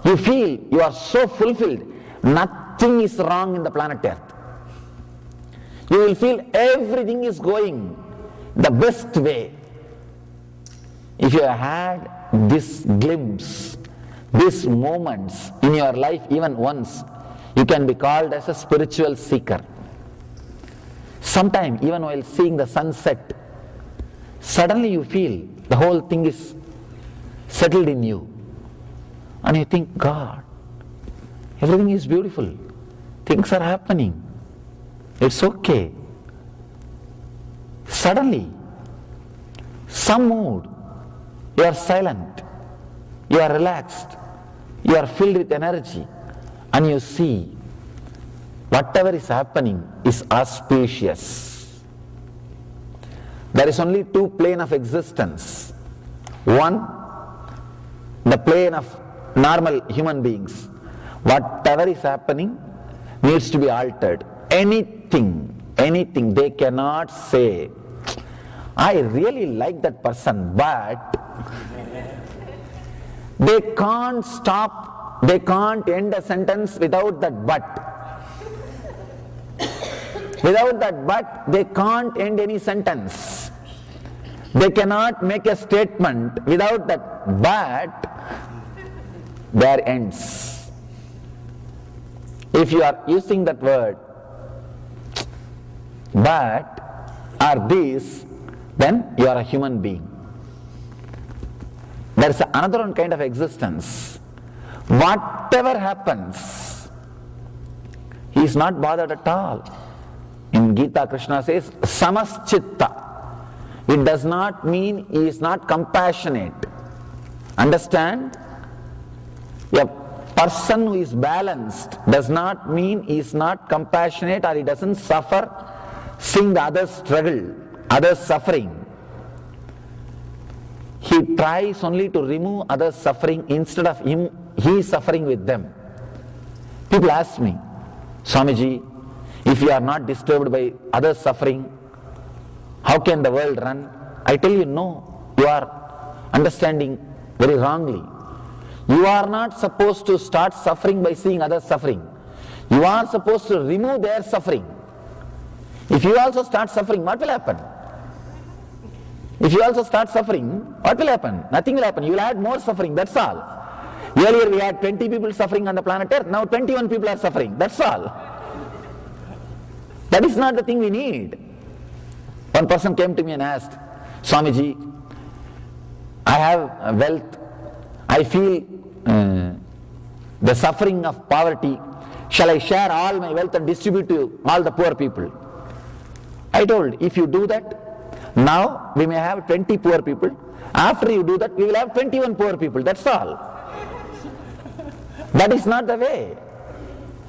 you feel you are so fulfilled, nothing is wrong in the planet Earth. You will feel everything is going the best way. If you have had this glimpse, these moments in your life even once, you can be called as a spiritual seeker. Sometime even while seeing the sunset, suddenly you feel the whole thing is settled in you. And you think, God, everything is beautiful. Things are happening. It's okay. Suddenly, some mood, you are silent, you are relaxed, you are filled with energy, and you see whatever is happening is auspicious. There is only two planes of existence. One, the plane of normal human beings. Whatever is happening needs to be altered. Anything, they cannot say, I really like that person, but they can't stop, they can't end a sentence without that but. Without that but, they can't end any sentence. They cannot make a statement without that but, there ends. If you are using that word but or this, then you are a human being. There is another one kind of existence. Whatever happens, he is not bothered at all. In Gita, Krishna says, samaschitta. It does not mean he is not compassionate. Understand? A person who is balanced does not mean he is not compassionate or he doesn't suffer seeing the others struggle, others suffering. He tries only to remove others' suffering instead of he suffering with them. People ask me, Swamiji, if you are not disturbed by others' suffering, how can the world run? I tell you, no, you are understanding very wrongly. You are not supposed to start suffering by seeing others suffering. You are supposed to remove their suffering. If you also start suffering, what will happen? If you also start suffering, what will happen? Nothing will happen. You will add more suffering, that's all. Earlier we had 20 people suffering on the planet Earth, now 21 people are suffering, that's all. That is not the thing we need. One person came to me and asked, Swamiji, I have wealth, I feel the suffering of poverty, shall I share all my wealth and distribute to all the poor people? I told, if you do that, now we may have 20 poor people, after you do that we will have 21 poor people, that's all. That is not the way.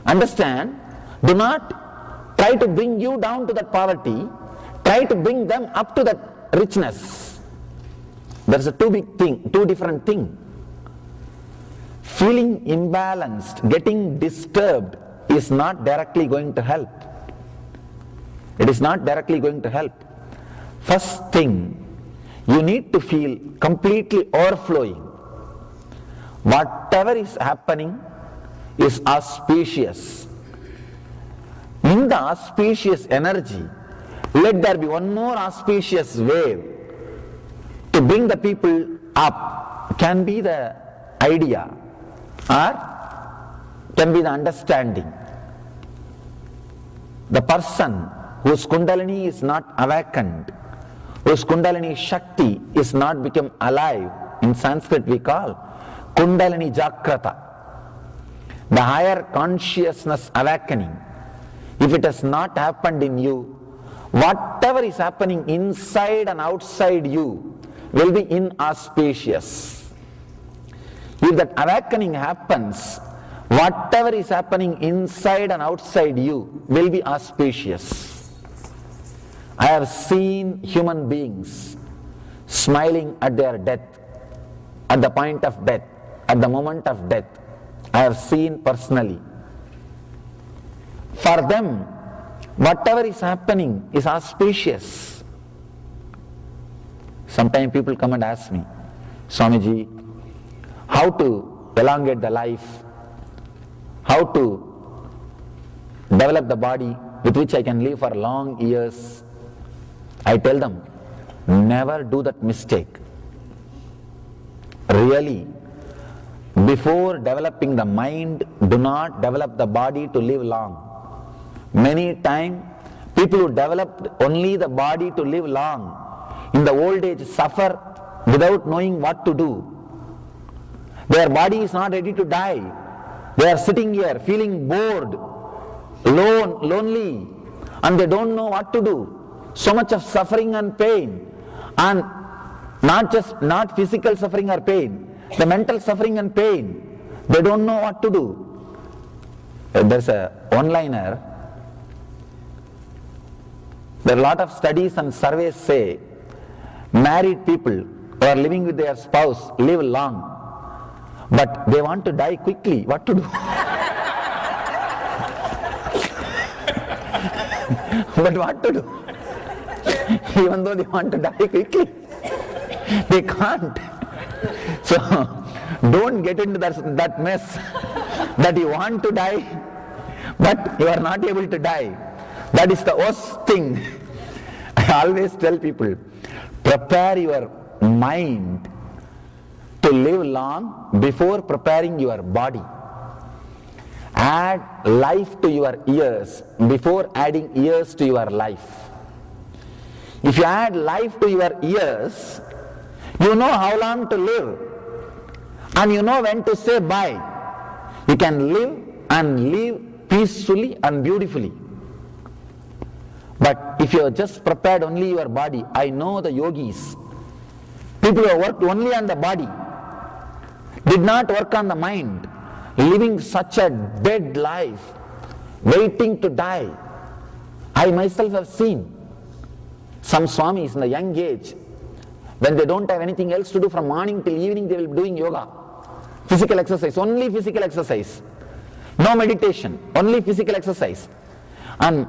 Understand? Do not try to bring you down to that poverty, try to bring them up to that richness. There's a two different thing. Feeling imbalanced, getting disturbed is not directly going to help. It is not directly going to help. First thing, you need to feel completely overflowing. Whatever is happening is auspicious. In in the auspicious energy, let there be one more auspicious wave to bring the people up, can be the idea or can be the understanding. The person whose Kundalini is not awakened, whose Kundalini Shakti is not become alive, in Sanskrit we call Kundalini Jagrata, the higher consciousness awakening. If it has not happened in you, whatever is happening inside and outside you will be inauspicious. If that awakening happens, whatever is happening inside and outside you will be auspicious. I have seen human beings smiling at their death, at the point of death, at the moment of death. I have seen personally. For them, whatever is happening is auspicious. Sometimes people come and ask me, Swamiji, how to elongate the life, how to develop the body with which I can live for long years. I tell them, never do that mistake. Really, before developing the mind, do not develop the body to live long. Many times, people who developed only the body to live long, in the old age suffer without knowing what to do. Their body is not ready to die. They are sitting here feeling bored, lonely, and they don't know what to do. So much of suffering and pain, and not physical suffering or pain, the mental suffering and pain. They don't know what to do. There's a one-liner. There are a lot of studies and surveys say married people who are living with their spouse live long, but they want to die quickly. What to do? But what to do? Even though they want to die quickly, they can't. So don't get into that mess that you want to die, but you are not able to die. That is the worst thing. I always tell people, prepare your mind to live long before preparing your body. Add life to your years before adding years to your life. If you add life to your years, you know how long to live and you know when to say bye. You can live and live peacefully and beautifully. But if you have just prepared only your body, I know the yogis, people who have worked only on the body, did not work on the mind, living such a dead life, waiting to die. I myself have seen some swamis in the young age, when they don't have anything else to do from morning till evening, they will be doing yoga, physical exercise, only physical exercise, no meditation, only physical exercise. And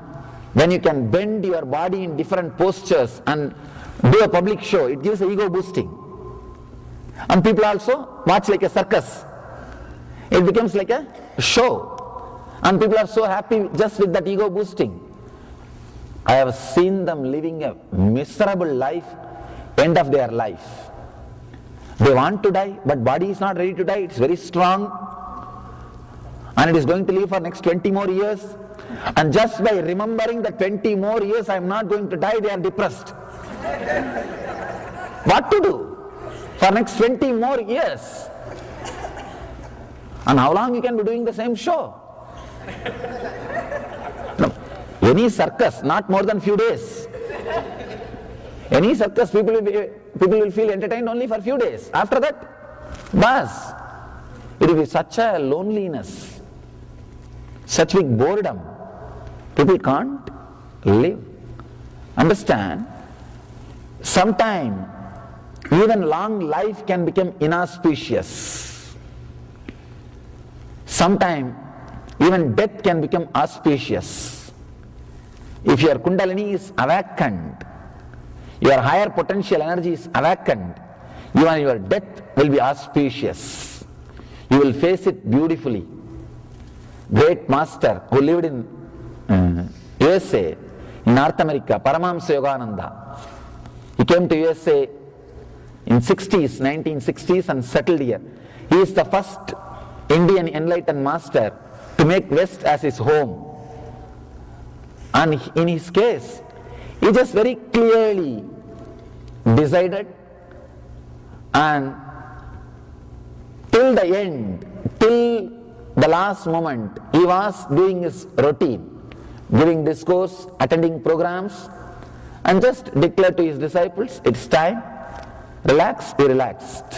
when you can bend your body in different postures and do a public show, it gives ego boosting. And people also watch like a circus. It becomes like a show. And people are so happy just with that ego boosting. I have seen them living a miserable life, end of their life. They want to die, but body is not ready to die. It's very strong. And it is going to live for next 20 more years. And just by remembering the 20 more years I am not going to die, they are depressed. What to do for next 20 more years? And how long you can be doing the same show? No. Any circus, not more than few days. Any circus, people will feel entertained only for few days. After that, bas. It will be such a loneliness, such big boredom. People can't live. Understand? Sometime, even long life can become inauspicious. Sometime, even death can become auspicious. If your Kundalini is awakened, your higher potential energy is awakened, even your death will be auspicious. You will face it beautifully. Great master who lived in USA, in North America, Paramahamsa Yogananda. He came to USA in 1960s and settled here. He is the first Indian enlightened master to make West as his home. And in his case, he just very clearly decided, and till the end, till the last moment, he was doing his routine, giving discourse, attending programs, and just declared to his disciples, it's time, relax. He relaxed.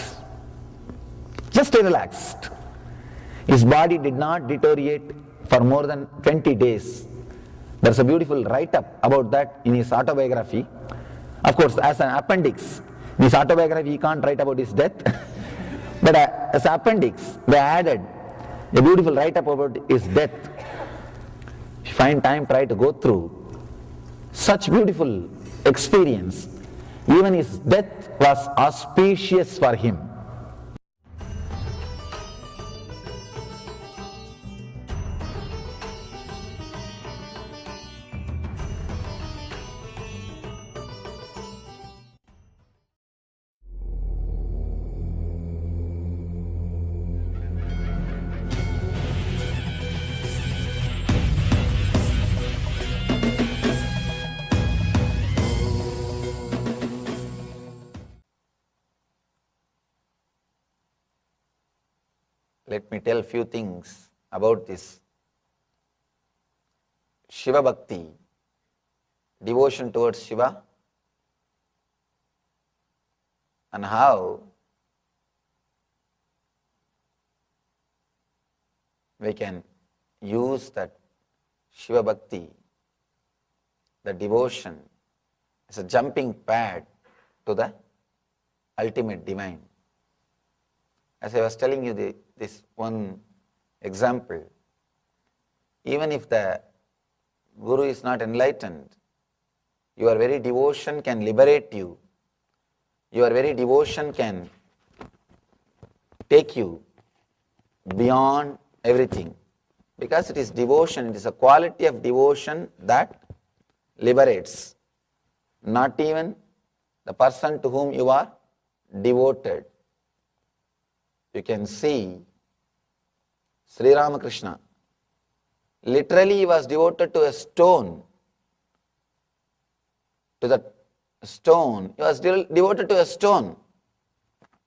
Just he relaxed. His body did not deteriorate for more than 20 days. There's a beautiful write-up about that in his autobiography. Of course, as an appendix, in his autobiography he can't write about his death, but as an appendix, they added a beautiful write-up about his death. If you find time, try to go through such beautiful experience. Even his death was auspicious for him. Let me tell a few things about this Shiva Bhakti, devotion towards Shiva, and how we can use that Shiva Bhakti, the devotion, as a jumping pad to the ultimate divine. As I was telling you this one example, even if the Guru is not enlightened, your very devotion can liberate you. Your very devotion can take you beyond everything. Because it is devotion, it is a quality of devotion that liberates. Not even the person to whom you are devoted. You can see Sri Ramakrishna. Literally he was devoted to a stone. To the stone. He was devoted to a stone.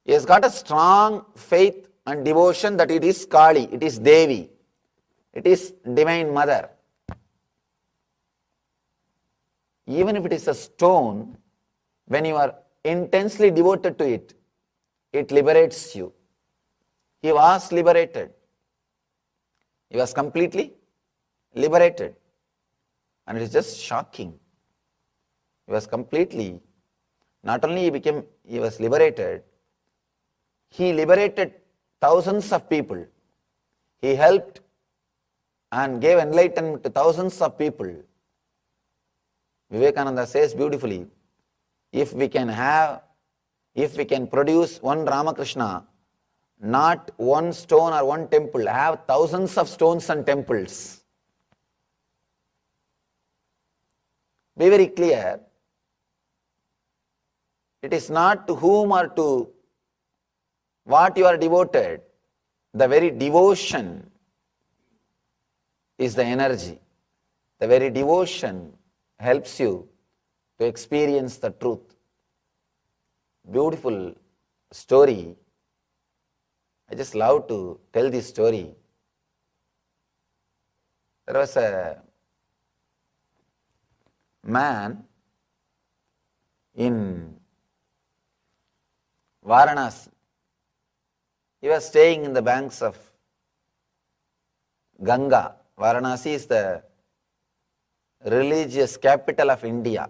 He has got a strong faith and devotion that it is Kali, it is Devi, it is Divine Mother. Even if it is a stone, when you are intensely devoted to it, it liberates you. He was liberated. He was completely liberated. And it is just shocking. He was completely, not only he was liberated, he liberated thousands of people. He helped and gave enlightenment to thousands of people. Vivekananda says beautifully, if we can produce one Ramakrishna, not one stone or one temple, have thousands of stones and temples. Be very clear. It is not to whom or to what you are devoted. The very devotion is the energy. The very devotion helps you to experience the truth. Beautiful story. I just love to tell this story. There was a man in Varanasi. He was staying in the banks of Ganga. Varanasi is the religious capital of India.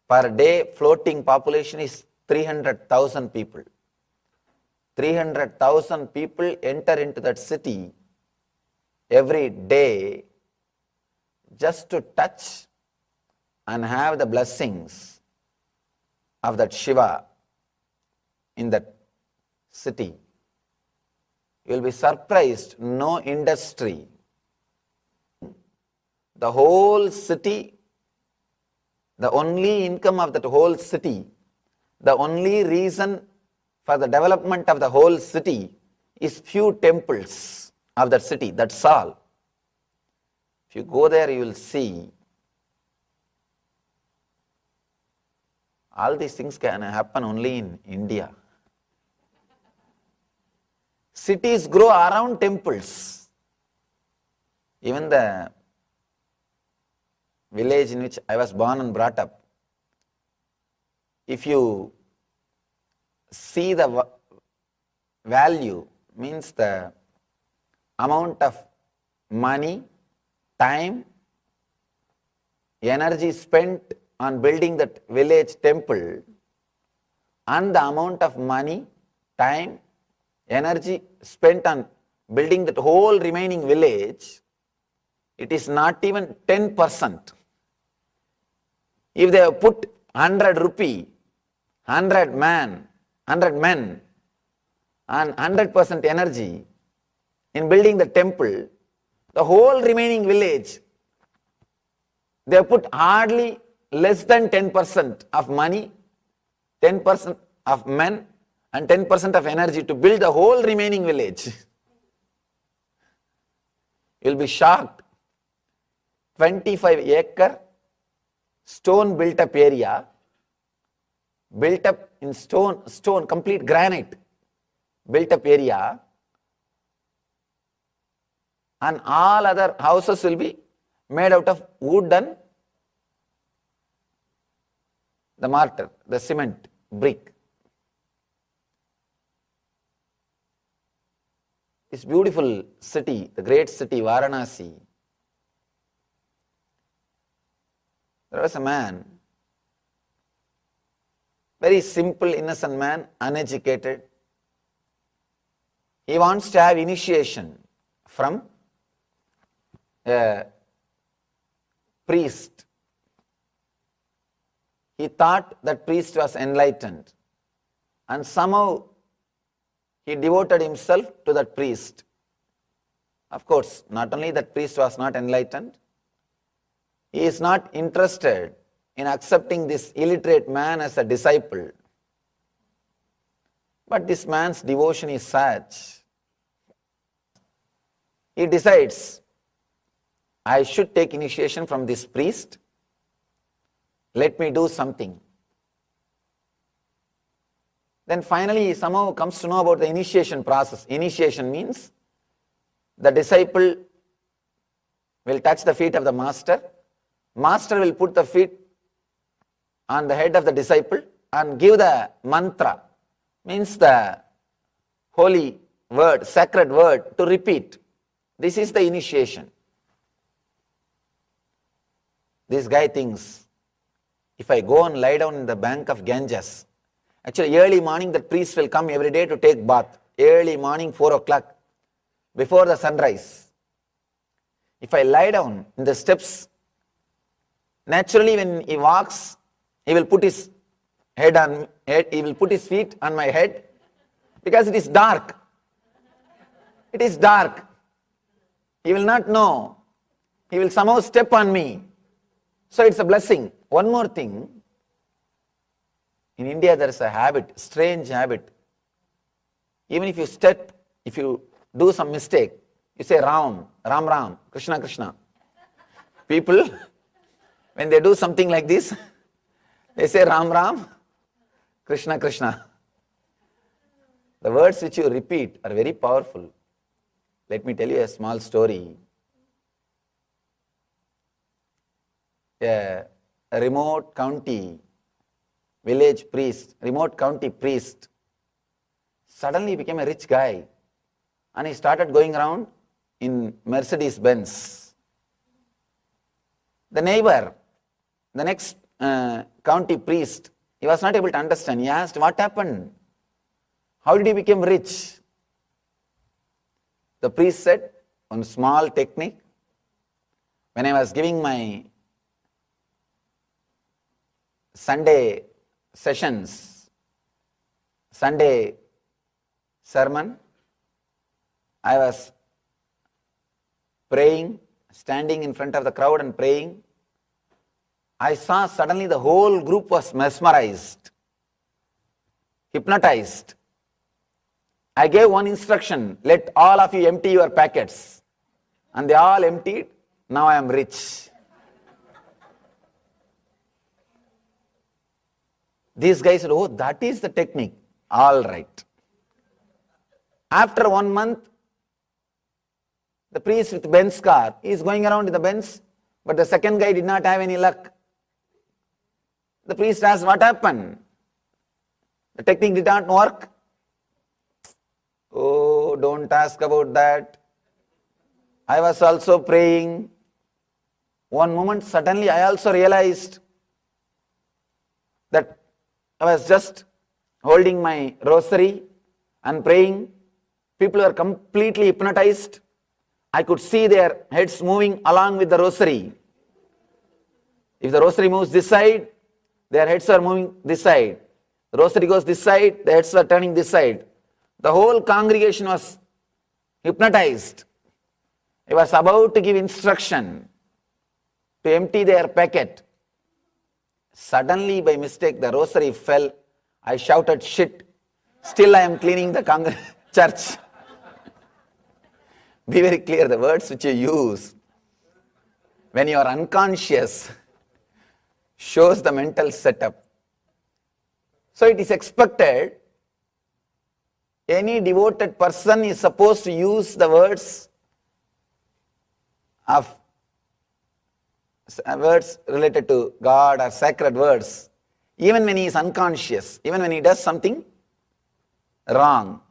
Per day floating population is 300,000 people. 300,000 people enter into that city every day just to touch and have the blessings of that Shiva in that city. You will be surprised, no industry the whole city, the only income of that whole city, the only reason for the development of the whole city is few temples of that city, that's all. If you go there, you will see all these things can happen only in India. Cities grow around temples. Even the village in which I was born and brought up, if you see the value, means the amount of money, time, energy spent on building that village temple, and the amount of money, time, energy spent on building that whole remaining village, it is not even 10%. If they have put 100 rupee, 100 men, and 100% energy in building the temple, the whole remaining village, they have put hardly less than 10% of money, 10% of men, and 10% of energy to build the whole remaining village. You will be shocked. 25-acre stone built up area, built up in stone, complete granite, built up area, and all other houses will be made out of wood and the mortar, the cement, brick. This beautiful city, the great city Varanasi, there was a man, very simple, innocent man, uneducated. He wants to have initiation from a priest. He thought that priest was enlightened, and somehow he devoted himself to that priest. Of course, not only that priest was not enlightened, he is not interested in accepting this illiterate man as a disciple. But this man's devotion is such. He decides, I should take initiation from this priest. Let me do something. Then finally he somehow comes to know about the initiation process. Initiation means the disciple will touch the feet of the master. Master will put the feet on the head of the disciple and give the mantra, means the holy word, sacred word to repeat. This is the initiation. This guy thinks, if I go and lie down in the bank of Ganges, actually early morning the priest will come every day to take bath, early morning 4 o'clock, before the sunrise. If I lie down in the steps, naturally when he walks, he will put his he will put his feet on my head, because it is dark. It is dark. He will not know. He will somehow step on me. So it's a blessing. One more thing. In India there is a habit, strange habit. Even if you step, if you do some mistake, you say Ram, Ram Ram, Krishna Krishna. People, when they do something like this, they say Ram Ram, Krishna Krishna. The words which you repeat are very powerful. Let me tell you a small story. A remote county village priest, remote county priest, suddenly became a rich guy, and he started going around in Mercedes Benz. The neighbor, the next county priest, he was not able to understand. He asked, what happened? How did he become rich? The priest said, one small technique. When I was giving my Sunday sessions, Sunday sermon, I was praying standing in front of the crowd and praying. I saw suddenly the whole group was mesmerized, hypnotized. I gave one instruction, let all of you empty your packets. And they all emptied. Now I am rich. These guys said, oh, that is the technique. All right. After 1 month, the priest with Benz car is going around in the Benz, but the second guy did not have any luck. The priest asked, what happened? The technique did not work. Oh, don't ask about that. I was also praying. One moment, suddenly I also realized that I was just holding my rosary and praying. People were completely hypnotized. I could see their heads moving along with the rosary. If the rosary moves this side, their heads are moving this side. The rosary goes this side, the heads are turning this side. The whole congregation was hypnotized. He was about to give instruction to empty their packet. Suddenly, by mistake, the rosary fell. I shouted, shit. Still I am cleaning the church. Be very clear, the words which you use when you are unconscious shows the mental setup. So it is expected any devoted person is supposed to use the words related to God or sacred words, even when he is unconscious, even when he does something wrong.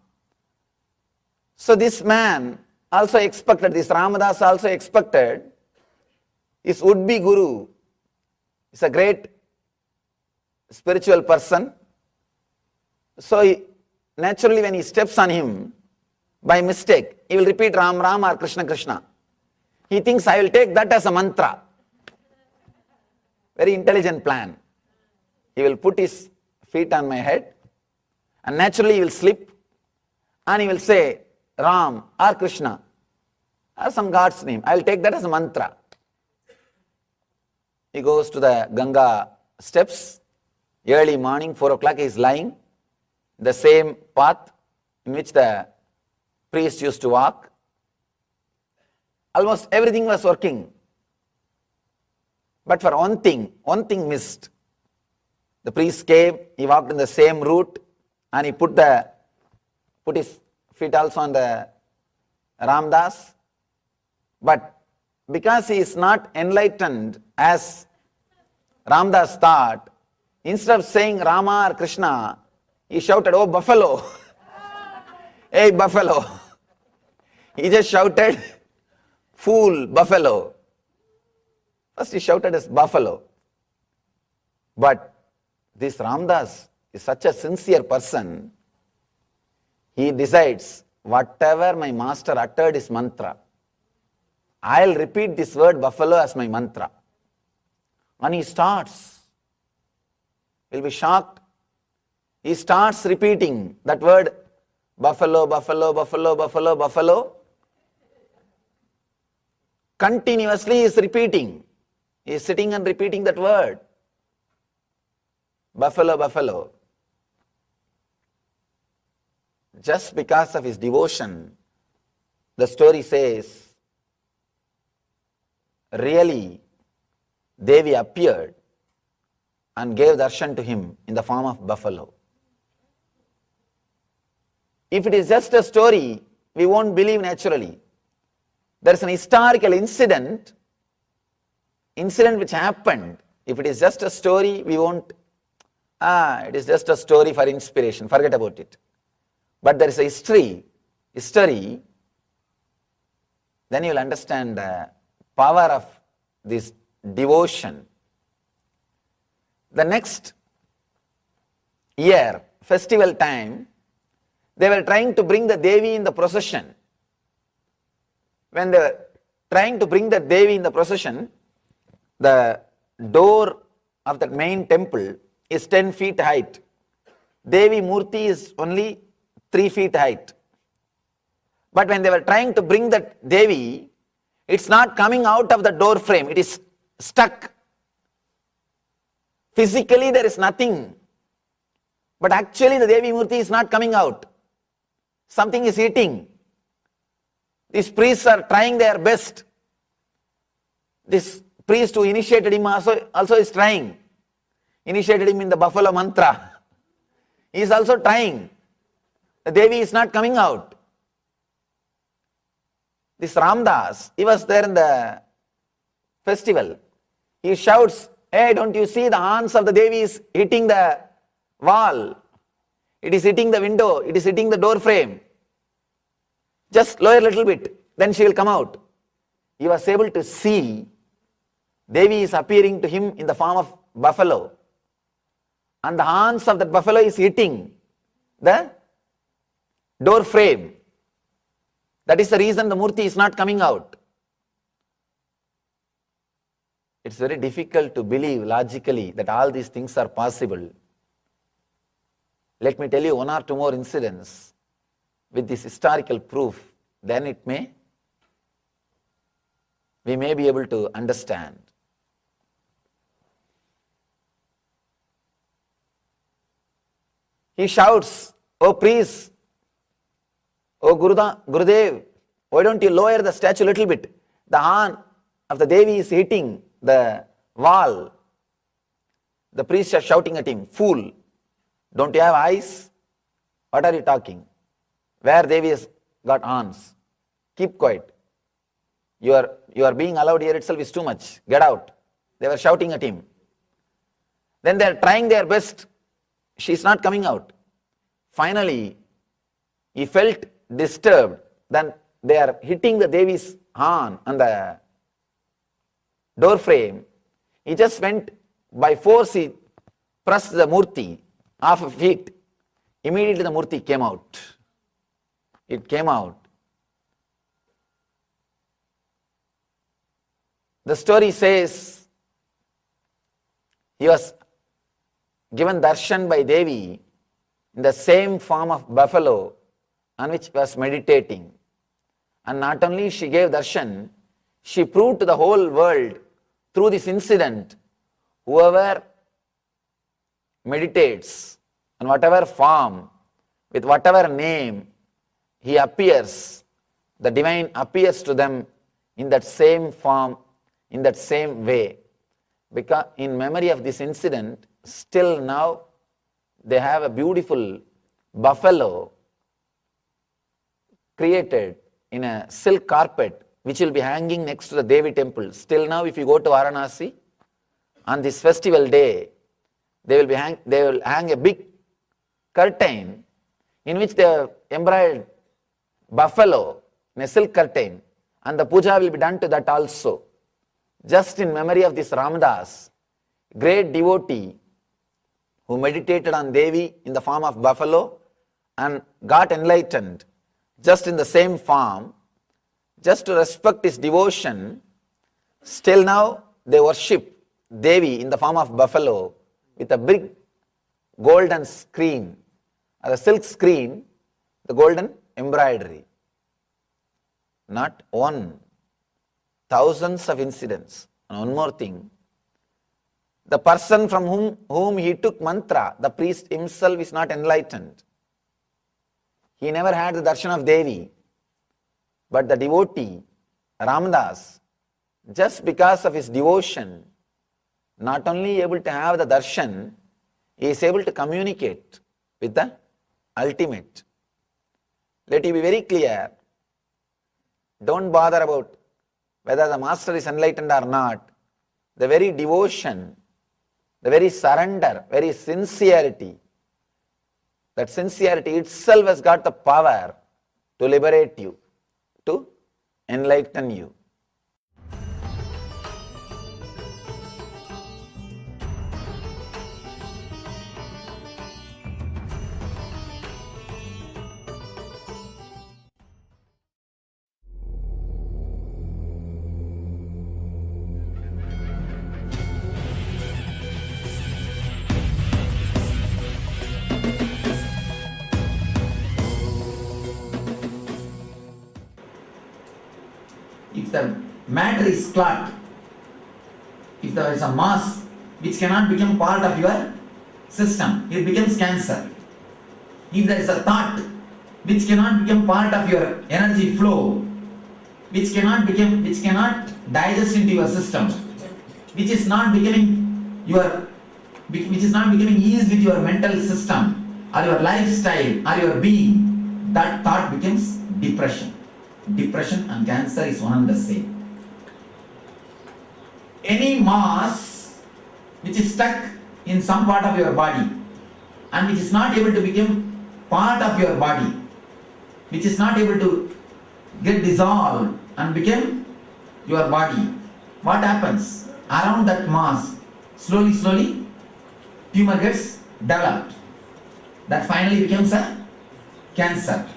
So this man also expected, this Ramadas also expected, his would-be guru is a great spiritual person. So naturally when he steps on him, by mistake, he will repeat Ram Ram or Krishna Krishna. He thinks, I will take that as a mantra. Very intelligent plan. He will put his feet on my head and naturally he will slip and he will say Ram or Krishna or some God's name. I will take that as a mantra. He goes to the Ganga steps. Early morning, 4 o'clock, he is lying. The same path in which the priest used to walk. Almost everything was working. But for one thing missed. The priest came, he walked in the same route and he put his feet also on the Ramdas. But because he is not enlightened as Ramdas thought, instead of saying Rama or Krishna, he shouted, oh buffalo, hey buffalo. He just shouted, fool, buffalo. First he shouted as buffalo. But this Ramdas is such a sincere person, he decides, whatever my master uttered is mantra. I'll repeat this word buffalo as my mantra. And he starts. You'll be shocked. He starts repeating that word buffalo, buffalo, buffalo, buffalo, buffalo. Continuously he is repeating. He is sitting and repeating that word. Buffalo, buffalo. Just because of his devotion, the story says, really, Devi appeared and gave darshan to him in the form of buffalo. If it is just a story, we won't believe naturally. There is an historical incident which happened. If it is just a story, we won't, it is just a story for inspiration, forget about it. But there is a history, then you will understand the power of this devotion. The next year, festival time, they were trying to bring the Devi in the procession. When they were trying to bring the Devi in the procession, the door of the main temple is 10 feet height. Devi Murti is only 3 feet height. But when they were trying to bring that Devi, It's not coming out of the door frame, it is stuck. Physically there is nothing, but actually the Devi Murti is not coming out. Something is eating. These priests are trying their best. This priest who initiated him also is trying. Initiated him in the buffalo mantra. He is also trying. The Devi is not coming out. This Ramdas, he was there in the festival. He shouts, "Hey, don't you see the hands of the Devi is hitting the wall? It is hitting the window, it is hitting the door frame. Just lower a little bit, then she will come out." He was able to see Devi is appearing to him in the form of buffalo. And the hands of that buffalo is hitting the door frame. That is the reason the Murti is not coming out. It's very difficult to believe logically that all these things are possible. Let me tell you one or two more incidents with this historical proof, then we may be able to understand. He shouts, "Oh priest, oh Gurudev, why don't you lower the statue a little bit? The hand of the Devi is hitting the wall." The priests are shouting at him, "Fool, don't you have eyes? What are you talking? Where Devi has got arms? Keep quiet. You are being allowed here itself is too much. Get out." They were shouting at him. Then they are trying their best. She is not coming out. Finally, he felt disturbed. Then they are hitting the Devi's hand on the door frame. He just went by force, he pressed the Murti off of feet. Immediately the Murti came out. It came out. The story says he was given darshan by Devi in the same form of buffalo on which he was meditating. And not only she gave darshan, she proved to the whole world through this incident, whoever meditates in whatever form, with whatever name he appears, the divine appears to them in that same form, in that same way. Because in memory of this incident, still now they have a beautiful buffalo created in a silk carpet which will be hanging next to the Devi temple. Still now if you go to Varanasi, on this festival day, they will hang a big curtain in which they have embroidered buffalo in a silk curtain, and the puja will be done to that also. Just in memory of this Ramdas, great devotee who meditated on Devi in the form of buffalo and got enlightened just in the same form, just to respect his devotion. Still now they worship Devi in the form of buffalo with a big golden screen, or a silk screen, the golden embroidery. Not one, thousands of incidents. And one more thing, the person from whom he took mantra, the priest himself is not enlightened. He never had the darshan of Devi. But the devotee, Ramdas, just because of his devotion, not only able to have the darshan, he is able to communicate with the ultimate. Let it be very clear. Don't bother about whether the master is enlightened or not. The very devotion, the very surrender, very sincerity, that sincerity itself has got the power to liberate you, to enlighten you. If the matter is clot. If there is a mass which cannot become part of your system, it becomes cancer. If there is a thought which cannot become part of your energy flow, which cannot digest into your system, which is not becoming ease with your mental system or your lifestyle or your being, that thought becomes depression. Depression and cancer is one and the same. Any mass which is stuck in some part of your body and which is not able to become part of your body, which is not able to get dissolved and become your body, what happens? Around that mass, slowly, tumor gets developed. That finally becomes a cancer.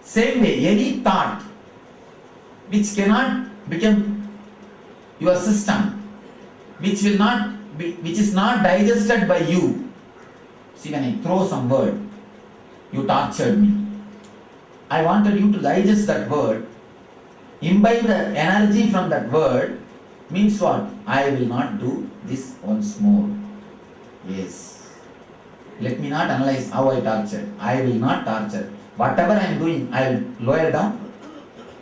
Same way, any thought which cannot become your system, which is not digested by you. See, when I throw some word, you tortured me. I wanted you to digest that word, imbibe the energy from that word, means what? I will not do this once more. Yes. Let me not analyze how I tortured. I will not torture. Whatever I am doing, I will lower down,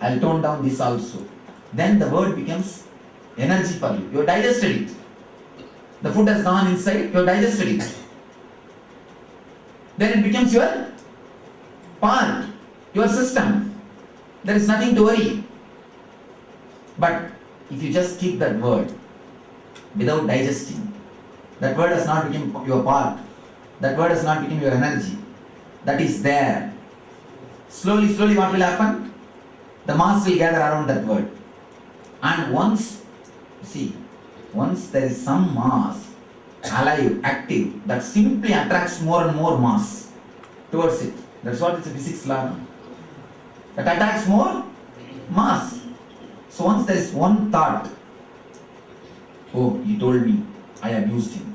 I will tone down this also. Then the word becomes energy for you. You have digested it. The food has gone inside, you have digested it. Then it becomes your part, your system. There is nothing to worry. But if you just keep that word without digesting, that word has not become your part, that word has not become your energy, that is there. Slowly what will happen? The mass will gather around that word. And once there is some mass alive, active, that simply attracts more and more mass towards it. That's what it's a physics law. That attracts more mass. So once there is one thought, oh, he told me I abused him.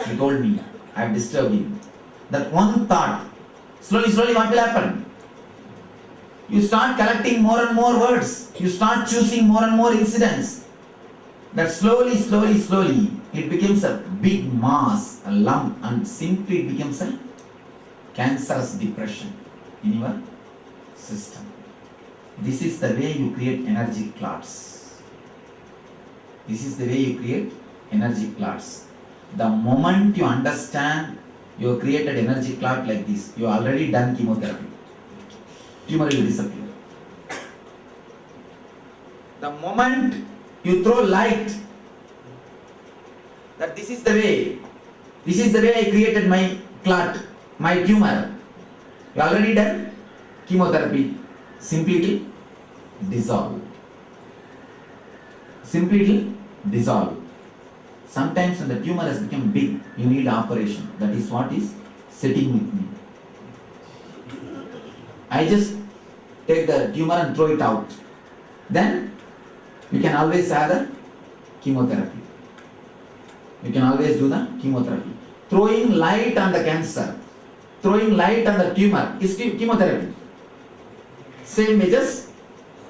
He told me I have disturbed him. That one thought, slowly what will happen? You start collecting more and more words. You start choosing more and more incidents. That slowly, it becomes a big mass, a lump, and simply it becomes a cancerous depression in your system. This is the way you create energy clots. This is the way you create energy clots. The moment you understand you have created energy clot like this, you have already done chemotherapy. Tumor will disappear. The moment you throw light that this is the way I created my clot, my tumor, you already done chemotherapy. Simply it will dissolve. Simply it will dissolve. Sometimes when the tumor has become big, you need operation. That is what is sitting with me. I just take the tumor and throw it out. Then we can always have the chemotherapy. We can always do the chemotherapy. Throwing light on the cancer, throwing light on the tumor is chemotherapy. Same way, just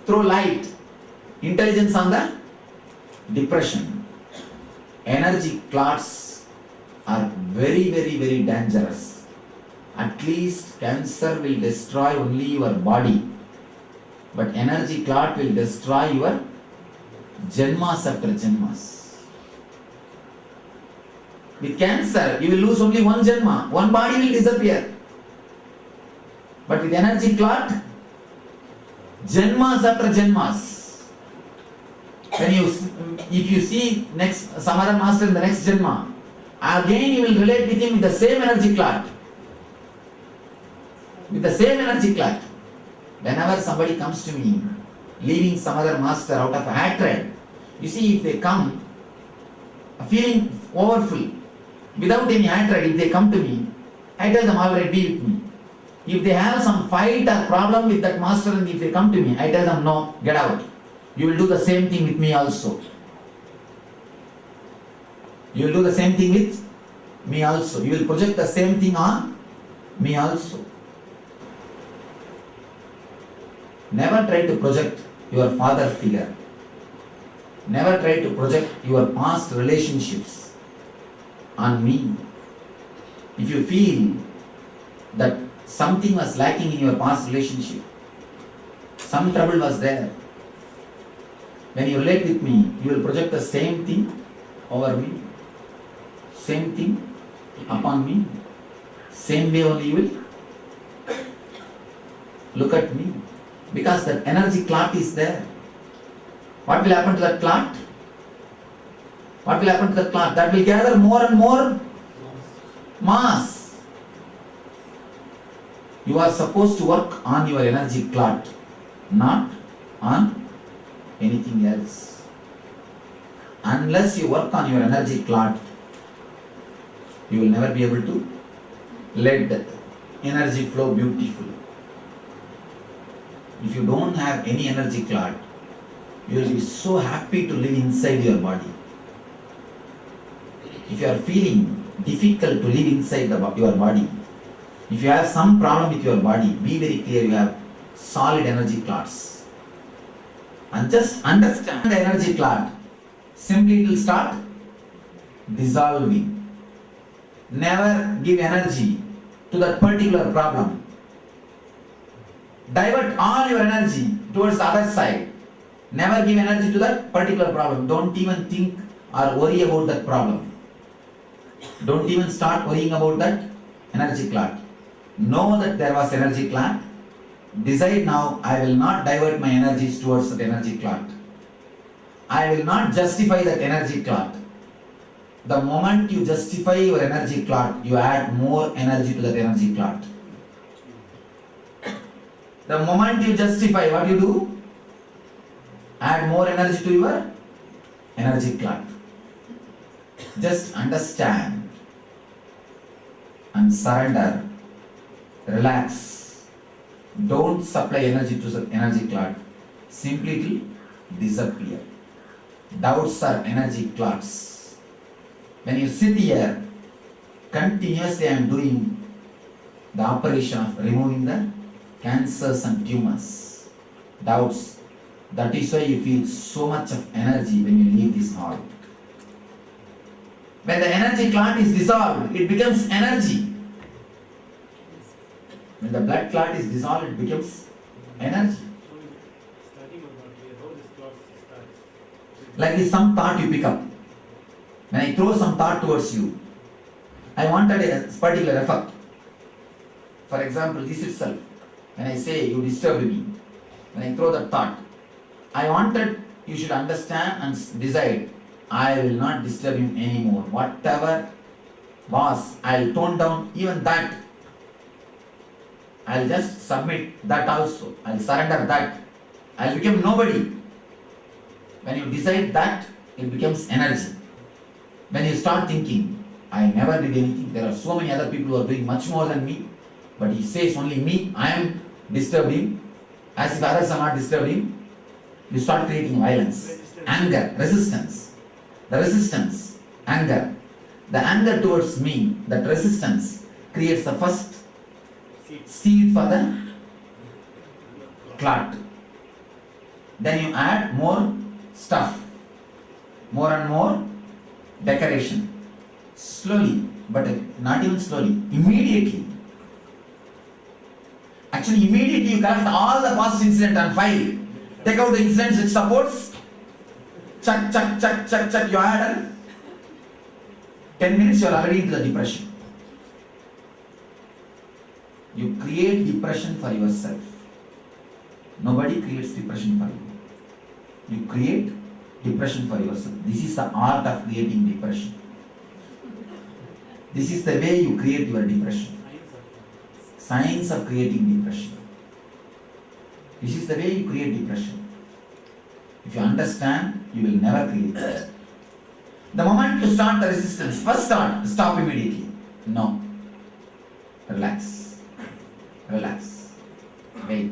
throw light, intelligence on the depression. Energy clots are very dangerous. At least cancer will destroy only your body, but energy clot will destroy your janmas after janmas. With cancer, you will lose only one janma, one body will disappear. But with energy clot, janmas after janmas. If you see some other master in the next janma, again you will relate with him with the same energy clot. With the same energy clot. Whenever somebody comes to me, leaving some other master out of hatred, you see, if they come feeling overfull, without any hatred, if they come to me, I tell them, alright, be with me. If they have some fight or problem with that master and if they come to me, I tell them, no, get out. You will do the same thing with me also. You will do the same thing with me also. You will project the same thing on me also. Never try to project your father figure Never try to project your past relationships on me. If you feel that something was lacking in your past relationship, some trouble was there, when you relate with me, you will project the same thing over me, same thing upon me, same way only you will look at me, because that energy clot is there. What will happen to that clot? What will happen to that clot? That will gather more and more mass. You are supposed to work on your energy clot, not on anything else. Unless you work on your energy clot, you will never be able to let the energy flow beautifully. If you don't have any energy clot, you will be so happy to live inside your body. If you are feeling difficult to live inside your body, if you have some problem with your body, be very clear you have solid energy clots. And just understand the energy clot. Simply it will start dissolving. Never give energy to that particular problem. Divert all your energy towards the other side. Never give energy to that particular problem. Don't even think or worry about that problem. Don't even start worrying about that energy clot. Know that there was energy clot. Decide now, I will not divert my energies towards that energy clot. I will not justify that energy clot. The moment you justify your energy clot, you add more energy to that energy clot. The moment you justify, what you do? Add more energy to your energy clot. Just understand and surrender. Relax. Don't supply energy to the energy clot. Simply it will disappear. Doubts are energy clots. When you sit here, continuously I am doing the operation of removing the cancers and tumors, doubts. That is why you feel so much of energy when you leave this hall. When the energy clot is dissolved, it becomes energy. When the blood clot is dissolved, it becomes energy. Like this, some thought you pick up. When I throw some thought towards you, I wanted a particular effect. For example, this itself. When I say you disturb me, when I throw that thought, I wanted you should understand and decide, I will not disturb him anymore. Whatever was, I will tone down even that. I will just submit that also. I will surrender that. I will become nobody. When you decide that, it becomes energy. When you start thinking, I never did anything, there are so many other people who are doing much more than me, but he says only me, I am disturbing, as if others are not disturbing, you start creating violence, anger, resistance. The resistance, anger. The anger towards me, that resistance creates the first seed for the clot. Then you add more stuff, more and more decoration. Slowly, but not even slowly, immediately. Actually, immediately you collect all the past incident and file. Take out the incidents which supports. Chuck, you add and 10 minutes you are already into the depression. You create depression for yourself. Nobody creates depression for you. You create depression for yourself. This is the art of creating depression. This is the way you create your depression. Science of creating depression. This is the way you create depression. If you understand, you will never create it. The moment you start the resistance, first stop immediately. No. Relax. Relax. Wait.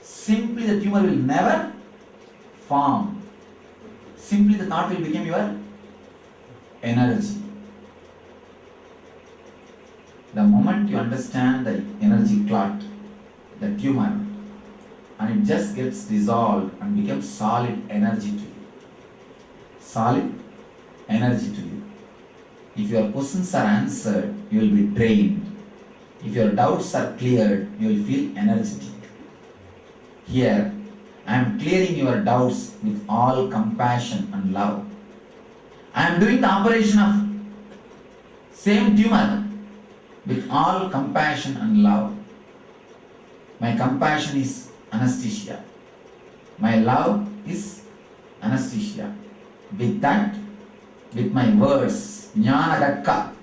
Simply the tumor will never form. Simply the thought will become your energy. The moment you understand the energy clot, the tumor, and it just gets dissolved and becomes solid energy to you. solid energy to you. If your questions are answered, you will be drained. If your doubts are cleared, you will feel energetic. Here, I am clearing your doubts with all compassion and love. I am doing the operation of same tumor with all compassion and love. My compassion is anesthesia. My love is anesthesia. With that, with my words, jnana dakka,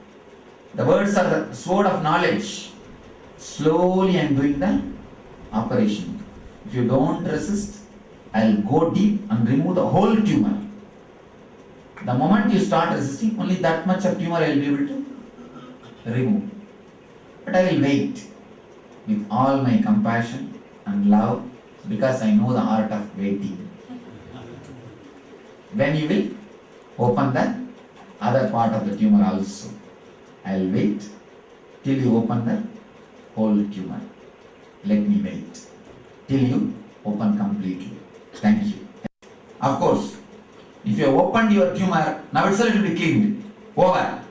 the words are the sword of knowledge. Slowly I am doing the operation. If you don't resist, I will go deep and remove the whole tumor. The moment you start resisting, only that much of tumor I will be able to remove. But I will wait with all my compassion and love because I know the art of waiting. When you will open the other part of the tumor also. I will wait till you open the whole tumor. Let me wait till you open completely. Thank you. Of course, if you have opened your tumor, now it's a little bit cleaned. Over.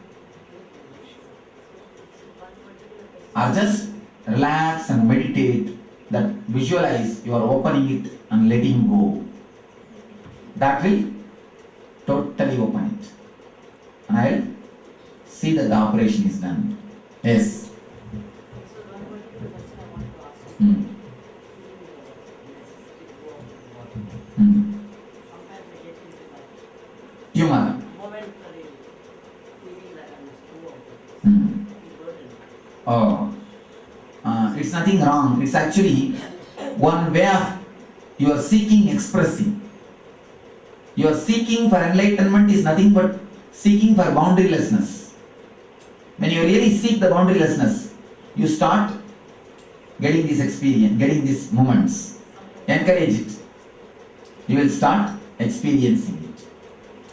Or just relax and meditate, that visualize you are opening it and letting go. That will totally open it. And I will see that the operation is done. Yes. Tumor. Oh, it's nothing wrong. It's actually one way of you are seeking expressing. Your seeking for enlightenment is nothing but seeking for boundarylessness. When you really seek the boundarylessness, you start getting this experience, getting these moments. Encourage it. You will start experiencing it.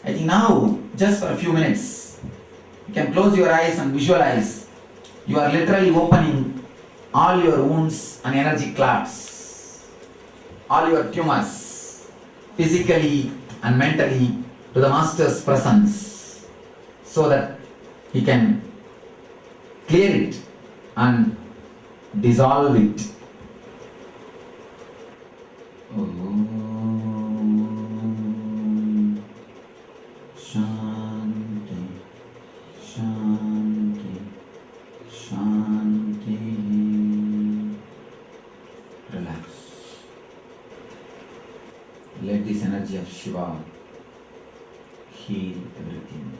I think now, just for a few minutes, you can close your eyes and visualize. You are literally opening all your wounds and energy clots, all your tumors, physically and mentally, to the Master's presence, so that he can clear it and dissolve it. Shanti, Shanti, Shanti. Relax. Let this energy of Shiva heal everything.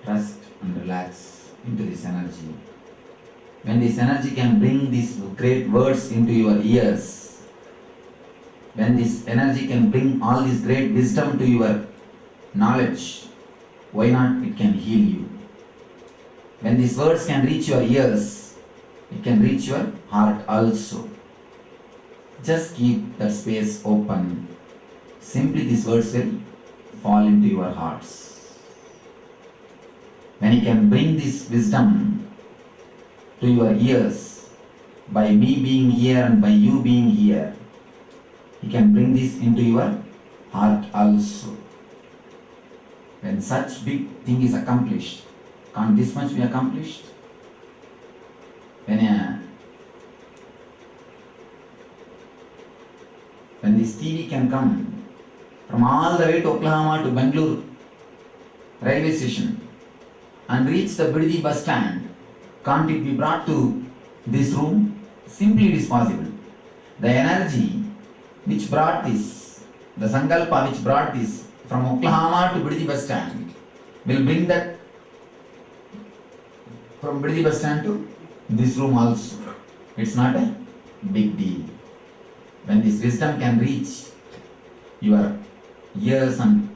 Trust and relax into this energy. When this energy can bring these great words into your ears, when this energy can bring all this great wisdom to your knowledge, why not it can heal you? When these words can reach your ears, it can reach your heart also. Just keep that space open. Simply these words will fall into your hearts. When you can bring this wisdom to your ears, by me being here and by you being here, you can bring this into your heart also. When such big thing is accomplished, can't this much be accomplished? When this TV can come from all the way to Oklahoma to Bangalore railway station and reach the Biddi bus stand, can't it be brought to this room? Simply it is possible. The energy which brought this, the Sankalpa which brought this from Oklahoma to Biddi bus stand, will bring that from Biddi bus stand to this room also. It's not a big deal. When this wisdom can reach your ears and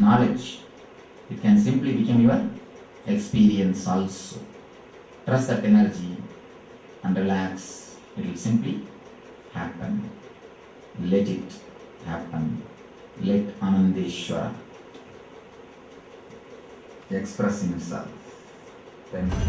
knowledge, it can simply become your experience also. Trust that energy and relax. It will simply happen. Let it happen. Let Anandeshwara express himself. Thank you.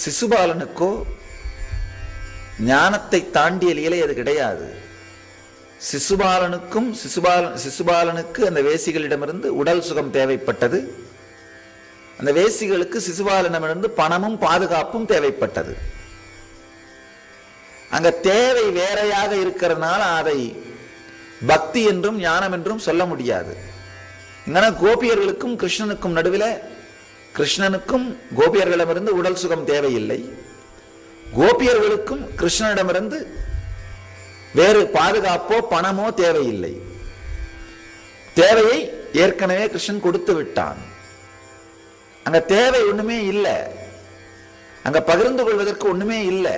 சிசுபாலனுக்கோ ஞானத்தை தாண்டிய லீலை அது கிடையாது. சிசுபாலனுக்கு அந்த வேசிகளிடமிருந்து உடல் சுகம் தேவைப்பட்டது. அந்த வேசிகளுக்கு சிசுபாலனிடமிருந்து பணமும் பாதுகாப்பும் தேவைப்பட்டது. அங்க தேவை வேறையாக இருக்கிறதுனால அதை பக்தி என்றும் ஞானம் என்றும் சொல்ல முடியாது. இங்கன்னா கோபியர்களுக்கும் கிருஷ்ணனுக்கும் நடுவில் கிருஷ்ணனுக்கும் கோபியர்களிடமிருந்து உடல் சுகம் தேவையில்லை, கோபியர்களுக்கும் கிருஷ்ணனிடமிருந்து வேறு பாதுகாப்போ பணமோ தேவையில்லை. தேவையை ஏற்கனவே கிருஷ்ணன் கொடுத்து விட்டான். அங்க தேவை ஒண்ணுமே இல்லை, அங்க பகிர்ந்து கொள்வதற்கு ஒண்ணுமே இல்லை.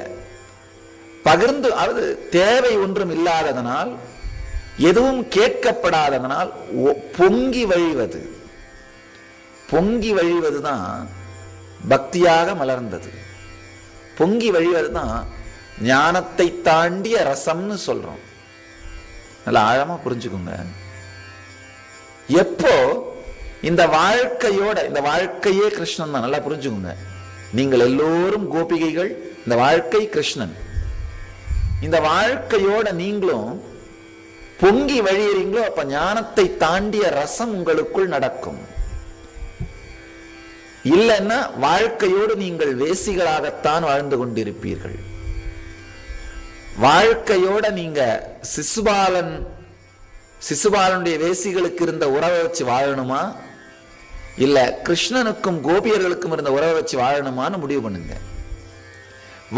தேவை ஒன்றும் இல்லாததனால், எதுவும் கேட்கப்படாததனால் பொங்கி வழிவதுதான் பக்தியாக மலர்ந்தது. பொங்கி வழிவதுதான் ஞானத்தை தாண்டிய ரசம்னு சொல்றோம். நல்லா ஆழமா புரிஞ்சுக்குங்க. எப்போ இந்த வாழ்க்கையே கிருஷ்ணன் தான். நல்லா புரிஞ்சுக்குங்க. நீங்கள் எல்லோரும் கோபிகைகள், இந்த வாழ்க்கை கிருஷ்ணன். இந்த வாழ்க்கையோட நீங்களும் பொங்கி வழியறீங்களோ, அப்ப ஞானத்தை தாண்டிய ரசம் உங்களுக்குள் நடக்கும். இல்லைன்னா வாழ்க்கையோடு நீங்கள் வேசிகளாகத்தான் வாழ்ந்து கொண்டிருப்பீர்கள். வாழ்க்கையோட நீங்க சிசுபாலனுடைய வேசிகளுக்கு இருந்த உறவை வச்சு வாழணுமா, இல்ல கிருஷ்ணனுக்கும் கோபியர்களுக்கும் இருந்த உறவை வச்சு வாழணுமான்னு முடிவு பண்ணுங்க.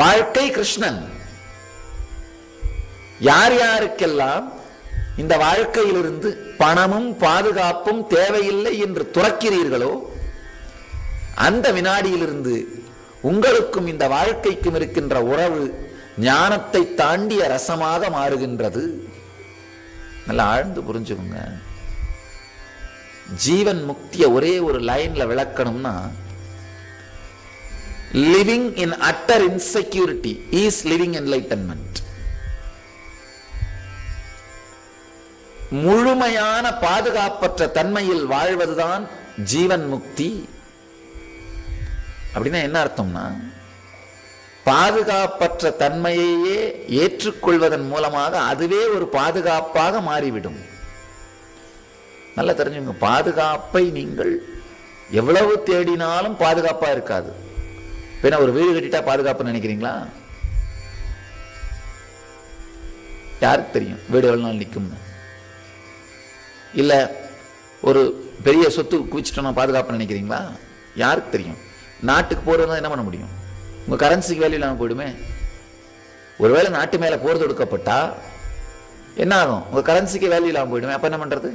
வாழ்க்கை கிருஷ்ணன். யார் யாருக்கெல்லாம் இந்த வாழ்க்கையிலிருந்து பணமும் பாதுகாப்பும் தேவையில்லை என்று துறக்கிறீர்களோ, அந்த வினாடியிலிருந்து உங்களுக்கும் இந்த வாழ்க்கைக்கும் இருக்கின்ற உறவு ஞானத்தை தாண்டிய ரசமாக மாறுகின்றது. நல்லா ஆழ்ந்து புரிஞ்சுக்குங்க. ஜீவன் முக்திய ஒரே ஒரு லைன்ல விளக்கணும்னா, living in utter insecurity is living enlightenment. முழுமையான பாதுகாப்பற்ற தன்மையில் வாழ்வதுதான் ஜீவன் முக்தி. அப்படின்னா என்ன அர்த்தம்னா, பாதுகாப்பற்ற தன்மையையே ஏற்றுக்கொள்வதன் மூலமாக அதுவே ஒரு பாதுகாப்பாக மாறிவிடும். நல்லா தெரிஞ்சுங்க. பாதுகாப்பை நீங்கள் எவ்வளவு தேடினாலும் பாதுகாப்பா இருக்காது. வேணா ஒரு வீடு கட்டிட்டா பாதுகாப்பு நினைக்கிறீங்களா? யாருக்கு தெரியும் வீடு எவ்வளவு நாள் நிற்கும்னு? இல்ல ஒரு பெரிய சொத்து குவிச்சிட்டோம்னா பாதுகாப்பு நினைக்கிறீங்களா? யாருக்கு தெரியும்? நாட்டுக்கு போறது என்ன பண்ண முடியும்? உங்க கரன்சிக்கு வேல்யூ இல்லாம போயிடுமே. ஒருவேளை நாட்டு மேல போர் தொடுக்கப்பட்டா என்ன ஆகும்? உங்க கரன்சிக்கு வேல்யூ இல்லாம போயிடுமே. அப்ப என்ன பண்றது?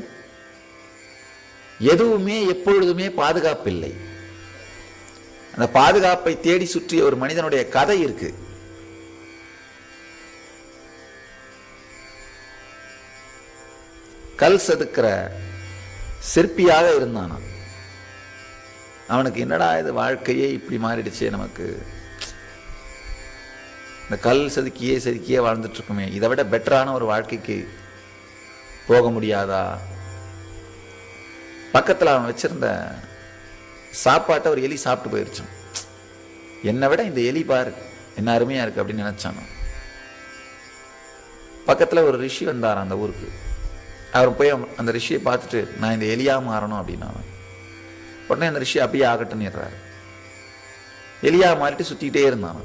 எதுவுமே எப்பொழுதுமே பாதுகாப்பு இல்லை. அந்த பாதுகாப்பை தேடி சுற்றிய ஒரு மனிதனுடைய கதை இருக்கு. கல் செதுக்கிற சிற்பியாக இருந்தானா. அவனுக்கு என்னடா இது வாழ்க்கையே இப்படி மாறிடுச்சே, நமக்கு இந்த கல் செதுக்கியே வாழ்ந்துட்டு இருக்குமே, இதை விட பெட்டரான ஒரு வாழ்க்கைக்கு போக முடியாதா? பக்கத்தில் அவன் வச்சிருந்த சாப்பாட்டை ஒரு எலி சாப்பிட்டு போயிருச்சான். என்னை விட இந்த எலி பாரு என்ன அருமையா இருக்கு அப்படின்னு நினைச்சானோ. பக்கத்தில் ஒரு ரிஷி வந்தார் அந்த ஊருக்கு. அவர் போய் அந்த ரிஷியை பார்த்துட்டு, நான் இந்த எலியா மாறணும் அப்படின்னா, உடனே அந்த ரிஷி அப்படியே ஆகட்டும்னுறாரு. எலியா மாறிட்டு சுத்திக்கிட்டே இருந்தான்.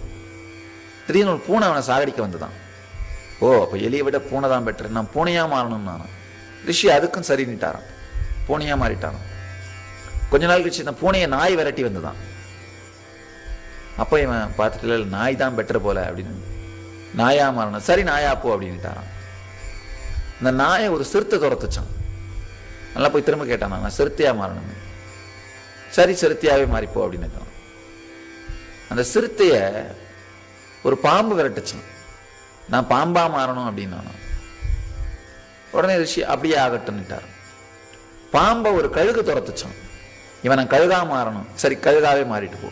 திடீர்னு ஒரு பூனை அவனை சாகடிக்க வந்துதான். ஓ, அப்போ எலியை விட பூனை தான் பெட்டர், நான் பூனையா மாறணும் நானும். ரிஷி அதுக்கும் சரின்னுட்டாரான், பூனையா மாறிட்டான். கொஞ்ச நாள் கழிச்சு இந்த பூனையை நாய் விரட்டி வந்துதான். அப்போ இவன் பார்த்துட்டு, இல்லை நாய் தான் பெட்டர் போல அப்படின்னு, நாயா மாறணும். சரி நாயா போ அப்படின்னுட்டாரான். இந்த நாயை ஒரு சிறுத்தை துரத்துச்சான். நல்லா போய் திரும்ப கேட்டான், நான் சிறுத்தையா மாறணும். சரி சிறுத்தையாவே மாறிப்போ அப்படின்னு. அந்த சிறுத்தைய ஒரு பாம்பு விரட்டுச்சான். நான் பாம்பா மாறணும் அப்படின்னா. உடனே ரிஷி அப்படியே ஆகட்டும்னுட்டார். பாம்பை ஒரு கழுகு துரத்துச்சான். இவன் நான் கழுகா மாறணும். சரி கழுகாவே மாறிட்டு போ.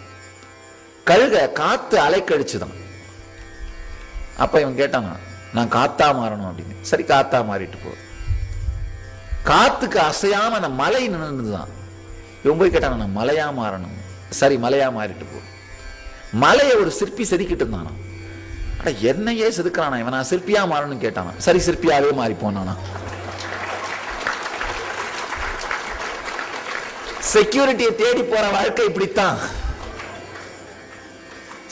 கழுக காத்து அலைக்கடிச்சுதான். அப்ப இவன் கேட்டான், நான் காத்தா மாறணும் அப்படின்னு. சரி காத்தா மாறிட்டு போ. காத்துக்கு அசையாம அந்த மலை நின்றுதான். இவன் போய் கேட்டான், நான் மலையா மாறணும். சரி மலையா மாறிட்டு போ. மலையை ஒரு சிற்பி செதுக்கிட்டு இருந்தானா. அட என்னையே செதுக்கிறானா இவன், நான் சிற்பியா மாறணும்னு கேட்டானா. சரி சிற்பியாவே மாறி போனானா. செக்யூரிட்டியை தேடி போற வாழ்க்கை இப்படித்தான்.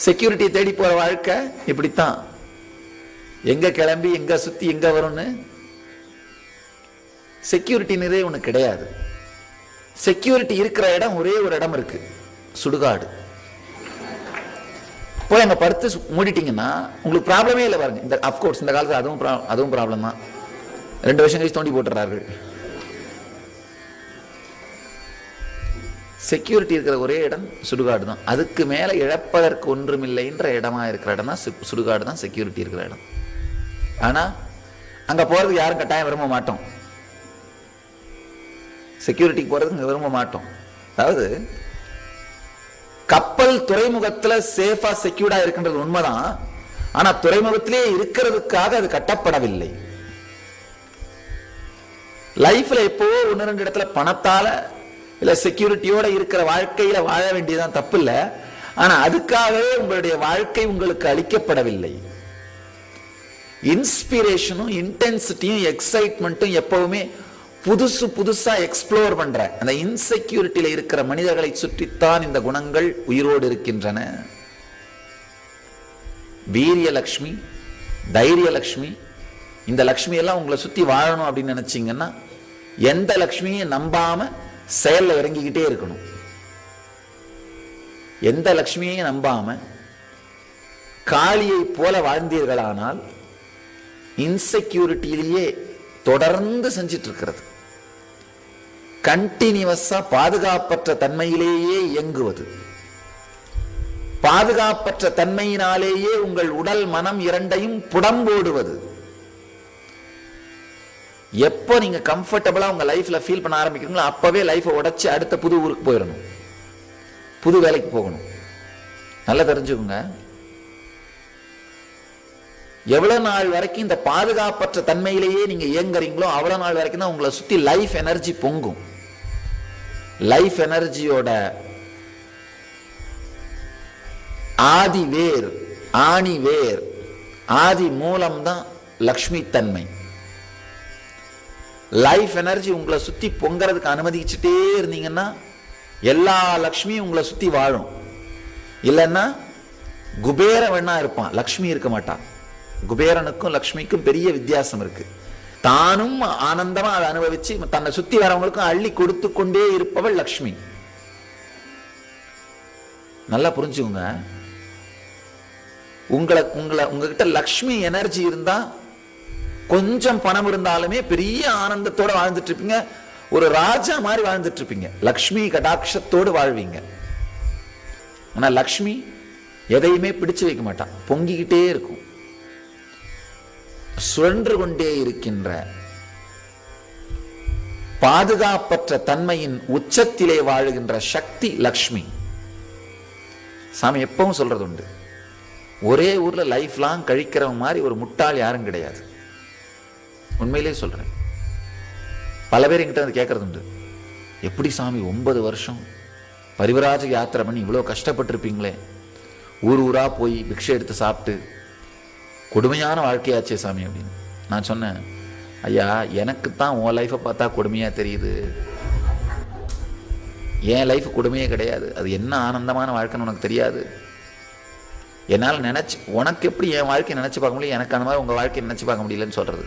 செக்யூரிட்டியை தேடி போற வாழ்க்கை இப்படித்தான். எங்க கிளம்பி எங்க சுத்தி எங்க வரும்னு செக்யூரிட்டி நிறைய ஒண்ணு கிடையாது. செக்யூரிட்டி இருக்கிற இடம் ஒரே ஒரு இடம் இருக்கு, சுடுகாடு. போய் அங்க படுத்து மூடிட்டீங்கன்னா உங்களுக்கு ப்ராப்ளமே இல்லை பாருங்க. இந்த அப்கோர்ஸ் இந்த காலத்துல அதுவும் ப்ராப்ளம் தான். 2 வருஷம் கழிச்சு தோண்டி போட்டுறார்கள். செக்யூரிட்டி இருக்கிற ஒரே இடம் சுடுகாடு தான். அதுக்கு மேல இழப்பதற்கு ஒன்றுமில்லைன்ற இடமா இருக்கிற இடம் தான் சுடுகாடு தான் செக்யூரிட்டி இருக்கிற இடம். ஆனா அங்க போறதுக்கு யாரும் கட்டாயம் விரும்ப மாட்டோம். செக்யூரிட்டிக்கு போறதுக்கு விரும்ப மாட்டோம். அதாவது கப்பல் துறைமுகத்துல சேஃபா செக்யூர்டா இருக்கின்றது உண்மைதான். ஆனா துறைமுகத்திலே இருக்கிறதுக்காக அது கட்டப்படவில்லை. லைஃப்ல எப்போ 1-2 இடத்துல பணத்தால இல்ல செக்யூரிட்டியோட இருக்கிற வாழ்க்கையில வாழ வேண்டியதான், தப்பு இல்லை. ஆனா அதுக்காகவே உங்களுடைய வாழ்க்கை உங்களுக்கு அளிக்கப்படவில்லை. இன்ஸ்பிரேஷனும் இன்டென்சிட்டியும் எக்ஸைட்மெண்ட்டும் எப்பவுமே புதுசா எக்ஸ்ப்ளோர் பண்ற அந்த இன்செக்யூரிட்டியில இருக்கிற மனிதர்களை சுற்றித்தான் இந்த குணங்கள் உயிரோடு இருக்கின்றன. வீரியலட்சுமி, தைரியலட்சுமி, இந்த லட்சுமி எல்லாம் உங்களை சுத்தி வாழணும் அப்படின்னு நினைச்சீங்கன்னா எந்த லட்சுமியும் நம்பாம செயல்ல இறங்கிக்கிட்டே இருக்கணும். எந்த லட்சுமியையும் நம்பாம காளியை போல வாழ்ந்தீர்களானால் இன்செக்யூரிட்டியிலேயே தொடர்ந்து செஞ்சிட்டு இருக்கிறது, கண்டினியூவஸா பாதுகாப்பற்ற தன்மையிலேயே இயங்குவது, பாதுகாப்பற்ற தன்மையினாலேயே உங்கள் உடல் மனம் இரண்டையும் புடம்போடுவது. எப்போ நீங்க கம்ஃபர்டபுளா உங்க லைஃப்ல ஃபீல் பண்ண ஆரம்பிக்கிறீங்களோ அப்பவே லைஃபை உடைச்சு அடுத்த புது ஊருக்கு போயிடணும், புது வேலைக்கு போகணும். நல்லா தெரிஞ்சுக்கோங்க. எவ்வளவு நாள் வரைக்கும் இந்த பாதுகாப்பற்ற தன்மையிலேயே நீங்க இயங்குறீங்களோ அவ்வளவு நாள் வரைக்கும் தான் உங்களை சுத்தி லைஃப் எனர்ஜி பொங்கும். லைஃப் எனர்ஜியோட ஆதி வேர், ஆணி வேர், ஆதி மூலம் தான் லக்ஷ்மி தன்மை. லைஃப் எனர்ஜி உங்களை சுத்தி பொங்கறதுக்கு அனுமதிச்சுட்டே இருந்தீங்கன்னா எல்லா லக்ஷ்மியும் உங்களை சுத்தி வாழும். இல்லைன்னா குபேர வேணா இருப்பான், லக்ஷ்மி இருக்க மாட்டான். குபேரனுக்கும் லக்ஷ்மிக்கும் பெரிய வித்தியாசம் இருக்கு. தானும் ஆனந்தமா அதை அனுபவிச்சு தன்னை சுத்தி வரவங்களுக்கும் அள்ளி கொடுத்து கொண்டே இருப்பவள் லக்ஷ்மி. நல்லா புரிஞ்சுங்க. உங்ககிட்ட லக்ஷ்மி எனர்ஜி இருந்தா கொஞ்சம் பணம் இருந்தாலுமே பெரிய ஆனந்தத்தோட வாழ்ந்துட்டு இருப்பீங்க, ஒரு ராஜா மாதிரி வாழ்ந்துட்டு இருப்பீங்க, லக்ஷ்மி கடாட்சத்தோடு வாழ்வீங்க. ஆனா லக்ஷ்மி எதையுமே பிடிச்சு வைக்க மாட்டான், பொங்கிக்கிட்டே இருக்கும். சுழன்று கொண்டே இருக்கின்ற பாதுகாப்பற்ற தன்மையின் உச்சத்திலே வாழுகின்ற சக்தி லக்ஷ்மி. சாமி எப்பவும் சொல்றது உண்டு, ஒரே ஊர்ல லைஃப் லாங் கழிக்கிறவங்க மாதிரி ஒரு முட்டாள் யாரும் கிடையாது. உண்மையிலே சொல்றேன். பல பேர் என்கிட்ட வந்து கேட்கறது உண்டு, எப்படி சாமி 9 வருஷம் பரிவராஜ யாத்திரை பண்ணி இவ்வளோ கஷ்டப்பட்டு இருப்பீங்களே, ஊர் ஊரா போய் பிக்ஷை எடுத்து சாப்பிட்டு கொடுமையான வாழ்க்கையாச்சே சாமி அப்படின்னு. நான் சொன்னேன், ஐயா எனக்கு தான் உன் லைஃப்பை பார்த்தா கொடுமையா தெரியுது, என் லைஃப் கொடுமையே கிடையாது. அது என்ன ஆனந்தமான வாழ்க்கைன்னு உனக்கு தெரியாது. என்னால் நினைச்சு உனக்கு எப்படி என் வாழ்க்கையை நினைச்சு பார்க்க முடியல, எனக்கு அந்த மாதிரி உங்க வாழ்க்கையை நினைச்சு பார்க்க முடியலன்னு சொல்றது.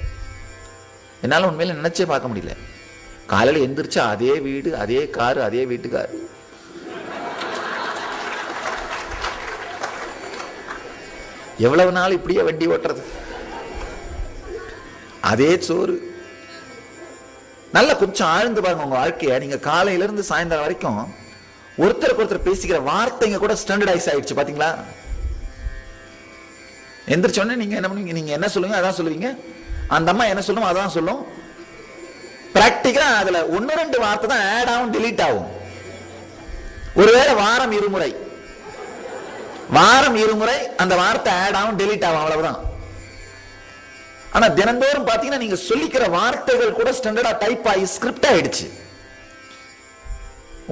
என்னால் உண்மையில நினைச்சே பார்க்க முடியல. காலையில் எந்திரிச்சா அதே வீடு, அதே காரு, அதே வீட்டுக்காரு. எவ்வளவு நாள் இப்படியே வண்டி ஓட்டுறது, அதே சோறு. நல்லா கொஞ்சம் ஆழ்ந்து பாருங்க உங்க வாழ்க்கைய. நீங்க காலையில இருந்து சாயந்தரம் வரைக்கும் ஒருத்தருக்கு ஒருத்தர் பேசிக்கிற வார்த்தைங்க கூட ஸ்டாண்டர்டைஸ் ஆயிடுச்சு பாத்தீங்களா. எந்திரிச்சோடனே நீங்க என்ன பண்ணுவீங்க, நீங்க என்ன சொல்லுவீங்க அதான் சொல்லுவீங்க, அந்த அம்மா என்ன சொல்லும் அதான் சொல்லும். பிராக்டிக்கலா அதுல 1-2 வார்த்தை தான் ஆட் ஆகும், டிலீட் ஆகும். ஒருவேளை வாரம் இருமுறை அந்த வார்த்தை ஆட் ஆகும், டெலீட் ஆகும், அவ்வளவுதான். ஆனா தினந்தோறும் பாத்தீங்கன்னா நீங்க சொல்லிக்கிற வார்த்தைகள் கூட ஸ்டாண்டர்டா டைப் ஆகி ஸ்கிரிப்ட் ஆயிடுச்சு.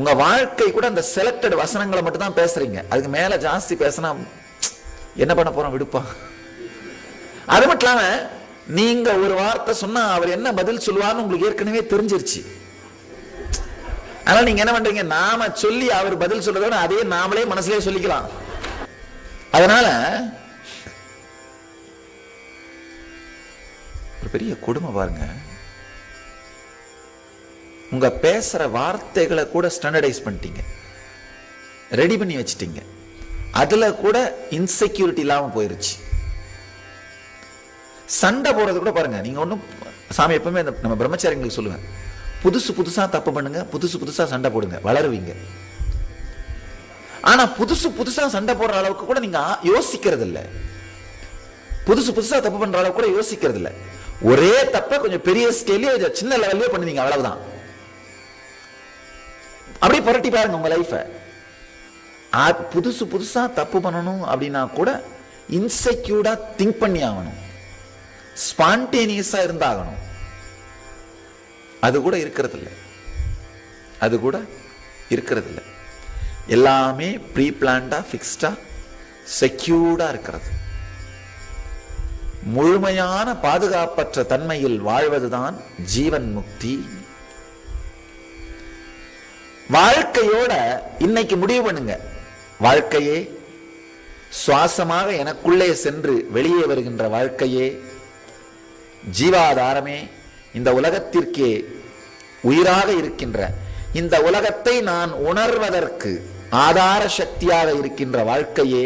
உங்க வாழ்க்கை கூட அந்த செலக்டட் வசனங்களை மட்டும் தான் பேசுறீங்க. அதுக்கு மேல ஜாஸ்தி பேசினா என்ன பண்ண போறோம், விடுப்பா. அது மட்டும் இல்லாம நீங்க ஒரு வார்த்தை சொன்னா அவர் என்ன பதில் சொல்லுவார்னு உங்களுக்கு ஏற்கனவே தெரிஞ்சிருச்சு. அதனால நீங்க என்ன பண்றீங்க, நாம சொல்லி அவர் பதில் சொல்றதோட அதே நாமளே மனசுலயே சொல்லிக்கலாம். அதனால ஒரு பெரிய கொடுமை பாருங்க, உங்க பேசுற வார்த்தைகளை கூட ஸ்டாண்டர்டைஸ் பண்ணிட்டீங்க, ரெடி பண்ணி வச்சிட்டீங்க. அதுல கூட இன்செக்யூரிட்டி இல்லாம போயிருச்சு. சண்டை போடுறது கூட பாருங்க, நீங்க ஒன்றும் சாமி எப்பவுமே நம்ம பிரம்மச்சாரிங்களுக்கு சொல்லுவேன், புதுசு புதுசா தப்பு பண்ணுங்க, புதுசு புதுசா சண்டை போடுங்க, வளருவீங்க. ஆனா புதுசு புதுசா சண்டை போடுற அளவுக்கு கூட நீங்க யோசிக்கிறது இல்ல. புதுசு புதுசா தப்பு பண்ற அளவுக்கு கூட யோசிக்கிறது இல்ல. ஒரே தப்ப கொஞ்சம் பெரிய ஸ்கேல்ல சின்ன லெவல்லே பண்ணுவீங்க, அவ்வளவுதான். அப்படியே புரட்டி பாருங்க உங்க லைஃப. புதுசு புதுசா தப்பு பண்ணணும் அப்படின்னா கூட இன்செக்யூர்டா திங்க் பண்ணி ஆகணும், ஸ்பான்டேனியஸா இருந்தாகணும். அது கூட இருக்கிறது இல்லை, அது கூட இருக்கிறது இல்லை. எல்லாமே ப்ரீ பிளான்டா, ஃபிக்ஸ்டா, செக்யூர்டா இருக்கிறது. முழுமையான பாதுகாப்பற்ற தன்மையில் வாழ்வதுதான் ஜீவன் முக்தி. வாழ்க்கையோட இன்னைக்கு முடிவு பண்ணுங்க, வாழ்க்கையே சுவாசமாக எனக்குள்ளே சென்று வெளியே வருகின்ற வாழ்க்கையே, ஜீவாதாரமே, இந்த உலகத்திற்கே உயிராக இருக்கின்ற, இந்த உலகத்தை நான் உணர்வதற்கு ஆதார சக்தியாக இருக்கின்ற வாழ்க்கையே,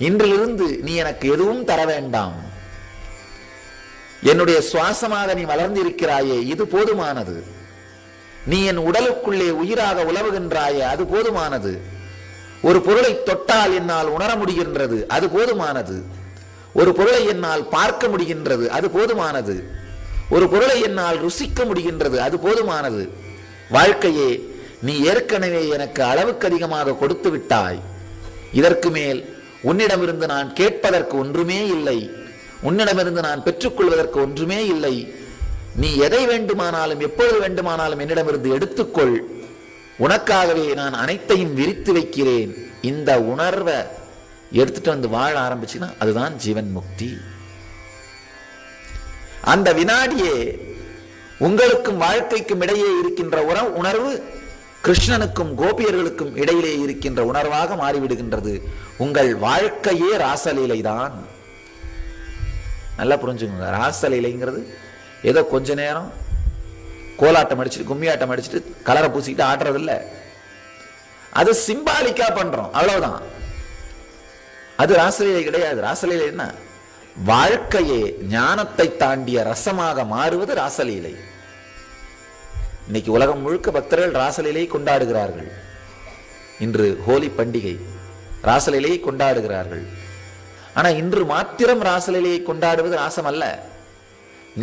இன்றிலிருந்து நீ எனக்கு எதுவும் தர வேண்டாம், என்னுடைய சுவாசமாக நீ வளர்ந்து இருக்கிறாயே, இது போதுமானது. நீ என் உடலுக்குள்ளே உயிராக உலவுகின்றாயே, அது போதுமானது. ஒரு பொருளை தொட்டால் என்னால் உணர முடிகின்றது, அது போதுமானது. ஒரு பொருளை என்னால் பார்க்க முடிகின்றது, அது போதுமானது. ஒரு பொருளை என்னால் ருசிக்க முடிகின்றது, அது போதுமானது. வாழ்க்கையே, நீ ஏற்கனவே எனக்கு அளவுக்கு அதிகமாக கொடுத்து விட்டாய். இதற்கு மேல் உன்னிடமிருந்து நான் கேட்பதற்கு ஒன்றுமே இல்லை, உன்னிடமிருந்து நான் பெற்றுக்கொள்வதற்கு ஒன்றுமே இல்லை. நீ எதை வேண்டுமானாலும் எப்பொழுது வேண்டுமானாலும் என்னிடமிருந்து எடுத்துக்கொள், உனக்காகவே நான் அனைத்தையும் விரித்து வைக்கிறேன். இந்த உணர்வை எடுத்துட்டு வந்து வாழ ஆரம்பிச்சுன்னா அதுதான் ஜீவன் முக்தி. அந்த வினாடியே உங்களுக்கும் வாழ்க்கைக்கும் இடையே இருக்கின்ற உணர்வு கிருஷ்ணனுக்கும் கோபியர்களுக்கும் இடையிலே இருக்கின்ற உணர்வாக மாறிவிடுகின்றது. உங்கள் வாழ்க்கையே ராசலீலை தான். நல்லா புரிஞ்சுக்கோங்க, ராசலீலைங்கிறது ஏதோ கொஞ்ச நேரம் கோலாட்டம் அடிச்சுட்டு கும்மியாட்டம் அடிச்சுட்டு கலரை பூசிக்கிட்டு ஆடுறது இல்லை, அது சிம்பாலிக்கா பண்றோம், அவ்வளவுதான். அது ராசலீலை கிடையாது. ராசலீலை என்ன? வாழ்க்கையே ஞானத்தை தாண்டிய ரசமாக மாறுவது ராசலீலை. இன்னைக்கு உலகம் முழுக்க பக்தர்கள் ராசலீலை கொண்டாடுகிறார்கள். இன்று ஹோலி பண்டிகை, ராசலீலையை கொண்டாடுகிறார்கள். ஆனா இன்று மாத்திரம் ராசலீலையை கொண்டாடுவது ராசம் அல்ல.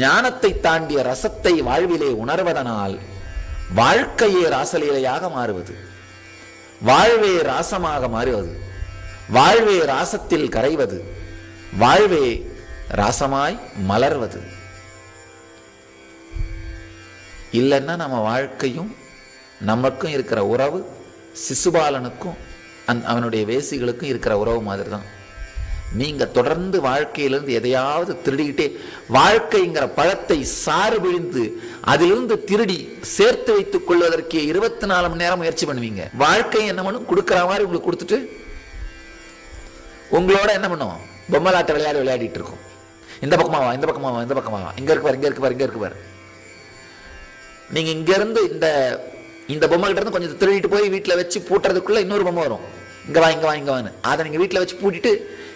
ஞானத்தை தாண்டிய ரசத்தை வாழ்விலே உணர்வதனால் வாழ்க்கையே ராசலீலையாக மாறுவது, வாழ்வே ராசமாக மாறுவது, வாழ்வே ராசத்தில் கரைவது, வாழ்வே ராசமாய் மலர்வது. இல்லைன்னா நம்ம வாழ்க்கையும் நமக்கும் இருக்கிற உறவு சிசுபாலனுக்கும் அவனுடைய வேசிகளுக்கும் இருக்கிற உறவு மாதிரி தான். நீங்க தொடர்ந்து வாழ்க்கையிலிருந்து எதையாவது திருடிக்கிட்டே, வாழ்க்கைங்கிற பழத்தை சாறு பிழிந்து அதிலிருந்து திருடி சேர்த்து வைத்துக் கொள்வதற்கே 24 மணி நேரம் முயற்சி பண்ணுவீங்க. வாழ்க்கை என்ன பண்ணும்? கொடுக்குற மாதிரி உங்களுக்கு கொடுத்துட்டு உங்களோட என்ன பண்ணும்? பொம்மலாட்ட விளையாடிட்டு இருக்கும். இந்த பக்கமாவா, இந்த பக்கமாவா, இந்த பக்கமாவா, இங்க இருக்கு பாரு, இங்க இருக்கு பாரு, இங்க இருக்கு பாரு. நீங்க இங்க இருந்து இந்த பொம்மை கிட்ட இருந்து கொஞ்சம் திருடிட்டு போய் வீட்டுல வச்சு பூட்டுறதுக்குள்ள இன்னொரு பொம்மை வரும், இங்க வா இங்க வா இங்க வான்னு. அதை நீங்க வீட்டுல வச்சு பூட்டிட்டு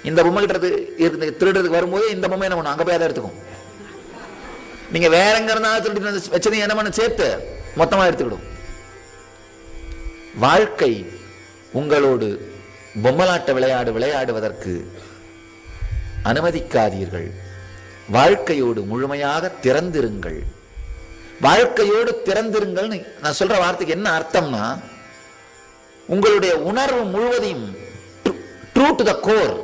இந்த பொம்மை கிட்ட இருந்து திருடுறதுக்கு வரும்போது இந்த பொம்மை என்ன பண்ணும்? அங்க போய் அதை எடுத்துக்கும். நீங்க வேற எங்க இருந்தாலும் திருடிட்டு வச்சது என்ன பண்ண சேர்த்து மொத்தமா எடுத்துக்கிடும். வாழ்க்கை உங்களோடு பொம்மலாட்ட விளையாடுவதற்கு அனுமதிக்காதீர்கள். வாழ்க்கையோடு முழுமையாக திறந்திருங்கள். வாழ்க்கையோடு திறந்திருங்கள். நான் சொல்ற வார்த்தைக்கு என்ன அர்த்தம்னா, உங்களுடைய உணர்வு முழுவதையும் true to the core,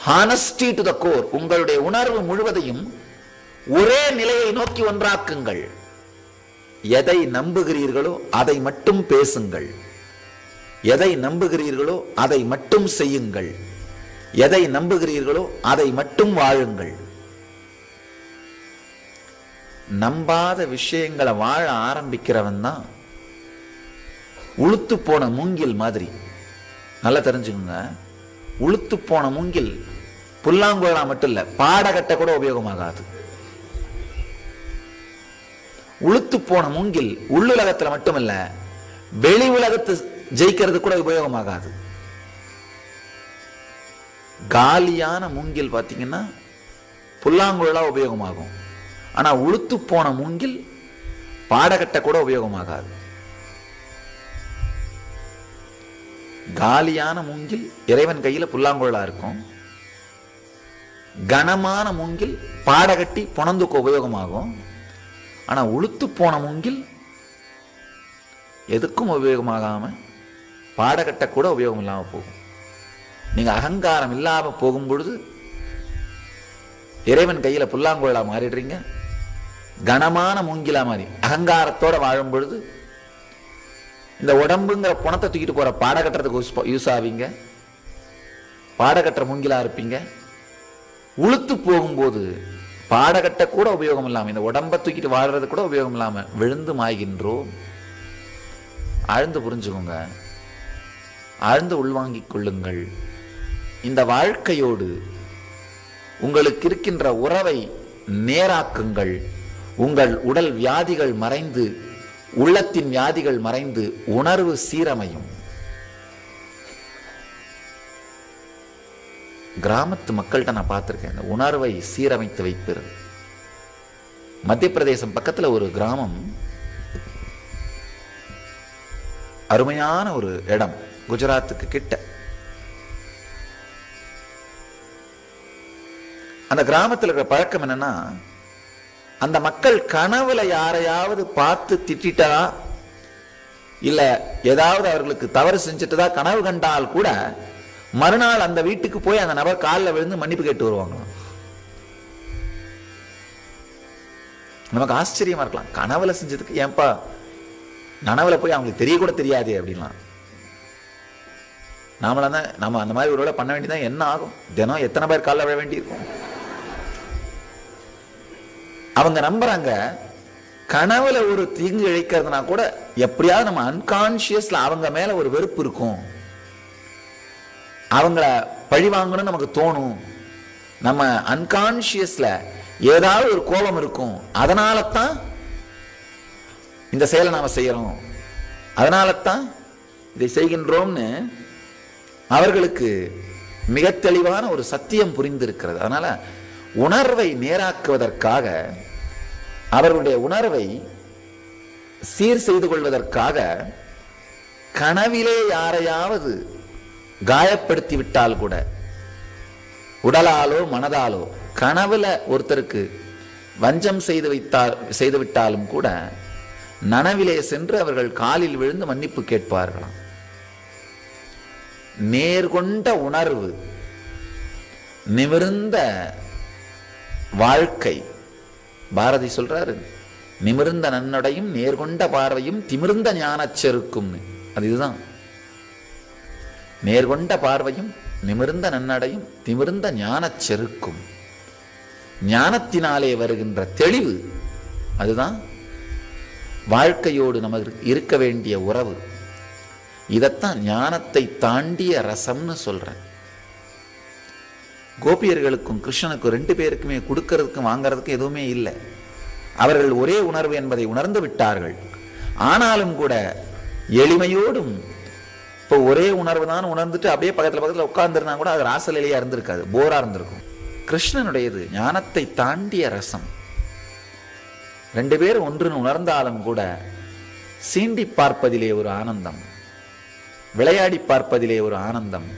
honesty to the core, உங்களுடைய உணர்வு முழுவதையும் ஒரே நிலையை நோக்கி ஒன்றாக்குங்கள். எதை நம்புகிறீர்களோ அதை மட்டும் பேசுங்கள், எதை நம்புகிறீர்களோ அதை மட்டும் செய்யுங்கள், எதை நம்புகிறீர்களோ அதை மட்டும் வாழுங்கள். நம்பாத விஷயங்களை வாழ ஆரம்பிக்கிறவன் தான் உளுத்து போன மூங்கில் மாதிரி. நல்லா தெரிஞ்சுக்கோங்க, உளுத்து போன மூங்கில் புல்லாங்குழலா மட்டும் இல்ல, பாடகட்ட கூட உபயோகமாகாது. உளுத்து போன மூங்கில் உள்ளுலகத்துல மட்டுமல்ல, வெளி உலகத்தை ஜெயிக்கிறது கூட உபயோகமாகாது. காலியான மூங்கில் பார்த்தீங்கன்னா புல்லாங்குழலா உபயோகமாகும். ஆனா உளுத்து போன மூங்கில் பாடகட்ட கூட உபயோகமாகாது. காலியான மூங்கில் இறைவன் கையில புல்லாங்குழலா இருக்கும். கனமான மூங்கில் பாடகட்டி புணந்துக்கு உபயோகமாகும். ஆனா உளுத்து போன மூங்கில் எதுக்கும் உபயோகமாகாம பாடகட்ட கூட உபயோகம் இல்லாம போகும். நீங்க அகங்காரம் இல்லாம போகும் பொழுது இறைவன் கையில புல்லாங்குழலா மாறிடுறீங்க. கனமான மூங்கிலா மாறி அகங்காரத்தோட வாழும் பொழுது இந்த உடம்புங்கிற புணத்தை தூக்கிட்டு போற பாடகட்டுறதுக்கு யூஸ் ஆவீங்க, பாடகட்டுற மூங்கிலா இருப்பீங்க. உளுத்து போகும்போது பாடகட்ட கூட உபயோகம் இல்லாம, இந்த உடம்பை தூக்கிட்டு வாழ்றது கூட உபயோகம் இல்லாம விழுந்து மாய்கின்றோம். ஆழ்ந்து புரிஞ்சுக்கோங்க, ஆழ்ந்து உள்வாங்கிக் கொள்ளுங்கள். இந்த வாழ்க்கையோடு உங்களுக்கு இருக்கின்ற உறவை நேராக்குங்கள். உங்கள் உடல் வியாதிகள் மறைந்து, உள்ளத்தின் வியாதிகள் மறைந்து உணர்வு சீரமையும். கிராமத்து மக்கள்கிட்ட நான் பார்த்திருக்கேன் இந்த உணர்வை சீரமைத்து வைப்பது. மத்திய பிரதேசம் பக்கத்துல ஒரு கிராமம், அருமையான ஒரு இடம், குஜராத்துக்கு கிட்ட. அந்த கிராமத்தில் இருக்கிற பழக்கம் என்னன்னா, அந்த மக்கள் கனவுல யாரையாவது பார்த்து திட்டா இல்ல ஏதாவது அவர்களுக்கு தவறு செஞ்சுட்டுதா கனவு கண்டால் கூட மறுநாள் அந்த வீட்டுக்கு போய் அந்த நபர் காலில் விழுந்து மன்னிப்பு கேட்டு வருவாங்களாம். நமக்கு ஆச்சரியமா இருக்கலாம், கனவுல செஞ்சதுக்கு ஏன்பா நனவுல போய் அவங்களுக்கு தெரிய கூட தெரியாது அப்படின்லாம். நாமளாம் தான் நம்ம அந்த மாதிரி ஒரு வேளை பண்ண வேண்டியதான். என்ன ஆகும், தினம் எத்தனை பேர் காலில் விழ வேண்டியிருக்கும். அவங்க நம்புறாங்க கனவுல ஒரு தீங்கு இழைக்கிறதுனா கூட எப்படியாவது நம்ம அன்கான்சியஸ்ல அவங்க மேல ஒரு வெறுப்பு இருக்கும், அவங்கள பழி வாங்கணும்னு நமக்கு தோணும், நம்ம அன்கான்சியஸ்ல ஏதாவது ஒரு கோபம் இருக்கும், அதனால தான் இந்த செயலை நாம செய்யறோம், அதனால தான் இதை செய்கின்றோம்னு அவர்களுக்கு மிக தெளிவான ஒரு சத்தியம் புரிந்திருக்கிறது. அதனால உணர்வை நேராக்குவதற்காக, அவர்களுடைய உணர்வை சீர் செய்து கொள்வதற்காக கனவிலே யாரையாவது காயப்படுத்தி விட்டால் கூட, உடலாலோ மனதாலோ கனவுல ஒருத்தருக்கு வஞ்சம் செய்து விட்டாலும் கூட நனவிலே சென்று அவர்கள் காலில் விழுந்து மன்னிப்பு கேட்பார்களாம். நேர்கொண்ட உணர்வு, நிமிர்ந்த வாழ்க்கை. பாரதி சொல்றாரு, நிமிர்ந்த நன்னடையும் நேர்கொண்ட பார்வையும் திமிர்ந்த ஞானச் செருக்கும். அது இதுதான், நேர்கொண்ட பார்வையும் நிமிர்ந்த நன்னடையும் திமிர்ந்த ஞானச் செருக்கும். ஞானத்தினாலே வருகின்ற தெளிவு, அதுதான் வாழ்க்கையோடு நமக்கு இருக்க வேண்டிய உறவு. இதத்தான் ஞானத்தை தாண்டிய ரசம்னு சொல்றேன். கோபியர்களுக்கும் கிருஷ்ணனுக்கும் ரெண்டு பேருக்குமே கொடுக்கறதுக்கும் வாங்கறதுக்கும் எதுவுமே இல்லை. அவர்கள் ஒரே உணர்வு என்பதை உணர்ந்து விட்டார்கள். ஆனாலும் கூட எளிமையோடும், இப்போ ஒரே உணர்வு தான் உணர்ந்துட்டு அப்படியே பக்கத்துல உட்கார்ந்துருந்தா கூட அது ராசலையா இருந்திருக்காது, போரா இருந்திருக்கும். கிருஷ்ணனுடையது ஞானத்தை தாண்டிய ரசம். ரெண்டு பேரும் ஒன்றுன்னு உணர்ந்தாலும் கூட சீண்டி பார்ப்பதிலே ஒரு ஆனந்தம், விளையாடி பார்ப்பதிலே ஒரு ஆனந்தம்.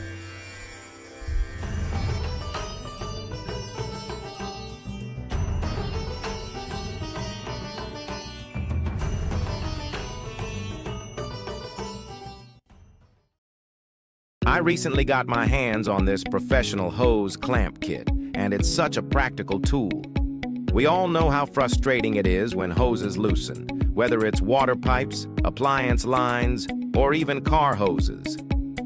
I recently got my hands on this professional hose clamp kit, and it's such a practical tool. We all know how frustrating it is when hoses loosen, whether it's water pipes, appliance lines, or even car hoses.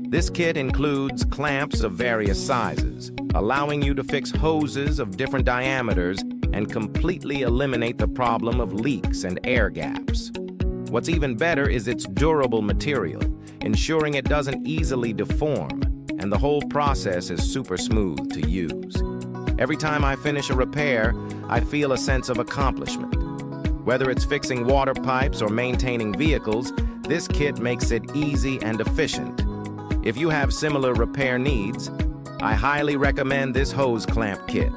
This kit includes clamps of various sizes, allowing you to fix hoses of different diameters and completely eliminate the problem of leaks and air gaps. What's even better is its durable material, ensuring it doesn't easily deform, and the whole process is super smooth to use. Every time I finish a repair, I feel a sense of accomplishment. Whether it's fixing water pipes or maintaining vehicles, this kit makes it easy and efficient. If you have similar repair needs, I highly recommend this hose clamp kit.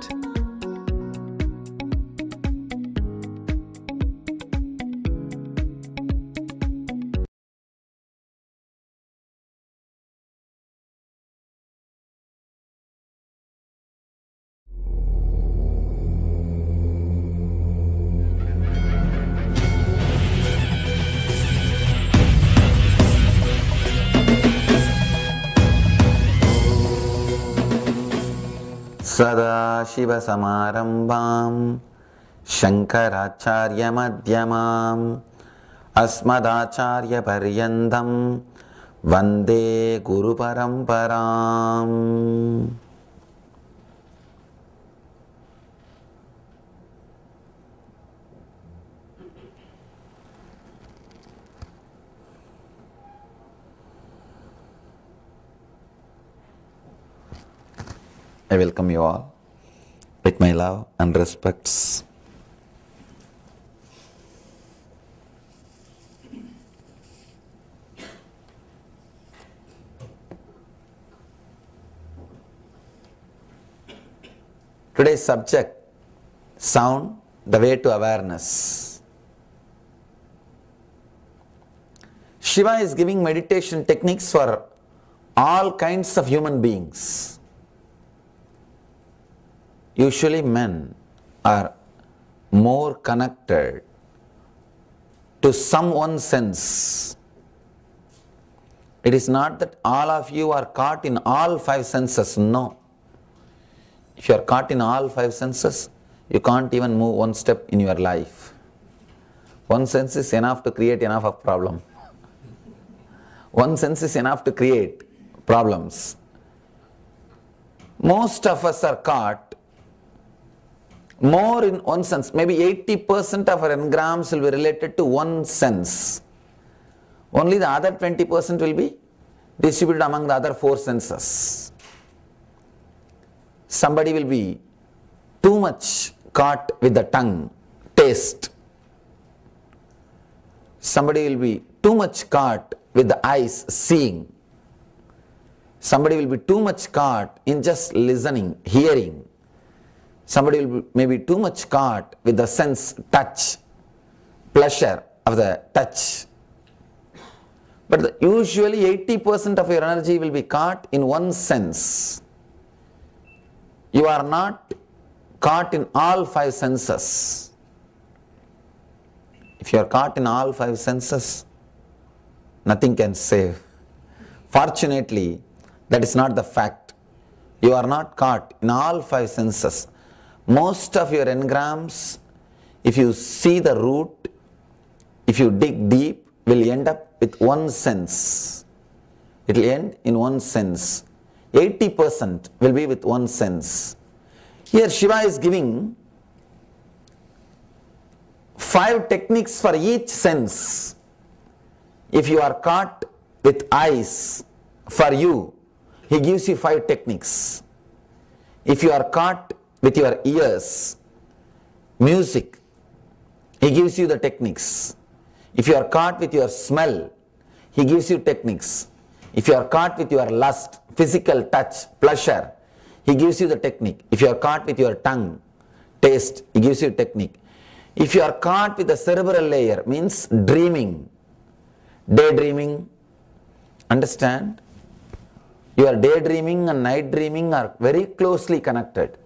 Sada Shiva Samarambam Shankaracharya Madhyamam Asmadacharya Paryandam Vande Guru Paramparam. I welcome you all with my love and respects. Today's subject, sound, the way to awareness. Shiva is giving meditation techniques for all kinds of human beings. Usually men are more connected to some one sense. It is not that all of you are caught in all five senses, no. If you are caught in all five senses, you can't even move one step in your life. One sense is enough to create enough of problem. One sense is enough to create problems. Most of us are caught more in one sense. Maybe 80% of our engrams will be related to one sense. Only the other 20% will be distributed among the other four senses. Somebody will be too much caught with the tongue, taste. Somebody will be too much caught with the eyes, seeing. Somebody will be too much caught in just listening, hearing. Somebody will be maybe too much caught with the sense touch, pleasure of the touch. But usually 80% of your energy will be caught in one sense. You are not caught in all five senses. If you are caught in all five senses, nothing can save. Fortunately, that is not the fact. You are not caught in all five senses. Most of your engrams, if you see the root, if you dig deep, will end up with one sense. It will end in one sense. 80% will be with one sense. Here Shiva is giving 5 techniques for each sense. If you are caught with eyes, for you, he gives you 5 techniques. If you are caught with your ears, music, he gives you the techniques. If you are caught with your smell, he gives you techniques. If you are caught with your lust, physical touch, pleasure, he gives you the technique. If you are caught with your tongue, taste, he gives you technique. If you are caught with the cerebral layer, means dreaming, daydreaming, understand? Your daydreaming and night dreaming are very closely connected.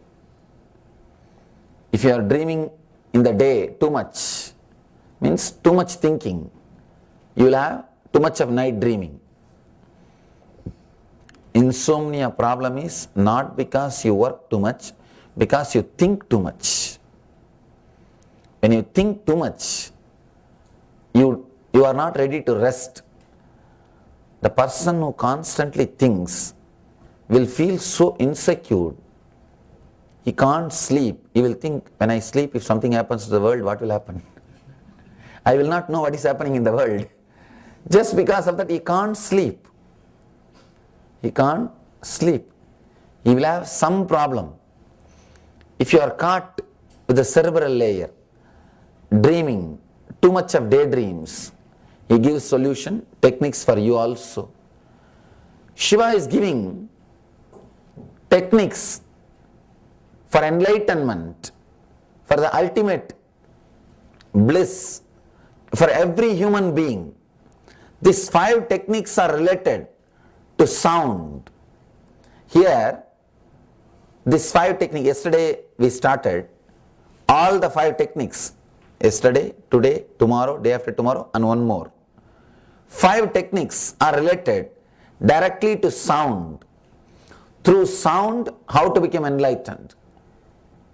If you are dreaming in the day too much, means too much thinking, you will have too much of night dreaming. Insomnia problem is not because you work too much, because you think too much. When you think too much, you are not ready to rest. The person who constantly thinks will feel so insecure. He can't sleep. He will think, when I sleep, if something happens to the world, what will happen? I will not know what is happening in the world. Just because of that, he can't sleep. He can't sleep. He will have some problem. If you are caught with the cerebral layer, dreaming, too much of daydreams, he gives solution, techniques for you also. Shiva is giving techniques for enlightenment, for the ultimate bliss, for every human being. These 5 techniques are related to sound. Here, these 5 techniques, yesterday we started all the 5 techniques. Yesterday, today, tomorrow, day after tomorrow, and one more. 5 techniques are related directly to sound. Through sound, how to become enlightened.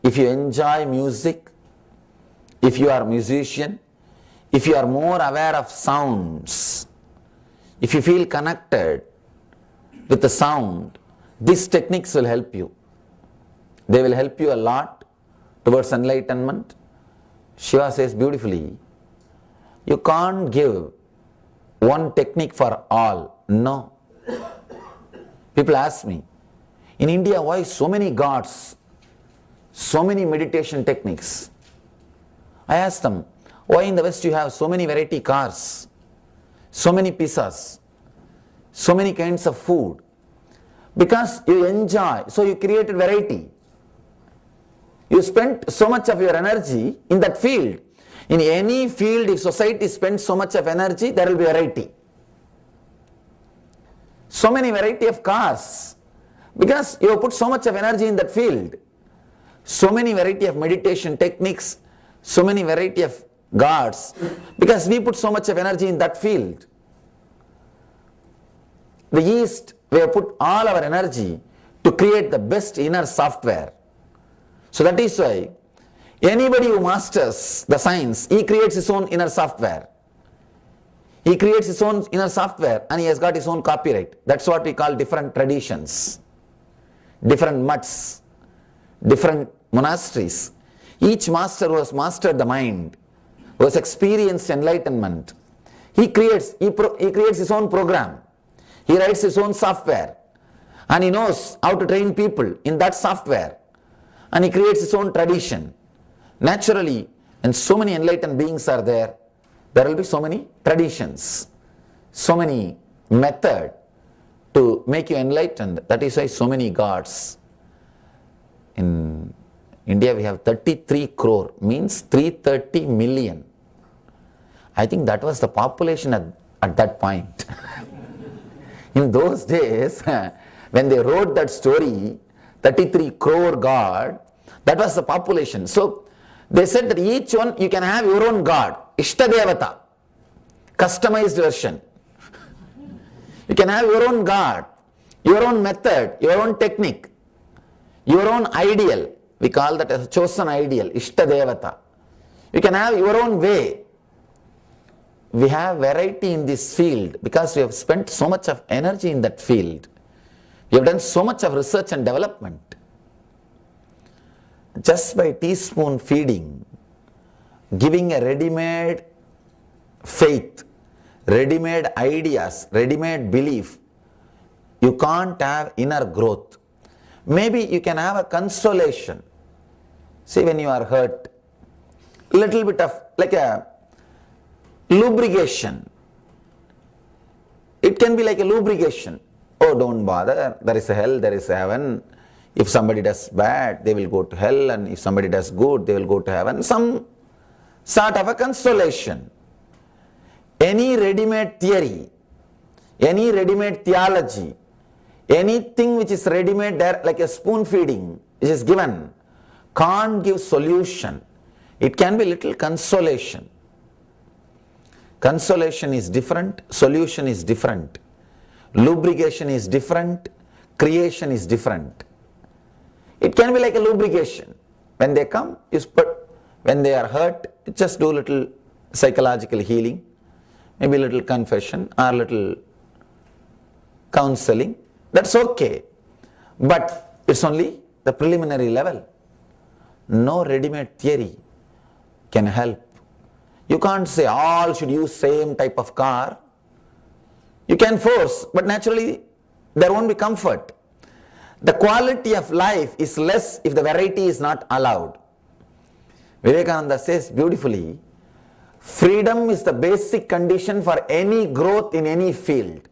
If you enjoy music, if you are a musician, if you are more aware of sounds, if you feel connected with the sound, these techniques will help you. They will help you a lot towards enlightenment. Shiva says beautifully, you can't give one technique for all. No. People ask me, in India, why so many gods, so many meditation techniques? I ask them, why in the West you have so many variety cars, so many pizzas, so many kinds of food? Because you enjoy, so you created variety. You spent so much of your energy in that field. In any field, if society spends so much of energy, there will be variety. So many variety of cars, because you have put so much of energy in that field. So many variety of meditation techniques, so many variety of gods, because we put so much of energy in that field. The East, we have put all our energy to create the best inner software. So that is why anybody who masters the science, he creates his own inner software. He creates his own inner software and he has got his own copyright. That's what we call different traditions, different mutts, different monasteries. Each master who has mastered the mind, who has experienced enlightenment, he creates his own program. He writes his own software and he knows how to train people in that software, and he creates his own tradition. Naturally, and so many enlightened beings are there, there will be so many traditions, so many methods to make you enlightened. That is why so many gods. In India we have 33 crore, means 330 million. I think that was the population at that point. In those days, when they wrote that story, 33 crore God, that was the population. So they said that each one you can have your own God, Ishtadevata, customized version. You can have your own God, your own method, your own technique, your own ideal. We call that a chosen ideal, Ishtadevata. You can have your own way. We have variety in this field because we have spent so much of energy in that field. We have done so much of research and development. Just by teaspoon feeding, giving a ready-made faith, ready-made ideas, ready-made belief, you can't have inner growth. Maybe you can have a consolation. See, when you are hurt, little bit of like a lubrication. It can be like a lubrication. Oh, don't bother, there is a hell, there is a heaven. If somebody does bad, they will go to hell, and if somebody does good, they will go to heaven. Some sort of a consolation. Any ready-made theory, any ready-made theology, anything which is ready-made there, like a spoon feeding, which is given, can't give solution. It can be little consolation. Consolation is different, solution is different. Lubrication is different, creation is different. It can be like a lubrication. When they come, you put, when they are hurt, you just do little psychological healing, maybe little confession or little counseling, that's okay. But it's only the preliminary level. No ready-made theory can help. You can't say all should use same type of car. You can force, but naturally there won't be comfort. The quality of life is less if the variety is not allowed. Vivekananda says beautifully, freedom is the basic condition for any growth in any field.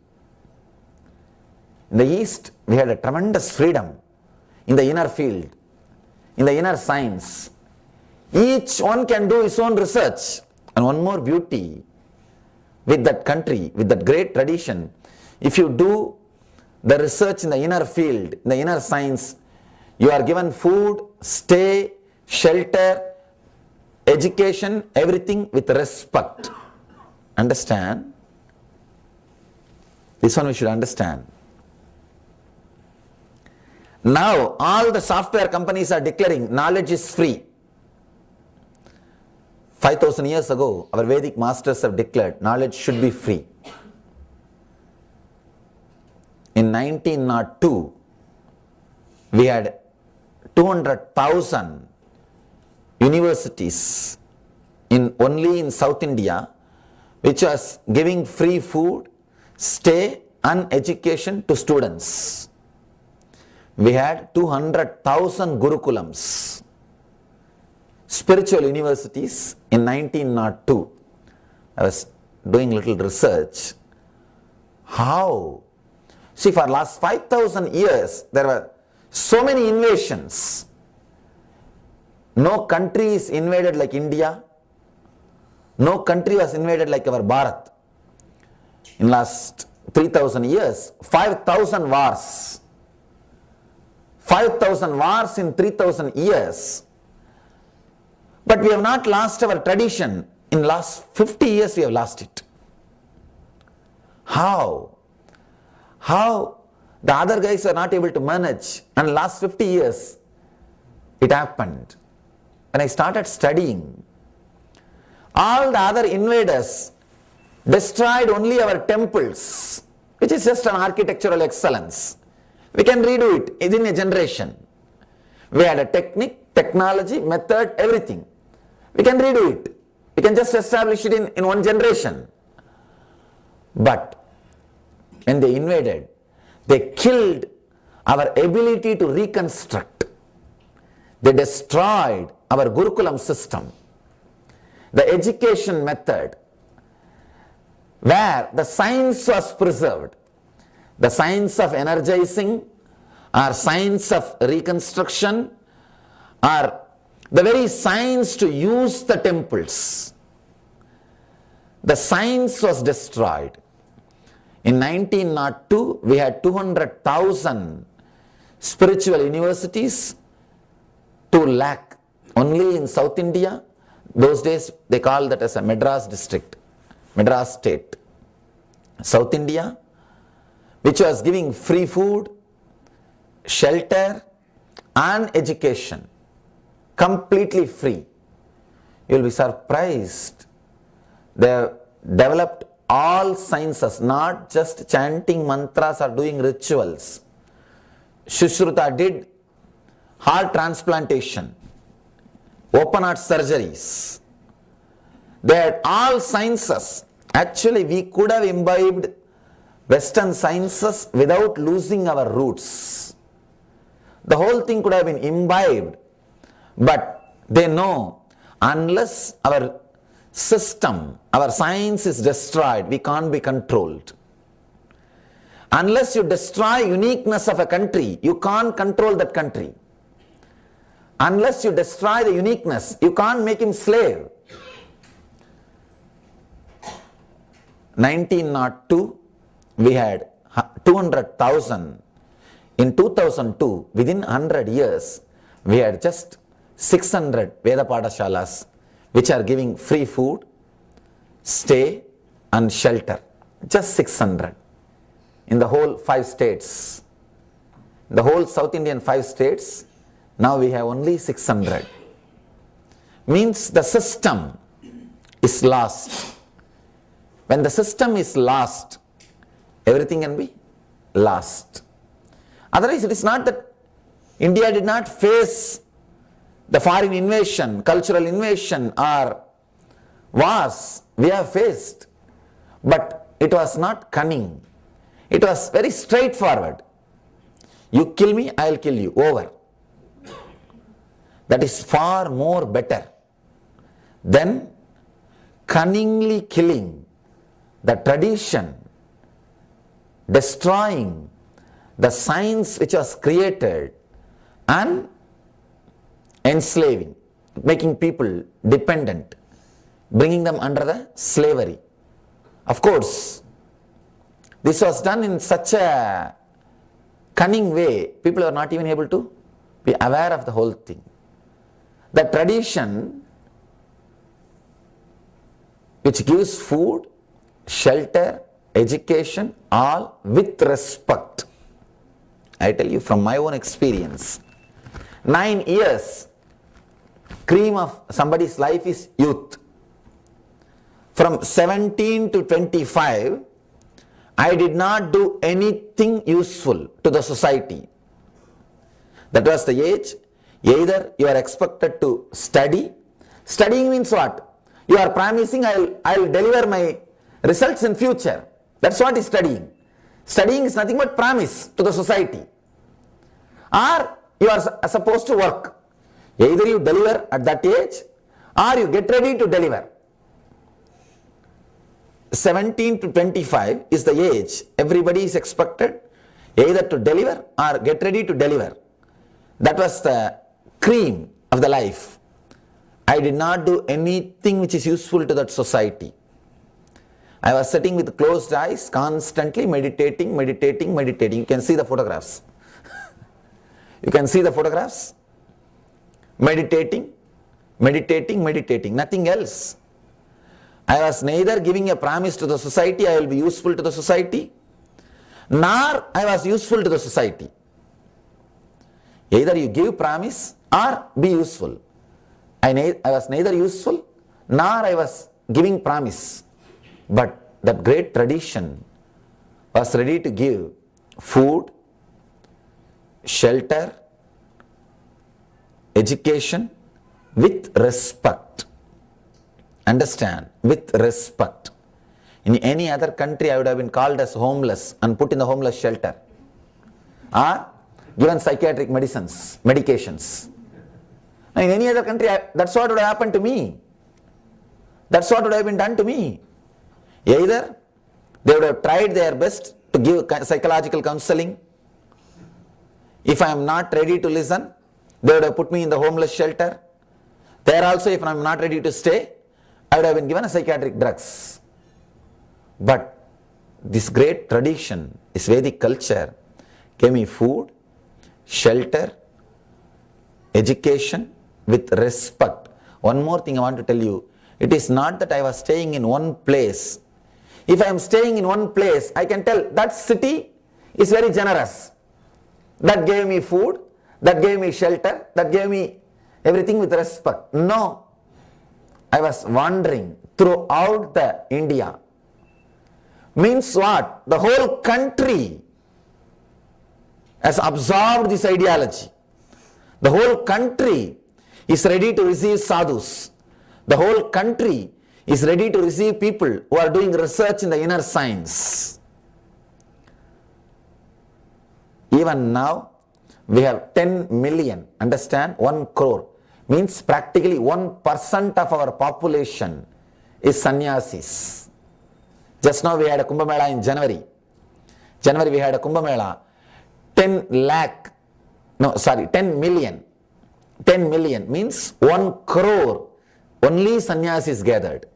In the East, we had a tremendous freedom in the inner field, in the inner science. Each one can do his own research. And one more beauty with that country, with that great tradition, if you do the research in the inner field, in the inner science, you are given food, stay, shelter, education, everything with respect. Understand? This one we should understand. Now, all the software companies are declaring knowledge is free. 5,000 years ago, our Vedic masters have declared knowledge should be free. In 1902, we had 200,000 universities only in South India, which was giving free food, stay and education to students. We had 200,000 Gurukulams, spiritual universities in 1902. I was doing little research. How? See, for last 5,000 years, there were so many invasions. No country is invaded like India. No country was invaded like our Bharat. In last 3,000 years, 5,000 wars. 5,000 wars in 3,000 years. But we have not lost our tradition. In last 50 years, we have lost it. How? How the other guys were not able to manage, and last 50 years, it happened. When I started studying, all the other invaders destroyed only our temples, which is just an architectural excellence. We can redo it within a generation. We had a technique, technology, method, everything. We can redo it. We can just establish it in one generation. But when they invaded, they killed our ability to reconstruct. They destroyed our Gurukulam system, the education method, where the science was preserved. The science of energizing, or science of reconstruction, or the very science to use the temples. The science was destroyed. In 1902, we had 200,000 spiritual universities, 2 lakh only in South India. Those days, they call that as a Madras district, Madras state. South India, which was giving free food, shelter and education, completely free. You will be surprised. They have developed all sciences, not just chanting mantras or doing rituals. Shushruta did heart transplantation, open heart surgeries. They had all sciences. Actually, we could have imbibed Western sciences without losing our roots. The whole thing could have been imbibed, but they know unless our system, our science is destroyed, we can't be controlled. Unless you destroy uniqueness of a country, you can't control that country. Unless you destroy the uniqueness, you can't make him slave. 1902, we had 200,000. In 2002, within 100 years, we had just 600 Veda Padashalas, which are giving free food, stay and shelter. Just 600. In the whole 5 states. The whole South Indian 5 states, now we have only 600. Means the system is lost. When the system is lost, everything can be lost. Otherwise, it is not that India did not face the foreign invasion, cultural invasion or wars. We have faced. But it was not cunning. It was very straightforward. You kill me, I will kill you. Over. That is far more better than cunningly killing the tradition, destroying the science which was created, and enslaving, making people dependent, bringing them under the slavery. Of course, this was done in such a cunning way, people are not even able to be aware of the whole thing. The tradition which gives food, shelter, education, all with respect. I tell you from my own experience, 9 years, cream of somebody's life is youth. From 17 to 25, I did not do anything useful to the society. That was the age. Either you are expected to study. Studying means what? You are promising I will deliver my results in future. That's what is studying. Studying is nothing but promise to the society. Or you are supposed to work. Either you deliver at that age or you get ready to deliver. 17 to 25 is the age everybody is expected either to deliver or get ready to deliver. That was the cream of the life. I did not do anything which is useful to that society. I was sitting with closed eyes, constantly meditating. You can see the photographs. You can see the photographs. Meditating, nothing else. I was neither giving a promise to the society, I will be useful to the society, nor I was useful to the society. Either you give promise or be useful. I was neither useful nor I was giving promise. But that great tradition was ready to give food, shelter, education with respect. Understand, with respect. In any other country, I would have been called as homeless and put in the homeless shelter, or given psychiatric medications. In any other country, that's what would have happened to me. That's what would have been done to me. Either they would have tried their best to give psychological counseling. If I am not ready to listen, they would have put me in the homeless shelter. There also, if I am not ready to stay, I would have been given a psychiatric drugs. But this great tradition, this Vedic culture, gave me food, shelter, education with respect. One more thing I want to tell you. It is not that I was staying in one place. If I am staying in one place, I can tell that city is very generous. That gave me food, that gave me shelter, that gave me everything with respect. No. I was wandering throughout the India. Means what? The whole country has absorbed this ideology. The whole country is ready to receive sadhus. The whole country is ready to receive people who are doing research in the inner science. Even now, we have 10 million, understand? 1 crore. Means practically 1% of our population is sannyasis. Just now we had a Kumbh Mela in January. We had a Kumbh Mela. 10 million. 10 million means 1 crore. Only sannyasis gathered.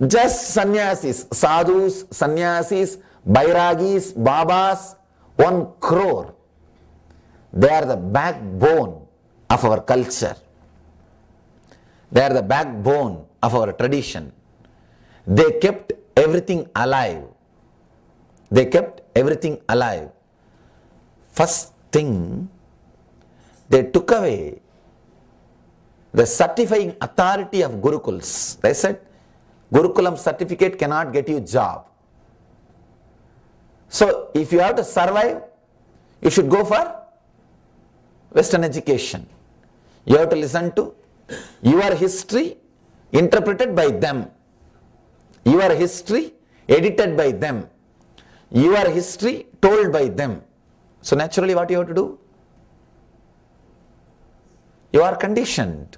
Just sannyasis, sadhus, sannyasis, bairagis, babas, 1 crore. They are the backbone of our culture. They are the backbone of our tradition. They kept everything alive. They kept everything alive. First thing, they took away the certifying authority of Gurukuls. They said, Gurukulam certificate cannot get you job. So if you have to survive, you should go for Western education. You have to listen to your history interpreted by them, your history edited by them, your history told by them. So naturally what you have to do? You are conditioned.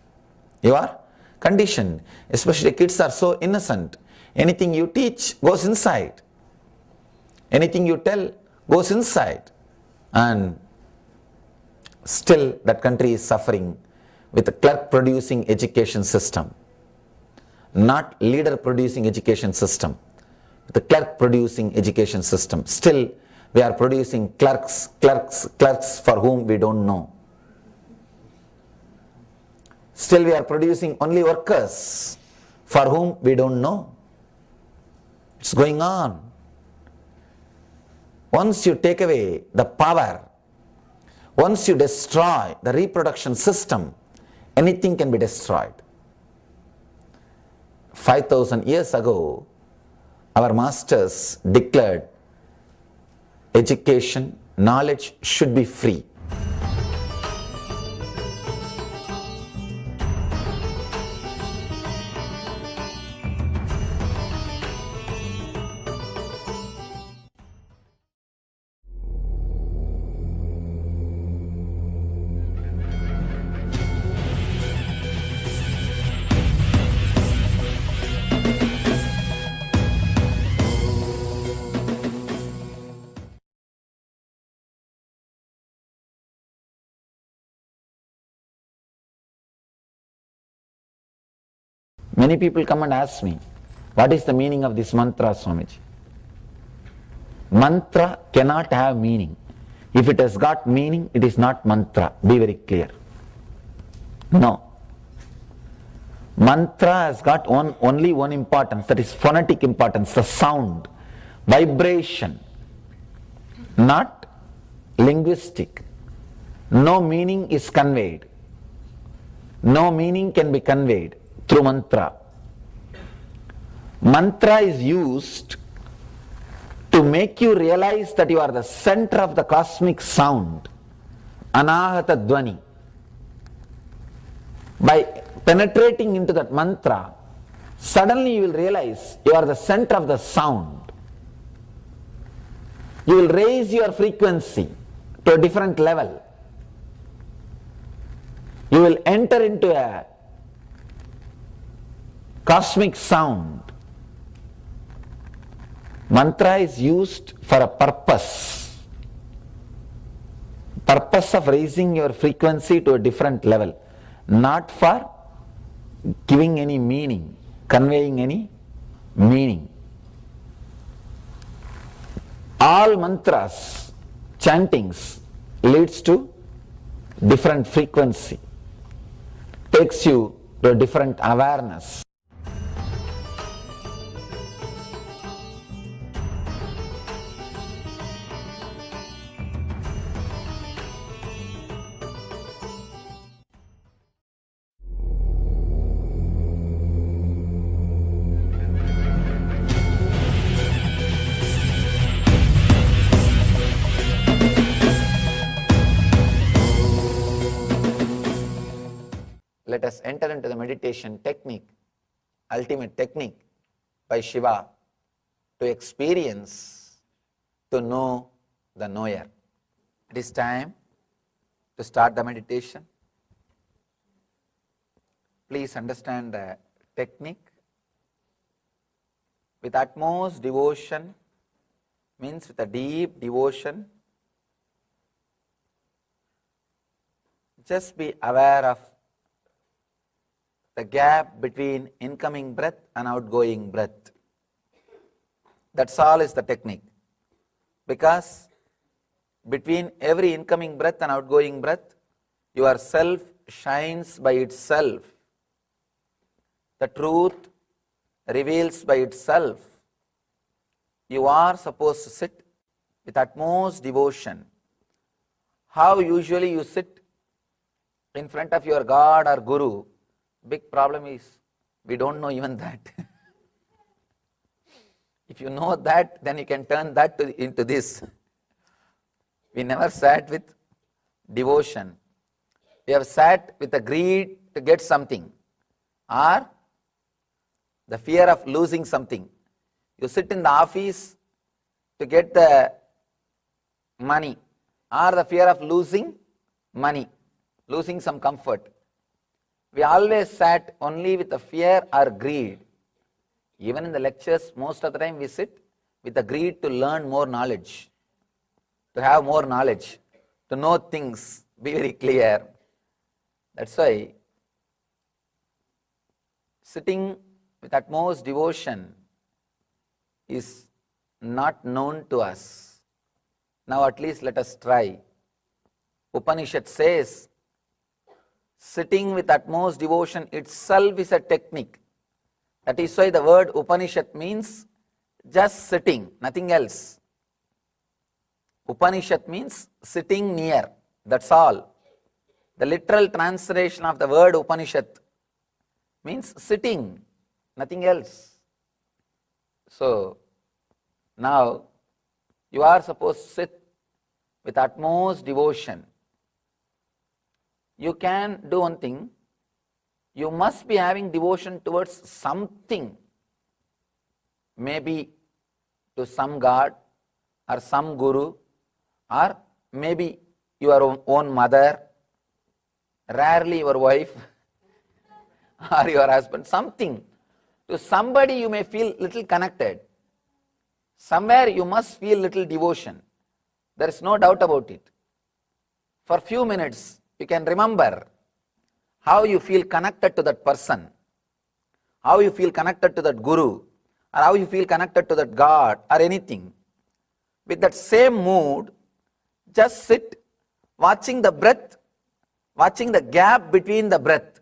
You are conditioned. Especially kids are so innocent. Anything you teach goes inside. Anything you tell goes inside. And still that country is suffering with a clerk producing education system. Not leader producing education system. With a clerk producing education system. Still we are producing clerks for whom we don't know. Still we are producing only workers for whom we don't know. It's going on. Once you take away the power, once you destroy the reproduction system, anything can be destroyed. 5,000 years ago, our masters declared education, knowledge should be free. Many people come and ask me, what is the meaning of this mantra, Swamiji? Mantra cannot have meaning. If it has got meaning, it is not mantra. Be very clear. No. Mantra has got only one importance, that is phonetic importance, the sound, vibration, not linguistic. No meaning is conveyed. No meaning can be conveyed through mantra. Mantra is used to make you realize that you are the center of the cosmic sound, anahata dvani. By penetrating into that mantra, suddenly you will realize you are the center of the sound. You will raise your frequency to a different level. You will enter into a cosmic sound. Mantra is used for a purpose. Purpose of raising your frequency to a different level. Not for giving any meaning, conveying any meaning. All mantras, chantings leads to different frequency. Takes you to a different awareness. Let us enter into the meditation technique, ultimate technique by Shiva, to experience, to know the knower. It is time to start the meditation. Please understand the technique. With utmost devotion, means with a deep devotion, just be aware of the gap between incoming breath and outgoing breath. That's all is the technique. Because between every incoming breath and outgoing breath, your self shines by itself. The truth reveals by itself. You are supposed to sit with utmost devotion. How usually you sit in front of your God or Guru? Big problem is, we don't know even that. If you know that, then you can turn that into this. We never sat with devotion. We have sat with a greed to get something, or the fear of losing something. You sit in the office to get the money, or the fear of losing money, losing some comfort. We always sat only with the fear or greed. Even in the lectures, most of the time we sit with the greed to learn more knowledge, to have more knowledge, to know things, be very clear. That's why sitting with utmost devotion is not known to us. Now at least let us try. Upanishad says, sitting with utmost devotion itself is a technique. That is why the word Upanishad means just sitting, nothing else. Upanishad means sitting near, that's all. The literal translation of the word Upanishad means sitting, nothing else. So, now you are supposed to sit with utmost devotion. You can do one thing. You must be having devotion towards something, maybe to some God or some Guru, or maybe your own mother, rarely your wife or your husband, something. To somebody you may feel little connected. Somewhere you must feel little devotion. There is no doubt about it. For few minutes you can remember how you feel connected to that person, how you feel connected to that Guru, or how you feel connected to that God or anything. With that same mood, just sit watching the breath, watching the gap between the breath.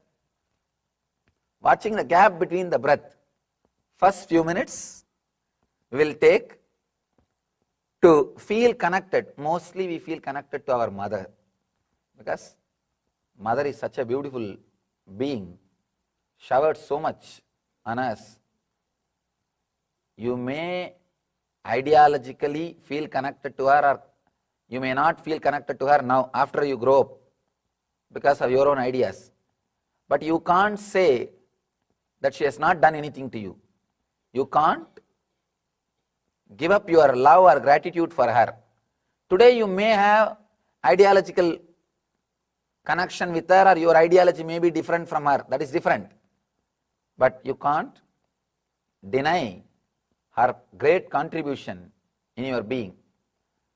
Watching the gap between the breath. First few minutes we will take to feel connected. Mostly we feel connected to our mother, because mother is such a beautiful being, showered so much on us. You may ideologically feel connected to her, or you may not feel connected to her now after you grow up because of your own ideas. But you can't say that she has not done anything to you. You can't give up your love or gratitude for her. Today you may have ideological connection with her, or your ideology may be different from her, that is different. But you can't deny her great contribution in your being.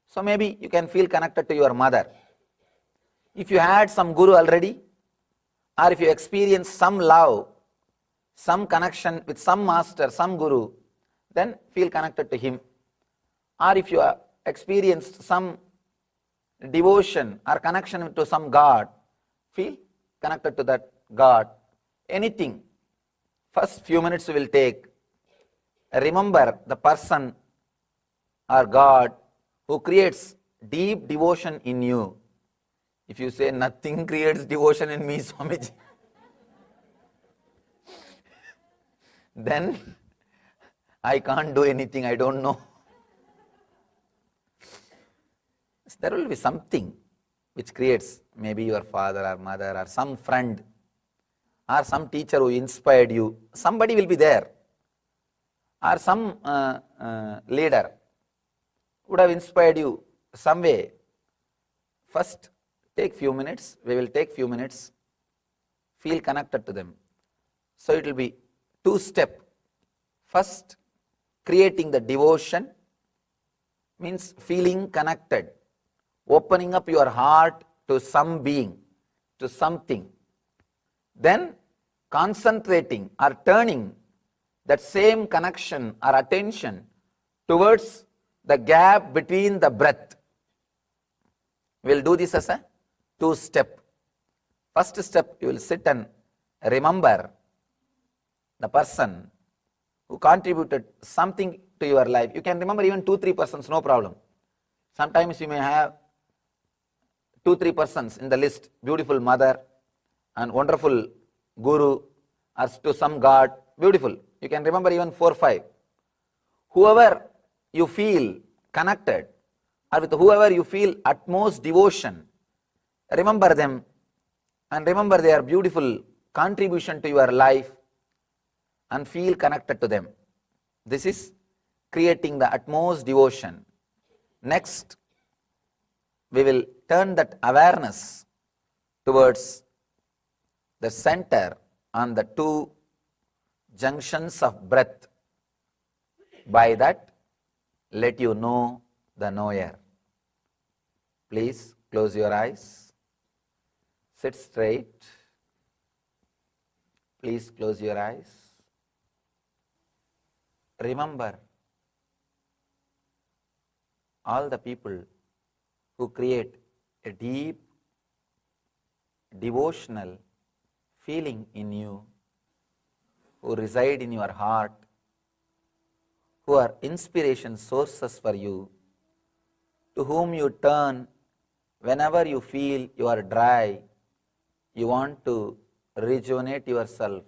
So maybe you can feel connected to your mother. If you had some Guru already, or if you experience some love, some connection with some master, some Guru, then feel connected to him. Or if you have experienced some devotion or connection to some God, feel connected to that God. Anything. First few minutes we will take. Remember the person or God who creates deep devotion in you. If you say nothing creates devotion in me, Swamiji, then I can't do anything, I don't know. There will be something which creates, maybe your father or mother or some friend or some teacher who inspired you. Somebody will be there, or some leader would have inspired you some way. First take few minutes, we will take few minutes, feel connected to them. So it will be two-step. First, creating the devotion means feeling connected, opening up your heart to some being, to something. Then concentrating or turning that same connection or attention towards the gap between the breath. We will do this as a two-step. First step, you will sit and remember the person who contributed something to your life. You can remember even 2-3 persons, no problem. Sometimes you may have 2-3 persons in the list, beautiful mother and wonderful Guru, or to some God, beautiful. You can remember even 4-5. whoever you feel connected, or with whoever you feel utmost devotion, remember them and remember their beautiful contribution to your life and feel connected to them. This is creating the utmost devotion. Next, we will turn that awareness towards the center on the two junctions of breath. By that, let you know the knower. Please close your eyes. Sit straight. Please close your eyes. Remember all the people who create a deep devotional feeling in you, who reside in your heart, who are inspiration sources for you, to whom you turn whenever you feel you are dry, you want to rejuvenate yourself,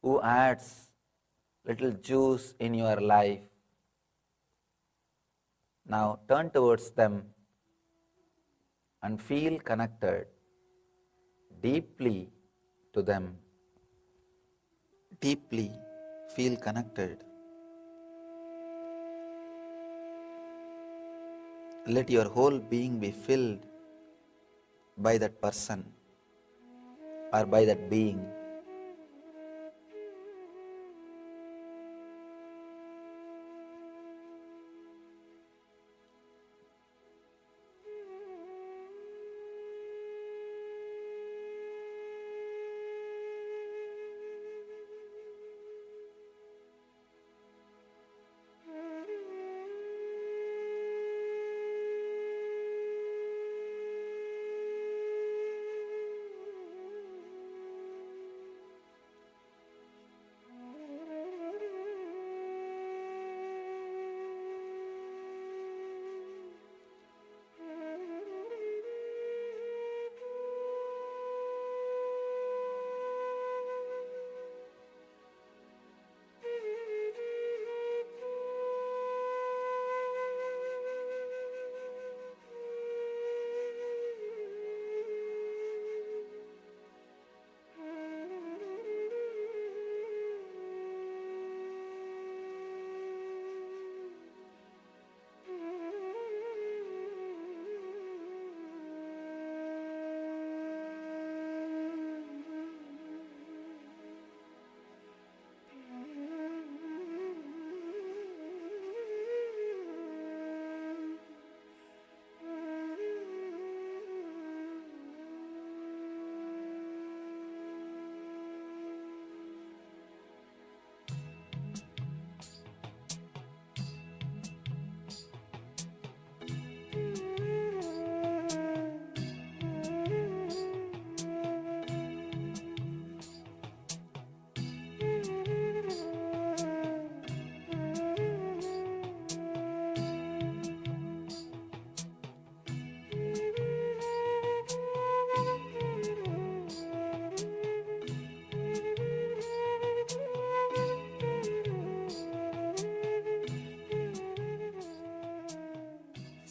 who adds little juice in your life. Now turn towards them and feel connected deeply to them. Deeply feel connected. Let your whole being be filled by that person or by that being.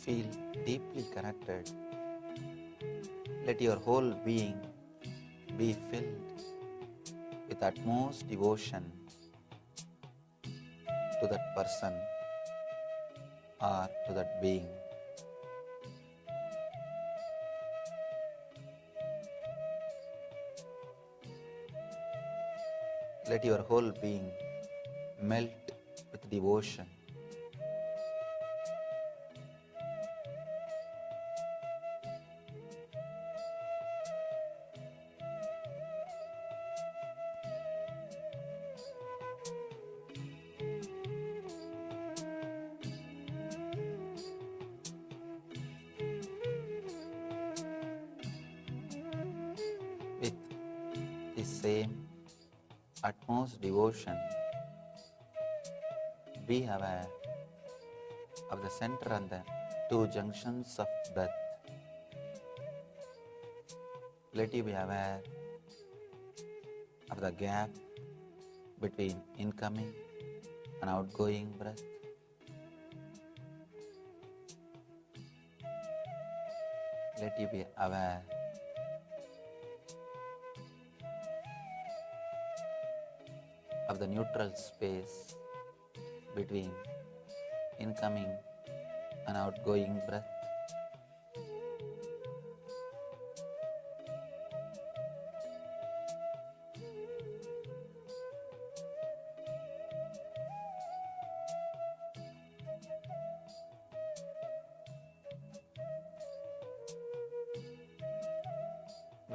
Feel deeply connected. Let your whole being be filled with utmost devotion to that person or to that being. Let your whole being melt with devotion. With the same utmost devotion, be aware of the center and the two junctions of breath. Let you be aware of the gap between incoming and outgoing breath. Let you be aware of the neutral space between incoming and outgoing breath.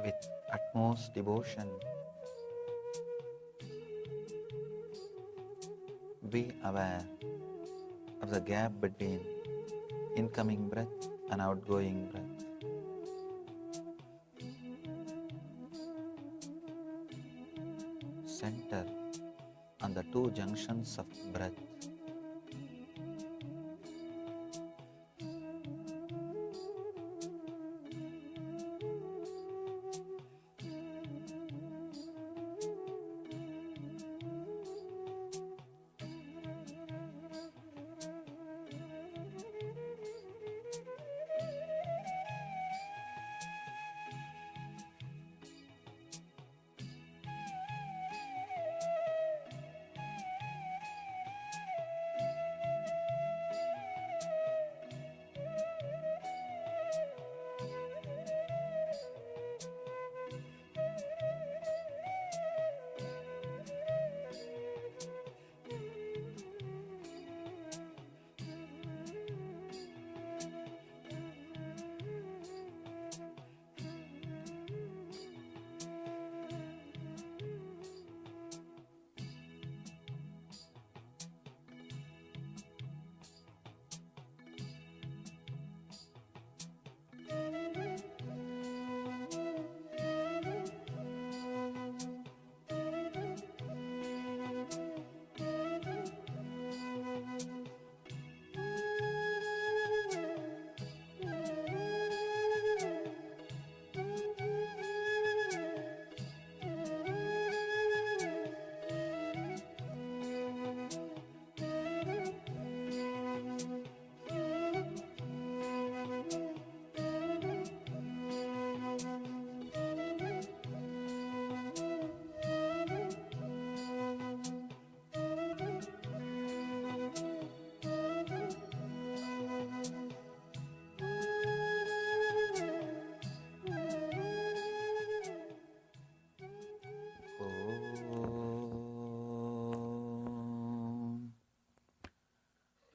With utmost devotion, be aware of the gap between incoming breath and outgoing breath. Center on the two junctions of breath.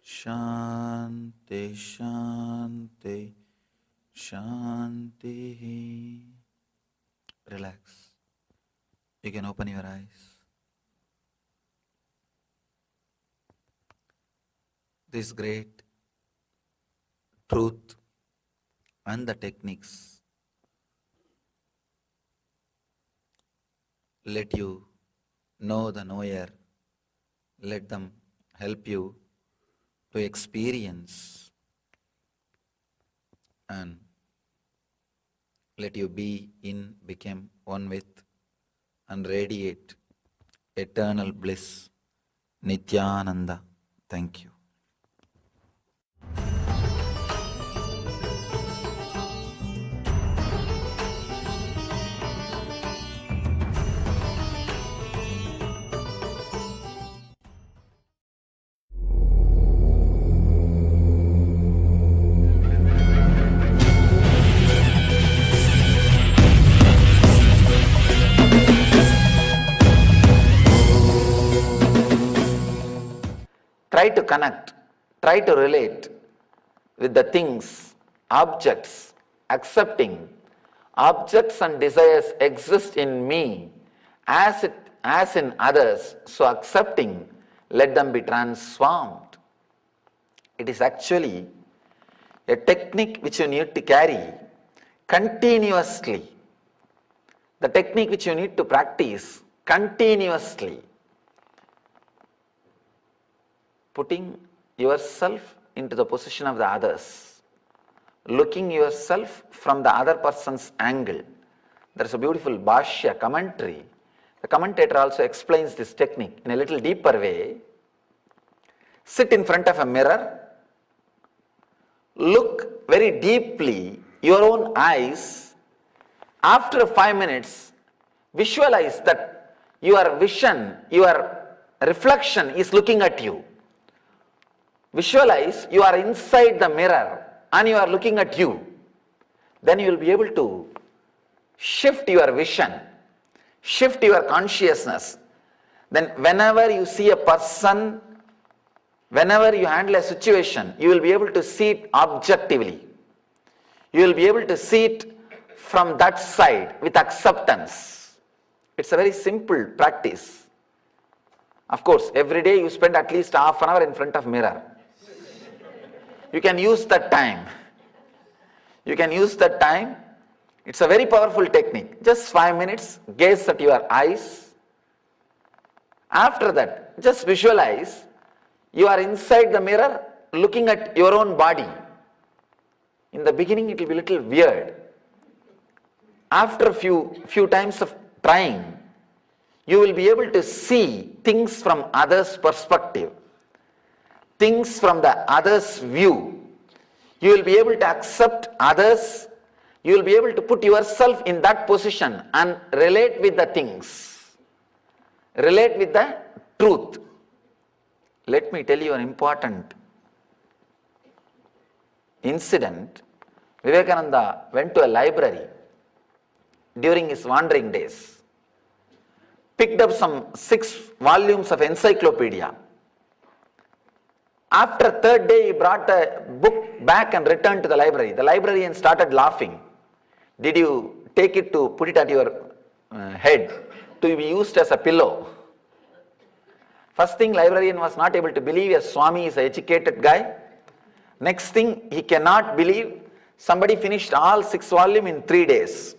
Shanti, Shanti, Shanti. Relax. You can open your eyes. This great truth and the techniques let you know the knower. Let them help you to experience and let you be in, become one with and radiate eternal bliss. Nithyananda. Thank you. Try to connect, try to relate with the things, objects, accepting objects and desires exist in me as in others, so accepting, let them be transformed. It is actually a technique which you need to carry continuously, the technique which you need to practice continuously. Putting yourself into the position of the others, looking yourself from the other person's angle. There is a beautiful Bhashya commentary. The commentator also explains this technique in a little deeper way. Sit in front of a mirror, look very deeply your own eyes. After 5 minutes, visualize that your vision, your reflection is looking at you. Visualize you are inside the mirror and you are looking at you. Then you will be able to shift your vision, shift your consciousness. Then whenever you see a person, whenever you handle a situation, you will be able to see it objectively. You will be able to see it from that side with acceptance. It's a very simple practice. Of course, every day you spend at least half an hour in front of mirror. You can use that time. You can use that time. It's a very powerful technique. Just 5 minutes, gaze at your eyes. After that, just visualize you are inside the mirror looking at your own body. In the beginning, it will be a little weird. After a few times of trying, you will be able to see things from others' perspective, things from the others' view. You will be able to accept others. You will be able to put yourself in that position and relate with the things, relate with the truth. Let me tell you an important incident. Vivekananda went to a library during his wandering days, picked up some 6 volumes of encyclopedia. After third day, he brought a book back and returned to the library. The librarian started laughing. Did you take it to put it at your head to be used as a pillow? First thing, librarian was not able to believe a Swami is an educated guy. Next thing, he cannot believe somebody finished all 6 volumes in 3 days.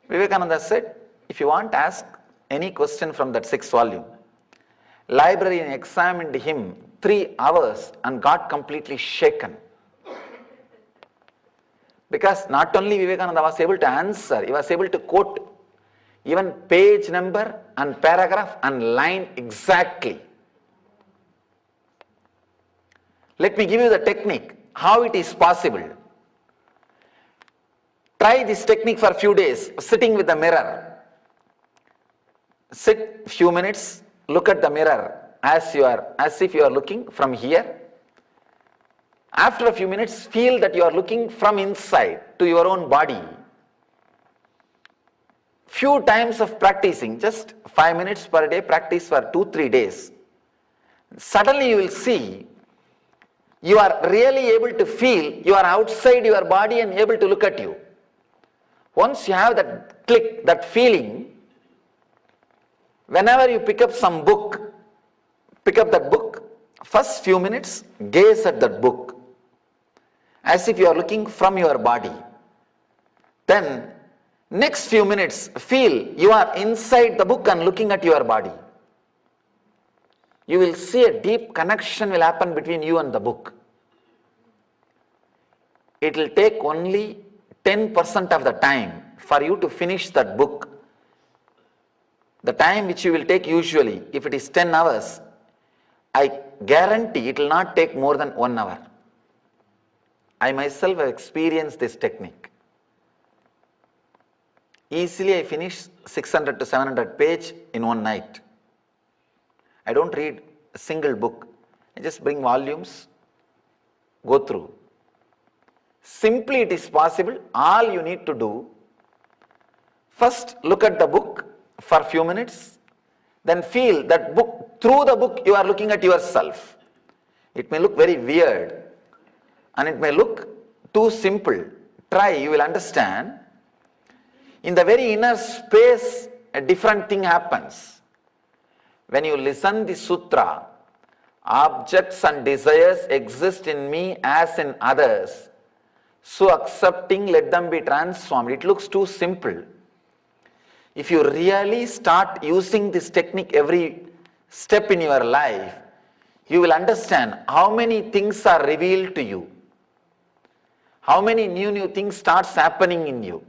Vivekananda said, if you want, ask any question from that 6 volume. Librarian examined him 3 hours and got completely shaken. Because not only Vivekananda was able to answer, he was able to quote even page number and paragraph and line exactly. Let me give you the technique, how it is possible. Try this technique for a few days, sitting with the mirror. Sit few minutes, look at the mirror as if you are looking from here. After a few minutes, feel that you are looking from inside to your own body. Few times of practicing, just 5 minutes per day, practice for 2-3 days. Suddenly you will see you are really able to feel you are outside your body and able to look at you. Once you have that click, that feeling, whenever you pick up some book, pick up that book, first few minutes, gaze at that book as if you are looking from your body. Then next few minutes, feel you are inside the book and looking at your body. You will see a deep connection will happen between you and the book. It will take only 10% of the time for you to finish that book. The time which you will take usually, if it is 10 hours, I guarantee it will not take more than 1 hour. I myself have experienced this technique. Easily I finish 600 to 700 pages in one night. I don't read a single book. I just bring volumes, go through. Simply it is possible. All you need to do, first look at the book for a few minutes, then feel that book, through the book you are looking at yourself. It may look very weird and it may look too simple. Try, you will understand. In the very inner space, a different thing happens. When you listen the sutra, objects and desires exist in me as in others. So accepting, let them be transformed. It looks too simple. If you really start using this technique every step in your life, you will understand how many things are revealed to you. How many new things starts happening in you.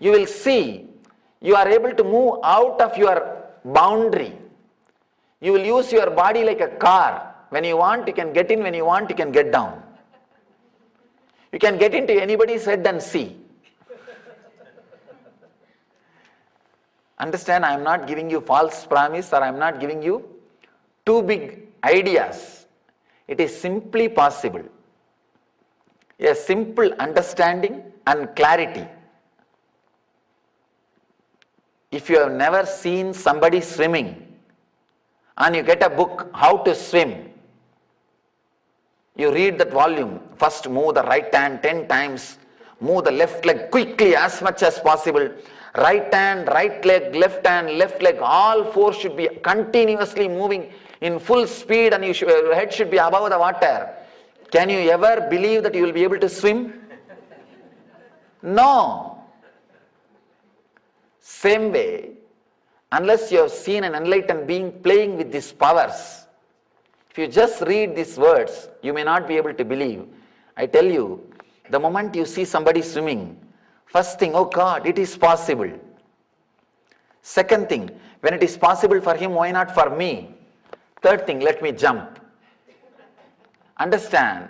You will see you are able to move out of your boundary. You will use your body like a car. When you want, you can get in. When you want, you can get down. You can get into anybody's head and see. Understand, I am not giving you false promise, or I am not giving you too big ideas. It is simply possible. A simple understanding and clarity. If you have never seen somebody swimming and you get a book, How to Swim, you read that volume, first move the right hand 10 times, move the left leg quickly as much as possible, right hand, right leg, left hand, left leg, all four should be continuously moving in full speed, and your head should be above the water. Can you ever believe that you will be able to swim? No. Same way, unless you have seen an enlightened being playing with these powers, if you just read these words, you may not be able to believe. I tell you, the moment you see somebody swimming, first thing, oh God, it is possible. Second thing, when it is possible for him, why not for me? Third thing, let me jump. Understand,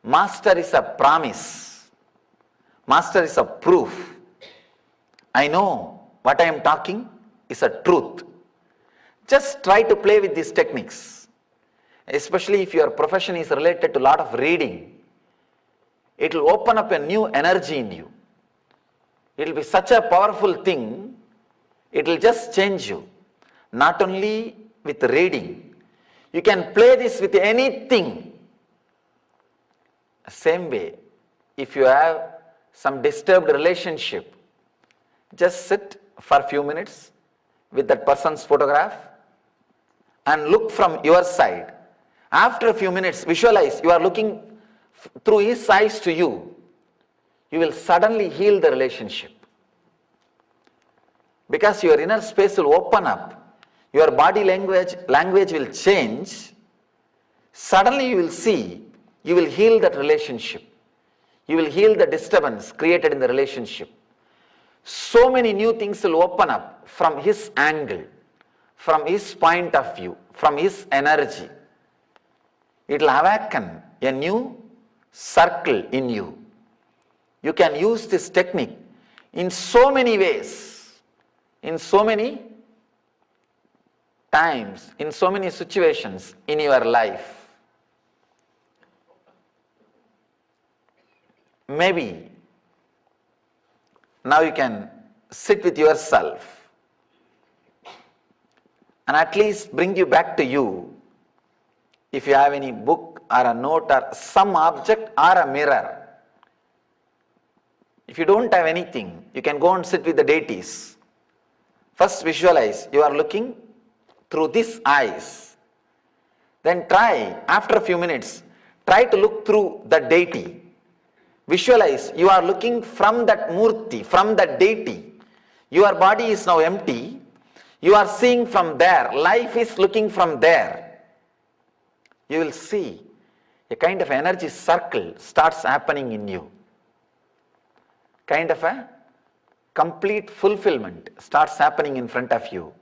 Master is a promise. Master is a proof. I know what I am talking is a truth. Just try to play with these techniques. Especially if your profession is related to a lot of reading. It will open up a new energy in you. It will be such a powerful thing, it will just change you. Not only with reading, you can play this with anything. Same way, if you have some disturbed relationship, just sit for a few minutes with that person's photograph and look from your side. After a few minutes, visualize you are looking through his eyes to you. You will suddenly heal the relationship. Because your inner space will open up, your body language will change. Suddenly you will see, you will heal that relationship. You will heal the disturbance created in the relationship. So many new things will open up from his angle, from his point of view, from his energy. It will awaken a new circle in you. You can use this technique in so many ways, in so many times, in so many situations in your life. Maybe now you can sit with yourself and at least bring you back to you. If you have any book or a note or some object or a mirror. If you don't have anything, you can go and sit with the deities. First visualize you are looking through these eyes. Then try, after a few minutes, try to look through the deity. Visualize you are looking from that murti, from that deity. Your body is now empty. You are seeing from there. Life is looking from there. You will see a kind of energy circle starts happening in you. Kind of a complete fulfillment starts happening in front of you.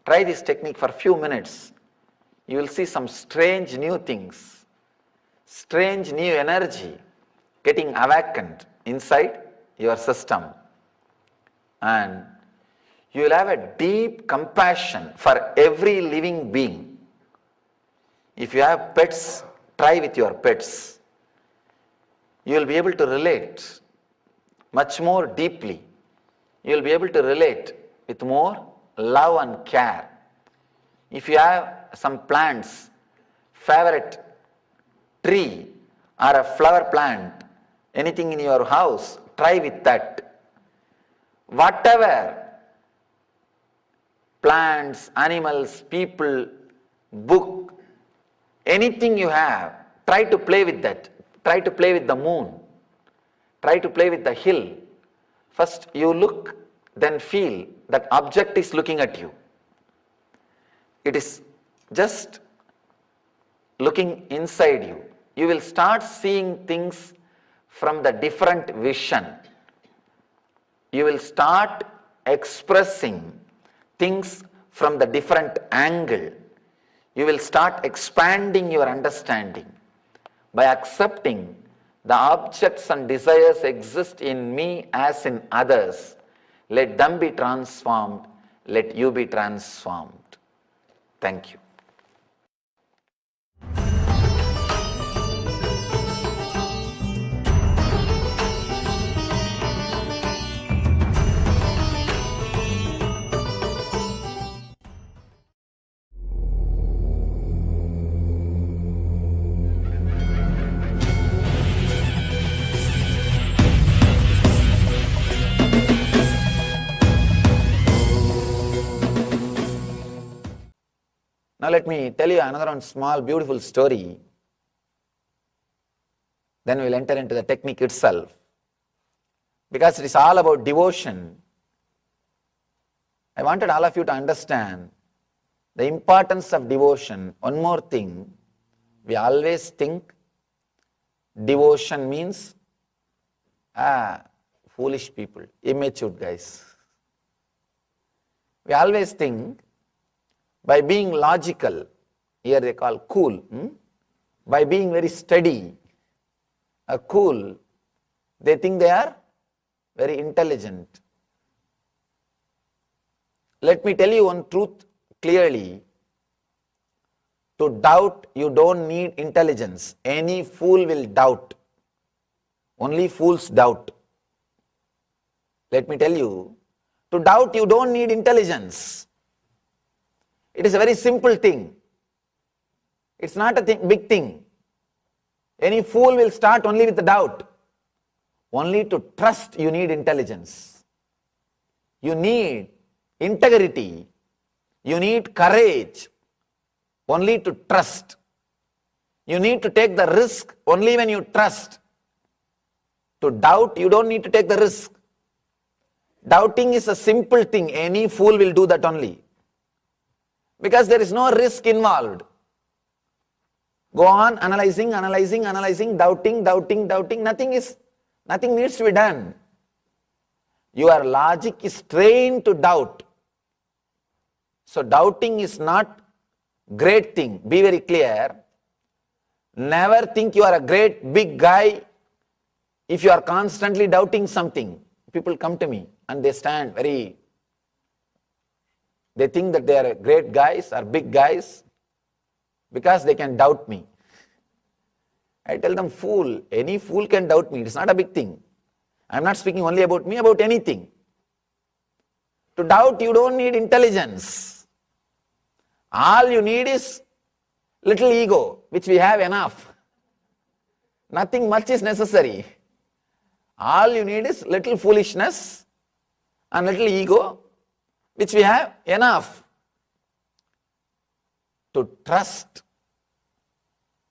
Try this technique for a few minutes. You will see some strange new things, strange new energy getting awakened inside your system. And you will have a deep compassion for every living being. If you have pets, try with your pets. You will be able to relate much more deeply. You will be able to relate with more love and care. If you have some plants, favorite tree or a flower plant, anything in your house, try with that. Whatever plants, animals, people, book, anything you have, try to play with that. Try to play with the moon. Try to play with the hill. First you look, then feel that object is looking at you. It is just looking inside you. You will start seeing things from the different vision. You will start expressing things from the different angle. you will start expanding your understanding by accepting the objects and desires exist in me as in others. Let them be transformed. Let you be transformed. Thank you. Now let me tell you another one small beautiful story. Then we will enter into the technique itself. Because it is all about devotion, I wanted all of you to understand the importance of devotion. One more thing, we always think devotion means foolish people, immature guys. We always think by being logical, here they call cool, by being very steady, cool, they think they are very intelligent. Let me tell you one truth clearly. To doubt, you don't need intelligence. Any fool will doubt. Only fools doubt. Let me tell you, to doubt, you don't need intelligence. It is a very simple thing. It's not a big thing. Any fool will start only with the doubt. Only to trust you need intelligence. You need integrity. You need courage. Only to trust. You need to take the risk only when you trust. To doubt, you don't need to take the risk. Doubting is a simple thing. Any fool will do that only. Because there is no risk involved. Go on analyzing, doubting. Nothing needs to be done. Your logic is trained to doubt. So doubting is not great thing. Be very clear. Never think you are a great big guy if you are constantly doubting something. People come to me and they stand very, they think that they are great guys or big guys because they can doubt me. I tell them, fool, any fool can doubt me. It's not a big thing. I'm not speaking only about me, about anything. To doubt, you don't need intelligence. All you need is little ego, which we have enough. Nothing much is necessary. All you need is little foolishness and little ego, which we have enough. To trust,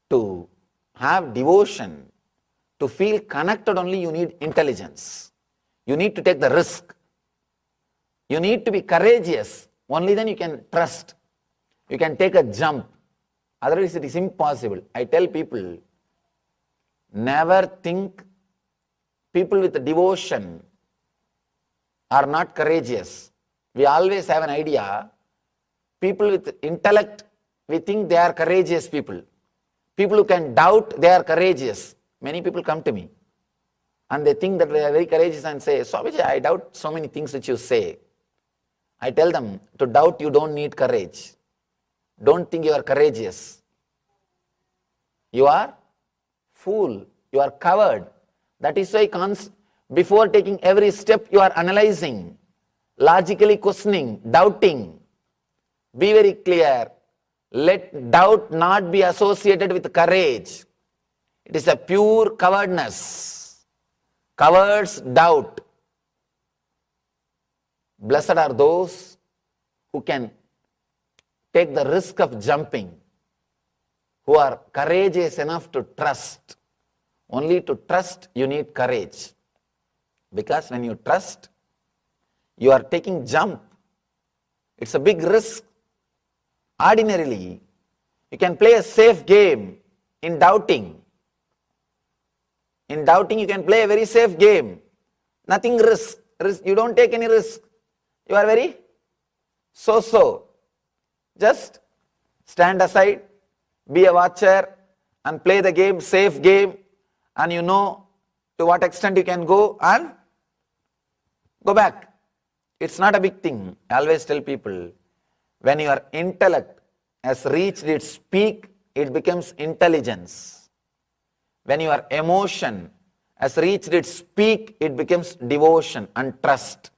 to have devotion, to feel connected only you need intelligence. You need to take the risk. You need to be courageous. Only then you can trust. You can take a jump. Otherwise it is impossible. I tell people, never think people with devotion are not courageous. We always have an idea. People with intellect, we think they are courageous people. People who can doubt, they are courageous. Many people come to me and they think that they are very courageous and say, Swamiji, I doubt so many things which you say. I tell them, to doubt you don't need courage. Don't think you are courageous. You are fool. You are coward. That is why before taking every step you are analyzing, logically questioning, doubting. Be very clear. Let doubt not be associated with courage. It is a pure cowardness. Cowards doubt. Blessed are those who can take the risk of jumping, who are courageous enough to trust. Only to trust you need courage. Because when you trust, you are taking jump. It's a big risk. Ordinarily, you can play a safe game in doubting. In doubting, you can play a very safe game. Nothing risk. You don't take any risk. You are very so-so. Just stand aside, be a watcher and play the game, safe game, and you know to what extent you can go and go back. It's not a big thing. I always tell people, when your intellect has reached its peak, it becomes intelligence. When your emotion has reached its peak, it becomes devotion and trust.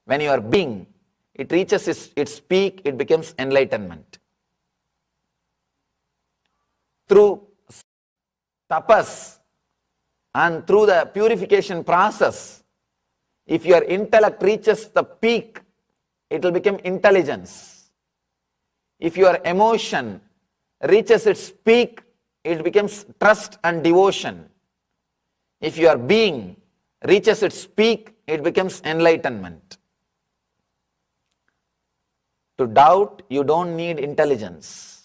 When your being, it reaches its peak, it becomes enlightenment. Through tapas and through the purification process, if your intellect reaches the peak, it will become intelligence. If your emotion reaches its peak, it becomes trust and devotion. If your being reaches its peak, it becomes enlightenment. To doubt, you don't need intelligence.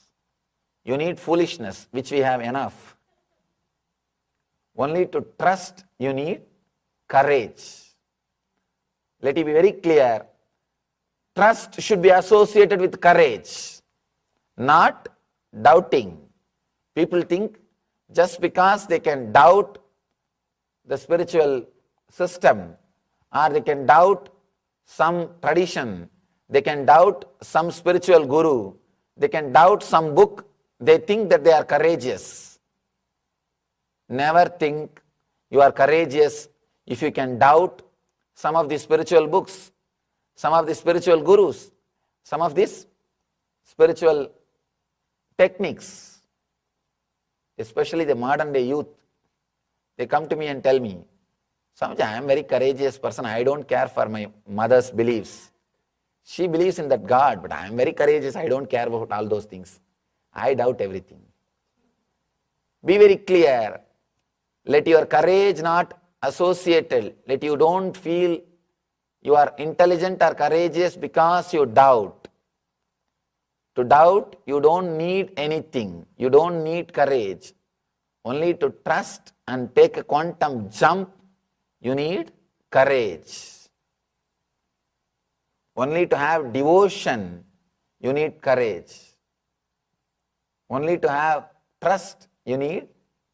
You need foolishness, which we have enough. Only to trust, you need courage. Let it be very clear. Trust should be associated with courage, not doubting. People think just because they can doubt the spiritual system, or they can doubt some tradition, they can doubt some spiritual guru, they can doubt some book, they think that they are courageous. Never think you are courageous if you can doubt some of the spiritual books, some of the spiritual gurus, some of these spiritual techniques, especially the modern day youth. They come to me and tell me, Swamiji, I am a very courageous person, I don't care for my mother's beliefs. She believes in that God, but I am very courageous, I don't care about all those things. I doubt everything. Be very clear. Let your courage not associated. Let you don't feel you are intelligent or courageous because you doubt. To doubt, you don't need anything. You don't need courage. Only to trust and take a quantum jump, you need courage. Only to have devotion, you need courage. Only to have trust, you need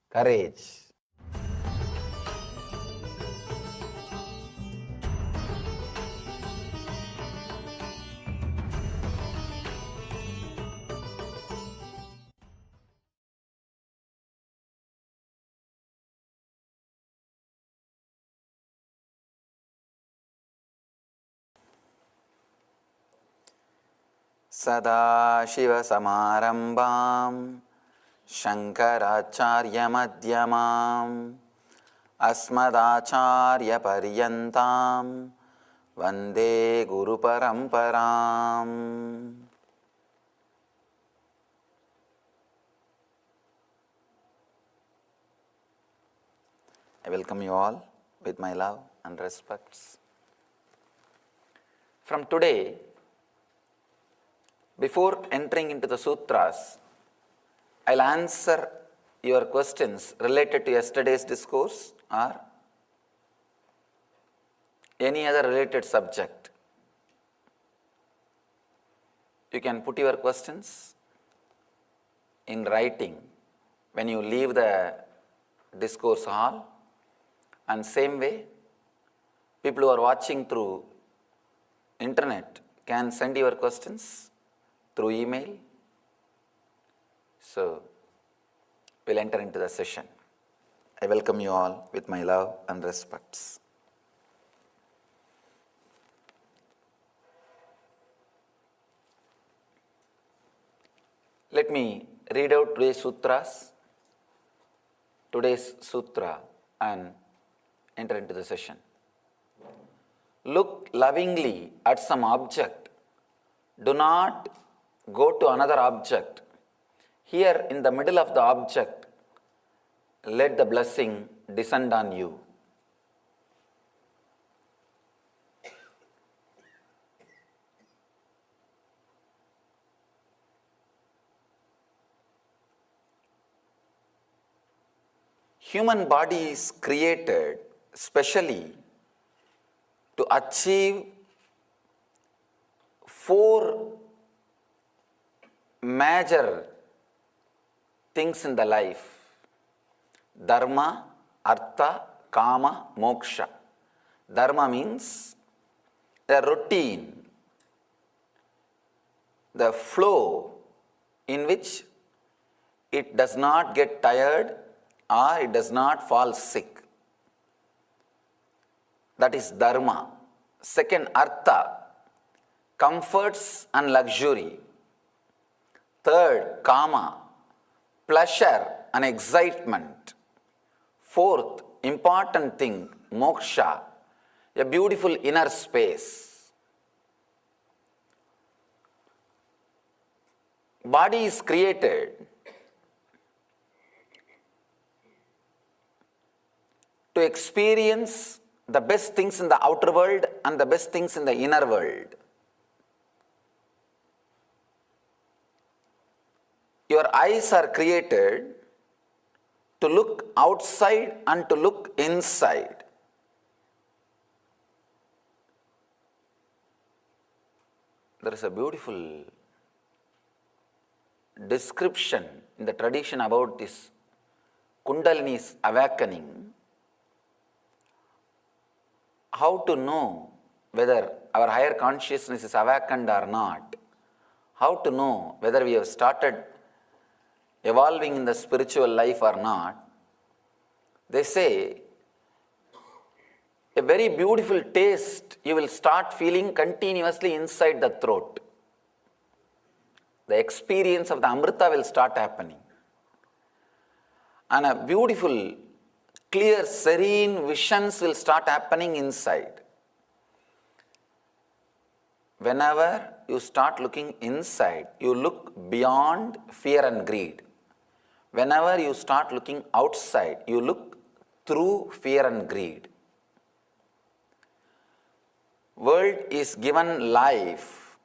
courage. Sada Shiva Samarambam Shankaracharya Madhyamam Asmadacharya Paryantam Vande Guru Paramparam. I welcome you all with my love and respects. From today, before entering into the sutras, I'll answer your questions related to yesterday's discourse or any other related subject. You can put your questions in writing when you leave the discourse hall, and same way, people who are watching through internet can send your questions through email. So, we'll enter into the session. I welcome you all with my love and respects. Let me read out today's sutras, today's sutra, and enter into the session. Look lovingly at some object. Do not go to another object. Here in the middle of the object, let the blessing descend on you. Human body is created specially to achieve 4 major things in the life: dharma, artha, kama, moksha. Dharma means the routine, the flow in which it does not get tired or it does not fall sick. That is dharma. Second, artha, comforts and luxury. Third, kama, pleasure and excitement. Fourth, important thing, moksha, a beautiful inner space. Body is created to experience the best things in the outer world and the best things in the inner world. Your eyes are created to look outside and to look inside. There is a beautiful description in the tradition about this Kundalini's awakening. How to know whether our higher consciousness is awakened or not? How to know whether we have started evolving in the spiritual life or not? They say a very beautiful taste you will start feeling continuously inside the throat. The experience of the Amrita will start happening. And a beautiful, clear, serene visions will start happening inside. Whenever you start looking inside, you look beyond fear and greed. Whenever you start looking outside, you look through fear and greed. World is given life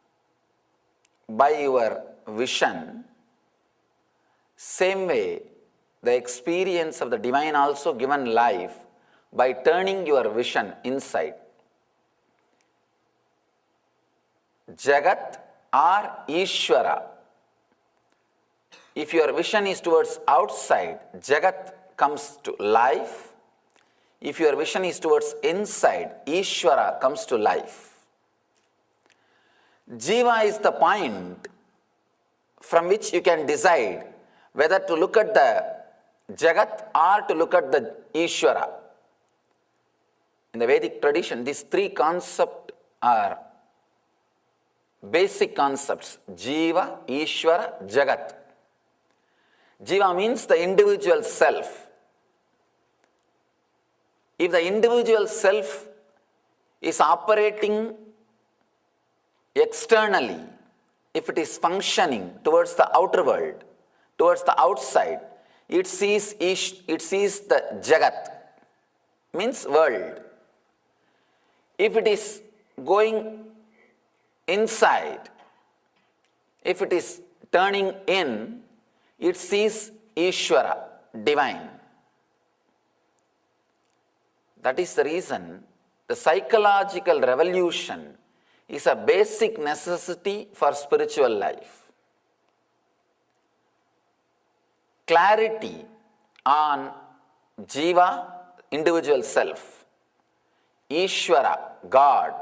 by your vision. Same way, the experience of the divine also given life by turning your vision inside. Jagat or Ishvara. If your vision is towards outside, Jagat comes to life. If your vision is towards inside, Ishvara comes to life. Jiva is the point from which you can decide whether to look at the Jagat or to look at the Ishvara. In the Vedic tradition, these three concepts are basic concepts: Jiva, Ishvara, Jagat. Jiva means the individual self. If the individual self is operating externally, if it is functioning towards the outer world, towards the outside, it sees the Jagat, means world. If it is going inside, if it is turning in, it sees Ishvara, divine. That is the reason the psychological revolution is a basic necessity for spiritual life. Clarity on Jiva, individual self, Ishvara, God,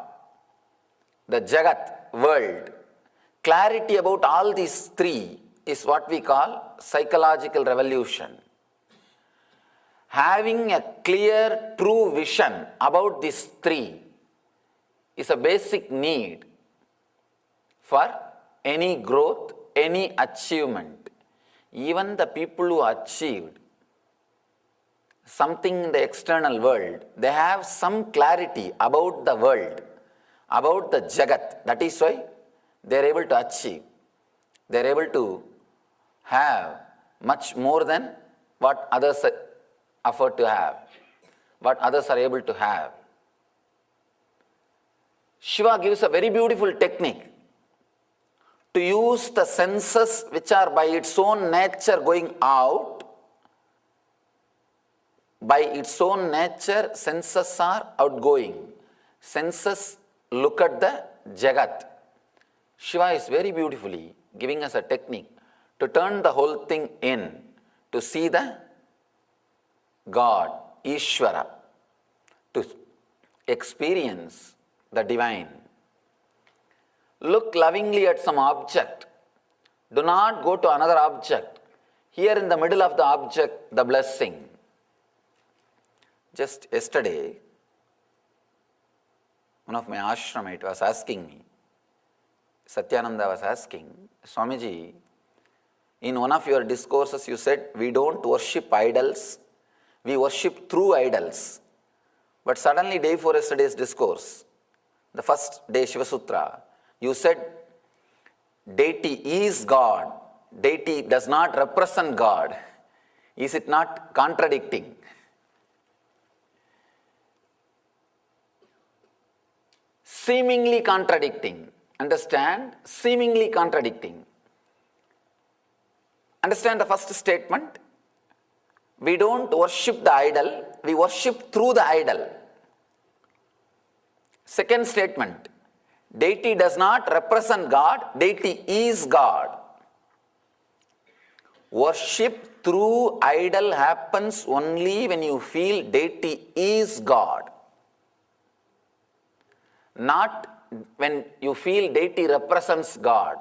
the Jagat, world. Clarity about all these three is what we call psychological revolution. Having a clear, true vision about these three is a basic need for any growth, any achievement. Even the people who achieved something in the external world, they have some clarity about the world, about the Jagat. That is why they are able to achieve. They are able to have much more than what others afford to have, what others are able to have. Shiva gives a very beautiful technique to use the senses which are by its own nature going out. By its own nature, senses are outgoing. Senses look at the Jagat. Shiva is very beautifully giving us a technique to turn the whole thing in, to see the God, Ishvara, to experience the divine. Look lovingly at some object. Do not go to another object. Here in the middle of the object, the blessing. Just yesterday, one of my ashramates was asking me, Nithyananda was asking, Swamiji, in one of your discourses you said, we don't worship idols, we worship through idols. But suddenly, day before yesterday's discourse, the first day Shiva Sutra, you said, deity is God, deity does not represent God. Is it not contradicting? Seemingly contradicting. Understand? Seemingly contradicting. Understand the first statement? We don't worship the idol, we worship through the idol. Second statement, deity does not represent God, deity is God. Worship through idol happens only when you feel deity is God. Not when you feel deity represents God.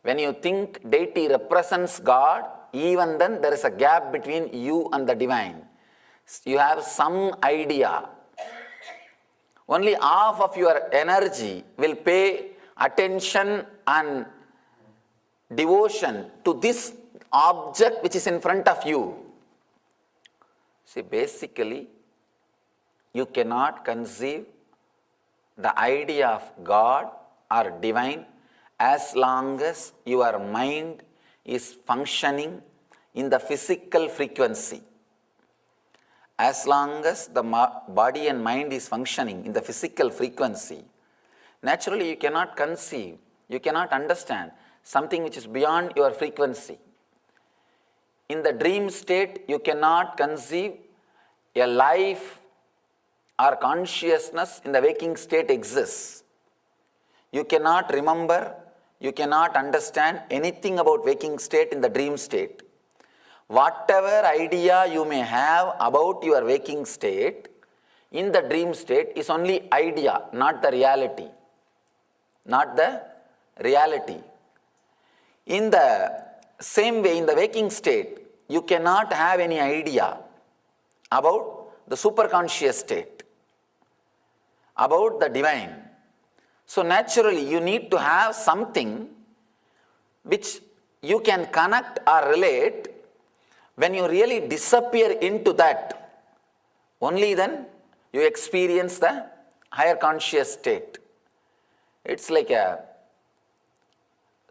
When you think deity represents God, even then there is a gap between you and the divine. You have some idea. Only half of your energy will pay attention and devotion to this object which is in front of you. See, basically, you cannot conceive the idea of God or divine as long as your mind is functioning in the physical frequency. As long as the body and mind is functioning in the physical frequency, naturally you cannot conceive, you cannot understand something which is beyond your frequency. In the dream state, you cannot conceive a life or consciousness in the waking state exists. You cannot remember, you cannot understand anything about waking state in the dream state. Whatever idea you may have about your waking state, in the dream state is only idea, not the reality. Not the reality. In the same way, in the waking state, you cannot have any idea about the superconscious state, about the divine. So naturally, you need to have something which you can connect or relate. When you really disappear into that, only then you experience the higher conscious state. It's like a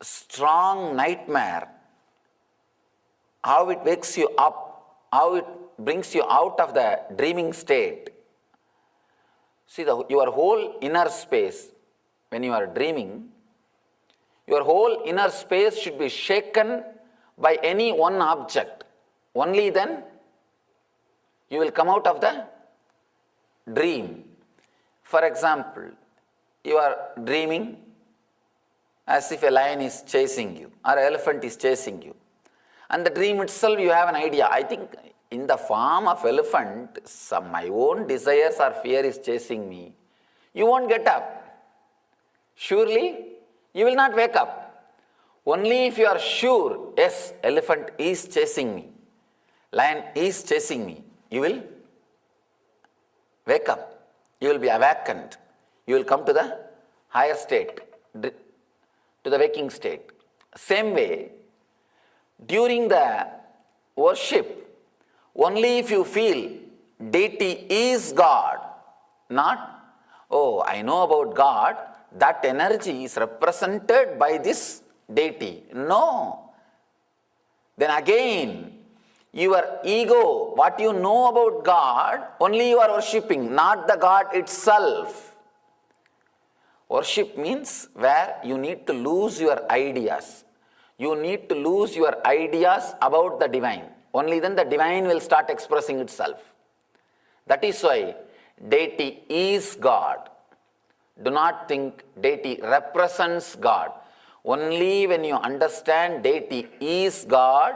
strong nightmare, how it wakes you up, how it brings you out of the dreaming state. See, your whole inner space, when you are dreaming, your whole inner space should be shaken by any one object. Only then you will come out of the dream. For example, you are dreaming as if a lion is chasing you or an elephant is chasing you. And the dream itself, you have an idea. I think in the form of elephant, my own desires or fear is chasing me. You won't get up. Surely, you will not wake up. Only if you are sure, yes, elephant is chasing me, lion is chasing me, you will wake up. You will be awakened. You will come to the higher state, to the waking state. Same way, during the worship, only if you feel deity is God, not, oh, I know about God, that energy is represented by this deity. No. Then again, your ego, what you know about God, only you are worshipping, not the God itself. Worship means where you need to lose your ideas. You need to lose your ideas about the divine. Only then the divine will start expressing itself. That is why deity is God. Do not think deity represents God. Only when you understand deity is God,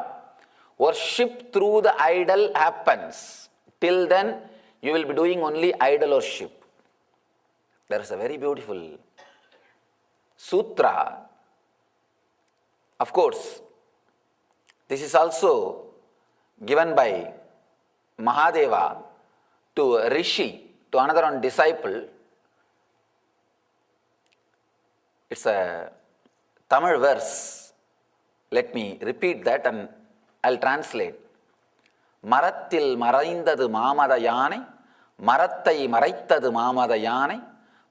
worship through the idol happens. Till then, you will be doing only idol worship. There is a very beautiful sutra. Of course, this is also given by Mahadeva to a rishi, to another one disciple. It's a Tamil verse. Let me repeat that and I'll translate. Marathil maraindadu mamada yanai, Marattai maraitadu mamada yanai,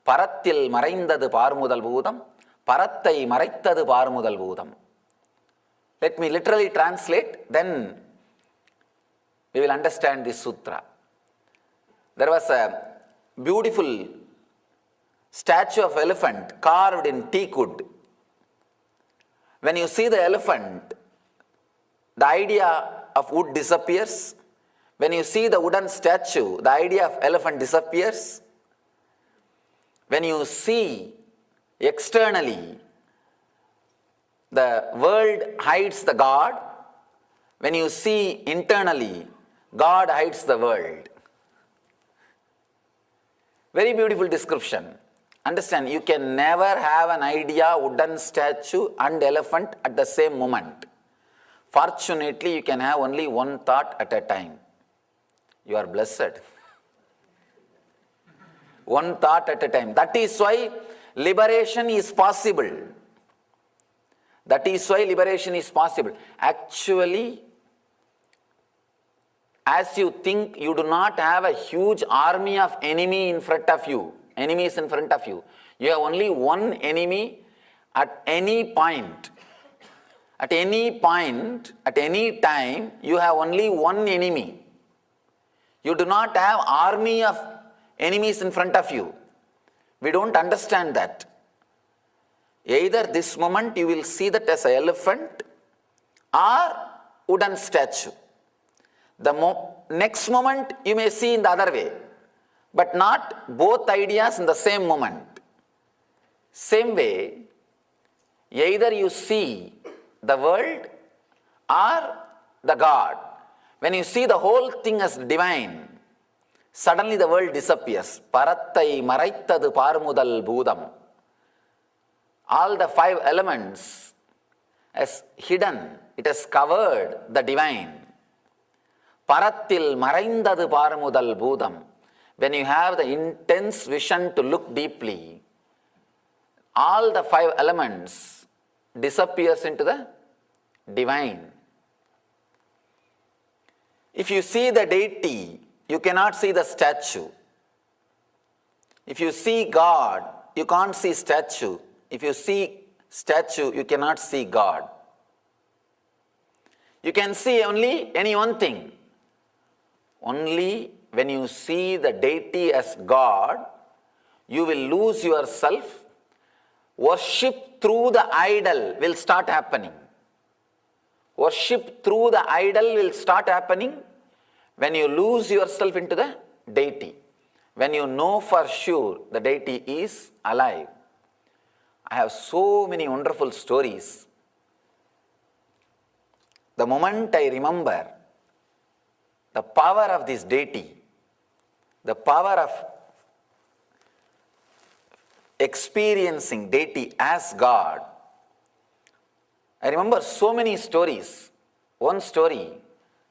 Parathil maraindadu parmudal bhudam, Parattai maraitadu parmudal bhudam. Let me literally translate, then we will understand this sutra. There was a beautiful statue of elephant carved in teak wood. When you see the elephant, the idea of wood disappears. When you see the wooden statue, the idea of elephant disappears. When you see externally, the world hides the God. When you see internally, God hides the world. Very beautiful description. Understand, you can never have an idea, wooden statue and elephant at the same moment. Fortunately, you can have only one thought at a time. You are blessed. One thought at a time. That is why liberation is possible. That is why liberation is possible. Actually, as you think, you do not have a huge army of enemies in front of you. You have only one enemy at any point. At any point, at any time, you have only one enemy. You do not have army of enemies in front of you. We don't understand that. Either this moment you will see that as an elephant or wooden statue. The next moment you may see in the other way, but not both ideas in the same moment. Same way, either you see the world or the God. When you see the whole thing as divine, suddenly the world disappears. Parattai maraittadu parmudal bhudam. All the five elements has hidden, it has covered the divine. Parattil maraindadu parmudal bhudam. When you have the intense vision to look deeply, all the five elements disappears into the divine. If you see the deity, you cannot see the statue. If you see God, you can't see statue. If you see statue, you cannot see God. You can see only any one thing. Only when you see the deity as God, you will lose yourself. Worship through the idol will start happening. Worship through the idol will start happening when you lose yourself into the deity. When you know for sure the deity is alive. I have so many wonderful stories. The moment I remember the power of this deity, the power of experiencing deity as God, I remember so many stories. One story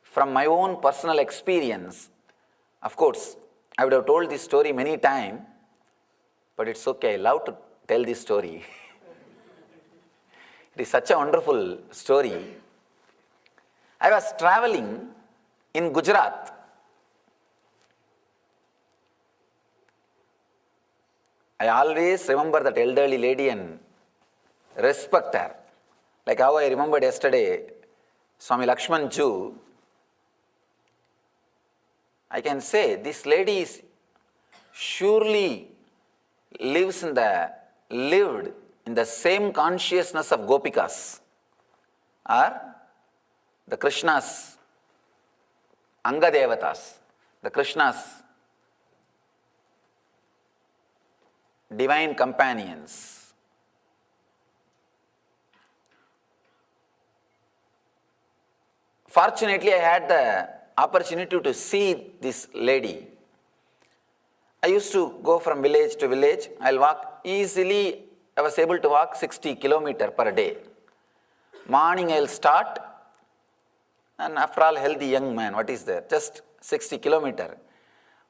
from my own personal experience. Of course, I would have told this story many times, but it's okay. I love to tell this story. It is such a wonderful story. I was traveling in Gujarat. I always remember that elderly lady and respect her. Like how I remembered yesterday, Swami Lakshman Ju. I can say this lady is surely lived in the same consciousness of Gopikas or the Krishna's Anga Devatas, the Krishna's divine companions. Fortunately, I had the opportunity to see this lady. I used to go from village to village. I'll walk easily. I was able to walk 60 kilometers per day. Morning I'll start, and after all, healthy young man, what is there? Just 60 kilometers.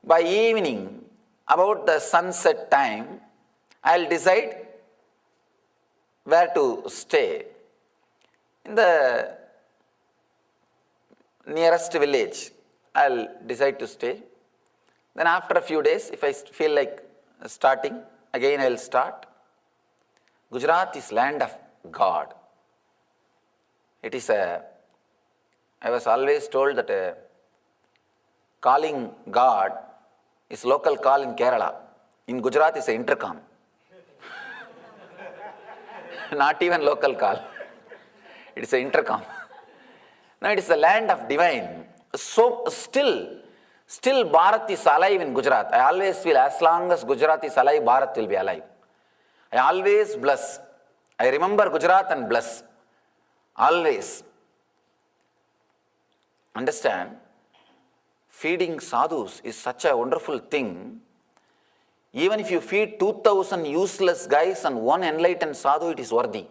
By evening, about the sunset time, I'll decide where to stay. In the nearest village, I'll decide to stay. Then after a few days, if I feel like starting, again I'll start. Gujarat is land of God. It is I was always told that calling God is local call in Kerala. In Gujarat is an intercom. Not even local call. It is an intercom. Now it is the land of divine. So still Bharat is alive in Gujarat. I always feel as long as Gujarat is alive, Bharat will be alive. I always bless. I remember Gujarat and bless. Always. Understand, feeding sadhus is such a wonderful thing. Even if you feed 2,000 useless guys and one enlightened sadhu, it is worthy.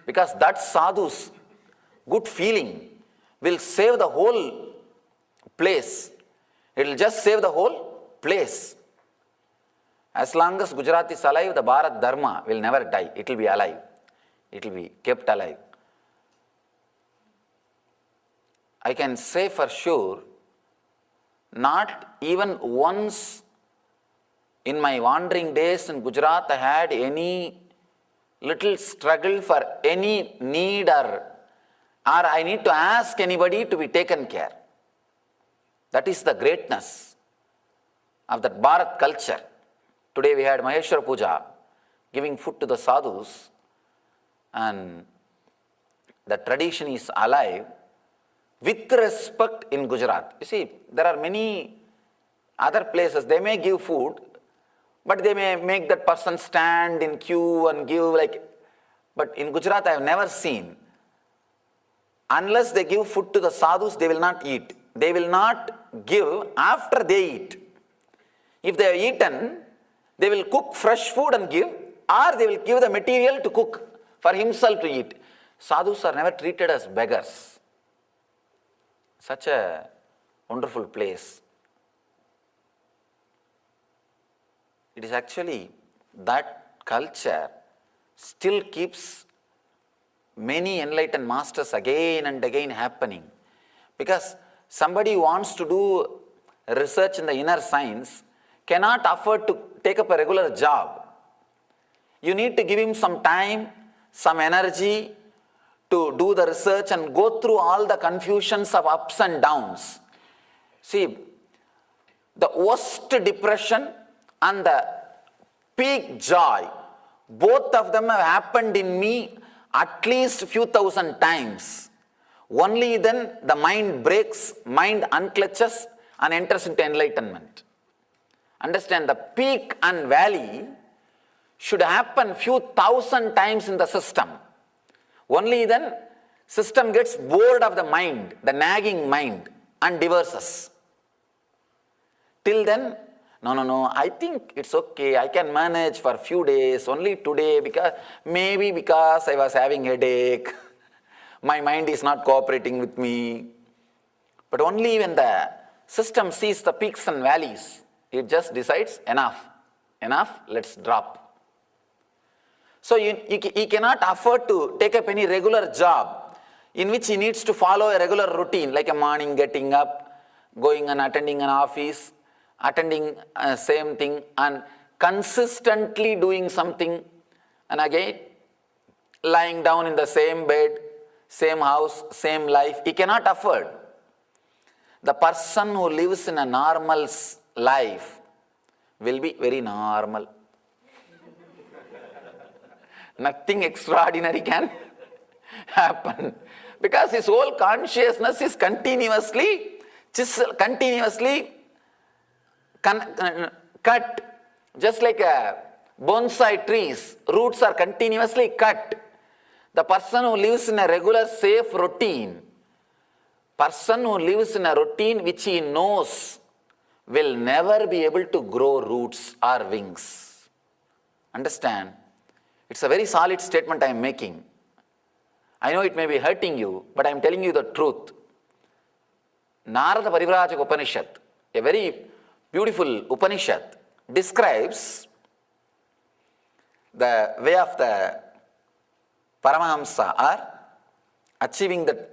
Because that sadhu's good feeling will save the whole place. It will just save the whole place. As long as Gujarat is alive, the Bharat Dharma will never die. It will be alive. It will be kept alive. I can say for sure, not even once in my wandering days in Gujarat I had any little struggle for any need or I need to ask anybody to be taken care. That is the greatness of that Bharat culture. Today we had Maheshwara Puja, giving food to the sadhus, and the tradition is alive with respect in Gujarat. You see, there are many other places, they may give food, but they may make that person stand in queue and give but in Gujarat I have never seen. Unless they give food to the sadhus, they will not eat. They will not give after they eat. If they have eaten, they will cook fresh food and give, or they will give the material to cook for himself to eat. Sadhus are never treated as beggars. Such a wonderful place. It is actually that culture still keeps many enlightened masters again and again happening. Because somebody who wants to do research in the inner science cannot afford to take up a regular job. You need to give him some time, some energy to do the research and go through all the confusions of ups and downs. See, the worst depression and the peak joy, both of them have happened in me at least a few thousand times. Only then the mind breaks, mind unclutches and enters into enlightenment. Understand, the peak and valley should happen few thousand times in the system. Only then system gets bored of the mind, the nagging mind, and divorces. Till then, no, I think it's okay, I can manage for a few days, only today, because I was having headache, my mind is not cooperating with me. But only when the system sees the peaks and valleys, it just decides, enough, let's drop. So he cannot afford to take up any regular job in which he needs to follow a regular routine, like a morning getting up, going and attending an office, attending same thing and consistently doing something, and again lying down in the same bed, same house, same life. He cannot afford. The person who lives in a normal life will be very normal. Nothing extraordinary can happen because his whole consciousness is continuously cut. Just like bonsai trees, roots are continuously cut. The person who lives in a regular, safe routine Person who lives in a routine which he knows will never be able to grow roots or wings. Understand? It's a very solid statement I am making. I know it may be hurting you, but I am telling you the truth. Narada Parivrajaka Upanishad, a very beautiful Upanishad, describes the way of the Paramahamsa or achieving the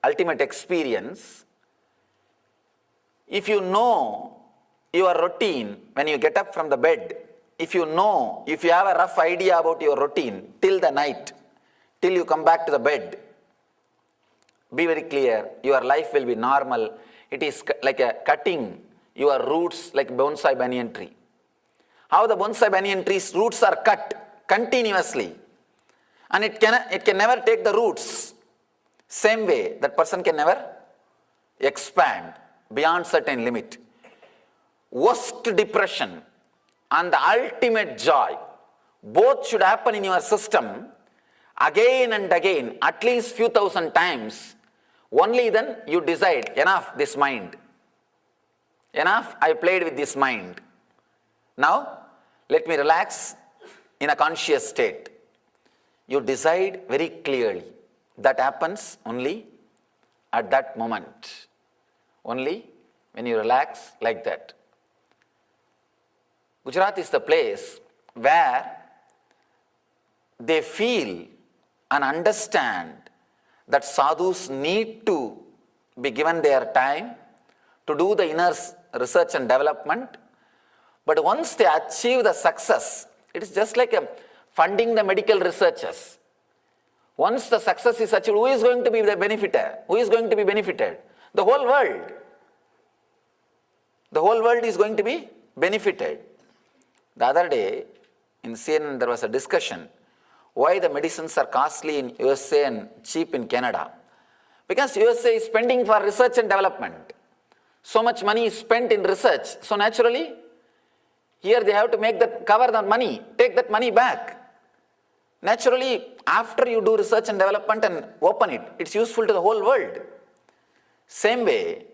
ultimate experience. If you know your routine when you get up from the bed, if you have a rough idea about your routine till the night, till you come back to the bed, be very clear, your life will be normal. It is like a cutting your roots like bonsai banyan tree. How the bonsai banyan tree's roots are cut continuously, and it can never take the roots. Same way, that person can never expand beyond certain limit. Worst depression and the ultimate joy, both should happen in your system again and again, at least few thousand times. Only then you decide, enough this mind. Enough, I played with this mind. Now, let me relax in a conscious state. You decide very clearly. That happens only at that moment. Only when you relax like that. Gujarat is the place where they feel and understand that sadhus need to be given their time to do the inner research and development. But once they achieve the success, it is just like funding the medical researchers. Once the success is achieved, who is going to be the benefiter? Who is going to be benefited? The whole world. The whole world is going to be benefited. The other day, in CNN, there was a discussion why the medicines are costly in USA and cheap in Canada. Because USA is spending for research and development. So much money is spent in research. So naturally, here they have to cover that money, take that money back. Naturally, after you do research and development and open it, it's useful to the whole world. Same way,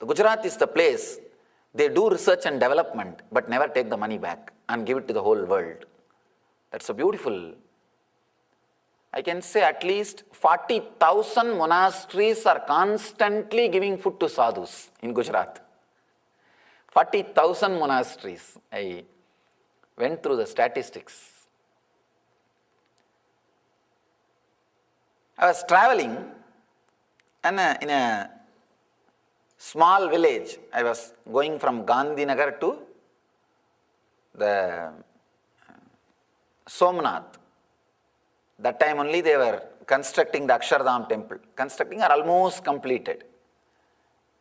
Gujarat is the place they do research and development but never take the money back and give it to the whole world. That's a beautiful. I can say at least 40,000 monasteries are constantly giving food to sadhus in Gujarat. 40,000 monasteries. I went through the statistics. I was traveling and in a small village. I was going from Gandhinagar to the Somnath. That time only they were constructing the Akshardham temple. Constructing or almost completed.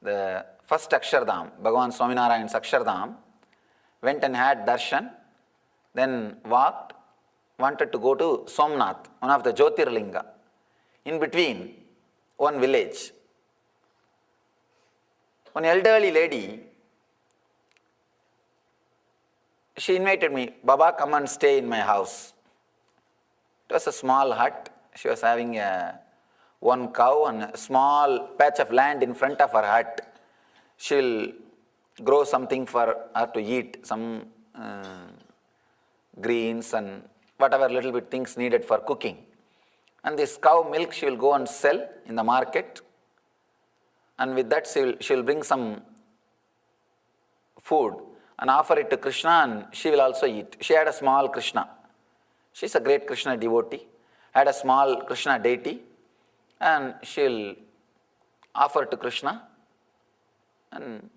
The first Akshardham, Bhagwan Swaminarayan's Akshardham, went and had darshan, then walked, wanted to go to Somnath, one of the Jyotirlinga. In between, one village. One elderly lady, she invited me, Baba, come and stay in my house. It was a small hut. She was having one cow and a small patch of land in front of her hut. She will grow something for her to eat, some greens and whatever little bit things needed for cooking. And this cow milk she will go and sell in the market. And with that she will bring some food and offer it to Krishna, and she will also eat. She had a small Krishna. She's a great Krishna devotee. Had a small Krishna deity, and she will offer to Krishna and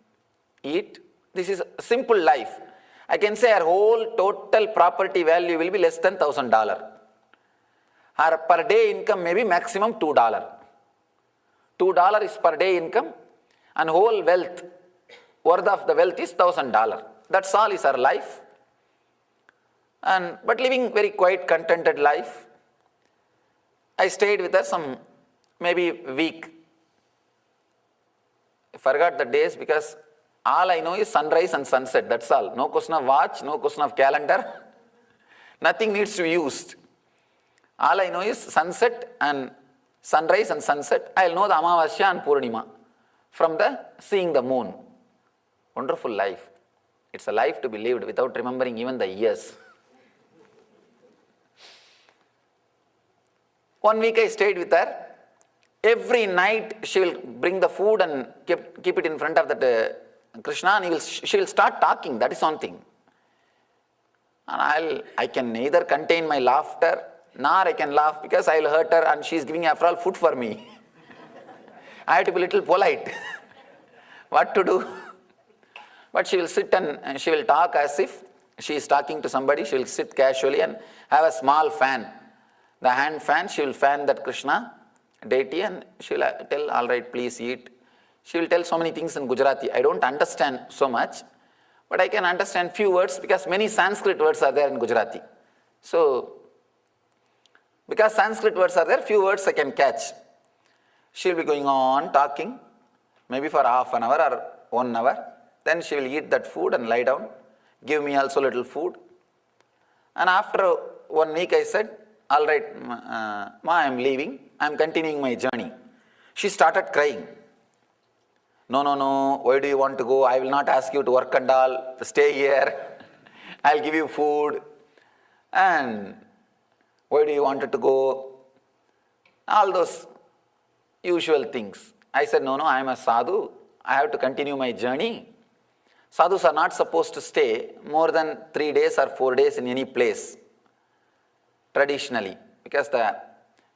eat. This is a simple life. I can say her whole total property value will be less than $1,000. Her per day income may be maximum $2. $2 is per day income, and whole wealth, worth of the wealth is $1,000. That's all is her life. But living very quiet, contented life. I stayed with her some maybe week. I forgot the days because all I know is sunrise and sunset. That's all. No question of watch, no question of calendar. Nothing needs to be used. All I know is sunset and sunrise and sunset. I'll know the Amavasya and Purnima from the seeing the moon. Wonderful life. It's a life to be lived without remembering even the years. 1 week I stayed with her. Every night she will bring the food and keep it in front of that Krishna, and she will start talking. That is one thing. And I can neither contain my laughter nor I can laugh because I will hurt her, and she is giving after all food for me. I have to be a little polite. What to do? But she will sit and she will talk as if she is talking to somebody. She will sit casually and have a small fan. The hand fan, she will fan that Krishna deity, and she will tell, all right, please eat. She will tell so many things in Gujarati. I don't understand so much, but I can understand few words because many Sanskrit words are there in Gujarati. So, because Sanskrit words are there, few words I can catch. She will be going on talking, maybe for half an hour or 1 hour. Then she will eat that food and lie down, give me also little food. And after 1 week I said, all right, Ma, I am leaving. I am continuing my journey. She started crying. No, why do you want to go? I will not ask you to work and all. Stay here. I'll give you food. And why do you want to go? All those usual things. I said, no, I am a sadhu. I have to continue my journey. Sadhus are not supposed to stay more than 3 days or 4 days in any place. Traditionally, because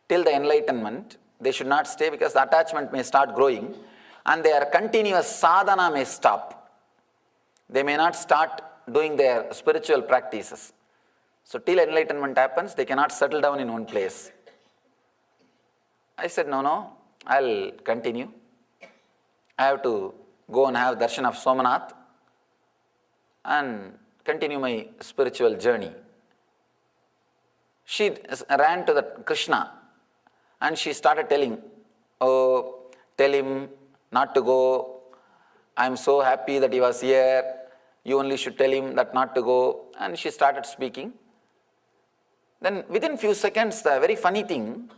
till the enlightenment, they should not stay because the attachment may start growing and their continuous sadhana may stop. They may not start doing their spiritual practices. So till enlightenment happens, they cannot settle down in one place. I said, no, I'll continue. I have to go and have darshan of Somanath and continue my spiritual journey. She ran to the Krishna and she started telling, oh, tell him not to go. I am so happy that he was here. You only should tell him that not to go. And she started speaking. Then within few seconds, the very funny thing,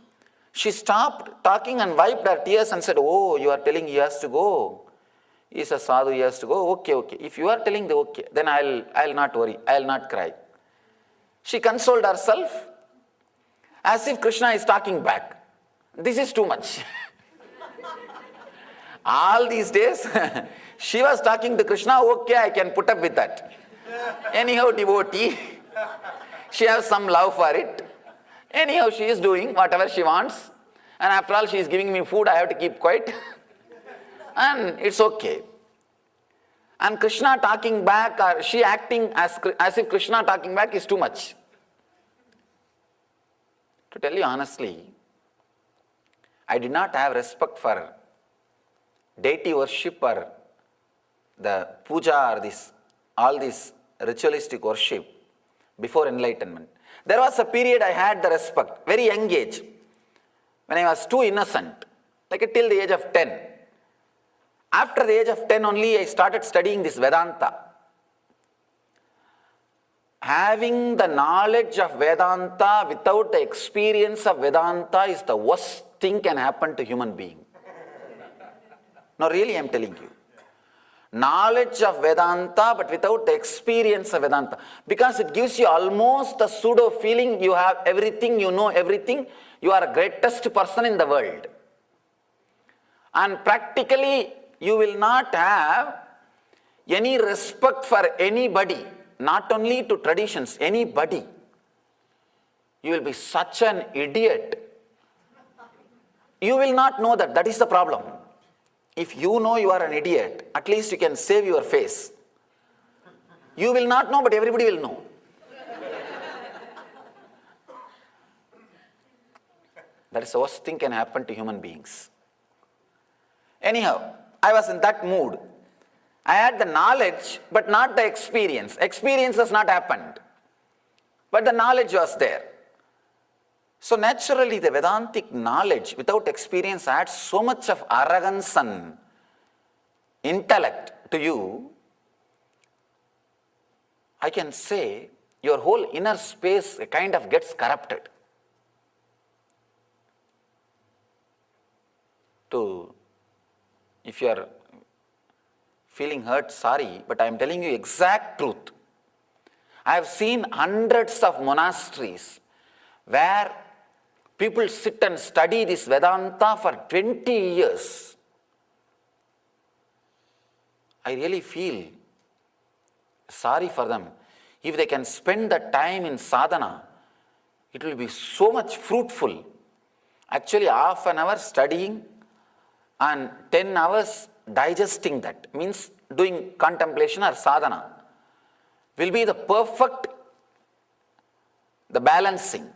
she stopped talking and wiped her tears and said, oh, you are telling he has to go. He is a sadhu, he has to go. Okay. If you are telling the okay, then I'll not worry. I'll not cry. She consoled herself as if Krishna is talking back. This is too much. All these days, she was talking to Krishna, okay, I can put up with that. Anyhow, devotee, she has some love for it. Anyhow, she is doing whatever she wants. And after all, she is giving me food, I have to keep quiet. And it's okay. And Krishna talking back, or she acting as if Krishna talking back is too much. To tell you honestly, I did not have respect for deity worship or the puja or all this ritualistic worship before enlightenment. There was a period I had the respect, very young age, when I was too innocent, like till the age of 10. After the age of 10 only, I started studying this Vedanta. Having the knowledge of Vedanta without the experience of Vedanta is the worst thing can happen to human being. No, really, I am telling you. Knowledge of Vedanta, but without the experience of Vedanta. Because it gives you almost a pseudo feeling you have everything, you know everything, you are the greatest person in the world. And practically, you will not have any respect for anybody, not only to traditions, anybody. You will be such an idiot. You will not know that. That is the problem. If you know you are an idiot, at least you can save your face. You will not know, but everybody will know. That is the worst thing can happen to human beings. Anyhow, I was in that mood. I had the knowledge, but not the experience. Experience has not happened. But the knowledge was there. So naturally, the Vedantic knowledge without experience adds so much of arrogance and intellect to you. I can say your whole inner space kind of gets corrupted. to, if you are feeling hurt, sorry, but I am telling you exact truth. I have seen hundreds of monasteries where people sit and study this Vedanta for 20 years. I really feel sorry for them. If they can spend the time in sadhana, it will be so much fruitful. Actually, half an hour studying and 10 hours digesting that, means doing contemplation or sadhana, will be the perfect, the balancing.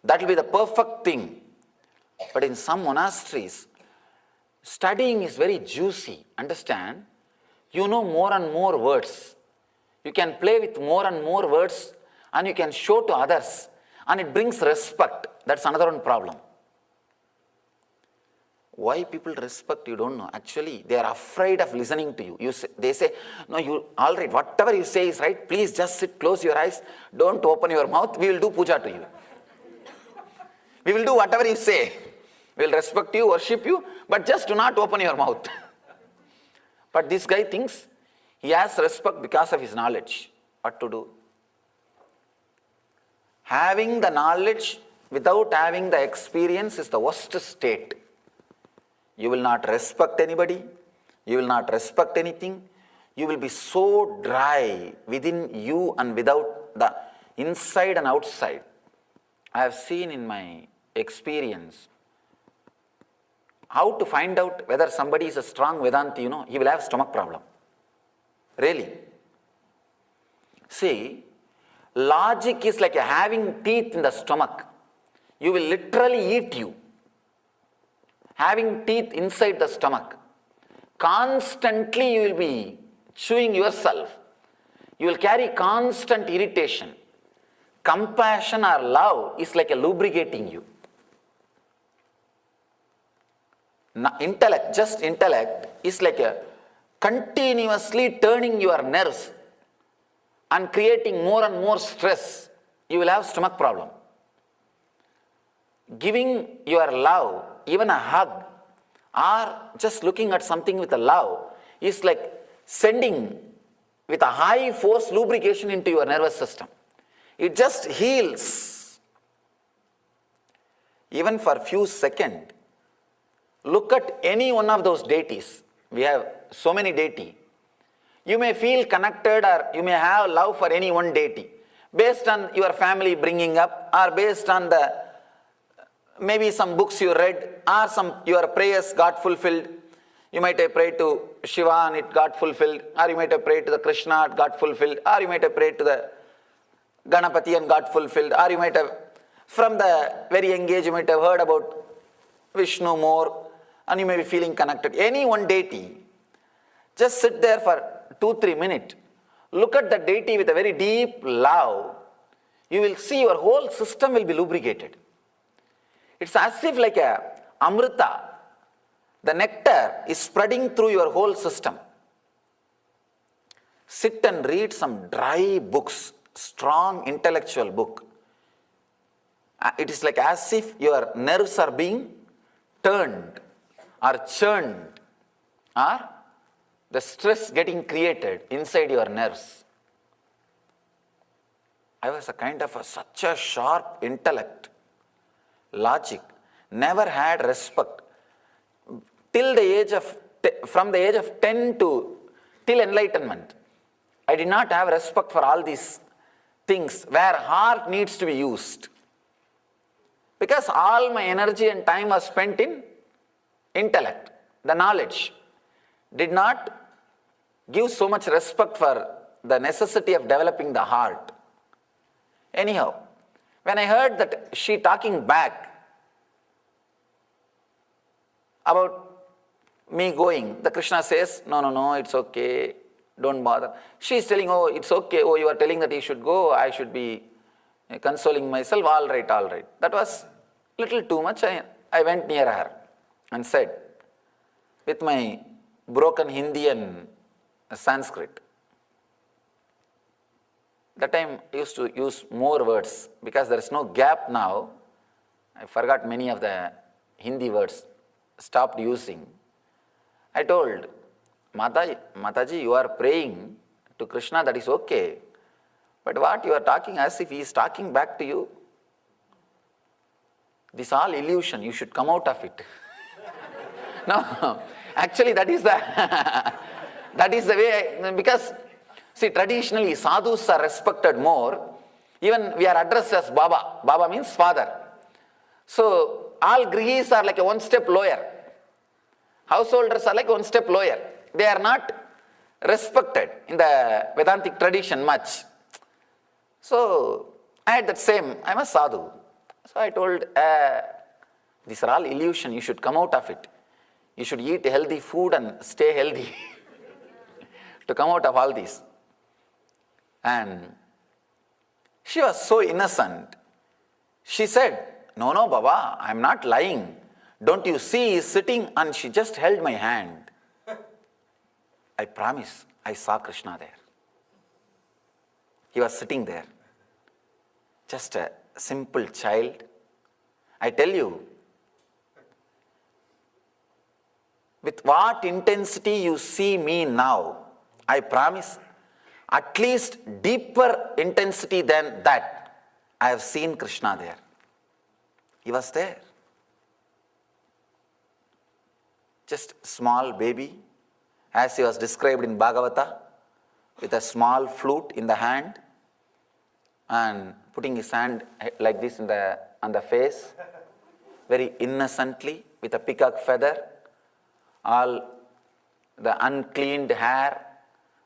That will be the perfect thing. But in some monasteries, studying is very juicy. Understand? You know more and more words. You can play with more and more words and you can show to others. And it brings respect. That's another one problem. Why people respect, you don't know. Actually, they are afraid of listening to you. They say, no, you all right, whatever you say is right. Please just sit, close your eyes. Don't open your mouth. We will do puja to you. We will do whatever you say. We will respect you, worship you, but just do not open your mouth. But this guy thinks he has respect because of his knowledge. What to do? Having the knowledge without having the experience is the worst state. You will not respect anybody. You will not respect anything. You will be so dry within you and without the inside and outside. I have seen in my experience how to find out whether somebody is a strong Vedanti, he will have stomach problem. Really. See, logic is like having teeth in the stomach. You will literally eat you. Having teeth inside the stomach. Constantly you will be chewing yourself. You will carry constant irritation. Compassion or love is like a lubricating you. Intellect, just intellect, is like a continuously turning your nerves and creating more and more stress. You will have stomach problem. Giving your love, even a hug, or just looking at something with a love, is like sending with a high force lubrication into your nervous system. It just heals. Even for a few seconds, look at any one of those deities. We have so many deities. You may feel connected or you may have love for any one deity based on your family bringing up or based on the maybe some books you read or your prayers got fulfilled. You might have prayed to Shiva and it got fulfilled, or you might have prayed to the Krishna and got fulfilled, or you might have prayed to the Ganapati and got fulfilled, or you might have, from the very young age, you might have heard about Vishnu more and you may be feeling connected. Any one deity, just sit there for 2-3 minutes. Look at the deity with a very deep love. You will see your whole system will be lubricated. It's as if like a amrita. The nectar is spreading through your whole system. Sit and read some dry books, strong intellectual book. It is like as if your nerves are being turned or churned, or the stress getting created inside your nerves. I was a kind of such a sharp intellect, logic, never had respect. Till the age of, from the age of 10 to till enlightenment, I did not have respect for all these things where heart needs to be used. Because all my energy and time was spent in intellect, the knowledge. Did not give so much respect for the necessity of developing the heart. Anyhow, when I heard that she talking back about me going, the Krishna says, no, it's okay, don't bother. She is telling, oh, it's okay, oh, you are telling that you should go, I should be consoling myself, all right. That was little too much. I went near her and said, with my broken Hindi and Sanskrit. That time I used to use more words because there is no gap now. I forgot many of the Hindi words. stopped using. I told, Mataji, you are praying to Krishna, that is okay. But what you are talking as if he is talking back to you. This is all illusion, you should come out of it. No, actually that is the way, because see, traditionally sadhus are respected more. Even we are addressed as Baba. Baba means father. So all grihis are like a one step lower. Householders are like one step lower. They are not respected in the Vedantic tradition much. So I had that same, I'm a sadhu. So I told, these are all illusion, you should come out of it. You should eat healthy food and stay healthy to come out of all this. And she was so innocent. She said, no, Baba, I'm not lying. Don't you see he is sitting? And she just held my hand. I promise, I saw Krishna there. He was sitting there. Just a simple child. I tell you, with what intensity you see me now, I promise, at least deeper intensity than that, I have seen Krishna there. He was there. Just small baby, as he was described in Bhagavata, with a small flute in the hand and putting his hand like this on the face, very innocently, with a peacock feather, all the uncleaned hair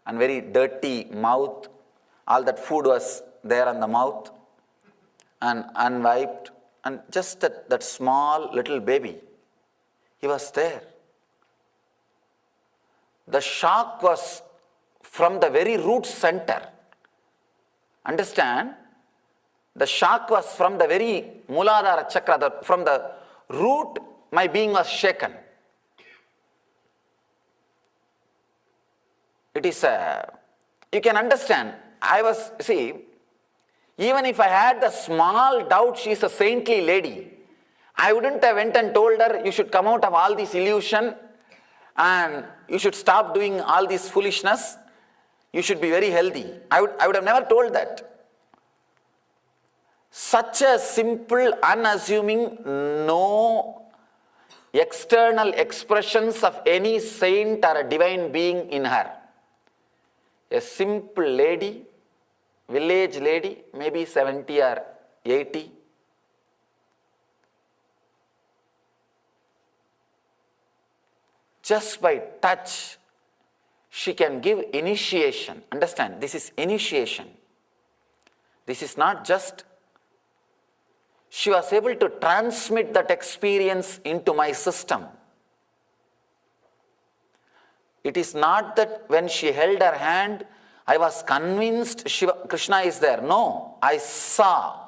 and very dirty mouth, all that food was there on the mouth and unwiped, and just that small little baby, he was there. The shock was from the very root center. Understand? The shock was from the very Muladhara chakra, from the root my being was shaken. It is you can understand, even if I had the small doubt she is a saintly lady, I wouldn't have went and told her, you should come out of all this illusion and you should stop doing all this foolishness. You should be very healthy. I would have never told that. Such a simple, unassuming, no external expressions of any saint or a divine being in her. A simple lady, village lady, maybe 70 or 80. Just by touch, she can give initiation. Understand, this is initiation. This is not just, she was able to transmit that experience into my system. It is not that when she held her hand, I was convinced Krishna is there. No, I saw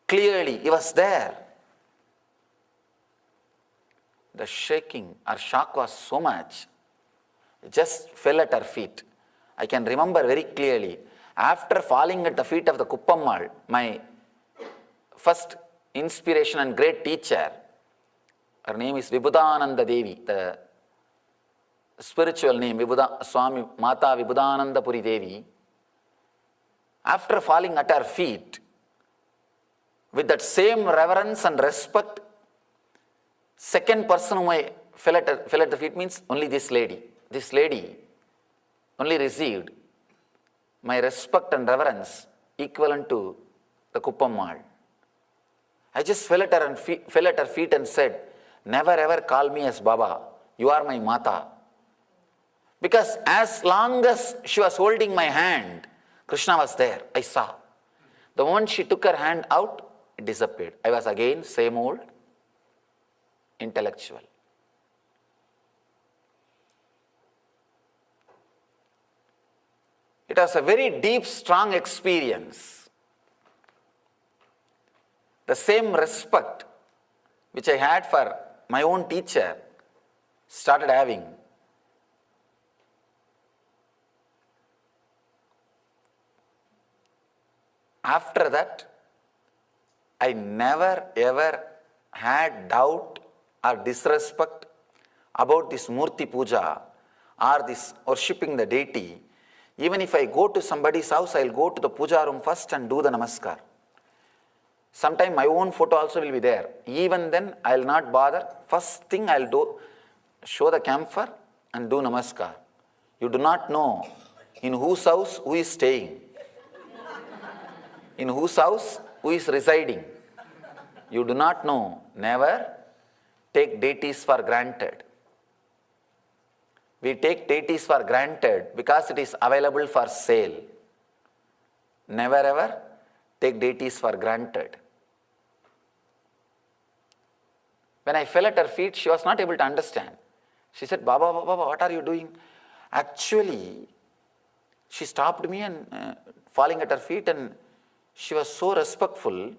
clearly, he was there. The shaking or shock was so much, it just fell at her feet. I can remember very clearly, after falling at the feet of the Kuppammal, my first inspiration and great teacher, her name is Vibhudananda Devi, the spiritual name, Swami Mata Vibhudananda Puri Devi. After falling at her feet, with that same reverence and respect, second person whom I fell at the feet means only this lady. This lady only received my respect and reverence equivalent to the Kuppammal. I just fell at her feet and said, never ever call me as Baba, you are my Mata. Because as long as she was holding my hand, Krishna was there, I saw. The moment she took her hand out, it disappeared. I was again same old intellectual. It was a very deep, strong experience. The same respect which I had for my own teacher started having. After that, I never ever had doubt or disrespect about this Murti Puja or this worshipping the deity, even if I go to somebody's house, I'll go to the puja room first and do the namaskar. Sometime my own photo also will be there. Even then, I'll not bother. First thing I'll do, show the camphor and do namaskar. You do not know in whose house who is staying, in whose house who is residing. You do not know. Never take deities for granted. We take deities for granted because it is available for sale. Never ever take deities for granted. When I fell at her feet, she was not able to understand. She said, Baba, what are you doing? Actually, she stopped me and falling at her feet, and she was so respectful.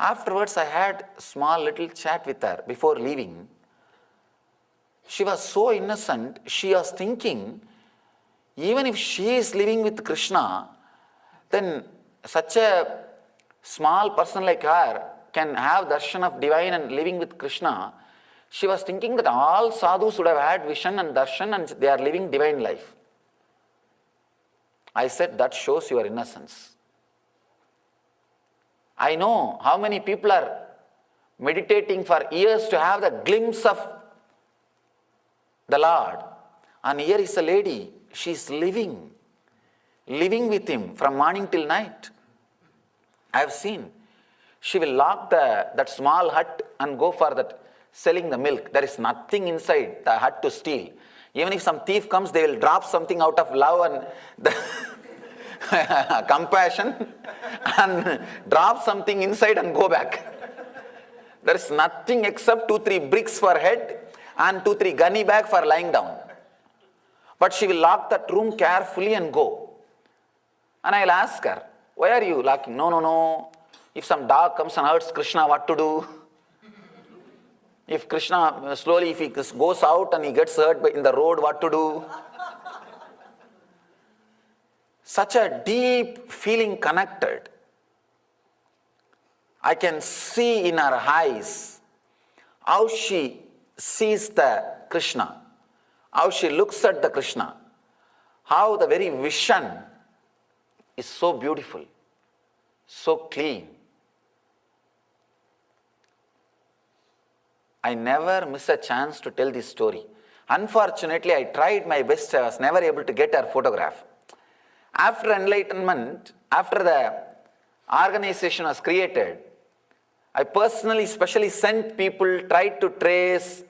Afterwards, I had a small little chat with her before leaving. She was so innocent, she was thinking, even if she is living with Krishna, then such a small person like her can have darshan of divine and living with Krishna. She was thinking that all sadhus would have had vision and darshan and they are living divine life. I said, that shows your innocence. I know how many people are meditating for years to have the glimpse of the Lord. And here is a lady, she is living with him from morning till night. I have seen. She will lock that small hut and go for that selling the milk. There is nothing inside the hut to steal. Even if some thief comes, they will drop something out of love and the compassion and drop something inside and go back. There is nothing except 2-3 bricks for head and 2-3 gunny bag for lying down. But she will lock that room carefully and go. And I will ask her, why are you locking? No. If some dog comes and hurts Krishna, what to do? If Krishna, slowly, if he goes out and he gets hurt in the road, what to do? Such a deep feeling connected. I can see in her eyes how she sees the Krishna, how she looks at the Krishna, how the very vision is so beautiful, so clean. I never miss a chance to tell this story. Unfortunately, I tried my best, I was never able to get her photograph. After Enlightenment, after the organization was created, I personally, specially sent people, tried to trace.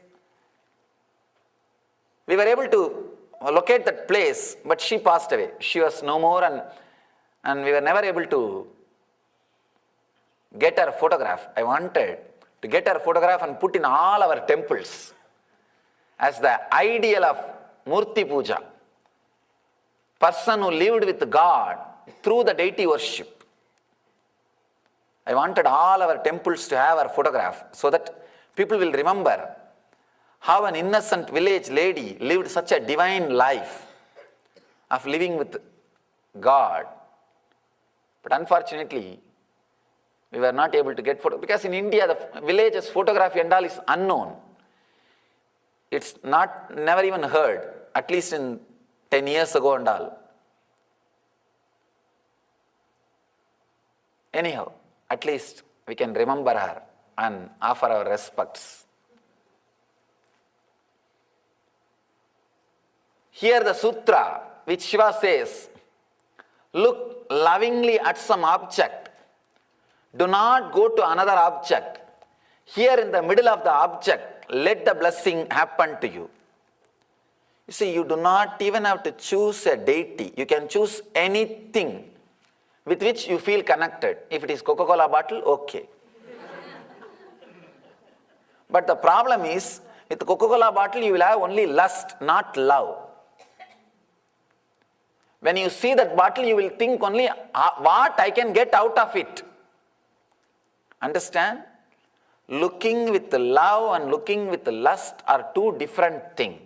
We were able to locate that place, but she passed away. She was no more, and we were never able to get her photograph. I wanted to get her photograph and put in all our temples as the ideal of Murti Puja. Person who lived with God through the deity worship. I wanted all our temples to have her photograph so that people will remember how an innocent village lady lived such a divine life of living with God. But unfortunately, we were not able to get photo, because in India the village's photography and all is unknown. It's never even heard, at least in 10 years ago and all. Anyhow, at least we can remember her and offer our respects. Here the sutra which Shiva says, look lovingly at some object. Do not go to another object. Here in the middle of the object, let the blessing happen to you. You see, you do not even have to choose a deity. You can choose anything with which you feel connected. If it is Coca-Cola bottle, okay. But the problem is, with Coca-Cola bottle, you will have only lust, not love. When you see that bottle, you will think only what I can get out of it. Understand? Looking with love and looking with lust are two different things.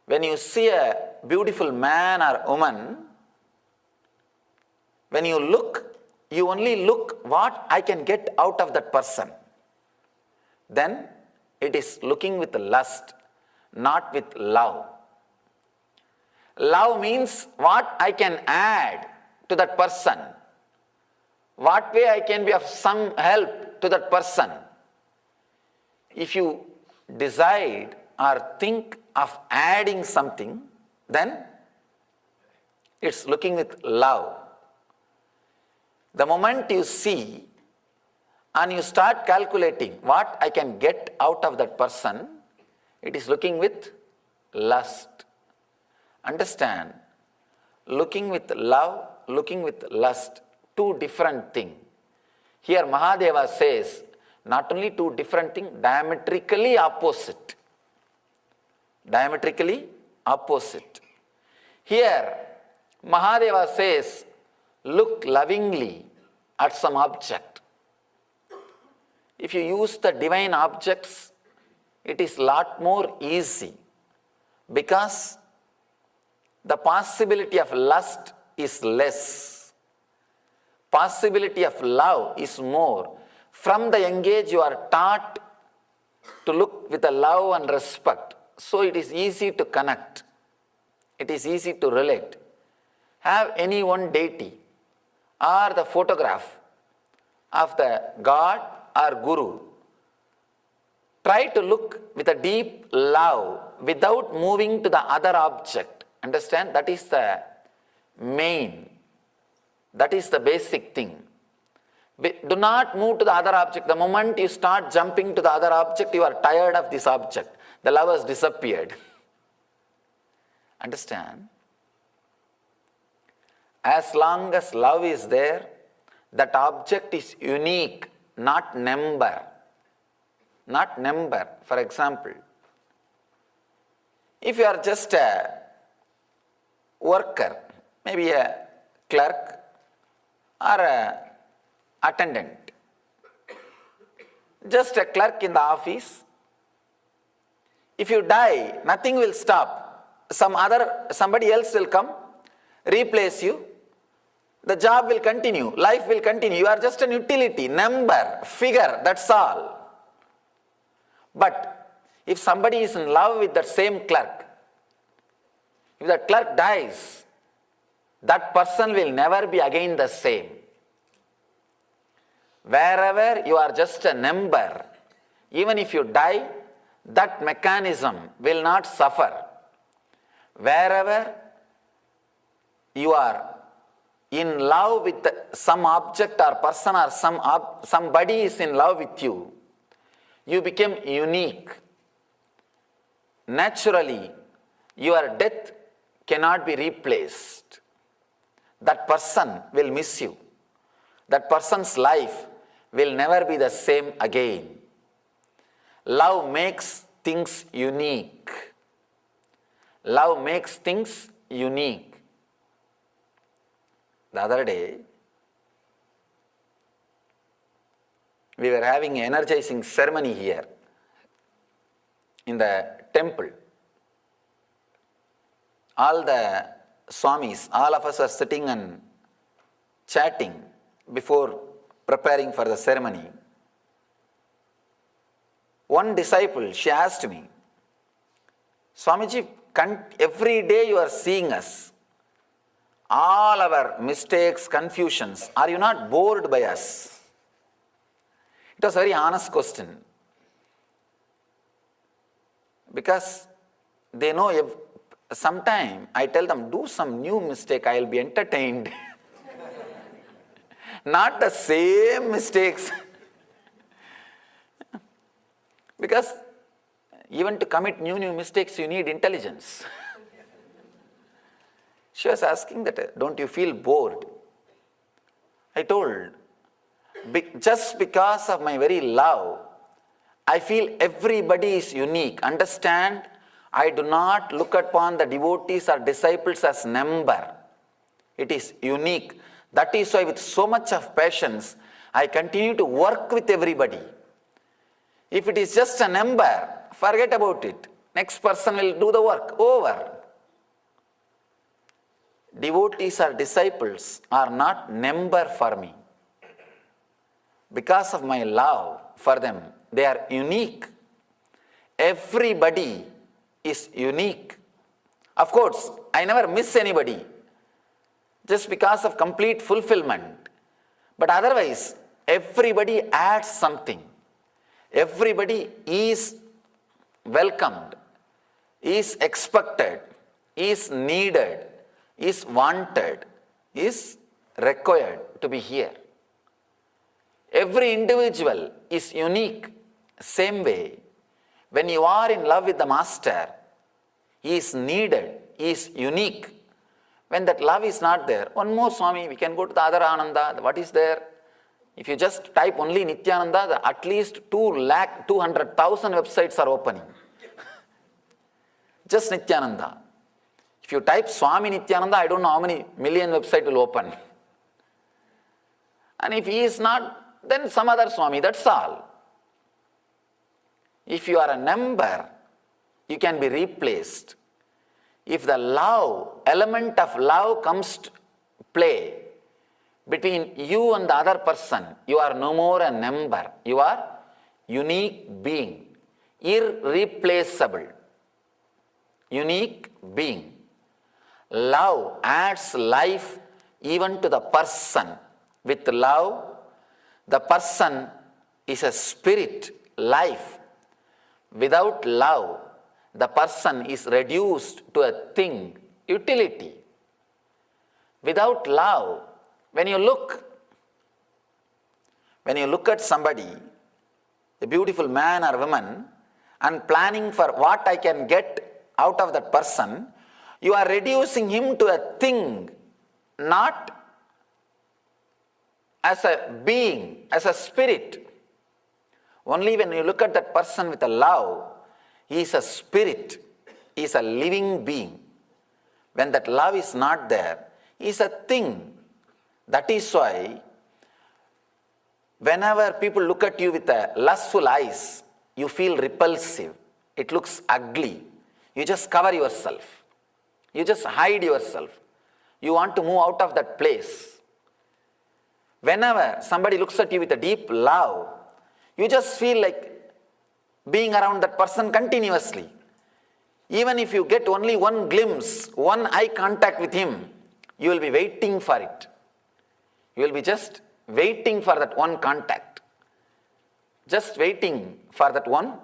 When you see a beautiful man or woman, when you look, you only look what I can get out of that person. then it is looking with lust, not with love. Love means what I can add to that person, what way I can be of some help to that person. If you decide or think of adding something, then it's looking with love. The moment you see and you start calculating what I can get out of that person, it is looking with lust. Understand, looking with love, looking with lust, two different things. Here Mahadeva says, not only two different things, diametrically opposite. Diametrically opposite. Here Mahadeva says, look lovingly at some object. If you use the divine objects, it is lot more easy because the possibility of lust is less. Possibility of love is more. From the young age you are taught to look with a love and respect. So it is easy to connect. It is easy to relate. Have any one deity or the photograph of the God or Guru. Try to look with a deep love without moving to the other object. Understand? That is the main. That is the basic thing. Do not move to the other object. The moment you start jumping to the other object, you are tired of this object. The love has disappeared. Understand? As long as love is there, that object is unique, not number. Not number. For example, if you are just a worker, maybe a clerk or a attendant, just a clerk in the office, if you die, nothing will stop. Somebody else will come, replace you. The job will continue, life will continue. You are just an utility, number, figure, that's all. But if somebody is in love with that same clerk, if that clerk dies, that person will never be again the same. Wherever you are just a number, even if you die, that mechanism will not suffer. Wherever you are in love with some object or person or somebody is in love with you, you become unique. Naturally, your death cannot be replaced. That person will miss you. That person's life will never be the same again. Love makes things unique. Love makes things unique. The other day, we were having an energizing ceremony here in the temple. All the Swamis, all of us are sitting and chatting before preparing for the ceremony. One disciple, she asked me, Swamiji, every day you are seeing us. All our mistakes, confusions, are you not bored by us? It was a very honest question. Because they know sometime I tell them, do some new mistake, I will be entertained. Not the same mistakes. Because even to commit new mistakes, you need intelligence. She was asking that, don't you feel bored? I told, just because of my very love, I feel everybody is unique. Understand, I do not look upon the devotees or disciples as number. It is unique. That is why with so much of patience, I continue to work with everybody. If it is just a number, forget about it. Next person will do the work. Over. Devotees or disciples are not number for me. Because of my love for them, They are unique. Everybody is unique. Of course, I never miss anybody just because of complete fulfillment. But otherwise, everybody adds something. Everybody is welcomed, is expected, is needed, is wanted, is required to be here. Every individual is unique. Same way, when you are in love with the Master, he is needed, he is unique. When that love is not there, one more Swami, we can go to the other Ananda. What is there? If you just type only Nithyananda, at least 200,000 websites are opening. Just Nithyananda. If you type Swami Nithyananda, I don't know how many million websites will open. And if he is not, then some other Swami, that's all. If you are a number, you can be replaced. If the love, element of love comes to play between you and the other person, you are no more a number. You are unique being, irreplaceable. Unique being. Love adds life even to the person. With love, the person is a spirit, life. Without love, the person is reduced to a thing, utility. Without love, when you look at somebody, a beautiful man or woman, and planning for what I can get out of that person, you are reducing him to a thing, not as a being, as a spirit. Only when you look at that person with a love, he is a spirit, he is a living being. When that love is not there, he is a thing. That is why whenever people look at you with a lustful eyes, you feel repulsive. It looks ugly. You just cover yourself. You just hide yourself. You want to move out of that place. Whenever somebody looks at you with a deep love, you just feel like being around that person continuously. Even if you get only one glimpse, one eye contact with him, you will be waiting for it. You will be just waiting for that one contact. Just waiting for that one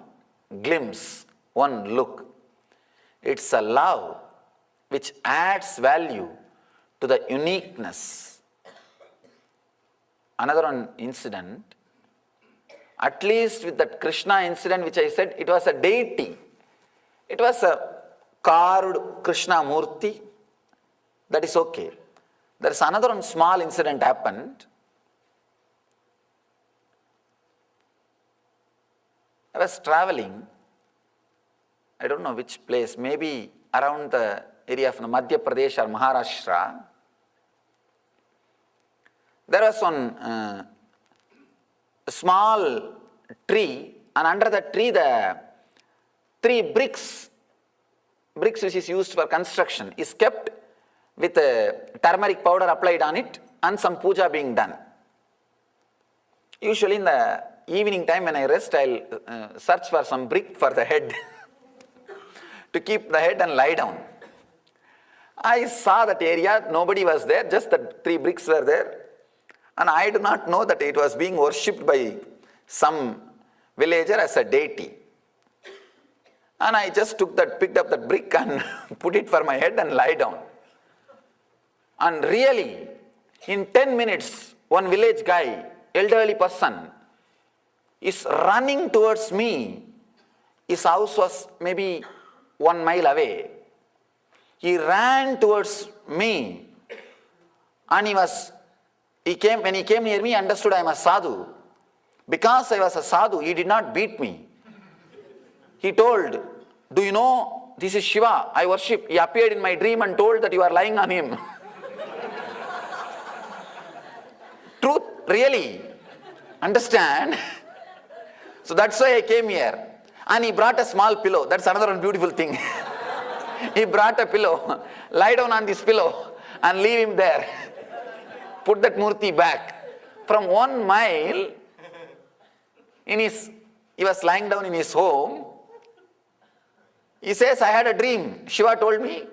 glimpse, one look. It's a love which adds value to the uniqueness. Another one incident, at least with that Krishna incident which I said, it was a deity. It was a carved Krishna Murti. That is okay. There is another one small incident happened. I was traveling, I don't know which place, maybe around the area of Madhya Pradesh or Maharashtra. There was one small tree, and under the tree the 3 bricks which is used for construction is kept with turmeric powder applied on it and some puja being done. Usually in the evening time when I rest, I'll search for some brick for the head to keep the head and lie down. I saw that area, nobody was there, just the 3 bricks were there. And I do not know that it was being worshipped by some villager as a deity. And I just picked up that brick and put it for my head and lie down. And really, in 10 minutes, one village guy, elderly person, is running towards me. His house was maybe 1 mile away. He ran towards me, and when he came near me, he understood I am a sadhu. Because I was a sadhu, he did not beat me. He told, "Do you know, this is Shiva, I worship. He appeared in my dream and told that you are lying on him." Truth, really. Understand? So that's why I came here. And he brought a small pillow. That's another one beautiful thing. He brought a pillow. Lie down on this pillow and leave him there. Put that murti back. From 1 mile, in his He was lying down in his home. He says, I had a dream. Shiva told me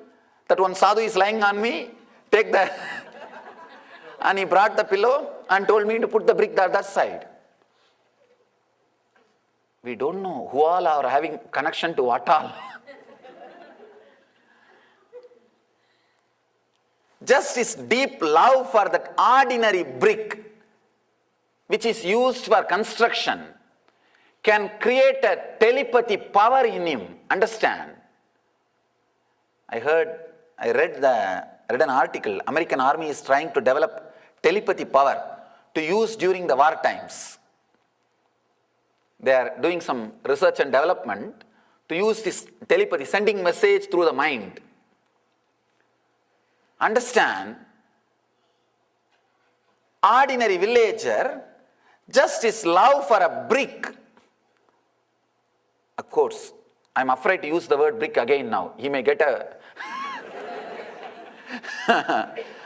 that one sadhu is lying on me. Take the... And he brought the pillow and told me to put the brick the other side. We don't know who all are having connection to what all. Just his deep love for that ordinary brick, which is used for construction, can create a telepathy power in him. Understand? I read an article. American Army is trying to develop telepathy power to use during the war times. They are doing some research and development to use this telepathy, sending message through the mind. Understand? Ordinary villager, just his love for a brick. Of course, I'm afraid to use the word brick again now. He may get a...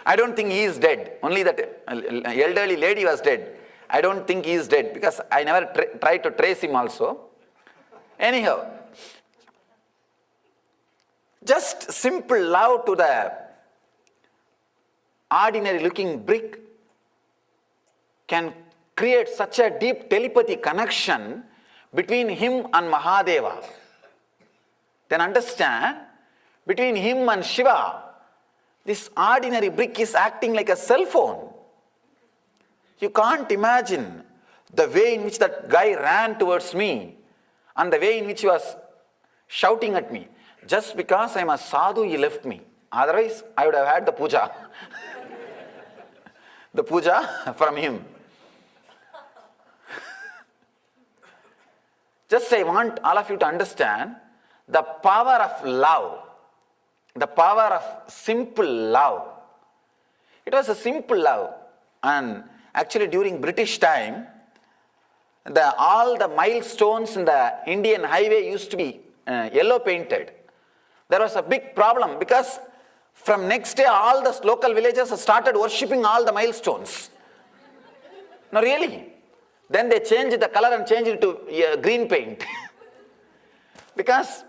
I don't think he is dead. Only that elderly lady was dead. I don't think he is dead because I never tried to trace him also. Anyhow, just simple love to the ordinary looking brick can create such a deep telepathy connection between him and Mahadeva. Then understand, between him and Shiva, this ordinary brick is acting like a cell phone. You can't imagine the way in which that guy ran towards me and the way in which he was shouting at me. Just because I'm a sadhu, he left me. Otherwise, I would have had the puja. The puja from him. Just I want all of you to understand the power of love, the power of simple love. It was a simple love, and actually during British time, all the milestones in the Indian highway used to be yellow painted. There was a big problem because from next day all the local villagers started worshipping all the milestones. No, really. Then they changed the color and changed it to green paint. Because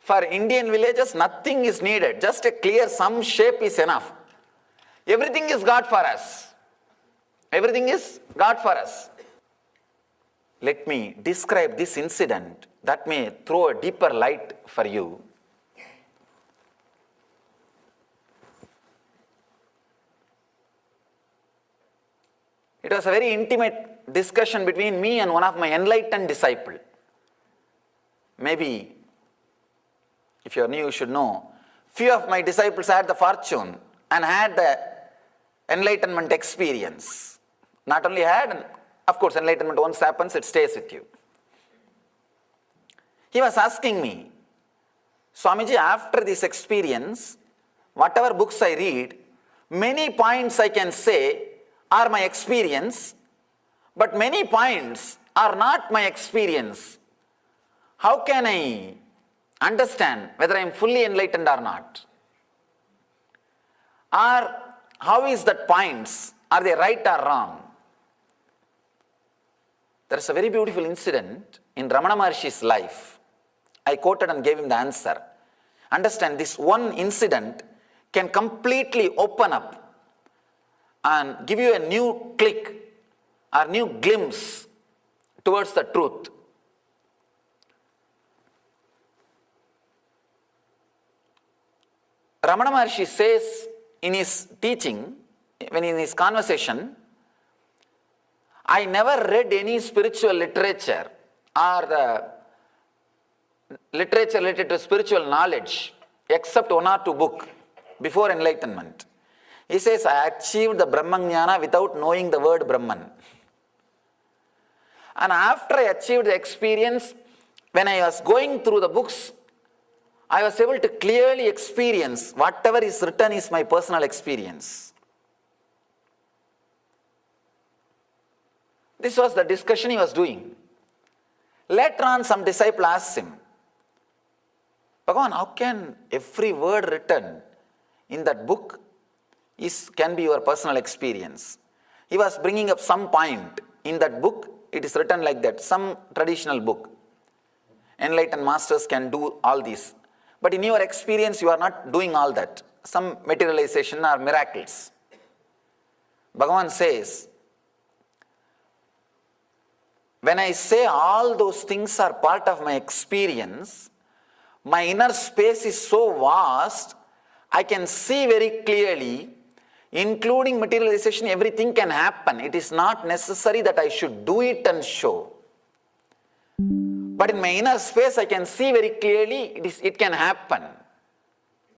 for Indian villages, nothing is needed. Just a clear some shape is enough. Everything is God for us. Everything is God for us. Let me describe this incident that may throw a deeper light for you. It was a very intimate discussion between me and one of my enlightened disciples. Maybe, if you are new, you should know, few of my disciples had the fortune and had the enlightenment experience. Not only had, of course, enlightenment once happens, it stays with you. He was asking me, Swamiji, after this experience, whatever books I read, many points I can say are my experience, but many points are not my experience. How can I understand whether I am fully enlightened or not? Or how is that points? Are they right or wrong? There is a very beautiful incident in Ramana Maharshi's life. I quoted and gave him the answer. Understand, this one incident can completely open up and give you a new click or new glimpse towards the truth. Ramana Maharshi says in his teaching, when in his conversation, I never read any spiritual literature or the literature related to spiritual knowledge except one or two books before enlightenment. He says, I achieved the Brahmajnana without knowing the word Brahman. And after I achieved the experience, when I was going through the books, I was able to clearly experience whatever is written is my personal experience. This was the discussion he was doing. Later on, some disciple asked him, Bhagwan, how can every word written in that book can be your personal experience? He was bringing up some point in that book it is written like that, some traditional book. Enlightened masters can do all this. But in your experience, you are not doing all that. Some materialization or miracles. Bhagwan says, when I say all those things are part of my experience, my inner space is so vast, I can see very clearly, including materialization, everything can happen. It is not necessary that I should do it and show. But in my inner space, I can see very clearly it can happen.